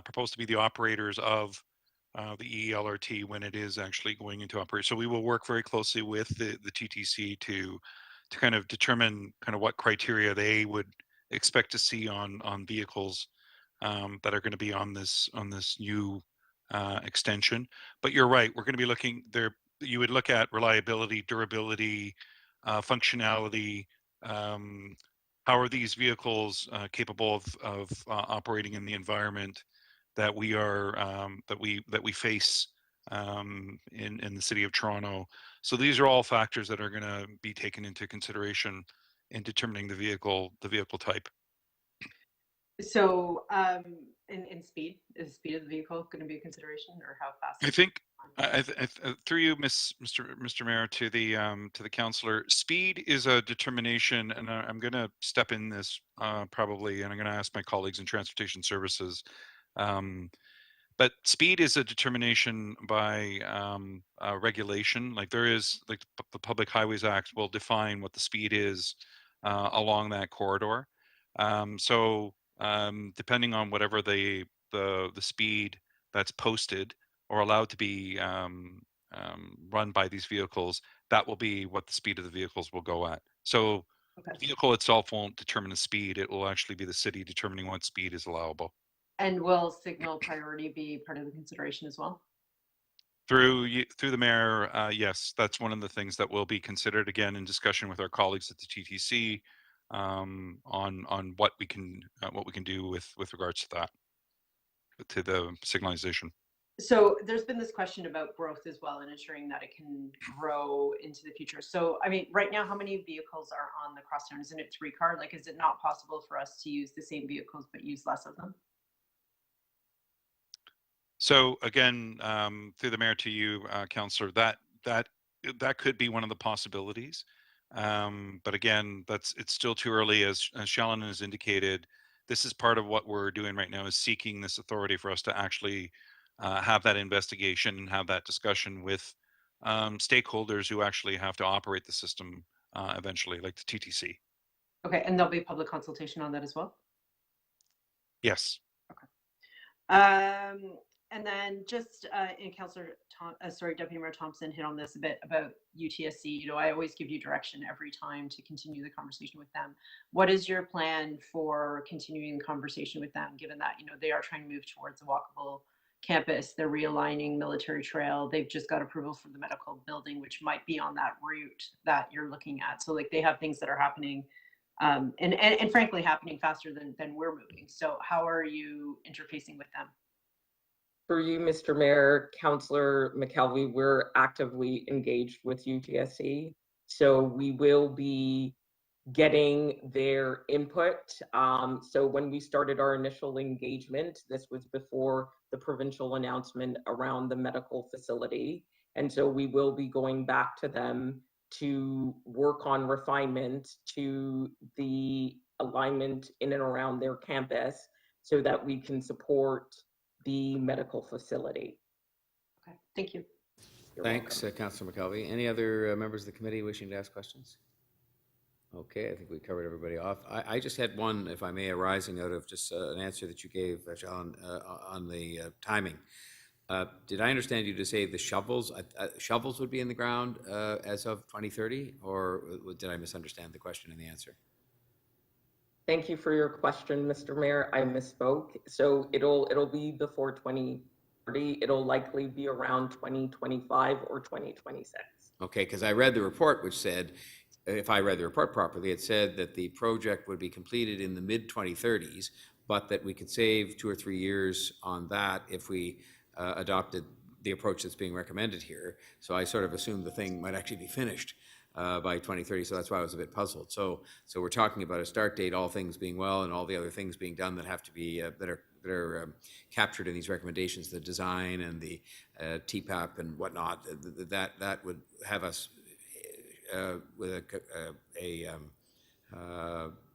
[SPEAKER 7] proposed to be the operators of the ELRT when it is actually going into operation. So we will work very closely with the TTC to kind of determine kind of what criteria they would expect to see on vehicles that are going to be on this new extension. But you're right, we're going to be looking there. You would look at reliability, durability, functionality. How are these vehicles capable of operating in the environment that we are that we face in the city of Toronto? So these are all factors that are going to be taken into consideration in determining the vehicle type.
[SPEAKER 22] So, in speed, is the speed of the vehicle going to be a consideration, or how fast?
[SPEAKER 7] I think through you, Mr. Mayor, to the councillor, speed is a determination, and I'm going to step in this probably, and I'm going to ask my colleagues in Transportation Services. But speed is a determination by regulation. Like there is, like the Public Highways Act will define what the speed is along that corridor. So depending on whatever the speed that's posted or allowed to be run by these vehicles, that will be what the speed of the vehicles will go at. So the vehicle itself won't determine the speed. It will actually be the city determining what speed is allowable.
[SPEAKER 22] And will signal priority be part of the consideration as well?
[SPEAKER 7] Through the mayor, yes, that's one of the things that will be considered again in discussion with our colleagues at the TTC on what we can do with regards to that, to the signalization.
[SPEAKER 22] So there's been this question about growth as well and ensuring that it can grow into the future. So, I mean, right now, how many vehicles are on the crosstown? Isn't it 3 car? Like, is it not possible for us to use the same vehicles but use less of them?
[SPEAKER 7] So again, through the mayor to you, Councillor, that could be one of the possibilities. But again, it's still too early, as Shallon has indicated. This is part of what we're doing right now, is seeking this authority for us to actually have that investigation and have that discussion with stakeholders who actually have to operate the system eventually, like the TTC.
[SPEAKER 22] Okay, and there'll be public consultation on that as well?
[SPEAKER 7] Yes.
[SPEAKER 22] And then just in Deputy Mayor Thompson hit on this a bit about UTSC. You know, I always give you direction every time to continue the conversation with them. What is your plan for continuing the conversation with them, given that, you know, they are trying to move towards a walkable campus? They're realigning Military Trail. They've just got approval for the medical building, which might be on that route that you're looking at. So like they have things that are happening and frankly happening faster than we're moving. So how are you interfacing with them?
[SPEAKER 6] For you, Mr. Mayor, Councillor McKelvey, we're actively engaged with UTSC. So we will be getting their input. So when we started our initial engagement, this was before the provincial announcement around the medical facility. And so we will be going back to them to work on refinement to the alignment in and around their campus so that we can support the medical facility.
[SPEAKER 22] Okay, thank you.
[SPEAKER 1] Thanks, Councillor McKelvey. Any other members of the committee wishing to ask questions? Okay, I think we covered everybody off. I just had one, if I may, arising out of just an answer that you gave, John, on the timing. Did I understand you to say the shovels would be in the ground as of 2030, or did I misunderstand the question and the answer?
[SPEAKER 6] Thank you for your question, Mr. Mayor. I misspoke. So it'll be before 2030. It'll likely be around 2025 or 2026.
[SPEAKER 1] Okay, because I read the report, which said, if I read the report properly, it said that the project would be completed in the mid-2030s, but that we could save 2 or 3 years on that if we adopted the approach that's being recommended here. So I sort of assumed the thing might actually be finished by 2030, so that's why I was a bit puzzled. So we're talking about a start date, all things being well, and all the other things being done that have to be that are captured in these recommendations, the design and the TPAP and whatnot. That would have us with a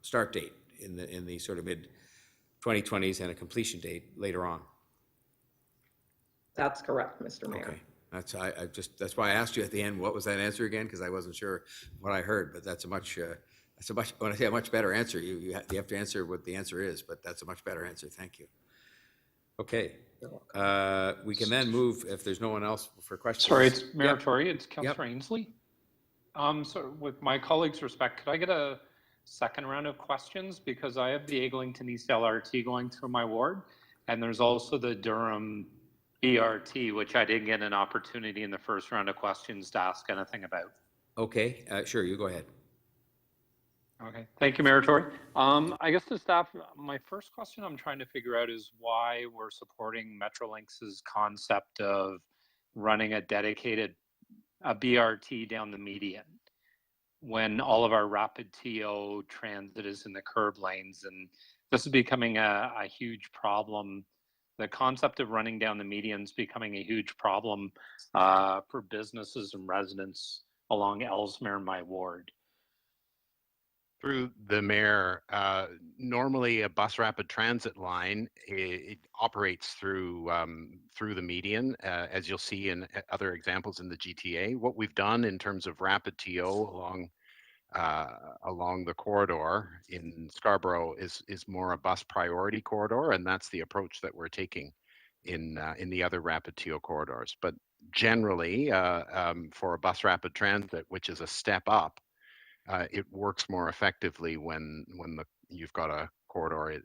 [SPEAKER 1] start date in the sort of mid 2020s and a completion date later on.
[SPEAKER 6] That's correct, Mr. Mayor.
[SPEAKER 1] Okay. That's why I asked you at the end, what was that answer again? Because I wasn't sure what I heard, but that's a much, when I say a much better answer, you have to answer what the answer is, but that's a much better answer. Thank you. Okay. We can then move, if there's no one else for questions.
[SPEAKER 2] Sorry, it's Mayor
[SPEAKER 1] Yep.
[SPEAKER 2] Tory, it's Councillor
[SPEAKER 1] Yep.
[SPEAKER 2] Ainsley. So with my colleagues' respect, could I get a second round of questions? Because I have the Eglinton East LRT going through my ward, and there's also the Durham BRT, which I didn't get an opportunity in the first round of questions to ask anything about.
[SPEAKER 1] Okay, sure, you go ahead.
[SPEAKER 2] Okay, thank you, Mayor Tory. I guess to staff, my first question I'm trying to figure out is why we're supporting Metrolinx's concept of running a dedicated BRT down the median when all of our rapid TO transit is in the curb lanes, and this is becoming a huge problem. The concept of running down the median is becoming a huge problem for businesses and residents along Ellesmere, my ward.
[SPEAKER 24] Through the mayor, normally a bus rapid transit line, it operates through the median, as you'll see in other examples in the GTA. What we've done in terms of rapid TO along the corridor in Scarborough is more a bus priority corridor, and that's the approach that we're taking in the other rapid TO corridors. But generally, for a bus rapid transit, which is a step up, it works more effectively when you've got a corridor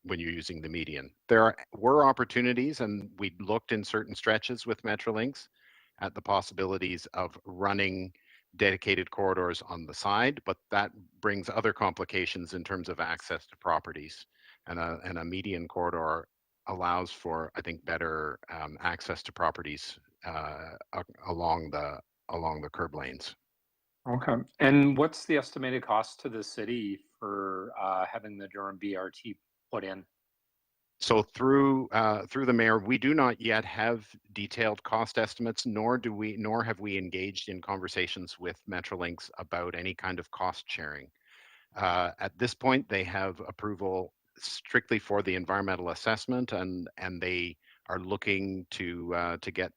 [SPEAKER 24] when you're using the median. There were opportunities, and we looked in certain stretches with Metrolinx at the possibilities of running dedicated corridors on the side, but that brings other complications in terms of access to properties. And a median corridor allows for, I think, better access to properties along the curb lanes.
[SPEAKER 2] Okay. And what's the estimated cost to the city for having the Durham BRT put in?
[SPEAKER 24] So through the mayor, we do not yet have detailed cost estimates, nor have we engaged in conversations with Metrolinx about any kind of cost sharing. At this point, they have approval strictly for the environmental assessment, and they are looking to get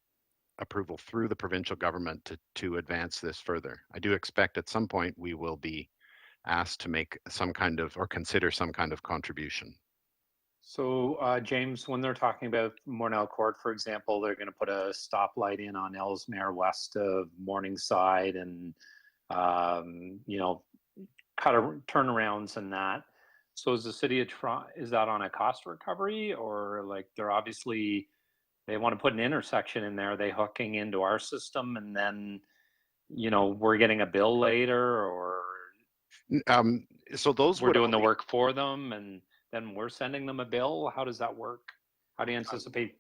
[SPEAKER 24] approval through the provincial government to advance this further. I do expect at some point we will be asked to make some kind of, or consider some kind of contribution.
[SPEAKER 2] So James, when they're talking about Mornell Court, for example, they're going to put a stoplight in on Ellesmere west of Morningside and, cut turnarounds and that. So is the city of Toronto, is that on a cost recovery, or like they want to put an intersection in there, are they hooking into our system and then, we're getting a bill later, or
[SPEAKER 24] so those
[SPEAKER 2] we're doing the work for them and then we're sending them a bill? How does that work? How do you anticipate?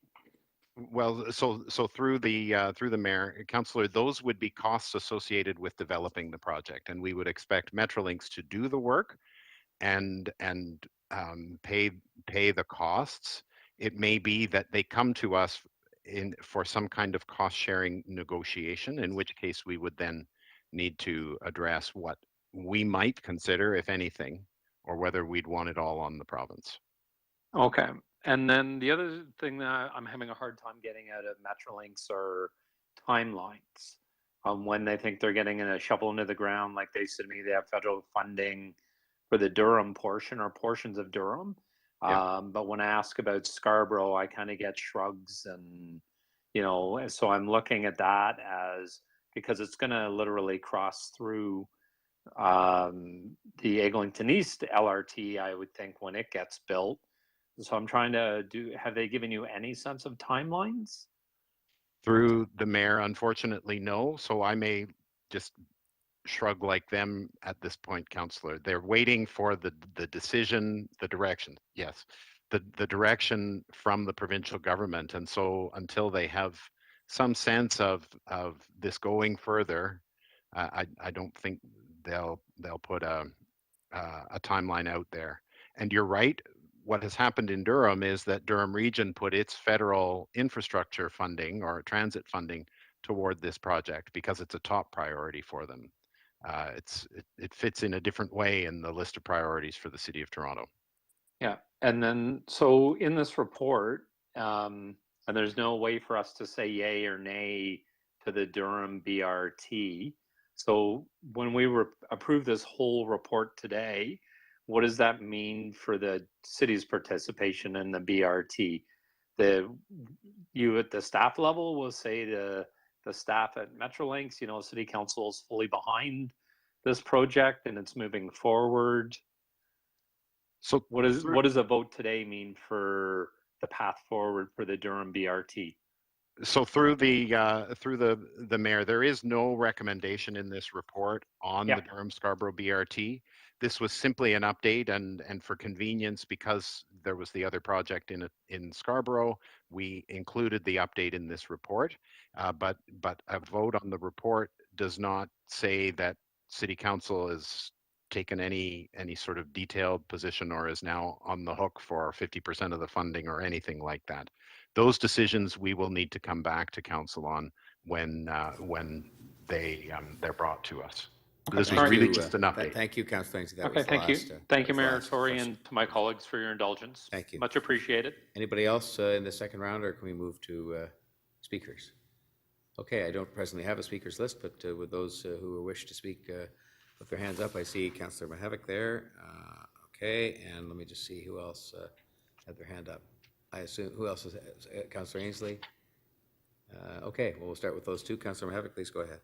[SPEAKER 24] Well, so through the mayor, Councillor, those would be costs associated with developing the project, and we would expect Metrolinx to do the work and pay the costs. It may be that they come to us for some kind of cost sharing negotiation, in which case we would then need to address what we might consider, if anything, or whether we'd want it all on the province.
[SPEAKER 2] Okay. And then the other thing that I'm having a hard time getting out of Metrolinx are timelines. When they think they're getting a shovel into the ground, like they said to me, they have federal funding for the Durham portion or portions of Durham. Yeah. But when I ask about Scarborough, I kind of get shrugs and, so I'm looking at that as, because it's going to literally cross through the Eglinton East LRT, I would think, when it gets built. So I'm trying to have they given you any sense of timelines?
[SPEAKER 24] Through the mayor, unfortunately, no. So I may just shrug like them at this point, Councillor. They're waiting for the decision, the direction. Yes, the direction from the provincial government. And so until they have some sense of this going further, I don't think they'll put a timeline out there. And you're right. What has happened in Durham is that Durham Region put its federal infrastructure funding or transit funding toward this project because it's a top priority for them. It fits in a different way in the list of priorities for the City of Toronto.
[SPEAKER 2] Yeah, and then so in this report, and there's no way for us to say yay or nay to the Durham BRT. So when we approve this whole report today, what does that mean for the city's participation in the BRT? You at the staff level will say to the staff at Metrolinx, City Council is fully behind this project and it's moving forward.
[SPEAKER 24] So
[SPEAKER 2] what does a vote today mean for the path forward for the Durham BRT?
[SPEAKER 24] So through the mayor, there is no recommendation in this report on the Durham Scarborough BRT. This was simply an update, and for convenience, because there was the other project in Scarborough, we included the update in this report. But a vote on the report does not say that City Council has taken any sort of detailed position or is now on the hook for 50% of the funding or anything like that. Those decisions we will need to come back to council on when they're brought to us. This was really just an update.
[SPEAKER 1] Thank you, Councillor Ainsley.
[SPEAKER 2] Okay, thank you. Thank you, Mayor Tory, and to my colleagues for your indulgence.
[SPEAKER 1] Thank you.
[SPEAKER 2] Much appreciated.
[SPEAKER 1] Anybody else in the second round, or can we move to speakers? Okay, I don't presently have a speakers list, but with those who wish to speak, put their hands up. I see Councillor Mahavik there. Okay, and let me just see who else had their hand up. I assume, who else is Councillor Ainsley? Okay, well, we'll start with those two. Councillor Mahavik, please go ahead.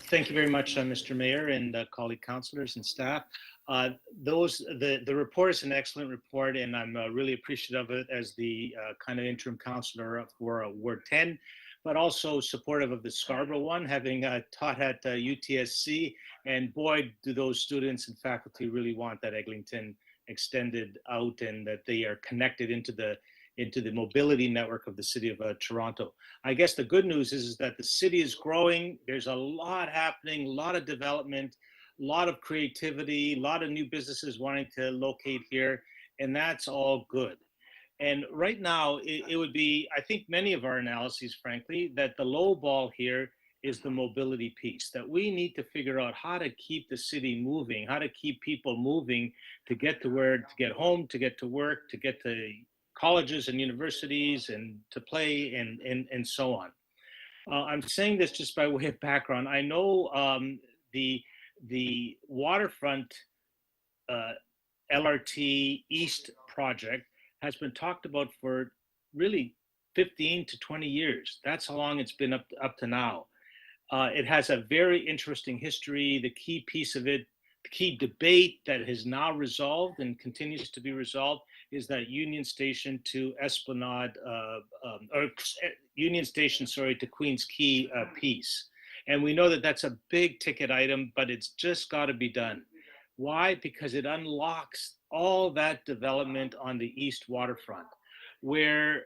[SPEAKER 23] Thank you very much, Mr. Mayor and colleague councillors and staff. The report is an excellent report, and I'm really appreciative of it as the kind of interim councillor for Ward 10, but also supportive of the Scarborough one, having taught at UTSC, and boy, do those students and faculty really want that Eglinton extended out and that they are connected into the mobility network of the city of Toronto. I guess the good news is that the city is growing. There's a lot happening, a lot of development, a lot of creativity, a lot of new businesses wanting to locate here, and that's all good. And right now, it would be, I think many of our analyses, frankly, that the low ball here is the mobility piece, that we need to figure out how to keep the city moving, how to keep people moving to get to get home, to get to work, to get to colleges and universities and to play and so on. I'm saying this just by way of background. I know the Waterfront LRT East project has been talked about for really 15 to 20 years. That's how long it's been up to now. It has a very interesting history. The key piece of it, the key debate that has now resolved and continues to be resolved is that Union Station to Esplanade, or Union Station, sorry, to Queens Quay piece. And we know that that's a big ticket item, but it's just got to be done. Why? Because it unlocks all that development on the East Waterfront, where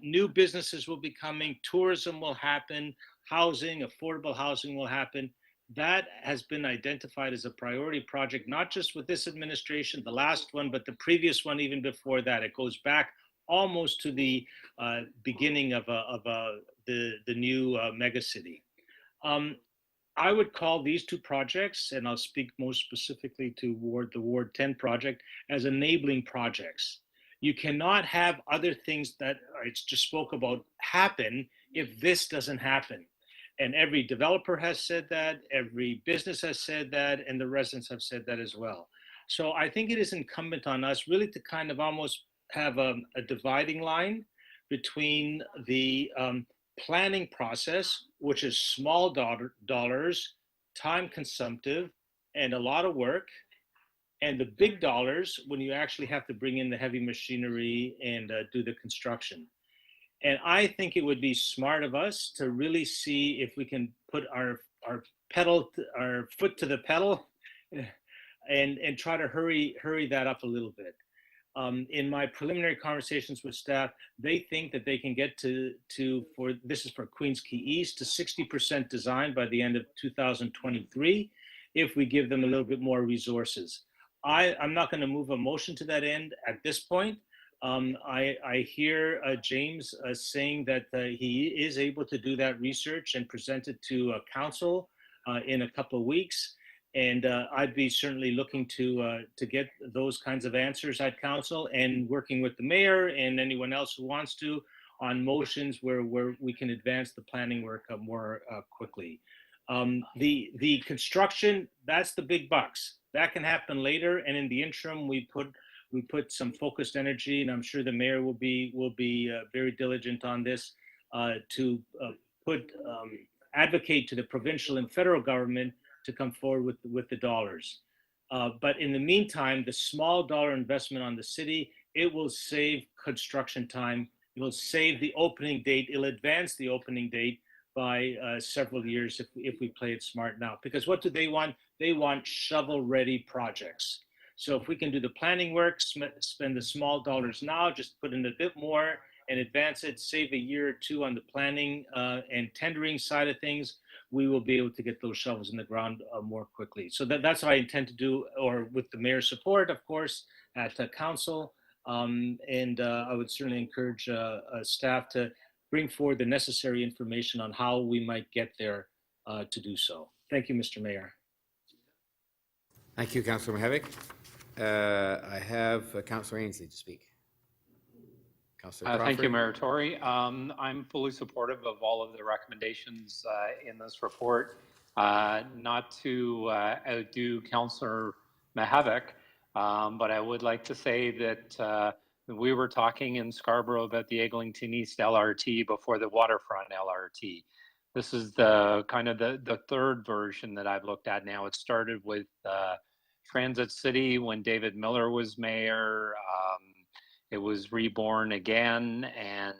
[SPEAKER 23] new businesses will be coming, tourism will happen, housing, affordable housing will happen. That has been identified as a priority project, not just with this administration, the last one, but the previous one even before that. It goes back almost to the beginning of the new megacity. I would call these two projects, and I'll speak most specifically to the Ward 10 project, as enabling projects. You cannot have other things that I just spoke about happen if this doesn't happen. And every developer has said that, every business has said that, and the residents have said that as well. So I think it is incumbent on us really to kind of almost have a dividing line between the planning process, which is small dollars, time consumptive, and a lot of work, and the big dollars when you actually have to bring in the heavy machinery and do the construction. And I think it would be smart of us to really see if we can put our foot to the pedal and try to hurry that up a little bit. In my preliminary conversations with staff, they think that they can get this is for Queens Quay East, to 60% design by the end of 2023, if we give them a little bit more resources. I'm not going to move a motion to that end at this point. I hear James saying that he is able to do that research and present it to council in a couple of weeks. And I'd be certainly looking to get those kinds of answers at council, and working with the mayor and anyone else who wants to on motions where we can advance the planning work more quickly. The construction, that's the big bucks. That can happen later, and in the interim, we put some focused energy, and I'm sure the mayor will be very diligent on this to advocate to the provincial and federal government to come forward with the dollars. But in the meantime, the small dollar investment on the city, it will save construction time. It will save the opening date. It'll advance the opening date by several years if we play it smart now. Because what do they want? They want shovel-ready projects. So if we can do the planning work, spend the small dollars now, just put in a bit more and advance it, save a year or two on the planning and tendering side of things, we will be able to get those shovels in the ground more quickly. So that's what I intend to do, or with the mayor's support, of course, at council. And I would certainly encourage staff to bring forward the necessary information on how we might get there to do so. Thank you, Mr. Mayor.
[SPEAKER 1] Thank you, Councillor Mahevik. I have Councillor Ainsley to speak.
[SPEAKER 2] Thank you, Mayor Tory. I'm fully supportive of all of the recommendations in this report. Not to outdo Councillor Mahevik, but I would like to say that we were talking in Scarborough about the Eglinton East LRT before the Waterfront LRT. This is the kind of the third version that I've looked at now. It started with Transit City when David Miller was mayor. It was reborn again, and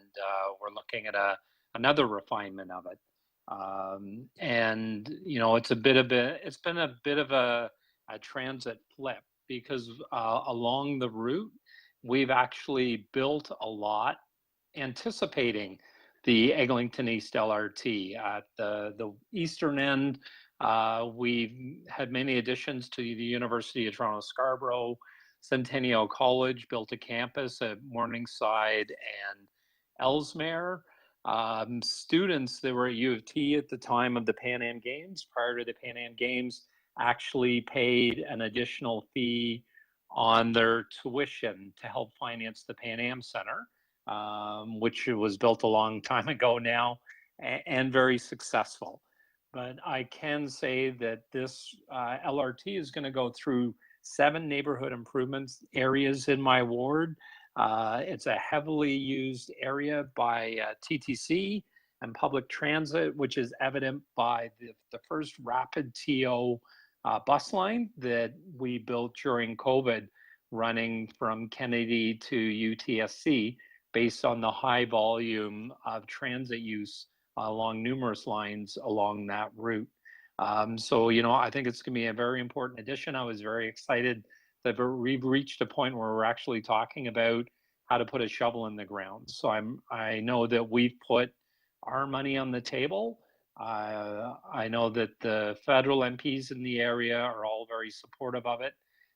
[SPEAKER 2] we're looking at another refinement of it. And you know, it's been a bit of a transit flip, because along the route we've actually built a lot anticipating the Eglinton East LRT. At the eastern end, we've had many additions to the University of Toronto Scarborough. Centennial College built a campus at Morningside and Ellesmere. Students that were at U of T at the time of the Pan Am Games, prior to the Pan Am Games, actually paid an additional fee on their tuition to help finance the Pan Am Center, which was built a long time ago now, and very successful. But I can say that this LRT is going to go through 7 neighborhood improvements areas in my ward. It's a heavily used area by TTC and public transit, which is evident by the first rapid TO bus line that we built during COVID, running from Kennedy to UTSC, based on the high volume of transit use along numerous lines along that route. So, you know, I think it's going to be a very important addition. I was very excited that we've reached a point where we're actually talking about how to put a shovel in the ground. So I know that we've put our money on the table. I know that the federal MPs in the area are all very supportive of it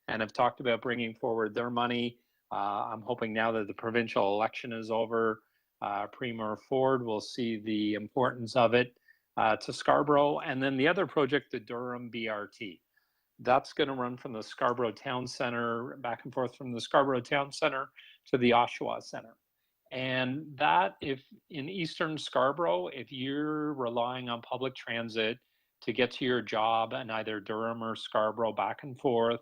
[SPEAKER 2] and have talked about bringing forward their money. I'm hoping now that the provincial election is over, Premier Ford will see the importance of it to Scarborough. And then the other project, the Durham BRT, that's going to run from the Scarborough Town Center, back and forth from the Scarborough Town Center to the Oshawa Center. And that, if in Eastern Scarborough, if you're relying on public transit to get to your job in either Durham or Scarborough back and forth,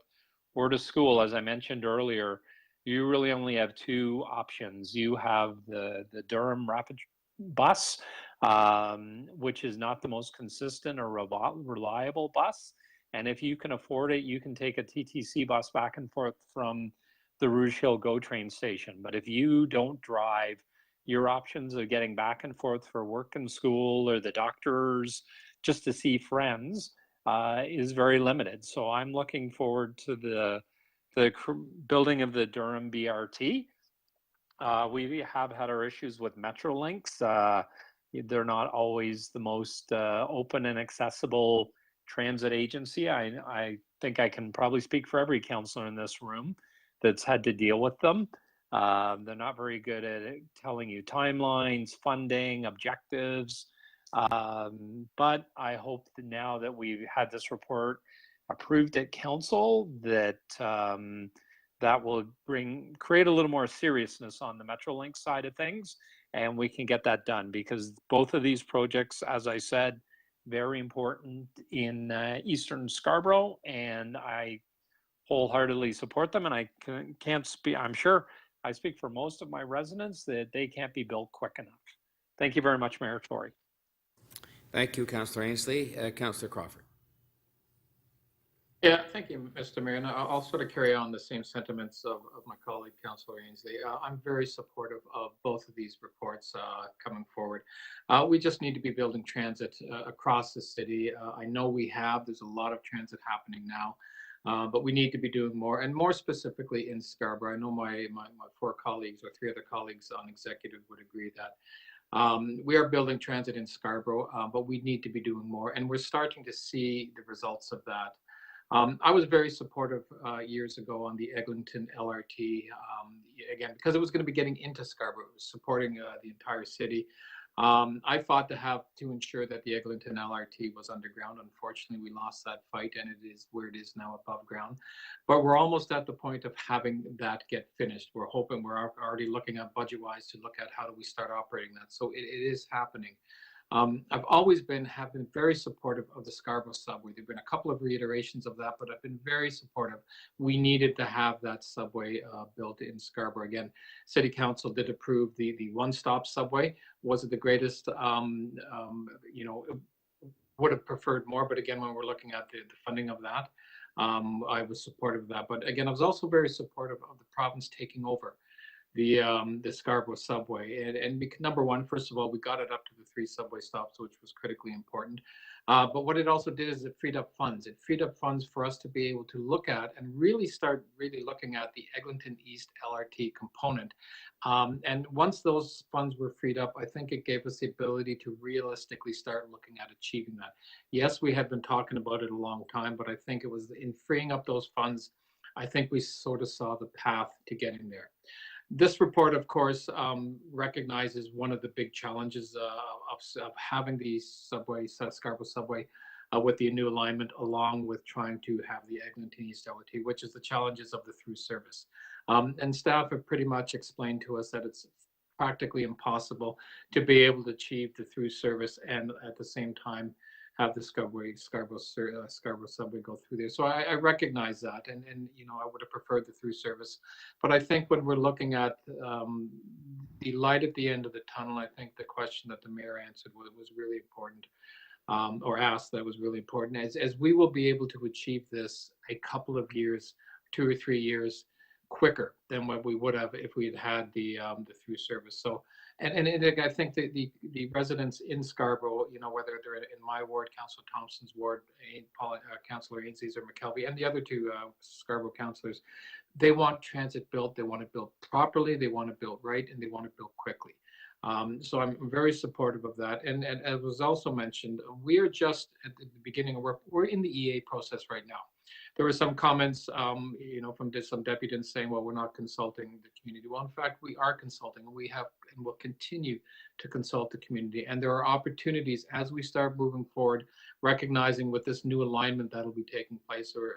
[SPEAKER 2] or to school, as I mentioned earlier, you really only have 2 options. You have the Durham Rapid Bus, which is not the most consistent or reliable bus. And if you can afford it, you can take a TTC bus back and forth from the Rouge Hill GO train station. But if you don't drive, your options of getting back and forth for work and school, or the doctors, just to see friends, is very limited. So I'm looking forward to the building of the Durham BRT. We have had our issues with Metrolinx. They're not always the most open and accessible transit agency. I think I can probably speak for every councillor in this room that's had to deal with them. They're not very good at telling you timelines, funding, objectives. But I hope that now that we've had this report approved at council, that that will create a little more seriousness on the Metrolinx side of things, and we can get that done, because both of these projects, as I said, very important in Eastern Scarborough, and I wholeheartedly support them. And I can't speak, I'm sure I speak for most of my residents, that they can't be built quick enough. Thank you very much, Mayor Tory.
[SPEAKER 1] Thank you, Councillor Ainsley. Councillor Crawford.
[SPEAKER 9] Yeah, thank you, Mr. Mayor. And I'll sort of carry on the same sentiments of my colleague, Councillor Ainsley. I'm very supportive of both of these reports coming forward. We just need to be building transit across the city. I know there's a lot of transit happening now, but we need to be doing more, and more specifically in Scarborough. I know my 4 colleagues, or 3 other colleagues on executive would agree that we are building transit in Scarborough, but we need to be doing more, and we're starting to see the results of that. I was very supportive years ago on the Eglinton LRT, again, because it was going to be getting into Scarborough. It was supporting the entire city. I fought to ensure that the Eglinton LRT was underground. Unfortunately, we lost that fight, and it is where it is now, above ground. But we're almost at the point of having that get finished. We're hoping, we're already looking at budget-wise to look at how do we start operating that. So it is happening. I've always have been very supportive of the Scarborough subway. There've been a couple of reiterations of that, but I've been very supportive. We needed to have that subway built in Scarborough. Again, City Council did approve the one-stop subway. Was it the greatest? Would have preferred more, but again, when we're looking at the funding of that, I was supportive of that. But again, I was also very supportive of the province taking over the Scarborough subway. And number one, first of all, we got it up to the 3 subway stops, which was critically important. But what it also did is it freed up funds. It freed up funds for us to be able to look at and really start looking at the Eglinton East LRT component. And once those funds were freed up, I think it gave us the ability to realistically start looking at achieving that. Yes, we had been talking about it a long time, but I think it was in freeing up those funds, I think we sort of saw the path to getting there. This report, of course, recognizes one of the big challenges of having the Scarborough subway with the new alignment, along with trying to have the Eglinton East LRT, which is the challenges of the through service. And staff have pretty much explained to us that it's practically impossible to be able to achieve the through service and at the same time have the Scarborough subway go through there. So I recognize that, and I would have preferred the through service. But I think when we're looking at the light at the end of the tunnel, I think the question that the mayor answered was really important, or asked, that was really important, as we will be able to achieve this a couple of years, 2 or 3 years quicker than what we would have if we had had the through service. So, and I think the residents in Scarborough, whether they're in my ward, Councillor Thompson's ward, Councillor Ainsley's or McKelvey, and the other 2 Scarborough councillors, they want transit built. They want it built properly. They want it built right, and they want it built quickly. So I'm very supportive of that. And as was also mentioned, we are just at the beginning of work. We're in the EA process right now. There were some comments, from some deputies saying, well, we're not consulting the community. Well, in fact, we are consulting, and we have and will continue to consult the community. And there are opportunities as we start moving forward, recognizing with this new alignment that'll be taking place, or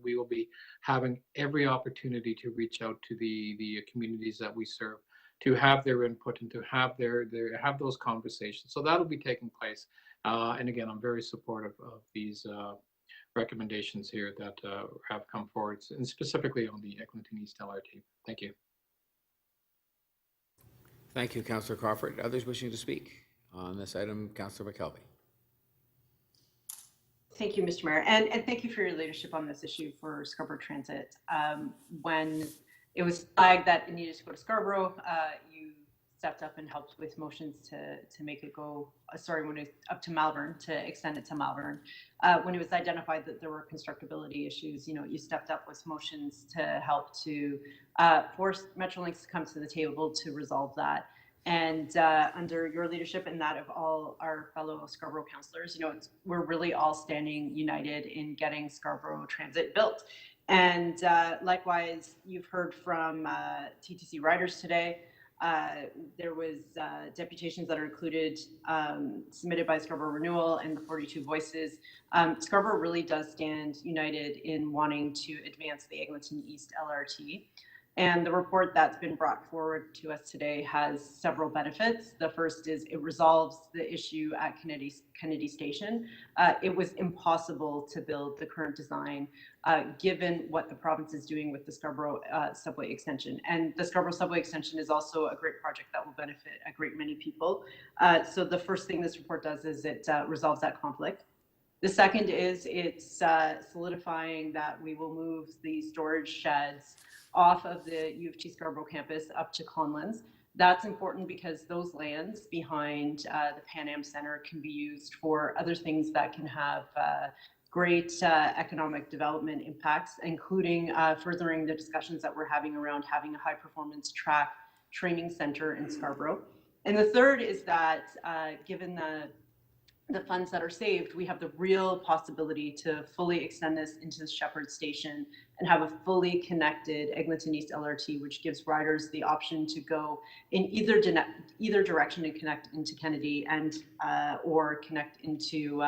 [SPEAKER 9] we will be having every opportunity to reach out to the communities that we serve, to have their input and to have have those conversations. So that'll be taking place. And again, I'm very supportive of these recommendations here that have come forward, and specifically on the Eglinton East LRT. Thank you.
[SPEAKER 1] Thank you, Councillor Crawford. Others wishing to speak on this item? Councillor McKelvey.
[SPEAKER 22] Thank you, Mr. Mayor, and thank you for your leadership on this issue for Scarborough Transit. When it was flagged that it needed to go to Scarborough, you stepped up and helped with motions to make it go, when it's up to Malvern, to extend it to Malvern. When it was identified that there were constructability issues, you stepped up with motions to help to force Metrolinx to come to the table to resolve that. And under your leadership and that of all our fellow Scarborough councillors, we're really all standing united in getting Scarborough Transit built. And likewise, you've heard from TTC riders today. There was deputations that are included, submitted by Scarborough Renewal and the 42 Voices. Scarborough really does stand united in wanting to advance the Eglinton East LRT. And the report that's been brought forward to us today has several benefits. The first is it resolves the issue at Kennedy Station. It was impossible to build the current design given what the province is doing with the Scarborough subway extension. And the Scarborough subway extension is also a great project that will benefit a great many people. So the first thing this report does is it resolves that conflict. The second is it's solidifying that we will move the storage sheds off of the U of T Scarborough campus up to Conlands. That's important because those lands behind the Pan Am Center can be used for other things that can have great economic development impacts, including furthering the discussions that we're having around having a high performance track training center in Scarborough. And the third is that given the funds that are saved, we have the real possibility to fully extend this into the Shepherd Station and have a fully connected Eglinton East LRT, which gives riders the option to go in either direction and connect into Kennedy and or connect into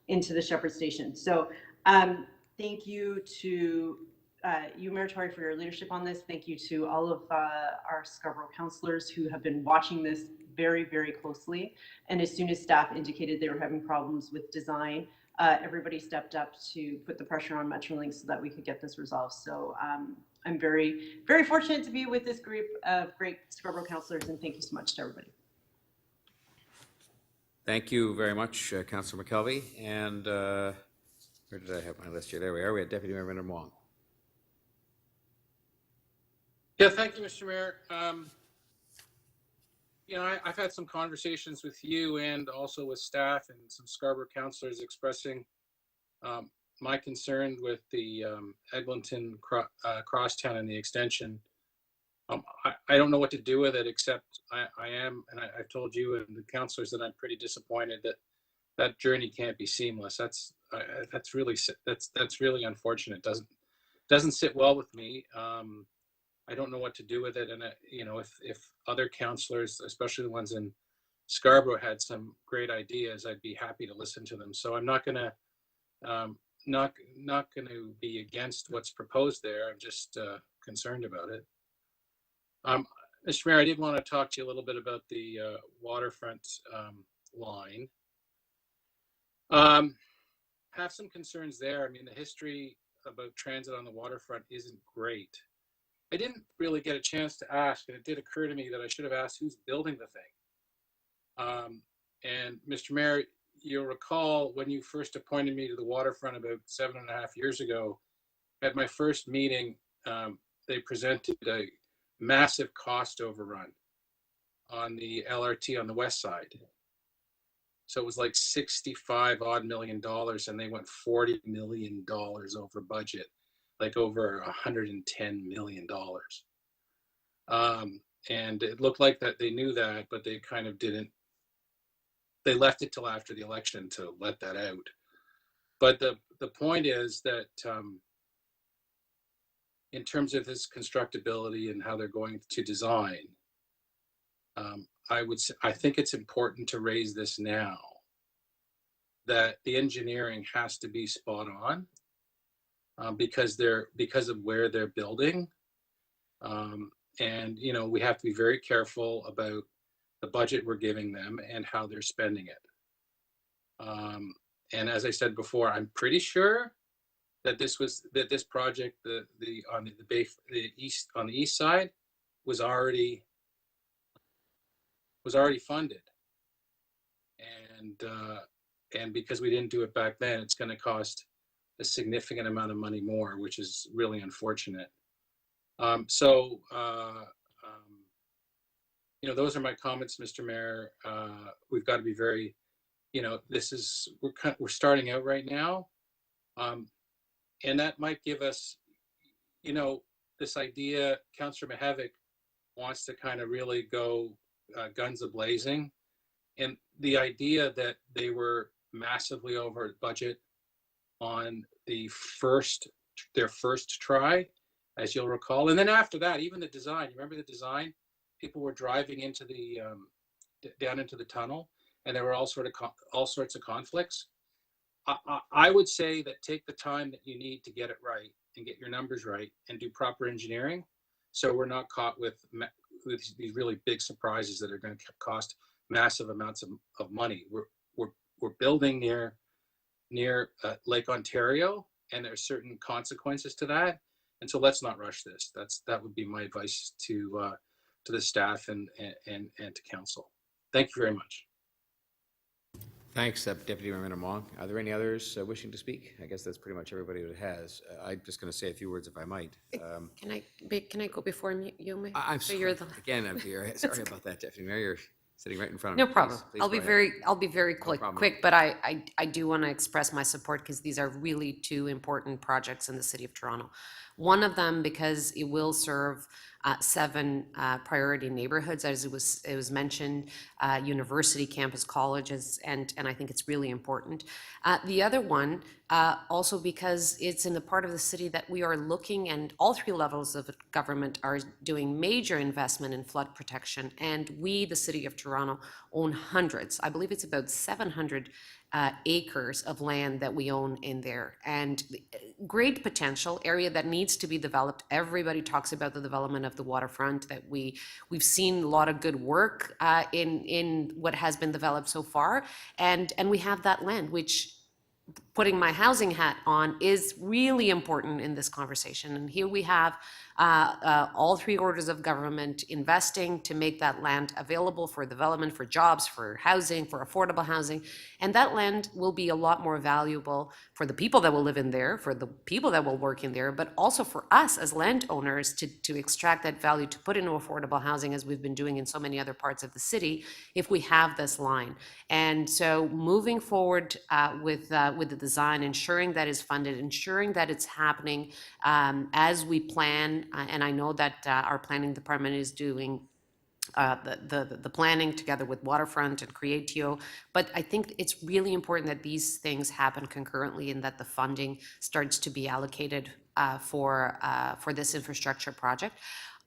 [SPEAKER 22] the Shepherd Station. So thank you to you, Mayor Tory, for your leadership on this. Thank you to all of our Scarborough councillors who have been watching this very, very closely. And as soon as staff indicated they were having problems with design, everybody stepped up to put the pressure on Metrolinx so that we could get this resolved. So I'm very, very fortunate to be with this group of great Scarborough councillors, and thank you so much to everybody.
[SPEAKER 1] Thank you very much, Councillor McKelvey. And where did I have my list here? There we are. We had Deputy Mayor Vinder Wong.
[SPEAKER 15] Yeah, thank you, Mr. Mayor. You know, I've had some conversations with you and also with staff and some Scarborough councillors expressing my concern with the Eglinton crosstown and the extension. I don't know what to do with it, except I am, and I've told you and the councillors that I'm pretty disappointed that that journey can't be seamless. That's really unfortunate. Doesn't sit well with me. I don't know what to do with it, and you know, if other councillors, especially the ones in Scarborough, had some great ideas, I'd be happy to listen to them. So I'm not gonna be against what's proposed there. I'm just concerned about it. Mr. Mayor, I did want to talk to you a little bit about the waterfront line. Have some concerns there. I mean, the history about transit on the waterfront isn't great. I didn't really get a chance to ask, and it did occur to me that I should have asked who's building the thing. And Mr. Mayor, you'll recall when you first appointed me to the waterfront about 7.5 years ago, at my first meeting, they presented a massive cost overrun on the LRT on the west side. So it was like $65 million, and they went $40 million over budget, like over $110 million. And it looked like that they knew that, but they kind of didn't. They left it till after the election to let that out. But the point is that in terms of this constructability and how they're going to design, I think it's important to raise this now, that the engineering has to be spot on because of where they're building. And, you know, we have to be very careful about the budget we're giving them and how they're spending it. And as I said before, I'm pretty sure that this project, on the east side, was already funded. And because we didn't do it back then, it's going to cost a significant amount of money more, which is really unfortunate. You know, those are my comments, Mr. Mayor. We've got to be very, you know, we're starting out right now. And that might give us, you know, this idea, Councillor Mihevik wants to kind of really go guns a-blazing. And the idea that they were massively over budget on their first try, as you'll recall. And then after that, even the design, you remember the design? people were driving into the down into the tunnel, and there were all sorts of conflicts. I would say that take the time that you need to get it right and get your numbers right and do proper engineering, so we're not caught with these really big surprises that are going to cost massive amounts of money. We're building near Lake Ontario, and there's certain consequences to that, and so let's not rush this. That would be my advice to the staff and to council. Thank you very much.
[SPEAKER 1] Thanks, Deputy Mayor Wong. Are there any others wishing to speak? I guess that's pretty much everybody that has. I'm just going to say a few words if I might.
[SPEAKER 14] Can I go before you, May?
[SPEAKER 1] I'm
[SPEAKER 14] So
[SPEAKER 1] sorry.
[SPEAKER 14] you're the-
[SPEAKER 1] Again, I'm here. Sorry about that, Deputy Mayor. You're sitting right in front of me.
[SPEAKER 14] No problem.
[SPEAKER 1] Please
[SPEAKER 14] I'll
[SPEAKER 1] go
[SPEAKER 14] be
[SPEAKER 1] ahead.
[SPEAKER 14] very quick, but I do want to express my support because these are really two important projects in the city of Toronto. One of them because it will serve 7 priority neighborhoods, as it was mentioned, university campus colleges, and I think it's really important. The other one also because it's in the part of the city that we are looking, and all 3 levels of government are doing major investment in flood protection, and we, the city of Toronto, own hundreds. I believe it's about 700 acres of land that we own in there, and great potential area that needs to be developed. Everybody talks about the development of the waterfront, that we've seen a lot of good work in what has been developed so far, and we have that land, which, putting my housing hat on, is really important in this conversation. And here we have all 3 orders of government investing to make that land available for development, for jobs, for housing, for affordable housing. And that land will be a lot more valuable for the people that will live in there, for the people that will work in there, but also for us as landowners to extract that value, to put into affordable housing, as we've been doing in so many other parts of the city, if we have this line. And so moving forward with the design, ensuring that is funded, ensuring that it's happening as we plan, and I know that our planning department is doing the planning together with Waterfront and CreateTO, but I think it's really important that these things happen concurrently and that the funding starts to be allocated for this infrastructure project.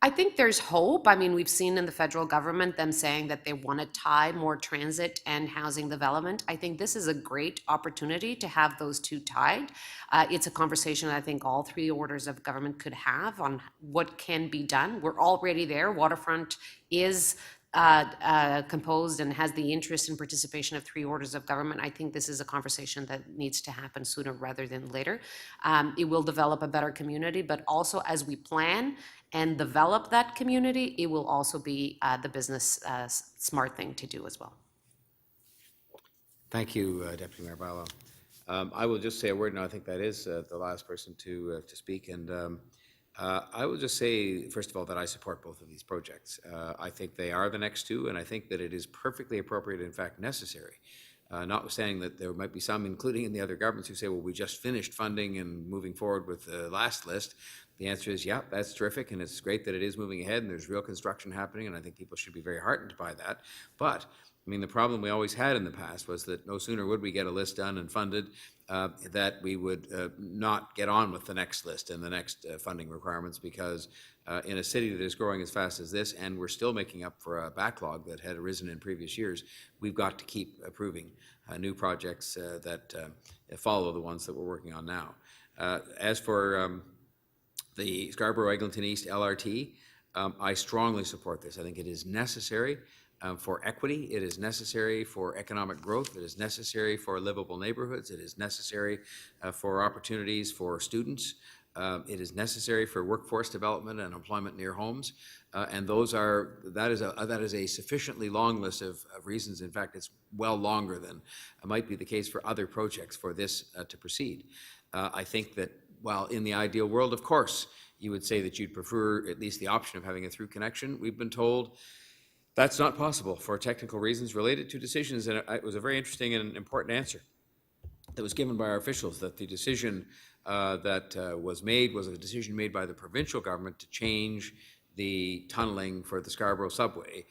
[SPEAKER 14] I think there's hope. I mean, we've seen in the federal government them saying that they want to tie more transit and housing development. I think this is a great opportunity to have those 2 tied. It's a conversation I think all 3 orders of government could have on what can be done. We're already there. Waterfront is composed and has the interest and participation of 3 orders of government. I think this is a conversation that needs to happen sooner rather than later. It will develop a better community, but also as we plan and develop that community, it will also be the business smart thing to do as well.
[SPEAKER 1] Thank you, Deputy Mayor Barlow. I will just say a word now. I think that is the last person to speak, and I will just say, first of all, that I support both of these projects. I think they are the next 2, and I think that it is perfectly appropriate, in fact necessary, notwithstanding that there might be some, including in the other governments, who say, well, we just finished funding and moving forward with the last list. The answer is, yeah, that's terrific, and it's great that it is moving ahead, and there's real construction happening, and I think people should be very heartened by that. But I mean, the problem we always had in the past was that no sooner would we get a list done and funded that we would not get on with the next list and the next funding requirements, because in a city that is growing as fast as this, and we're still making up for a backlog that had arisen in previous years, we've got to keep approving new projects that follow the ones that we're working on now. As for the Scarborough-Eglinton East LRT, I strongly support this. I think it is necessary for equity. It is necessary for economic growth. It is necessary for livable neighborhoods. It is necessary for opportunities for students. It is necessary for workforce development and employment near homes. And that is a sufficiently long list of reasons. In fact, it's well longer than might be the case for other projects for this to proceed. I think that while in the ideal world, of course, you would say that you'd prefer at least the option of having a through connection, we've been told that's not possible for technical reasons related to decisions. And it was a very interesting and important answer that was given by our officials, that the decision that was made was a decision made by the provincial government to change the tunneling for the Scarborough subway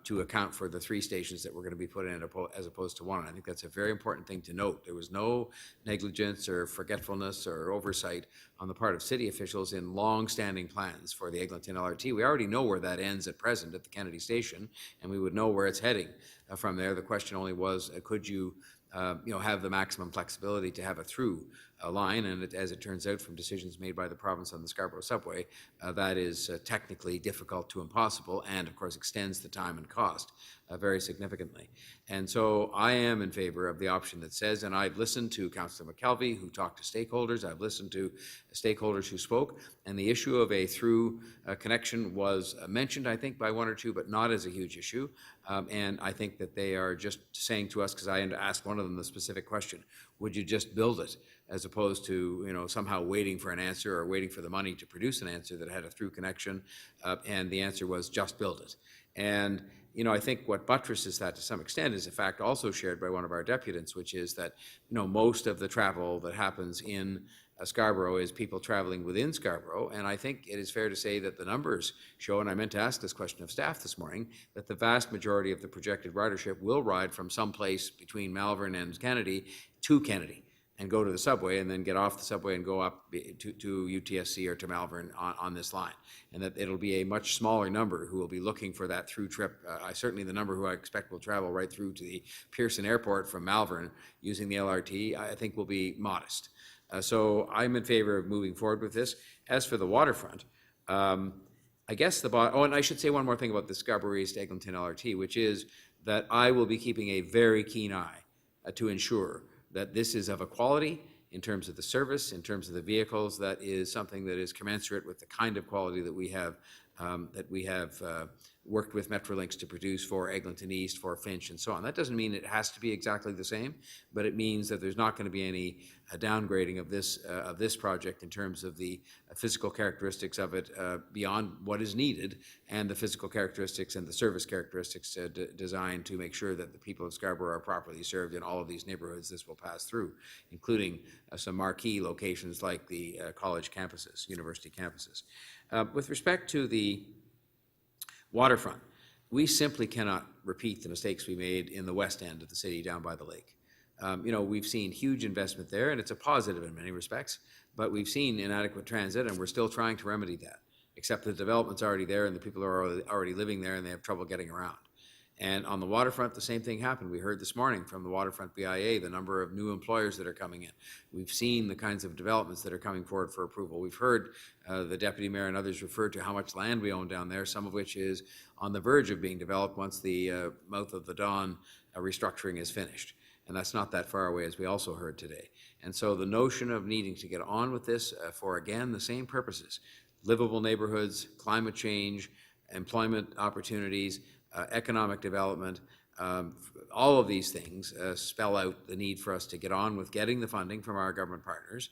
[SPEAKER 1] to account for the 3 stations that were going to be put in as opposed to 1. And I think that's a very important thing to note. There was no negligence or forgetfulness or oversight on the part of city officials in long-standing plans for the Eglinton LRT. We already know where that ends at present at the Kennedy station, and we would know where it's heading from there. The question only was, could you have the maximum flexibility to have a through line, and as it turns out from decisions made by the province on the Scarborough subway, that is technically difficult to impossible, and of course extends the time and cost very significantly. And so I am in favor of the option that says, and I've listened to Councillor McKelvey who talked to stakeholders, I've listened to stakeholders who spoke, and the issue of a through connection was mentioned, I think, by 1 or 2, but not as a huge issue. And I think that they are just saying to us, because I asked one of them the specific question, would you just build it, as opposed to somehow waiting for an answer or waiting for the money to produce an answer that had a through connection? And the answer was just build it. And I think what buttresses that to some extent is a fact also shared by one of our deputants, which is that most of the travel that happens in Scarborough is people traveling within Scarborough, and I think it is fair to say that the numbers show, and I meant to ask this question of staff this morning, that the vast majority of the projected ridership will ride from someplace between Malvern and Kennedy to Kennedy and go to the subway and then get off the subway and go up to UTSC or to Malvern on this line, and that it'll be a much smaller number who will be looking for that through trip. Certainly the number who I expect will travel right through to the Pearson Airport from Malvern using the LRT, I think will be modest. So I'm in favor of moving forward with this. As for the waterfront, I guess and I should say one more thing about the Scarborough East Eglinton LRT, which is that I will be keeping a very keen eye to ensure that this is of a quality in terms of the service, in terms of the vehicles, that is something that is commensurate with the kind of quality that we have worked with Metrolinx to produce for Eglinton East, for Finch, and so on. That doesn't mean it has to be exactly the same, but it means that there's not going to be any downgrading of this project in terms of the physical characteristics of it beyond what is needed, and the physical characteristics and the service characteristics designed to make sure that the people of Scarborough are properly served in all of these neighborhoods this will pass through, including some marquee locations like the college campuses, university campuses. With respect to the waterfront, we simply cannot repeat the mistakes we made in the west end of the city down by the lake. We've seen huge investment there, and it's a positive in many respects, but we've seen inadequate transit, and we're still trying to remedy that, except the development's already there and the people are already living there and they have trouble getting around. And on the waterfront, the same thing happened. We heard this morning from the Waterfront BIA the number of new employers that are coming in. We've seen the kinds of developments that are coming forward for approval. We've heard the Deputy Mayor and others refer to how much land we own down there, some of which is on the verge of being developed once the Mouth of the Don restructuring is finished. And that's not that far away, as we also heard today. And so the notion of needing to get on with this for, again, the same purposes, livable neighborhoods, climate change, employment opportunities, economic development, all of these things spell out the need for us to get on with getting the funding from our government partners,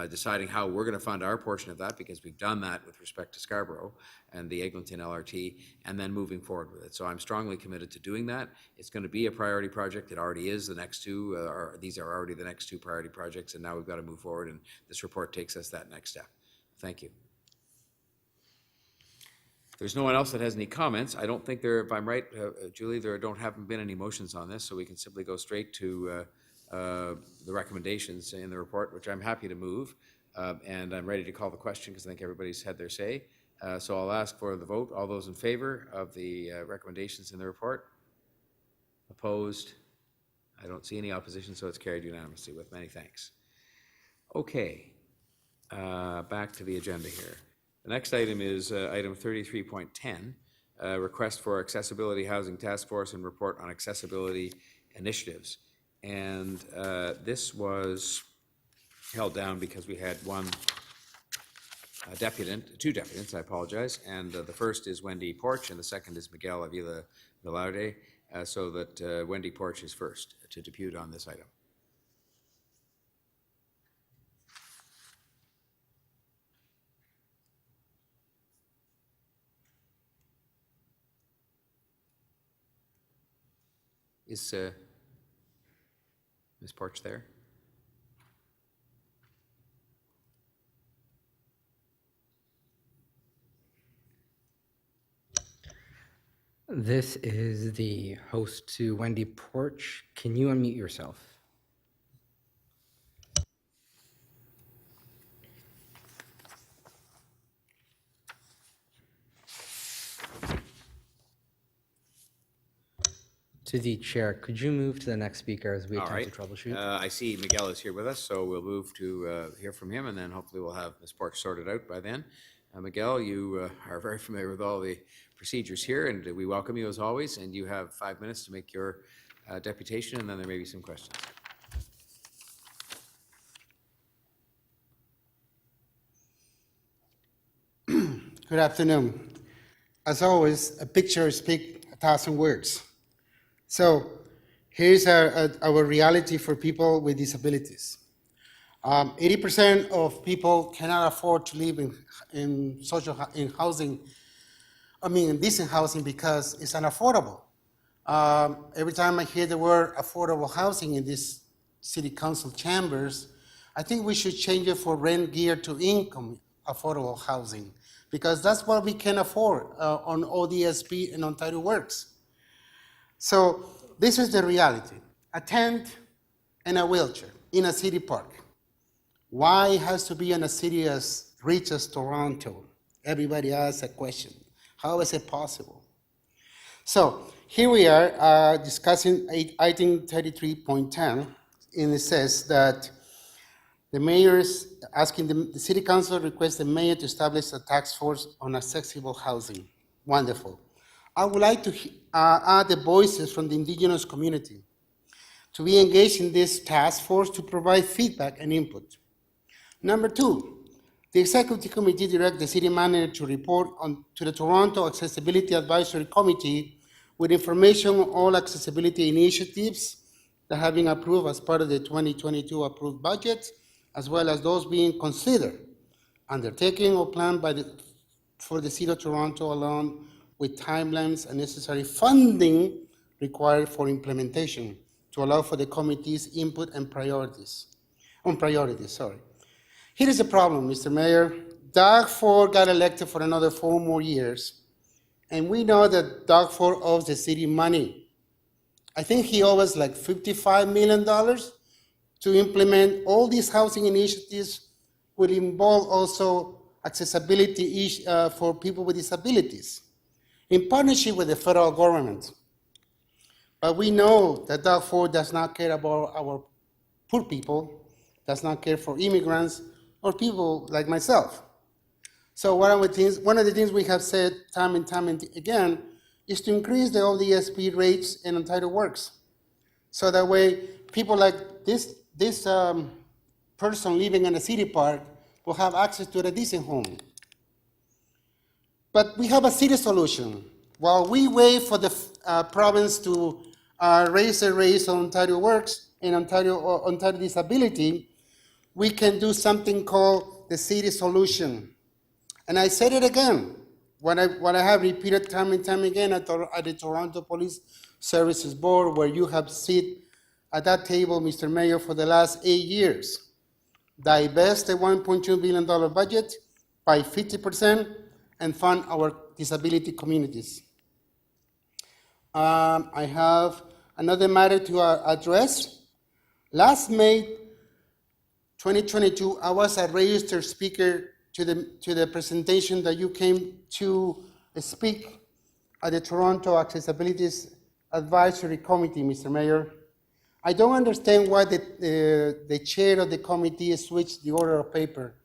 [SPEAKER 1] deciding how we're going to fund our portion of that, because we've done that with respect to Scarborough and the Eglinton LRT, and then moving forward with it. So I'm strongly committed to doing that. It's going to be a priority project. It already is. The next two, these are already the next 2 priority projects, and now we've got to move forward, and this report takes us that next step. Thank you. If there's no one else that has any comments, I don't think there, if I'm right, Julie, haven't been any motions on this, so we can simply go straight to the recommendations in the report, which I'm happy to move, and I'm ready to call the question because I think everybody's had their say. So I'll ask for the vote. All those in favor of the recommendations in the report? Opposed? I don't see any opposition, so it's carried unanimously with many thanks. Okay, back to the agenda here. The next item is item 33.10, request for Accessibility Housing Task Force and report on accessibility initiatives. And this was held down because we had two deputants, I apologize, and the first is Wendy Porch and the second is Miguel Avila Velarde, so that Wendy Porch is first to depute on this item. Is Ms. Porch there?
[SPEAKER 12] This is the host to Wendy Porch. Can you unmute yourself? To the chair, could you move to the next speaker as we
[SPEAKER 1] All
[SPEAKER 12] attempt
[SPEAKER 1] right.
[SPEAKER 12] to troubleshoot?
[SPEAKER 1] I see Miguel is here with us, so we'll move to hear from him, and then hopefully we'll have Ms. Porch sorted out by then. Miguel, you are very familiar with all the procedures here, and we welcome you as always, and you have 5 minutes to make your deputation, and then there may be some questions.
[SPEAKER 10] Good afternoon. As always, a picture speaks 1,000 words. So here's our reality for people with disabilities. 80% of people cannot afford to live in housing, in decent housing, because it's unaffordable. Every time I hear the word affordable housing in these city council chambers, I think we should change it for rent geared to income affordable housing, because that's what we can afford on ODSP and Ontario Works. So this is the reality. A tent and a wheelchair in a city park. Why it has to be in a city as rich as Toronto? Everybody asks a question. How is it possible? So here we are discussing item 33.10, and it says that the mayor is asking the city council requests the mayor to establish a task force on accessible housing. Wonderful. I would like to add the voices from the indigenous community to be engaged in this task force to provide feedback and input. Number two, the executive committee directs the city manager to report to the Toronto Accessibility Advisory Committee with information on all accessibility initiatives that have been approved as part of the 2022 approved budget, as well as those being considered, undertaken, or planned for the City of Toronto, along with timelines and necessary funding required for implementation to allow for the committee's input and priorities. Here is the problem, Mr. Mayor. Doug Ford got elected for another 4 more years, and we know that Doug Ford owes the city money. I think he owes us like $55 million to implement all these housing initiatives, would involve also accessibility for people with disabilities in partnership with the federal government. But we know that Doug Ford does not care about our poor people, does not care for immigrants or people like myself. So one of the things we have said time and time again is to increase the ODSP rates in Untitled Works. So that way people like this person living in a city park will have access to a decent home. But we have a city solution. While we wait for the province to raise the rates on Ontario Works and Ontario Disability, we can do something called the city solution. And I said it again, what I have repeated time and time again at the Toronto Police Services Board, where you have sit at that table, Mr. Mayor, for the last 8 years. Divest the $1.2 billion budget by 50% and fund our disability communities. I have another matter to address. Last May 2022, I was a registered speaker to the presentation that you came to speak at the Toronto Accessibility Advisory Committee, Mr. Mayor. I don't understand why the chair of the committee switched the order of paper.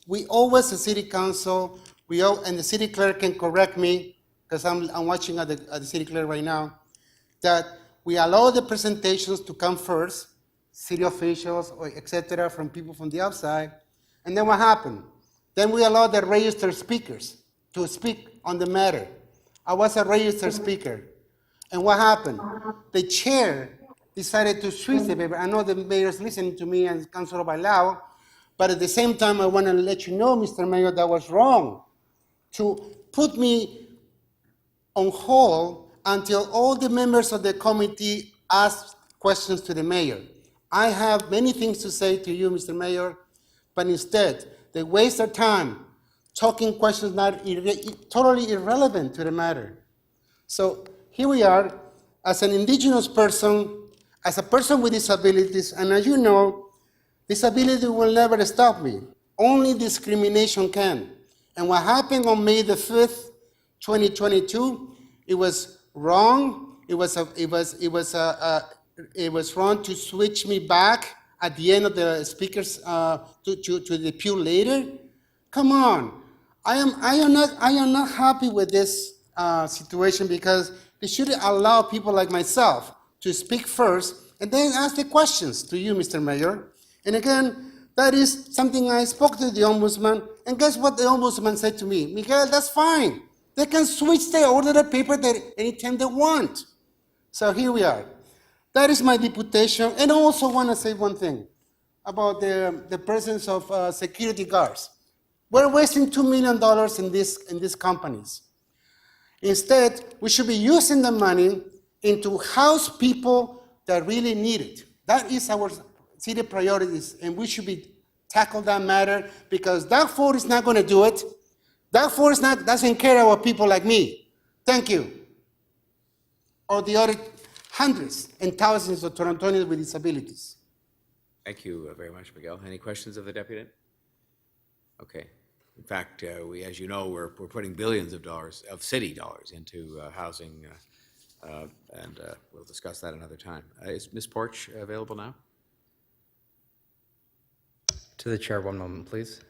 [SPEAKER 10] We always, the city council, and the city clerk can correct me, because I'm watching at the city clerk right now, that we allow the presentations to come first, city officials, or et cetera, from people from the outside, and then what happened? Then we allow the registered speakers to speak on the matter. I was a registered speaker, and what happened? The chair decided to switch the paper. I know the mayor's listening to me and Councilor Bailao, but at the same time, I want to let you know, Mr. Mayor, that was wrong to put me on hold until all the members of the committee asked questions to the mayor. I have many things to say to you, Mr. Mayor, but instead, they waste their time talking questions totally irrelevant to the matter. So here we are, as an indigenous person, as a person with disabilities, and as you know, disability will never stop me. Only discrimination can. And what happened on May the 5th, 2022, it was wrong. It was wrong to switch me back at the end of the speakers to the pew later. Come on, I am not happy with this situation because they should allow people like myself to speak first and then ask the questions to you, Mr. Mayor. And again, that is something I spoke to the Ombudsman, and guess what the Ombudsman said to me? Miguel, that's fine. They can switch the order of paper anytime they want. So here we are. That is my deputation. And I also want to say one thing about the presence of security guards. We're wasting $2 million in these companies. Instead, we should be using the money into house people that really need it. That is our city priorities, and we should be tackle that matter because that Ford is not going to do it. That Ford doesn't care about people like me. Thank you. Or the other hundreds and thousands of Torontonians with disabilities.
[SPEAKER 1] Thank you very much, Miguel. Any questions of the deputy? Okay. In fact, we, as you know, we're putting billions of dollars, of city dollars, into housing, and we'll discuss that another time. Is Ms. Porch available now?
[SPEAKER 12] To the chair, one moment, please.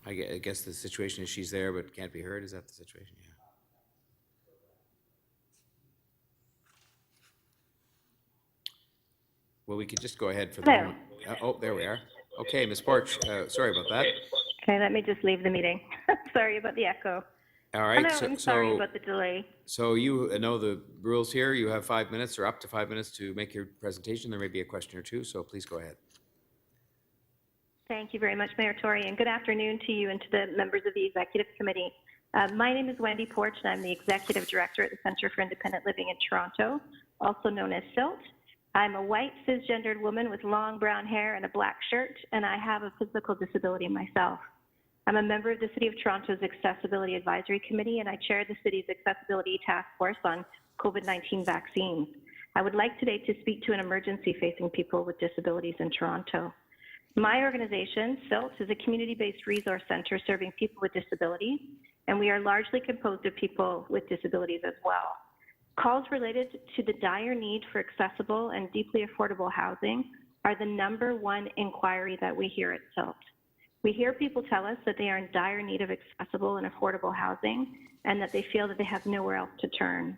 [SPEAKER 1] I guess the situation is she's there but can't be heard. Is that the situation? Yeah. Well, we could just go ahead for the moment. Oh, there we are. Okay, Ms. Porch, sorry about that.
[SPEAKER 11] Okay, let me just leave the meeting. Sorry about the echo.
[SPEAKER 1] All right.
[SPEAKER 11] Hello, I'm sorry about the delay.
[SPEAKER 1] So you know the rules here. You have 5 minutes or up to 5 minutes to make your presentation. There may be a question or two, so please go ahead.
[SPEAKER 11] Thank you very much, Mayor Tory, and good afternoon to you and to the members of the Executive Committee. My name is Wendy Porch, and I'm the Executive Director at the Centre for Independent Living in Toronto, also known as CILT. I'm a white cisgendered woman with long brown hair and a black shirt, and I have a physical disability myself. I'm a member of the City of Toronto's Accessibility Advisory Committee, and I chair the city's Accessibility Task Force on COVID-19 vaccines. I would like today to speak to an emergency facing people with disabilities in Toronto. My organization, CILT, is a community-based resource center serving people with disabilities, and we are largely composed of people with disabilities as well. Calls related to the dire need for accessible and deeply affordable housing are the #1 inquiry that we hear at CILT. We hear people tell us that they are in dire need of accessible and affordable housing and that they feel that they have nowhere else to turn.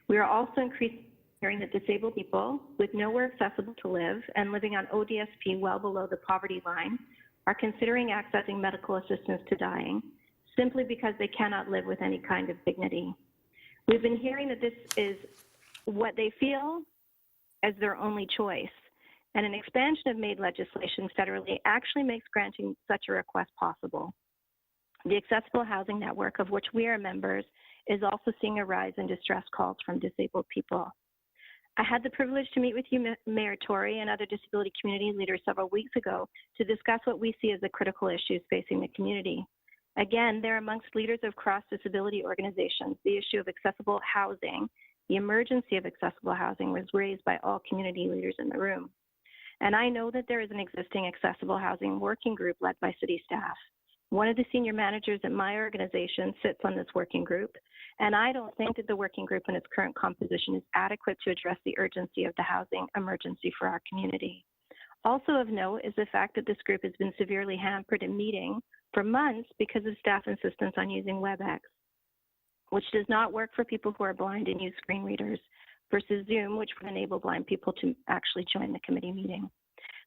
[SPEAKER 11] We are also increasingly hearing that disabled people with nowhere accessible to live and living on ODSP well below the poverty line are considering accessing medical assistance to dying simply because they cannot live with any kind of dignity. We've been hearing that this is what they feel as their only choice, and an expansion of MAID legislation federally actually makes granting such a request possible. The Accessible Housing Network, of which we are members, is also seeing a rise in distress calls from disabled people. I had the privilege to meet with you, Mayor Tory, and other disability community leaders several weeks ago to discuss what we see as the critical issues facing the community. Again, they're amongst leaders of cross-disability organizations. The issue of accessible housing, the emergency of accessible housing, was raised by all community leaders in the room. And I know that there is an existing accessible housing working group led by city staff. One of the senior managers at my organization sits on this working group, and I don't think that the working group in its current composition is adequate to address the urgency of the housing emergency for our community. Also of note is the fact that this group has been severely hampered in meeting for months because of staff insistence on using WebEx, which does not work for people who are blind and use screen readers, versus Zoom, which would enable blind people to actually join the committee meeting.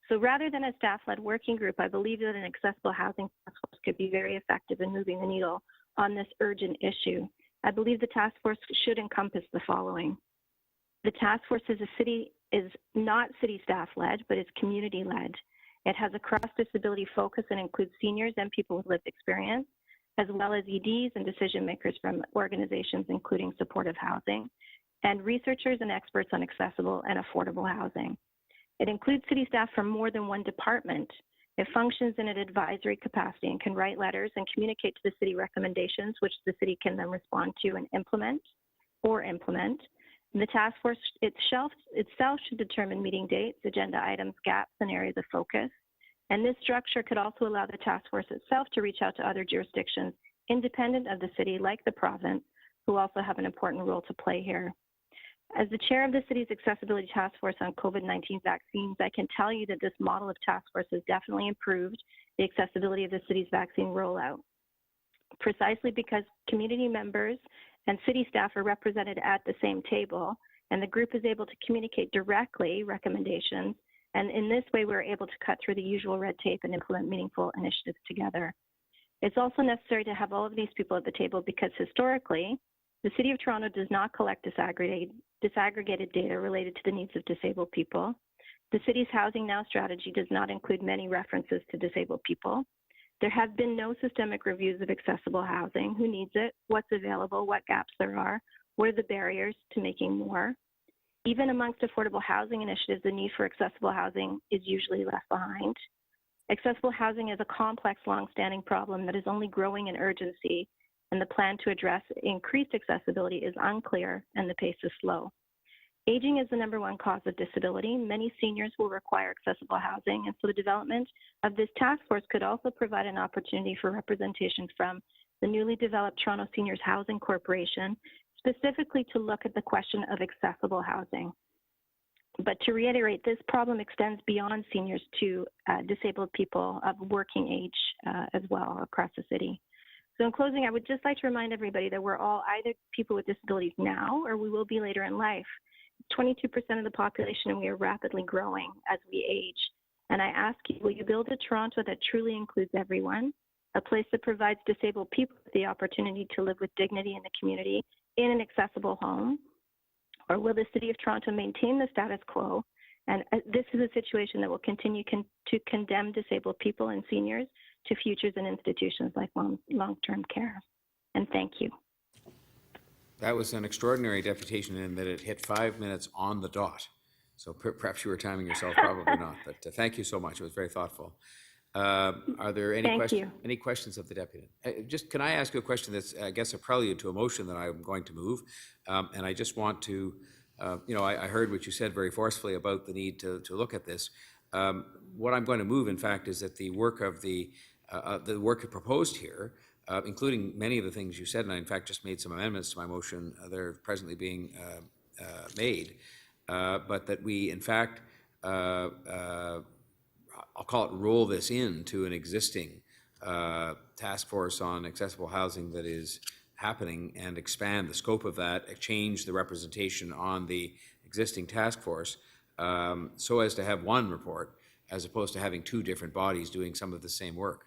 [SPEAKER 11] So rather than a staff-led working group, I believe that an accessible housing task force could be very effective in moving the needle on this urgent issue. I believe the task force should encompass the following: The task force is not city staff led, but is community led. It has a cross-disability focus and includes seniors and people with lived experience, as well as EDs and decision makers from organizations including supportive housing, and researchers and experts on accessible and affordable housing. It includes city staff from more than one department. It functions in an advisory capacity and can write letters and communicate to the city recommendations, which the city can then respond to and implement. The task force itself should determine meeting dates, agenda items, gaps, and areas of focus. And this structure could also allow the task force itself to reach out to other jurisdictions independent of the city, like the province, who also have an important role to play here. As the chair of the city's accessibility task force on COVID-19 vaccines, I can tell you that this model of task force has definitely improved the accessibility of the city's vaccine rollout, precisely because community members and city staff are represented at the same table, and the group is able to communicate directly recommendations, and in this way we're able to cut through the usual red tape and implement meaningful initiatives together. It's also necessary to have all of these people at the table because historically, the City of Toronto does not collect disaggregated data related to the needs of disabled people. The city's Housing Now strategy does not include many references to disabled people. There have been no systemic reviews of accessible housing, who needs it, what's available, what gaps there are, what are the barriers to making more. Even amongst affordable housing initiatives, the need for accessible housing is usually left behind. Accessible housing is a complex, long-standing problem that is only growing in urgency, and the plan to address increased accessibility is unclear and the pace is slow. Aging is the #1 cause of disability. Many seniors will require accessible housing, and so the development of this task force could also provide an opportunity for representation from the newly developed Toronto Seniors Housing Corporation, specifically to look at the question of accessible housing. But to reiterate, this problem extends beyond seniors to disabled people of working age as well across the city. So in closing, I would just like to remind everybody that we're all either people with disabilities now or we will be later in life. 22% of the population, and we are rapidly growing as we age. And I ask you, will you build a Toronto that truly includes everyone, a place that provides disabled people the opportunity to live with dignity in the community in an accessible home? Or will the City of Toronto maintain the status quo? And this is a situation that will continue to condemn disabled people and seniors to futures in institutions like long-term care. And thank you.
[SPEAKER 1] That was an extraordinary deputation in that it hit 5 minutes on the dot. So perhaps you were timing yourself, probably not, but thank you so much. It was very thoughtful. Are there any questions of the deputy? Just can I ask you a question that's, I guess, a prelude to a motion that I'm going to move? And I just want to, I heard what you said very forcefully about the need to look at this. What I'm going to move, in fact, is that the work of the work proposed here, including many of the things you said, and I in fact just made some amendments to my motion that are presently being made, but that we in fact, I'll call it roll this into an existing task force on accessible housing that is happening and expand the scope of that, change the representation on the existing task force so as to have one report as opposed to having two different bodies doing some of the same work.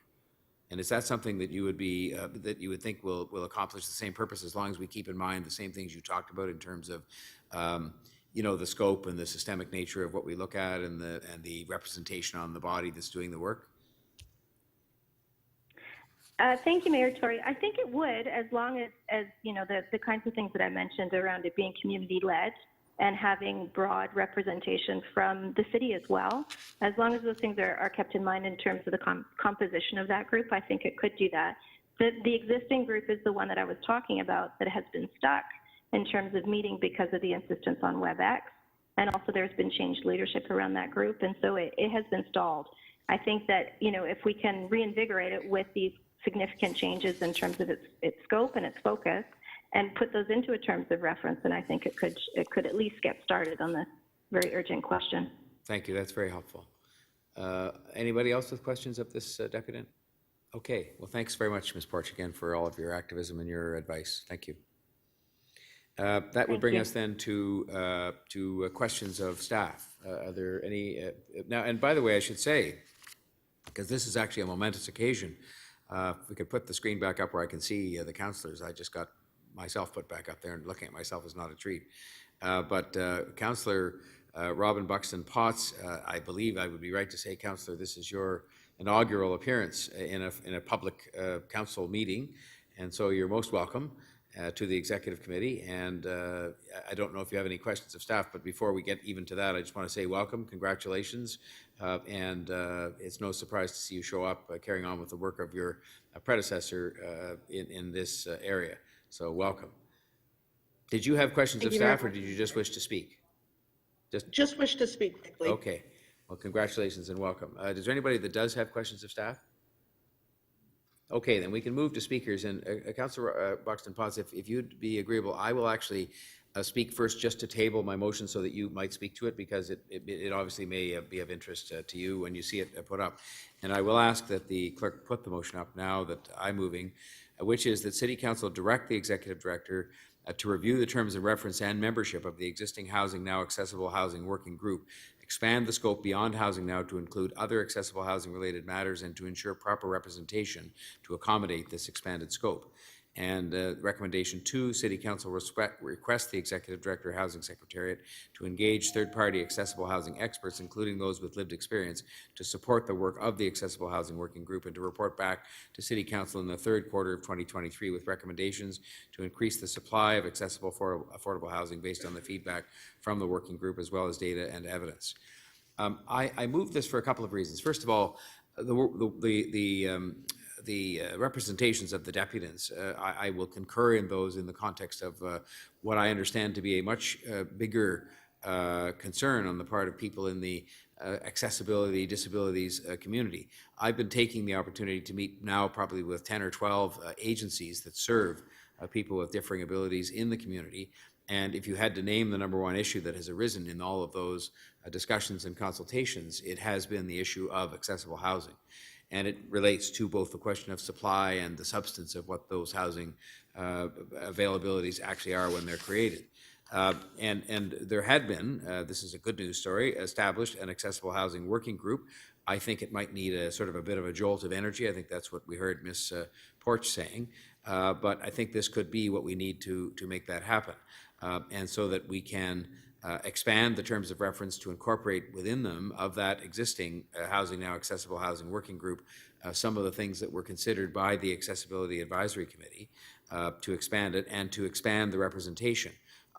[SPEAKER 1] And is that something that you would be that you would think will accomplish the same purpose as long as we keep in mind the same things you talked about in terms of the scope and the systemic nature of what we look at and the representation on the body that's doing the work?
[SPEAKER 11] Thank you, Mayor Tory. I think it would, as long as the kinds of things that I mentioned around it being community-led and having broad representation from the city as well. As long as those things are kept in mind in terms of the composition of that group, I think it could do that. The existing group is the one that I was talking about that has been stuck in terms of meeting because of the insistence on WebEx. And also there's been changed leadership around that group. And so it has been stalled. I think that, if we can reinvigorate it with these significant changes in terms of its scope and its focus, and put those into a terms of reference, and I think it could at least get started on this very urgent question.
[SPEAKER 1] Thank you. That's very helpful. Anybody else with questions of this deputant? Okay. Well, thanks very much, Ms. Porch, again, for all of your activism and your advice. Thank you. That would bring us then to questions of staff. Are there any now? And by the way, I should say, because this is actually a momentous occasion, if we could put the screen back up where I can see the councillors. I just got myself put back up there, and looking at myself is not a treat. But Councillor Robin Buxton Potts, I believe I would be right to say, Councillor, this is your inaugural appearance in a public council meeting, and so you're most welcome to the Executive Committee. And I don't know if you have any questions of staff, but before we get even to that, I just want to say welcome, congratulations, and it's no surprise to see you show up carrying on with the work of your predecessor in this area. So welcome. Did you have questions of staff, or did you just wish to speak?
[SPEAKER 13] Just wish to speak quickly.
[SPEAKER 1] Okay. Well, congratulations and welcome. Is there anybody that does have questions of staff? Okay, then we can move to speakers. And Councillor Buxton Potts, if you'd be agreeable, I will actually speak first just to table my motion so that you might speak to it, because it obviously may be of interest to you when you see it put up. And I will ask that the clerk put the motion up now that I'm moving, which is that City Council direct the Executive Director to review the terms of reference and membership of the existing Housing Now Accessible Housing Working Group, expand the scope beyond Housing Now to include other accessible housing related matters, and to ensure proper representation to accommodate this expanded scope. And recommendation 2, City Council requests the Executive Director, Housing Secretariat to engage third-party accessible housing experts, including those with lived experience, to support the work of the Accessible Housing Working Group, and to report back to City Council in the third quarter of 2023 with recommendations to increase the supply of accessible affordable housing based on the feedback from the working group, as well as data and evidence. I moved this for a couple of reasons. First of all, the representations of the deputants, I will concur in those in the context of what I understand to be a much bigger concern on the part of people in the accessibility, disabilities community. I've been taking the opportunity to meet now probably with 10 or 12 agencies that serve people with differing abilities in the community. And if you had to name the #1 issue that has arisen in all of those discussions and consultations, it has been the issue of accessible housing. And it relates to both the question of supply and the substance of what those housing availabilities actually are when they're created. And there had been, this is a good news story, established an accessible housing working group. I think it might need a sort of a bit of a jolt of energy. I think that's what we heard Ms. Porch saying. But I think this could be what we need to make that happen. And so that we can expand the terms of reference to incorporate within them of that existing Housing Now Accessible Housing Working Group some of the things that were considered by the Accessibility Advisory Committee, to expand it and to expand the representation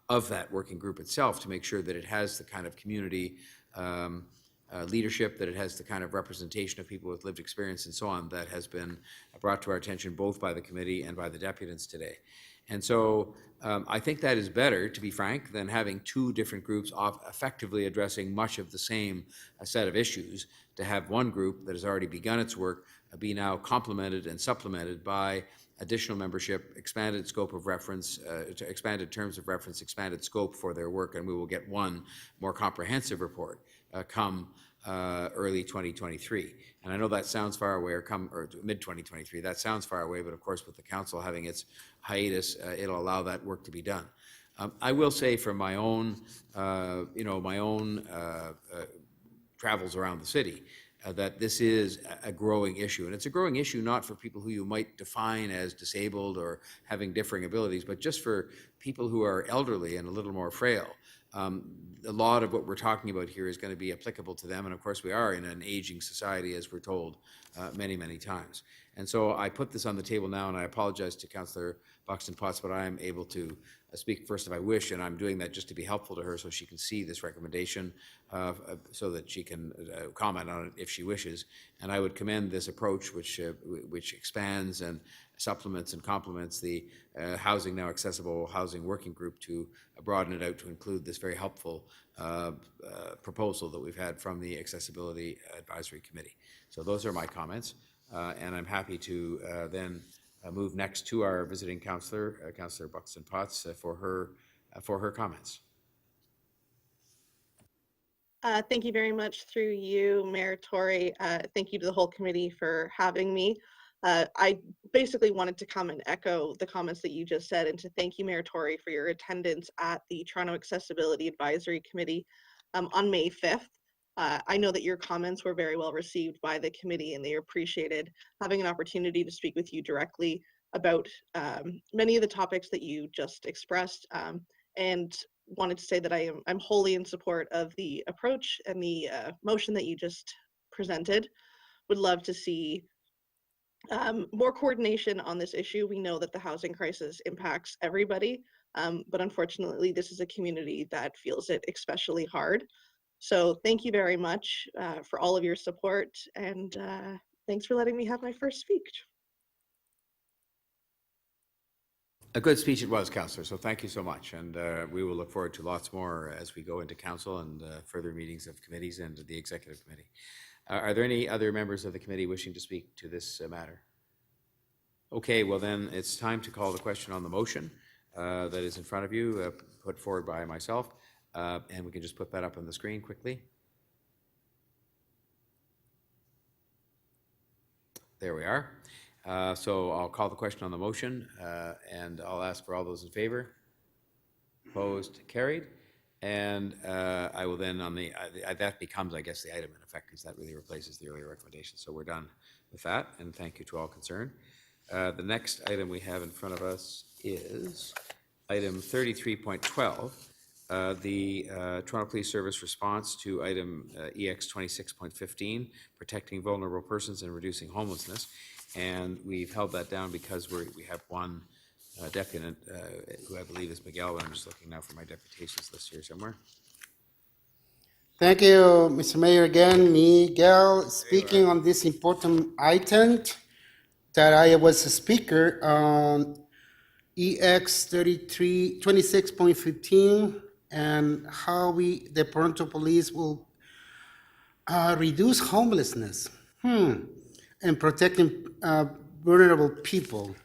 [SPEAKER 1] of that working group itself, to make sure that it has the kind of community leadership, that it has the kind of representation of people with lived experience and so on that has been brought to our attention both by the committee and by the deputants today. And so I think that is better, to be frank, than having two different groups effectively addressing much of the same set of issues. To have one group that has already begun its work be now complemented and supplemented by additional membership, expanded scope of reference, expanded terms of reference, expanded scope for their work, and we will get one more comprehensive report come early 2023. And I know that sounds far away, or mid 2023. That sounds far away, but of course, with the council having its hiatus, it'll allow that work to be done. I will say, from my own, travels around the city, that this is a growing issue, and it's a growing issue not for people who you might define as disabled or having differing abilities, but just for people who are elderly and a little more frail. A lot of what we're talking about here is going to be applicable to them, and of course we are in an aging society, as we're told many, many times. And so I put this on the table now, and I apologize to Councillor Buxton Potts, but I am able to speak first if I wish, and I'm doing that just to be helpful to her so she can see this recommendation, so that she can comment on it if she wishes. And I would commend this approach, which expands and supplements and complements the Housing Now Accessible Housing Working Group, to broaden it out to include this very helpful proposal that we've had from the Accessibility Advisory Committee. So those are my comments, and I'm happy to then move next to our visiting councillor, Councillor Buxton Potts, for her comments.
[SPEAKER 13] Thank you very much, through you, Mayor Tory. Thank you to the whole committee for having me. I basically wanted to come and echo the comments that you just said, and to thank you, Mayor Tory, for your attendance at the Toronto Accessibility Advisory Committee on May 5th. I know that your comments were very well received by the committee, and they appreciated having an opportunity to speak with you directly about many of the topics that you just expressed, and wanted to say that I'm wholly in support of the approach and the motion that you just presented. Would love to see more coordination on this issue. We know that the housing crisis impacts everybody, but unfortunately, this is a community that feels it especially hard. So thank you very much for all of your support, and thanks for letting me have my first speech.
[SPEAKER 1] A good speech it was, Councillor, so thank you so much. And we will look forward to lots more as we go into council and further meetings of committees and the executive committee. Are there any other members of the committee wishing to speak to this matter? Okay, well then it's time to call the question on the motion that is in front of you, put forward by myself. And we can just put that up on the screen quickly. There we are. So I'll call the question on the motion, and I'll ask for all those in favor. Opposed, carried. And I will then on the, that becomes, I guess, the item in effect, because that really replaces the earlier recommendation. So we're done with that, and thank you to all concerned. The next item we have in front of us is item 33.12, the Toronto Police Service response to item EX 26.15, protecting vulnerable persons and reducing homelessness. And we've held that down because we have one deputant who I believe is Miguel, and I'm just looking now for my deputations list here somewhere.
[SPEAKER 10] Thank you, Mr. Mayor. Again, Miguel, speaking on this important item that I was a speaker on EX 26.15 and how the Toronto Police will reduce homelessness and protecting vulnerable people.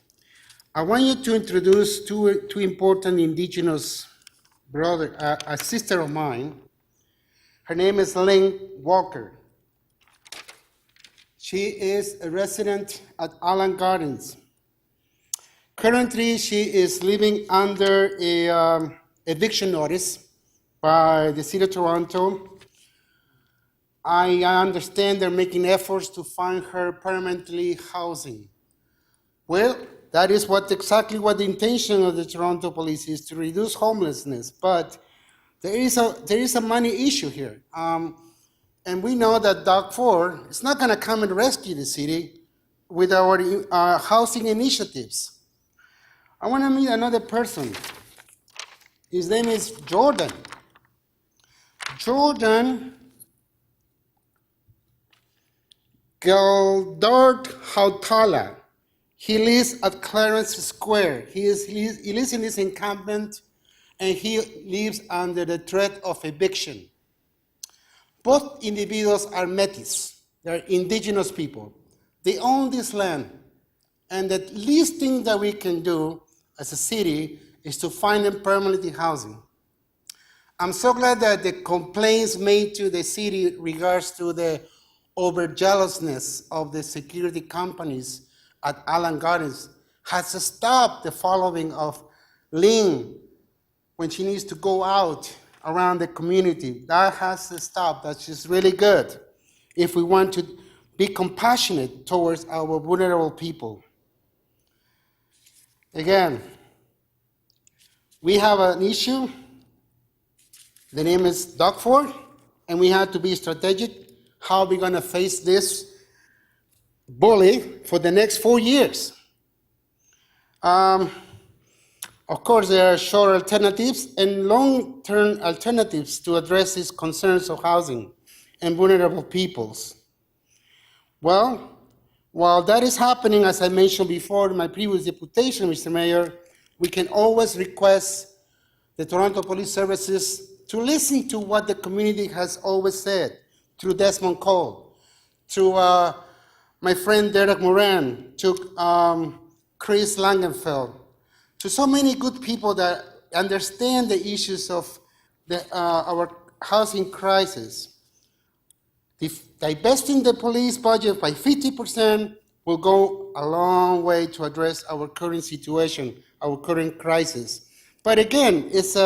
[SPEAKER 10] I want you to introduce two important Indigenous brother, a sister of mine. Her name is Lynn Walker. She is a resident at Allen Gardens. Currently, she is living under a eviction notice by the City of Toronto. I understand they're making efforts to find her permanently housing. Well, that is exactly what the intention of the Toronto Police is, to reduce homelessness. But there is a money issue here. And we know that Doc Ford is not going to come and rescue the city with our housing initiatives. I want to meet another person. His name is Jordan. Jordan Gildart Hautala. He lives at Clarence Square. He lives in this encampment, and he lives under the threat of eviction. Both individuals are Métis. They're indigenous people. They own this land. And the least thing that we can do as a city is to find them permanently housing. I'm so glad that the complaints made to the city regards to the over-jealousness of the security companies at Allen Gardens has stopped the following of Lynn when she needs to go out around the community. That has to stop. That's just really good if we want to be compassionate towards our vulnerable people. Again, we have an issue. The name is Doc Ford, and we have to be strategic. How are we going to face this bully for the next 4 years? Of course, there are short alternatives and long-term alternatives to address these concerns of housing and vulnerable peoples. Well, while that is happening, as I mentioned before in my previous deputation, Mr. Mayor, we can always request the Toronto Police Services to listen to what the community has always said through Desmond Cole, to my friend Derek Moran, to Chris Langenfeld, to so many good people that understand the issues of our housing crisis. Divesting the police budget by 50% will go a long way to address our current situation, our current crisis. But again, it's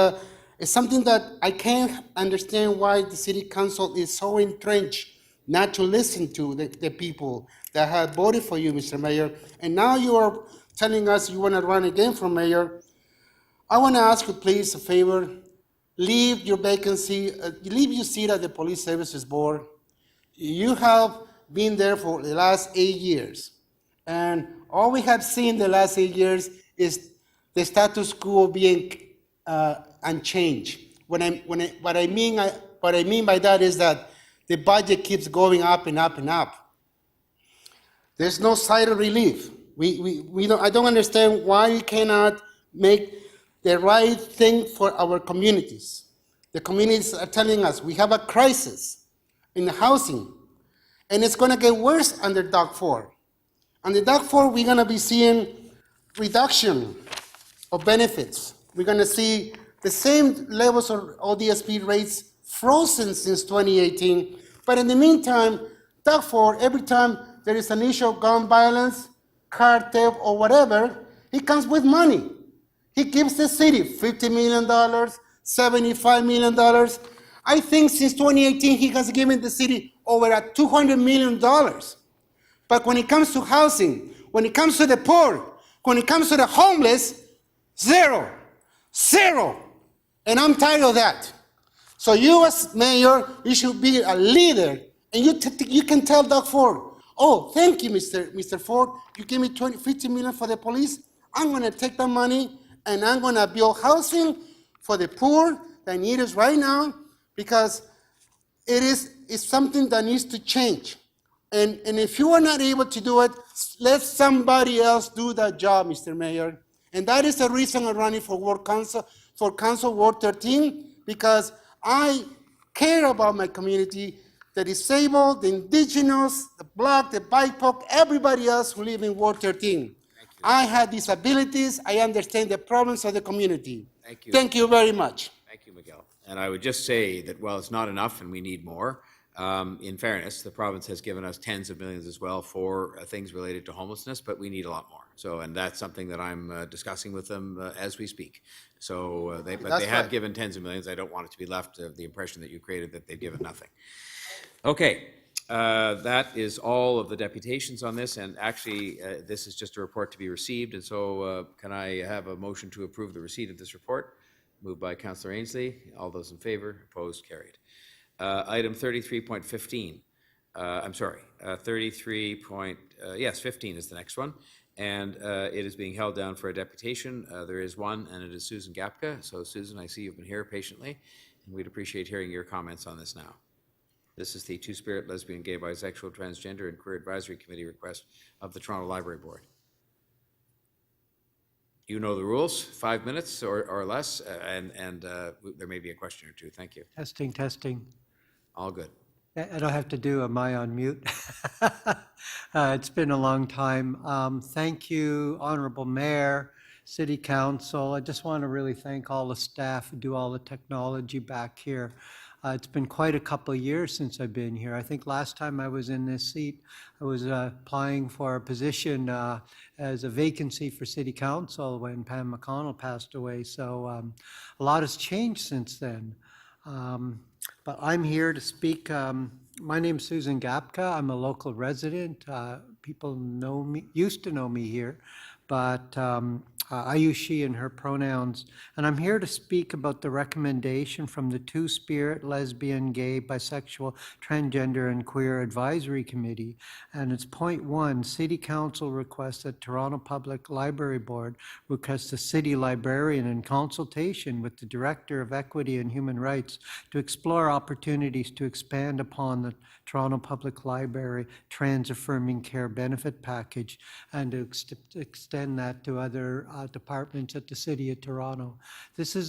[SPEAKER 10] something that I can't understand why the City Council is so entrenched not to listen to the people that have voted for you, Mr. Mayor. And now you are telling us you want to run again for mayor, I want to ask you please a favor, leave your vacancy, leave your seat at the Police Services Board. You have been there for the last 8 years. And all we have seen the last 8 years is the status quo being unchanged. What I mean by that is that the budget keeps going up and up and up. There's no sign of relief. I don't understand why we cannot make the right thing for our communities. The communities are telling us we have a crisis in the housing, and it's going to get worse under DOC 4. Under DOC 4, we're going to be seeing reduction of benefits. We're going to see the same levels of ODSP rates frozen since 2018. But in the meantime, DOC 4, every time there is an issue of gun violence, car theft, or whatever, he comes with money. He gives the city $50 million, $75 million. I think since 2018, he has given the city over $200 million. But when it comes to housing, when it comes to the poor, when it comes to the homeless, zero. And I'm tired of that. So you as mayor, you should be a leader, and you can tell Doug Ford, oh, thank you, Mr. Ford. You gave me $50 million for the police. I'm going to take that money and I'm going to build housing for the poor that need us right now, because it's something that needs to change. And if you are not able to do it, let somebody else do that job, Mr. Mayor. And that is the reason I'm running for Ward Council, for Council Ward 13, because I care about my community, the disabled, the indigenous, the black, the BIPOC, everybody else who live in Ward 13. I have disabilities. I understand the problems of the community.
[SPEAKER 1] Thank you.
[SPEAKER 10] Thank you very much.
[SPEAKER 1] Thank you, Miguel. And I would just say that while it's not enough and we need more, in fairness, the province has given us tens of millions as well for things related to homelessness, but we need a lot more. So, and that's something that I'm discussing with them as we speak. So, they have given tens of millions. I don't want it to be left the impression that you created that they've given nothing. Okay, that is all of the deputations on this, and actually, this is just a report to be received, and so can I have a motion to approve the receipt of this report? Moved by Councillor Ainsley. All those in favor? Opposed? Carried. Item 33.15. I'm sorry, 15 is the next one, and it is being held down for a deputation. There is one, and it is Susan Gapka. So, Susan, I see you've been here patiently, and we'd appreciate hearing your comments on this now. This is the Two-Spirit, Lesbian, Gay, Bisexual, Transgender, and Queer Advisory Committee request of the Toronto Library Board. You know the rules, 5 minutes or less, and there may be a question or two. Thank you.
[SPEAKER 16] Testing.
[SPEAKER 1] All good.
[SPEAKER 16] I don't have to do am I on mute? It's been a long time. Thank you, Honorable Mayor, City Council. I just want to really thank all the staff who do all the technology back here. It's been quite a couple of years since I've been here. I think last time I was in this seat, I was applying for a position as a vacancy for City Council when Pam McConnell passed away. So a lot has changed since then. But I'm here to speak. My name's Susan Gapka. I'm a local resident. People know me, used to know me here, but I use she and her pronouns, and I'm here to speak about the recommendation from the Two-Spirit, Lesbian, Gay, Bisexual, Transgender, and Queer Advisory Committee. And it's point 1, City Council requests that Toronto Public Library Board requests the City Librarian in consultation with the Director of Equity and Human Rights to explore opportunities to expand upon the Toronto Public Library Trans-Affirming Care Benefit Package and to extend that to other departments at the City of Toronto. This is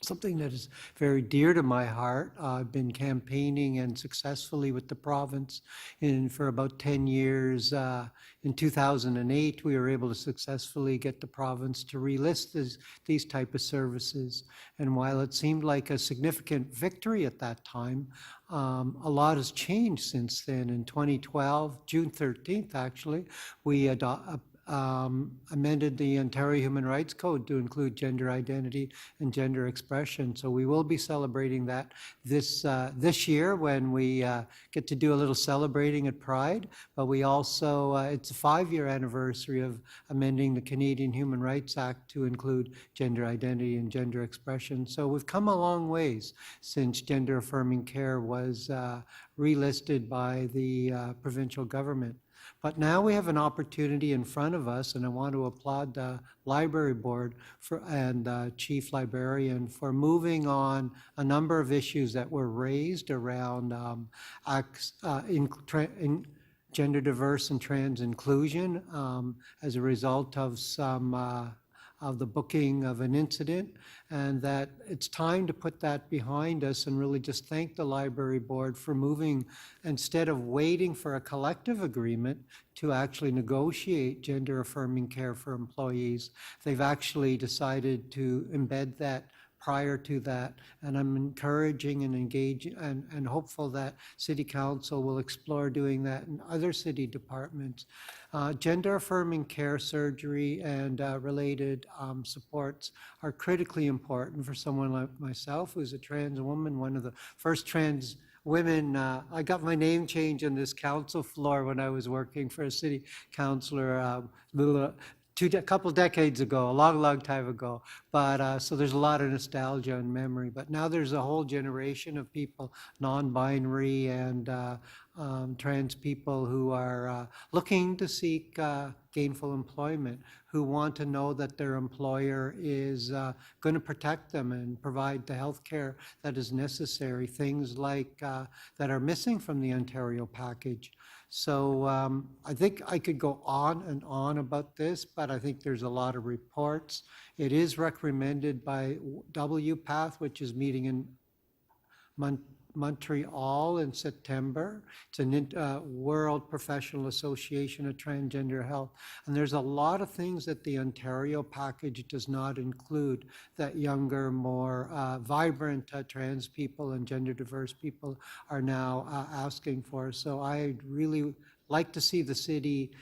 [SPEAKER 16] something that is very dear to my heart. I've been campaigning and successfully with the province for about 10 years. In 2008, we were able to successfully get the province to relist these type of services. And while it seemed like a significant victory at that time, a lot has changed since then. In 2012, June 13th actually, we amended the Ontario Human Rights Code to include gender identity and gender expression. So we will be celebrating that this year when we get to do a little celebrating at Pride. But we also, it's a 5-year anniversary of amending the Canadian Human Rights Act to include gender identity and gender expression. So we've come a long ways since gender affirming care was relisted by the provincial government. But now we have an opportunity in front of us, and I want to applaud the library board and chief librarian for moving on a number of issues that were raised around gender diverse and trans inclusion as a result of some of the booking of an incident, and that it's time to put that behind us and really just thank the library board for moving, instead of waiting for a collective agreement to actually negotiate gender affirming care for employees. They've actually decided to embed that prior to that, and I'm encouraging and engaging and hopeful that City Council will explore doing that in other city departments. Gender affirming care, surgery, and related supports are critically important for someone like myself, who's a trans woman, one of the first trans women. I got my name changed on this council floor when I was working for a city councillor a couple decades ago, a long time ago. But so there's a lot of nostalgia and memory. But now there's a whole generation of people, non-binary and trans people, who are looking to seek gainful employment, who want to know that their employer is going to protect them and provide the health care that is necessary, things like that are missing from the Ontario package. So I think I could go on and on about this, but I think there's a lot of reports. It is recommended by WPATH, which is meeting in Montreal in September. It's a World Professional Association of Transgender Health. And there's a lot of things that the Ontario package does not include that younger, more vibrant trans people and gender diverse people are now asking for. So I'd really like to see the city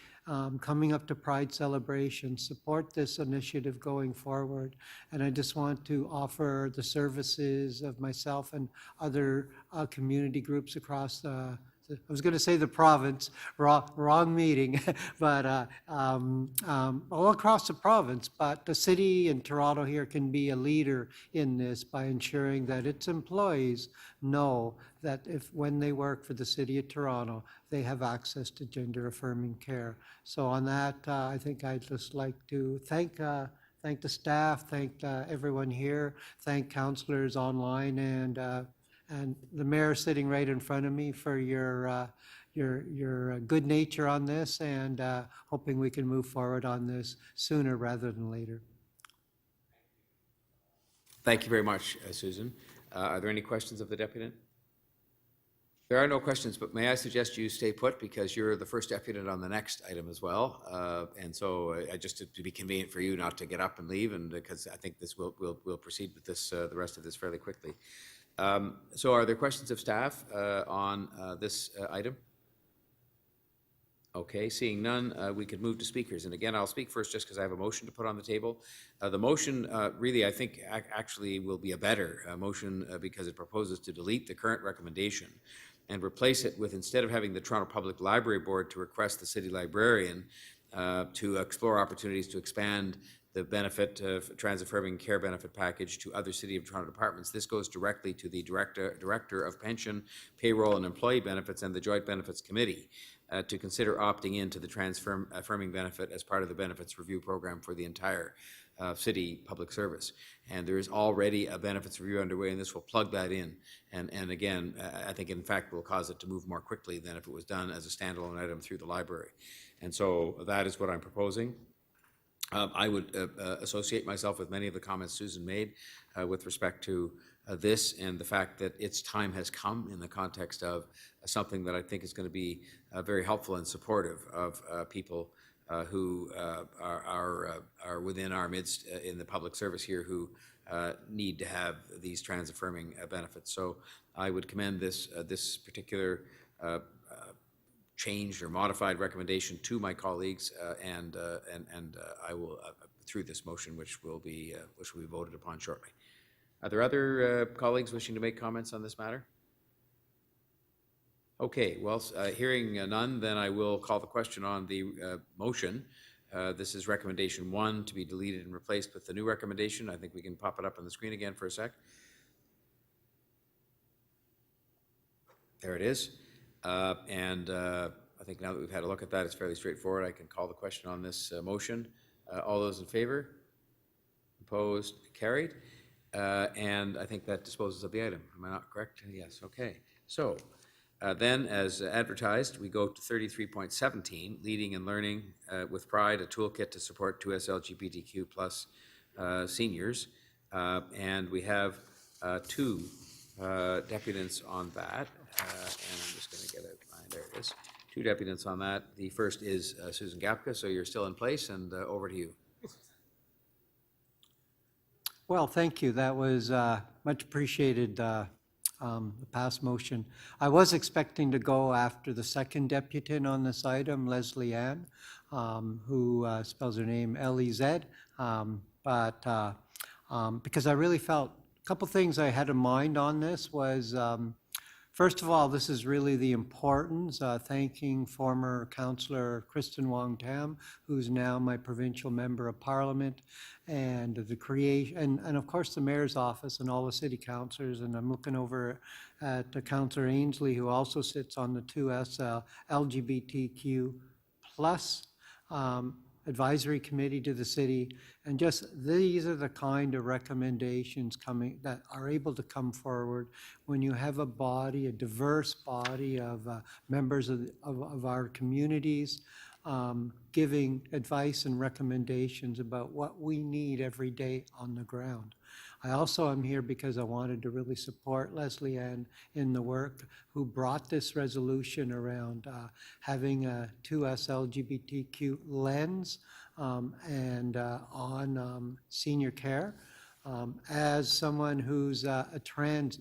[SPEAKER 16] coming up to Pride celebration, support this initiative going forward. And I just want to offer the services of myself and other community groups across I was going to say the province, wrong meeting, but all across the province. But the city in Toronto here can be a leader in this by ensuring that its employees know that when they work for the city of Toronto, they have access to gender affirming care. So on that, I think I'd just like to thank the staff, thank everyone here, thank councillors online, and the mayor sitting right in front of me for your good nature on this, and hoping we can move forward on this sooner rather than later.
[SPEAKER 1] Thank you very much, Susan. Are there any questions of the deputant? There are no questions, but may I suggest you stay put, because you're the first deputant on the next item as well. And so just to be convenient for you not to get up and leave, and because I think this we'll proceed with this the rest of this fairly quickly. So are there questions of staff on this item? Okay, seeing none, we could move to speakers. And again, I'll speak first just because I have a motion to put on the table. The motion really, I think, actually will be a better motion because it proposes to delete the current recommendation and replace it with, instead of having the Toronto Public Library Board to request the city librarian to explore opportunities to expand the benefit of trans affirming care benefit package to other City of Toronto departments. This goes directly to the Director of Pension, Payroll and Employee Benefits and the Joint Benefits Committee to consider opting into the trans affirming benefit as part of the benefits review program for the entire city public service. And there is already a benefits review underway, and this will plug that in. And again, I think in fact will cause it to move more quickly than if it was done as a standalone item through the library. And so that is what I'm proposing. I would associate myself with many of the comments Susan made with respect to this and the fact that its time has come in the context of something that I think is going to be very helpful and supportive of people who are within our midst in the public service here who need to have these trans affirming benefits. So I would commend this particular changed or modified recommendation to my colleagues, and I will, through this motion, which will be voted upon shortly. Are there other colleagues wishing to make comments on this matter? Okay, well, hearing none, then I will call the question on the motion. This is recommendation 1 to be deleted and replaced with the new recommendation. I think we can pop it up on the screen again for a sec. There it is. I think now that we've had a look at that, it's fairly straightforward. I can call the question on this motion. All those in favor? Opposed? Carried. And I think that disposes of the item. Am I not correct? Yes, okay. So then, as advertised, we go to 33.17, Leading and Learning with Pride, a toolkit to support 2S LGBTQ plus seniors. And we have 2 deputants on that. And I'm just going to get it. There it is. 2 deputants on that. The first is Susan Gapka, so you're still in place, and over to you.
[SPEAKER 16] Well, thank you. That was much appreciated, the past motion. I was expecting to go after the second deputant on this item, Leslie Ann, who spells her name L-E-Z, but because I really felt a couple things I had in mind on this was, first of all, this is really the importance, thanking former councillor Kristen Wong-Tam, who's now my provincial member of parliament, and the creation, and of course the mayor's office and all the city councillors, and I'm looking over at Councillor Ainsley, who also sits on the 2S LGBTQ plus advisory committee to the city, and just these are the kind of recommendations coming that are able to come forward when you have a body, a diverse body of members of our communities giving advice and recommendations about what we need every day on the ground. I also am here because I wanted to really support Leslie Ann in the work who brought this resolution around having a 2S LGBTQ lens and on senior care. As someone who's a trans,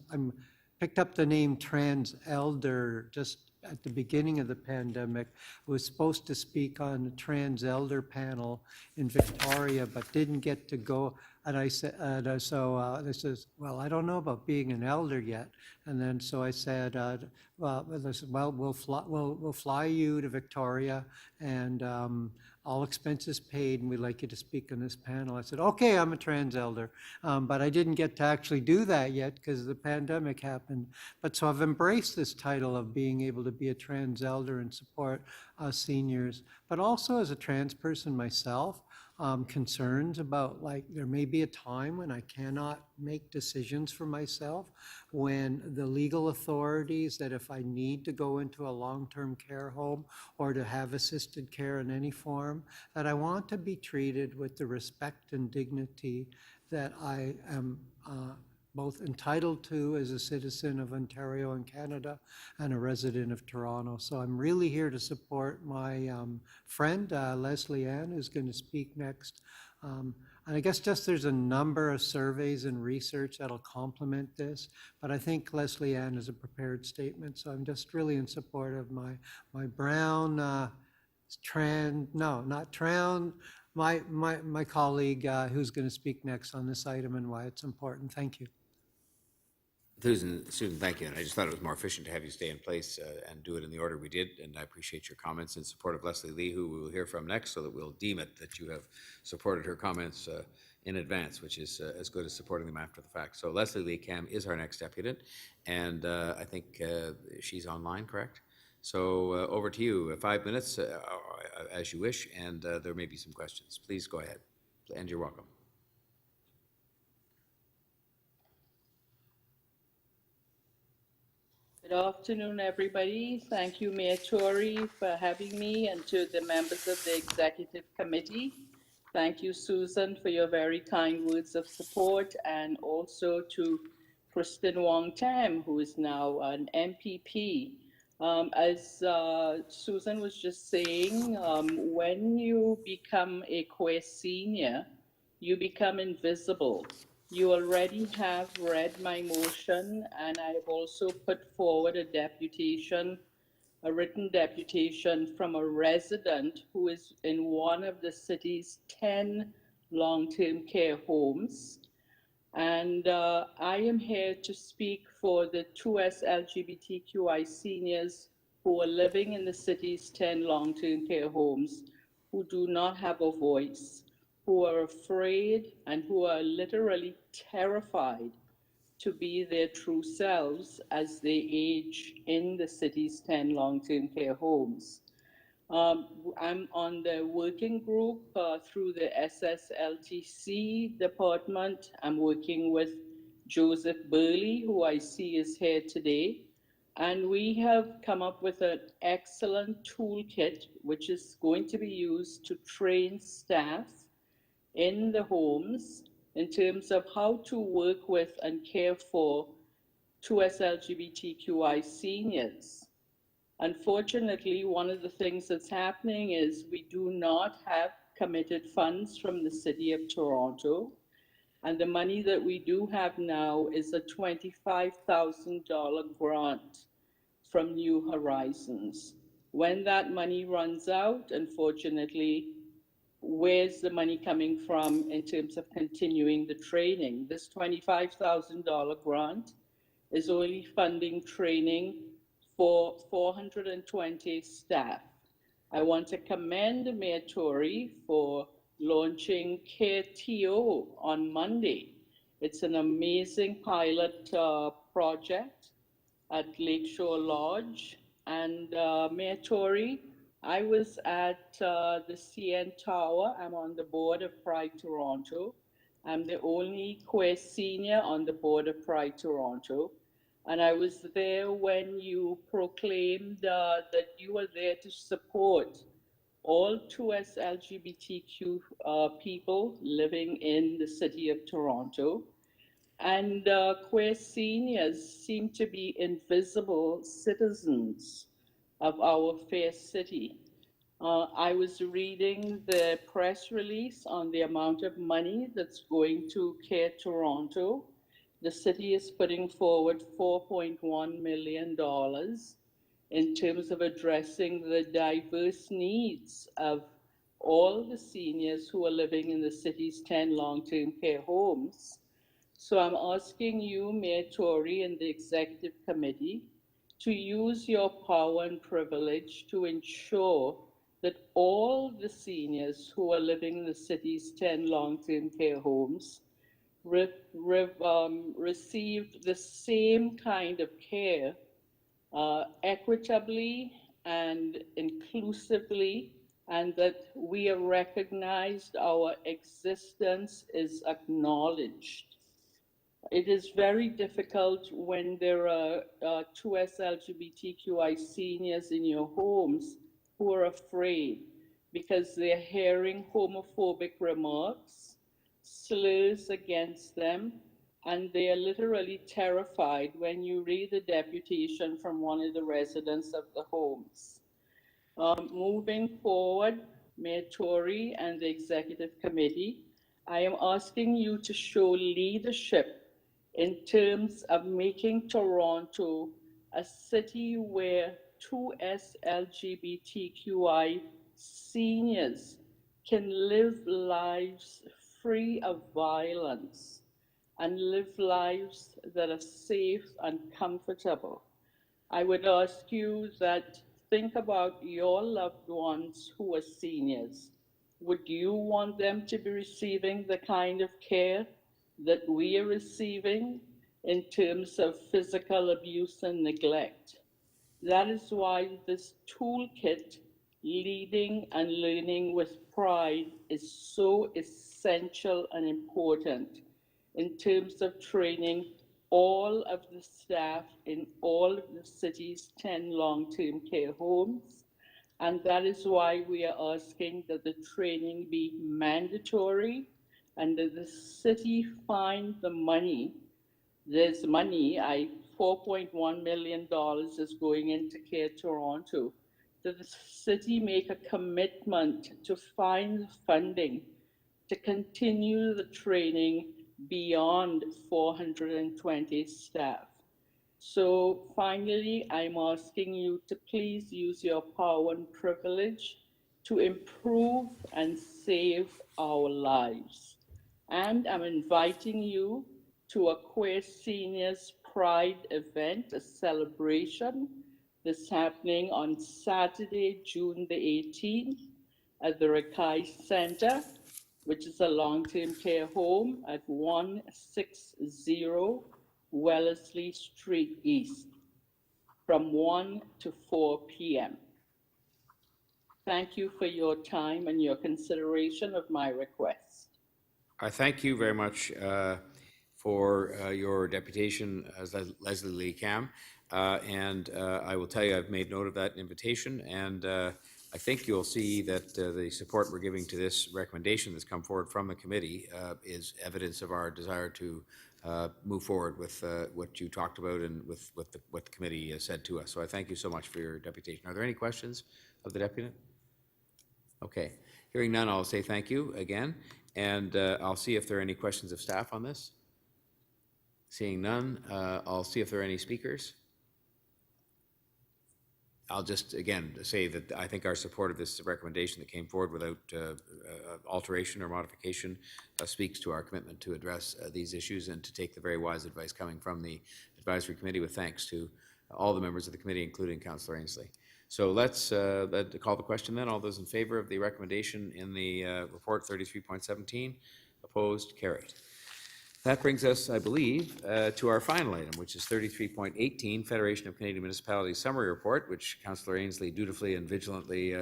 [SPEAKER 16] picked up the name trans elder just at the beginning of the pandemic, was supposed to speak on the trans elder panel in Victoria, but didn't get to go. And I said, this is, well, I don't know about being an elder yet. And then so I said, well, we'll fly you to Victoria, and all expenses paid, and we'd like you to speak on this panel. I said, okay, I'm a trans elder, but I didn't get to actually do that yet because the pandemic happened. But so I've embraced this title of being able to be a trans elder and support seniors, but also as a trans person myself, concerns about, like, there may be a time when I cannot make decisions for myself, when the legal authorities that if I need to go into a long-term care home or to have assisted care in any form, that I want to be treated with the respect and dignity that I am both entitled to as a citizen of Ontario and Canada and a resident of Toronto. So I'm really here to support my friend, Leslie Ann, who's going to speak next. And I guess just there's a number of surveys and research that'll complement this, but I think Leslie Ann is a prepared statement. So I'm just really in support of my brown, my colleague who's going to speak next on this item and why it's important. Thank you.
[SPEAKER 1] Susan, thank you. And I just thought it was more efficient to have you stay in place and do it in the order we did. And I appreciate your comments in support of Leslie Lee, who we will hear from next, so that we'll deem it that you have supported her comments in advance, which is as good as supporting them after the fact. So Leslie Lee Cam is our next deputant, and I think she's online, correct? So over to you. 5 minutes, as you wish, and there may be some questions. Please go ahead, and you're welcome.
[SPEAKER 17] Good afternoon, everybody. Thank you, Mayor Tory, for having me, and to the members of the Executive Committee. Thank you, Susan, for your very kind words of support, and also to Kristen Wong-Tam, who is now an MPP. As Susan was just saying, when you become a queer senior, you become invisible. You already have read my motion, and I have also put forward a deputation a written deputation from a resident who is in one of the city's 10 long-term care homes. And I am here to speak for the 2S LGBTQI seniors who are living in the city's 10 long-term care homes, who do not have a voice, who are afraid and who are literally terrified to be their true selves as they age in the city's 10 long-term care homes. I'm on the working group through the SSLTC department. I'm working with Joseph Burley, who I see is here today. And we have come up with an excellent toolkit, which is going to be used to train staff in the homes in terms of how to work with and care for 2S LGBTQI seniors. Unfortunately, one of the things that's happening is we do not have committed funds from the City of Toronto, and the money that we do have now is a $25,000 grant from New Horizons. When that money runs out, unfortunately, where's the money coming from in terms of continuing the training? This $25,000 grant is only funding training for 420 staff. I want to commend Mayor Tory for launching CreateTO on Monday. It's an amazing pilot project at Lakeshore Lodge. And Mayor Tory, I was at the CN Tower. I'm on the board of Pride Toronto. I'm the only queer senior on the board of Pride Toronto. And I was there when you proclaimed that you were there to support all 2S LGBTQ people living in the city of Toronto. And queer seniors seem to be invisible citizens of our fair city. I was reading the press release on the amount of money that's going to Care Toronto. The city is putting forward $4.1 million in terms of addressing the diverse needs of all the seniors who are living in the city's 10 long-term care homes. So I'm asking you, Mayor Tory, and the Executive Committee to use your power and privilege to ensure that all the seniors who are living in the city's 10 long-term care homes receive the same kind of care equitably and inclusively, and that we are recognized, our existence is acknowledged. It is very difficult when there are 2S LGBTQI seniors in your homes who are afraid because they're hearing homophobic remarks, slurs against them, and they are literally terrified when you read the deputation from one of the residents of the homes. Moving forward, Mayor Tory and the Executive Committee, I am asking you to show leadership in terms of making Toronto a city where 2S LGBTQI seniors can live lives free of violence and live lives that are safe and comfortable. I would ask you that think about your loved ones who are seniors. Would you want them to be receiving the kind of care that we are receiving in terms of physical abuse and neglect? That is why this toolkit, Leading and Learning with Pride, is so essential and important in terms of training all of the staff in all of the city's 10 long-term care homes. And that is why we are asking that the training be mandatory and that the city find the money. There's money, $4.1 million is going into Care Toronto. That the city make a commitment to find funding to continue the training beyond 420 staff. So finally, I'm asking you to please use your power and privilege to improve and save our lives. And I'm inviting you to a Queer Seniors Pride event, a celebration that's happening on Saturday, June the 18th at the Rakai Center, which is a long-term care home at 160 Wellesley Street East, from 1 to 4 p.m. Thank you for your time and your consideration of my request.
[SPEAKER 1] I thank you very much for your deputation as Leslie Lee Cam. And I will tell you, I've made note of that invitation, and I think you'll see that the support we're giving to this recommendation that's come forward from the committee is evidence of our desire to move forward with what you talked about and with what the committee said to us. So I thank you so much for your deputation. Are there any questions of the deputant? Okay. Hearing none, I'll say thank you again, and I'll see if there are any questions of staff on this. Seeing none, I'll see if there are any speakers. I'll just, again, say that I think our support of this recommendation that came forward without alteration or modification speaks to our commitment to address these issues and to take the very wise advice coming from the advisory committee, with thanks to all the members of the committee, including Councillor Ainsley. So let's call the question then. All those in favor of the recommendation in the report 33.17, opposed, carried. That brings us, I believe, to our final item, which is 33.18, Federation of Canadian Municipalities Summary Report, which Councillor Ainsley dutifully and vigilantly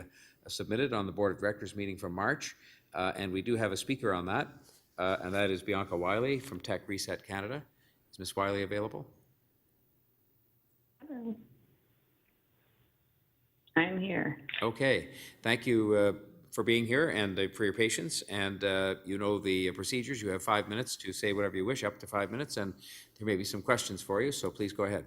[SPEAKER 1] submitted on the Board of Directors meeting from March. And we do have a speaker on that, and that is Bianca Wiley from Tech Reset Canada. Is Ms. Wiley available?
[SPEAKER 3] Hello. I'm here.
[SPEAKER 1] Okay. Thank you for being here and for your patience. And you know the procedures. You have 5 minutes to say whatever you wish, up to 5 minutes, and there may be some questions for you, so please go ahead.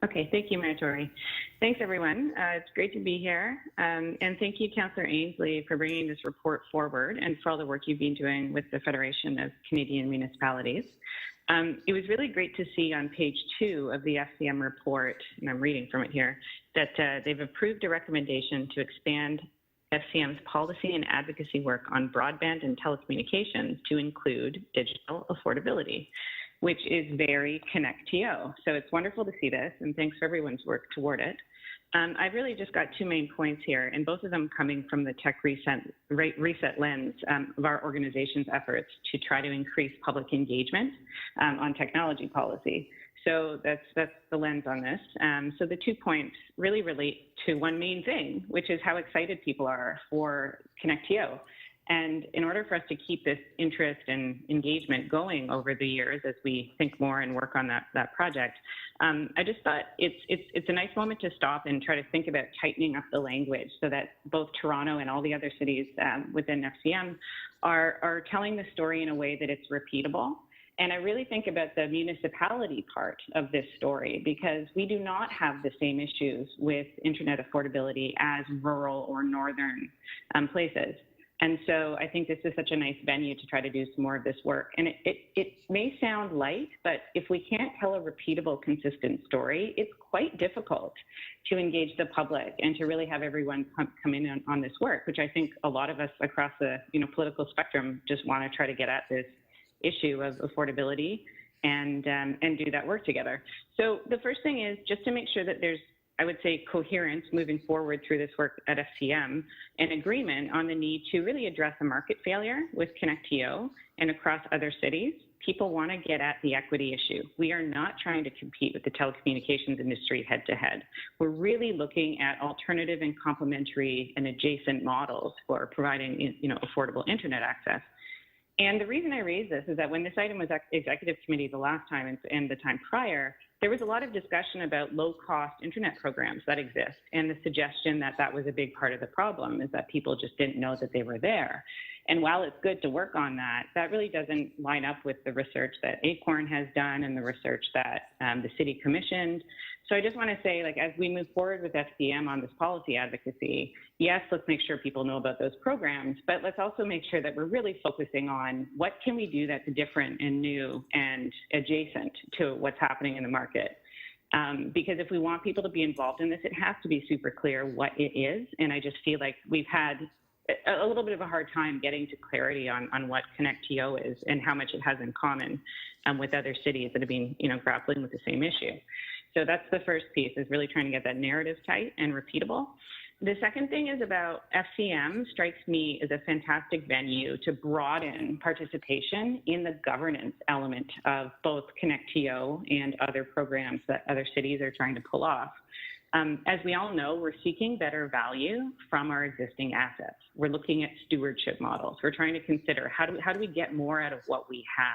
[SPEAKER 3] Okay, thank you, Mayor Tory. Thanks, everyone. It's great to be here. And thank you, Councillor Ainsley, for bringing this report forward and for all the work you've been doing with the Federation of Canadian Municipalities. It was really great to see on page 2 of the FCM report, and I'm reading from it here, that they've approved a recommendation to expand FCM's policy and advocacy work on broadband and telecommunications to include digital affordability, which is very CreateTO. So it's wonderful to see this, and thanks for everyone's work toward it. I've really just got 2 main points here, and both of them coming from the Tech Reset lens of our organization's efforts to try to increase public engagement on technology policy. So that's the lens on this. So the 2 points really relate to one main thing, which is how excited people are for CreateTO. And in order for us to keep this interest and engagement going over the years as we think more and work on that project, I just thought it's a nice moment to stop and try to think about tightening up the language so that both Toronto and all the other cities within FCM are telling the story in a way that it's repeatable. And I really think about the municipality part of this story, because we do not have the same issues with internet affordability as rural or northern places. And so I think this is such a nice venue to try to do some more of this work. And it may sound light, but if we can't tell a repeatable, consistent story, it's quite difficult to engage the public and to really have everyone come in on this work, which I think a lot of us across the political spectrum just want to try to get at this issue of affordability and do that work together. So the first thing is just to make sure that there's, I would say, coherence moving forward through this work at FCM, and agreement on the need to really address a market failure with CreateTO and across other cities. People want to get at the equity issue. We are not trying to compete with the telecommunications industry head to head. We're really looking at alternative and complementary and adjacent models for providing, affordable internet access. And the reason I raise this is that when this item was executive committee the last time and the time prior, there was a lot of discussion about low-cost internet programs that exist, and the suggestion that that was a big part of the problem is that people just didn't know that they were there. And while it's good to work on that, that really doesn't line up with the research that Acorn has done and the research that the city commissioned. So I just want to say, like, as we move forward with FCM on this policy advocacy, yes, let's make sure people know about those programs, but let's also make sure that we're really focusing on what can we do that's different and new and adjacent to what's happening in the market. Because if we want people to be involved in this, it has to be super clear what it is. And I just feel like we've had a little bit of a hard time getting to clarity on what CreateTO is and how much it has in common with other cities that have been, grappling with the same issue. So that's the first piece, is really trying to get that narrative tight and repeatable. The second thing is about FCM strikes me as a fantastic venue to broaden participation in the governance element of both CreateTO and other programs that other cities are trying to pull off. As we all know, we're seeking better value from our existing assets. We're looking at stewardship models. We're trying to consider how do we get more out of what we have?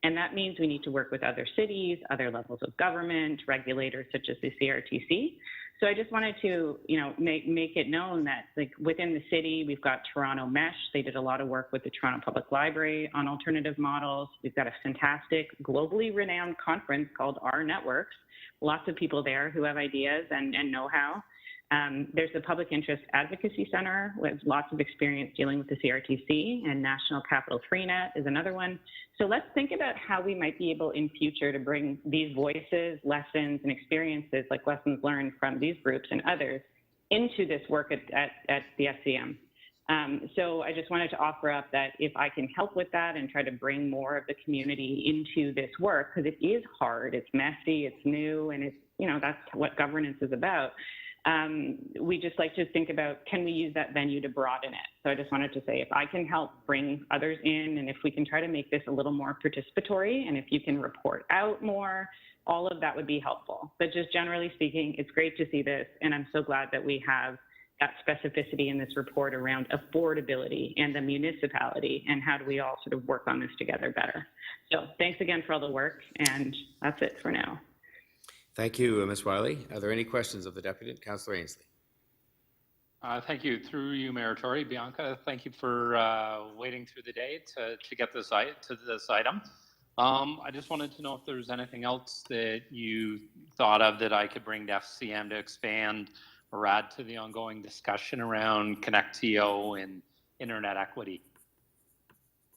[SPEAKER 3] And that means we need to work with other cities, other levels of government, regulators such as the CRTC. So I just wanted to, make it known that, like, within the city, we've got Toronto Mesh. They did a lot of work with the Toronto Public Library on alternative models. We've got a fantastic, globally renowned conference called Our Networks. Lots of people there who have ideas and know-how. There's the Public Interest Advocacy Center with lots of experience dealing with the CRTC, and National Capital FreeNet is another one. So let's think about how we might be able in future to bring these voices, lessons, and experiences, like lessons learned from these groups and others, into this work at the FCM. So I just wanted to offer up that if I can help with that and try to bring more of the community into this work, because it is hard, it's messy, it's new, and it's, that's what governance is about. We just like to think about, can we use that venue to broaden it? So I just wanted to say, if I can help bring others in, and if we can try to make this a little more participatory, and if you can report out more, all of that would be helpful. But just generally speaking, it's great to see this, and I'm so glad that we have that specificity in this report around affordability and the municipality, and how do we all sort of work on this together better. So thanks again for all the work, and that's it for now.
[SPEAKER 1] Thank you, Ms. Wiley. Are there any questions of the deputy? Councillor Ainsley.
[SPEAKER 2] Thank you. Through you, Mayor Tory. Bianca, thank you for waiting through the day to get this item. I just wanted to know if there's anything else that you thought of that I could bring to FCM to expand or add to the ongoing discussion around CreateTO and internet equity.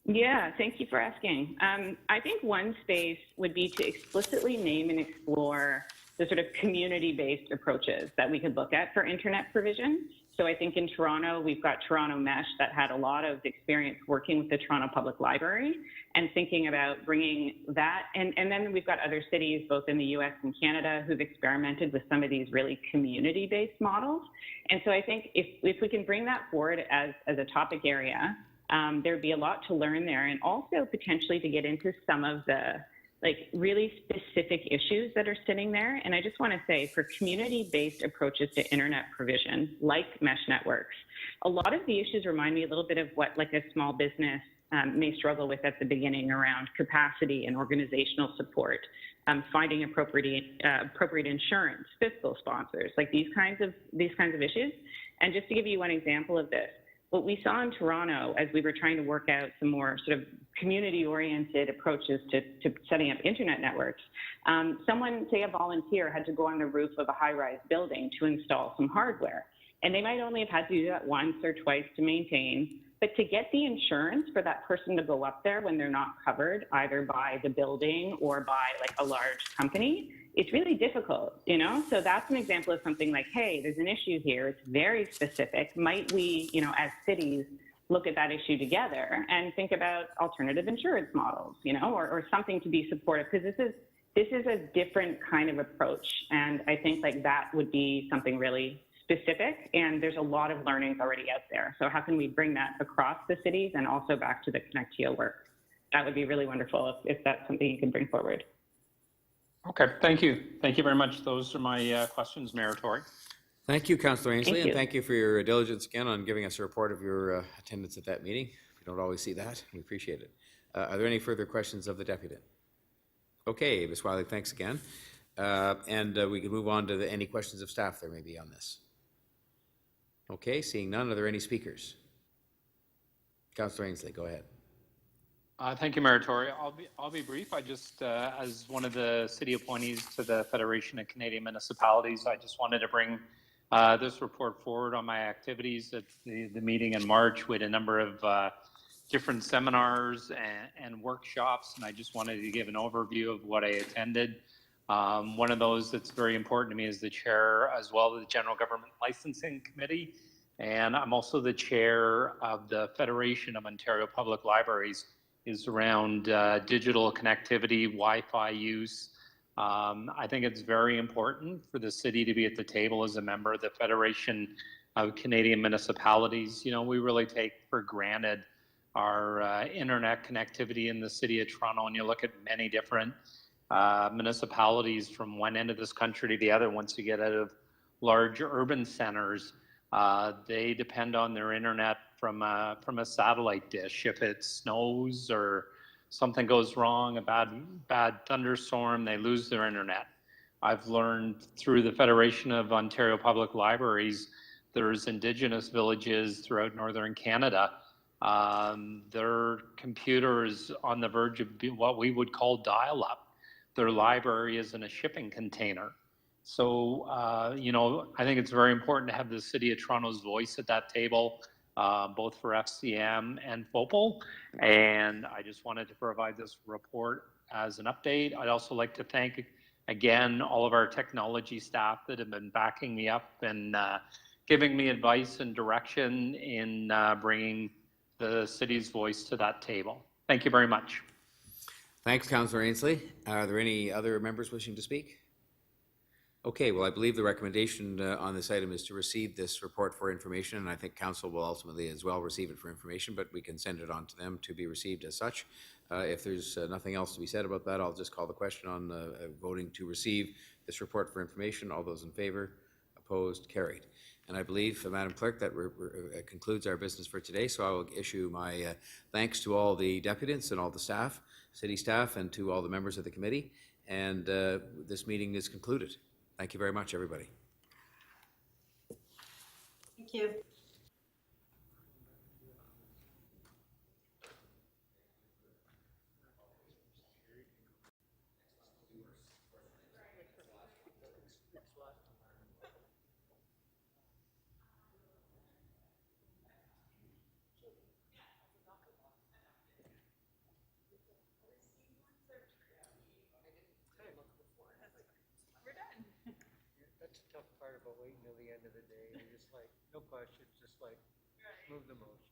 [SPEAKER 3] Yeah, thank you for asking. I think one space would be to explicitly name and explore the sort of community-based approaches that we could look at for internet provision. So I think in Toronto, we've got Toronto Mesh that had a lot of experience working with the Toronto Public Library and thinking about bringing that. And then we've got other cities, both in the US and Canada, who've experimented with some of these really community-based models. And so I think if we can bring that forward as a topic area, there'd be a lot to learn there, and also potentially to get into some of the really specific issues that are sitting there. And I just want to say, for community-based approaches to internet provision, like mesh networks, a lot of the issues remind me a little bit of what a small business may struggle with at the beginning around capacity and organizational support, finding appropriate insurance, fiscal sponsors, these kinds of issues. And just to give you one example of this, what we saw in Toronto as we were trying to work out some more sort of community-oriented approaches to setting up internet networks, someone, say a volunteer, had to go on the roof of a high-rise building to install some hardware. And they might only have had to do that once or twice to maintain, but to get the insurance for that person to go up there when they're not covered either by the building or by a large company, it's really difficult, So that's an example of something like, hey, there's an issue here. It's very specific. Might we, as cities, look at that issue together and think about alternative insurance models, or something to be supportive? Because this is a different kind of approach. And I think that would be something really specific. And there's a lot of learnings already out there. So how can we bring that across the cities and also back to the CreateTO work? That would be really wonderful if that's something you can bring forward.
[SPEAKER 2] Okay, thank you. Thank you very much. Those are my questions, Mayor Tory.
[SPEAKER 1] Thank you, Councillor Ainsley,
[SPEAKER 3] Thank
[SPEAKER 1] and
[SPEAKER 3] you.
[SPEAKER 1] thank you for your diligence again on giving us a report of your attendance at that meeting. We don't always see that. We appreciate it. Are there any further questions of the deputy? Okay, Ms. Wiley, thanks again. And we can move on to any questions of staff there may be on this. Okay, seeing none, are there any speakers? Councillor Ainsley, go ahead.
[SPEAKER 2] Thank you, Mayor Tory. I'll be brief. I just, as one of the city appointees to the Federation of Canadian Municipalities, I just wanted to bring this report forward on my activities at the meeting in March. We had a number of different seminars and workshops, and I just wanted to give an overview of what I attended. One of those that's very important to me is the chair as well as the General Government Licensing Committee, and I'm also the chair of the Federation of Ontario Public Libraries, is around digital connectivity, Wi-Fi use. I think it's very important for the city to be at the table as a member of the Federation of Canadian Municipalities. You know, we really take for granted our internet connectivity in the city of Toronto, and you look at many different municipalities from one end of this country to the other. Once you get out of large urban centers, they depend on their internet from a satellite dish. If it snows or something goes wrong, a bad thunderstorm, they lose their internet. I've learned through the Federation of Ontario Public Libraries, there's Indigenous villages throughout Northern Canada. Their computer is on the verge of what we would call dial-up. Their library is in a shipping container. So, you know, I think it's very important to have the City of Toronto's voice at that table, both for FCM and FOPL. And I just wanted to provide this report as an update. I'd also like to thank, again, all of our technology staff that have been backing me up and giving me advice and direction in bringing the city's voice to that table. Thank you very much.
[SPEAKER 1] Thanks, Councillor Ainsley. Are there any other members wishing to speak? Okay, well, I believe the recommendation on this item is to receive this report for information, and I think Council will ultimately as well receive it for information, but we can send it on to them to be received as such. If there's nothing else to be said about that, I'll just call the question on voting to receive this report for information. All those in favour? Opposed? Carried. And I believe, Madam Clerk, that concludes our business for today, so I will issue my thanks to all the deputants and all the staff, city staff, and to all the members of the committee, and this meeting is concluded. Thank you very much, everybody.
[SPEAKER 22] Thank you.
[SPEAKER 16] That's the tough part about waiting till the end of the day. You're just like, no questions, just like, move the motion.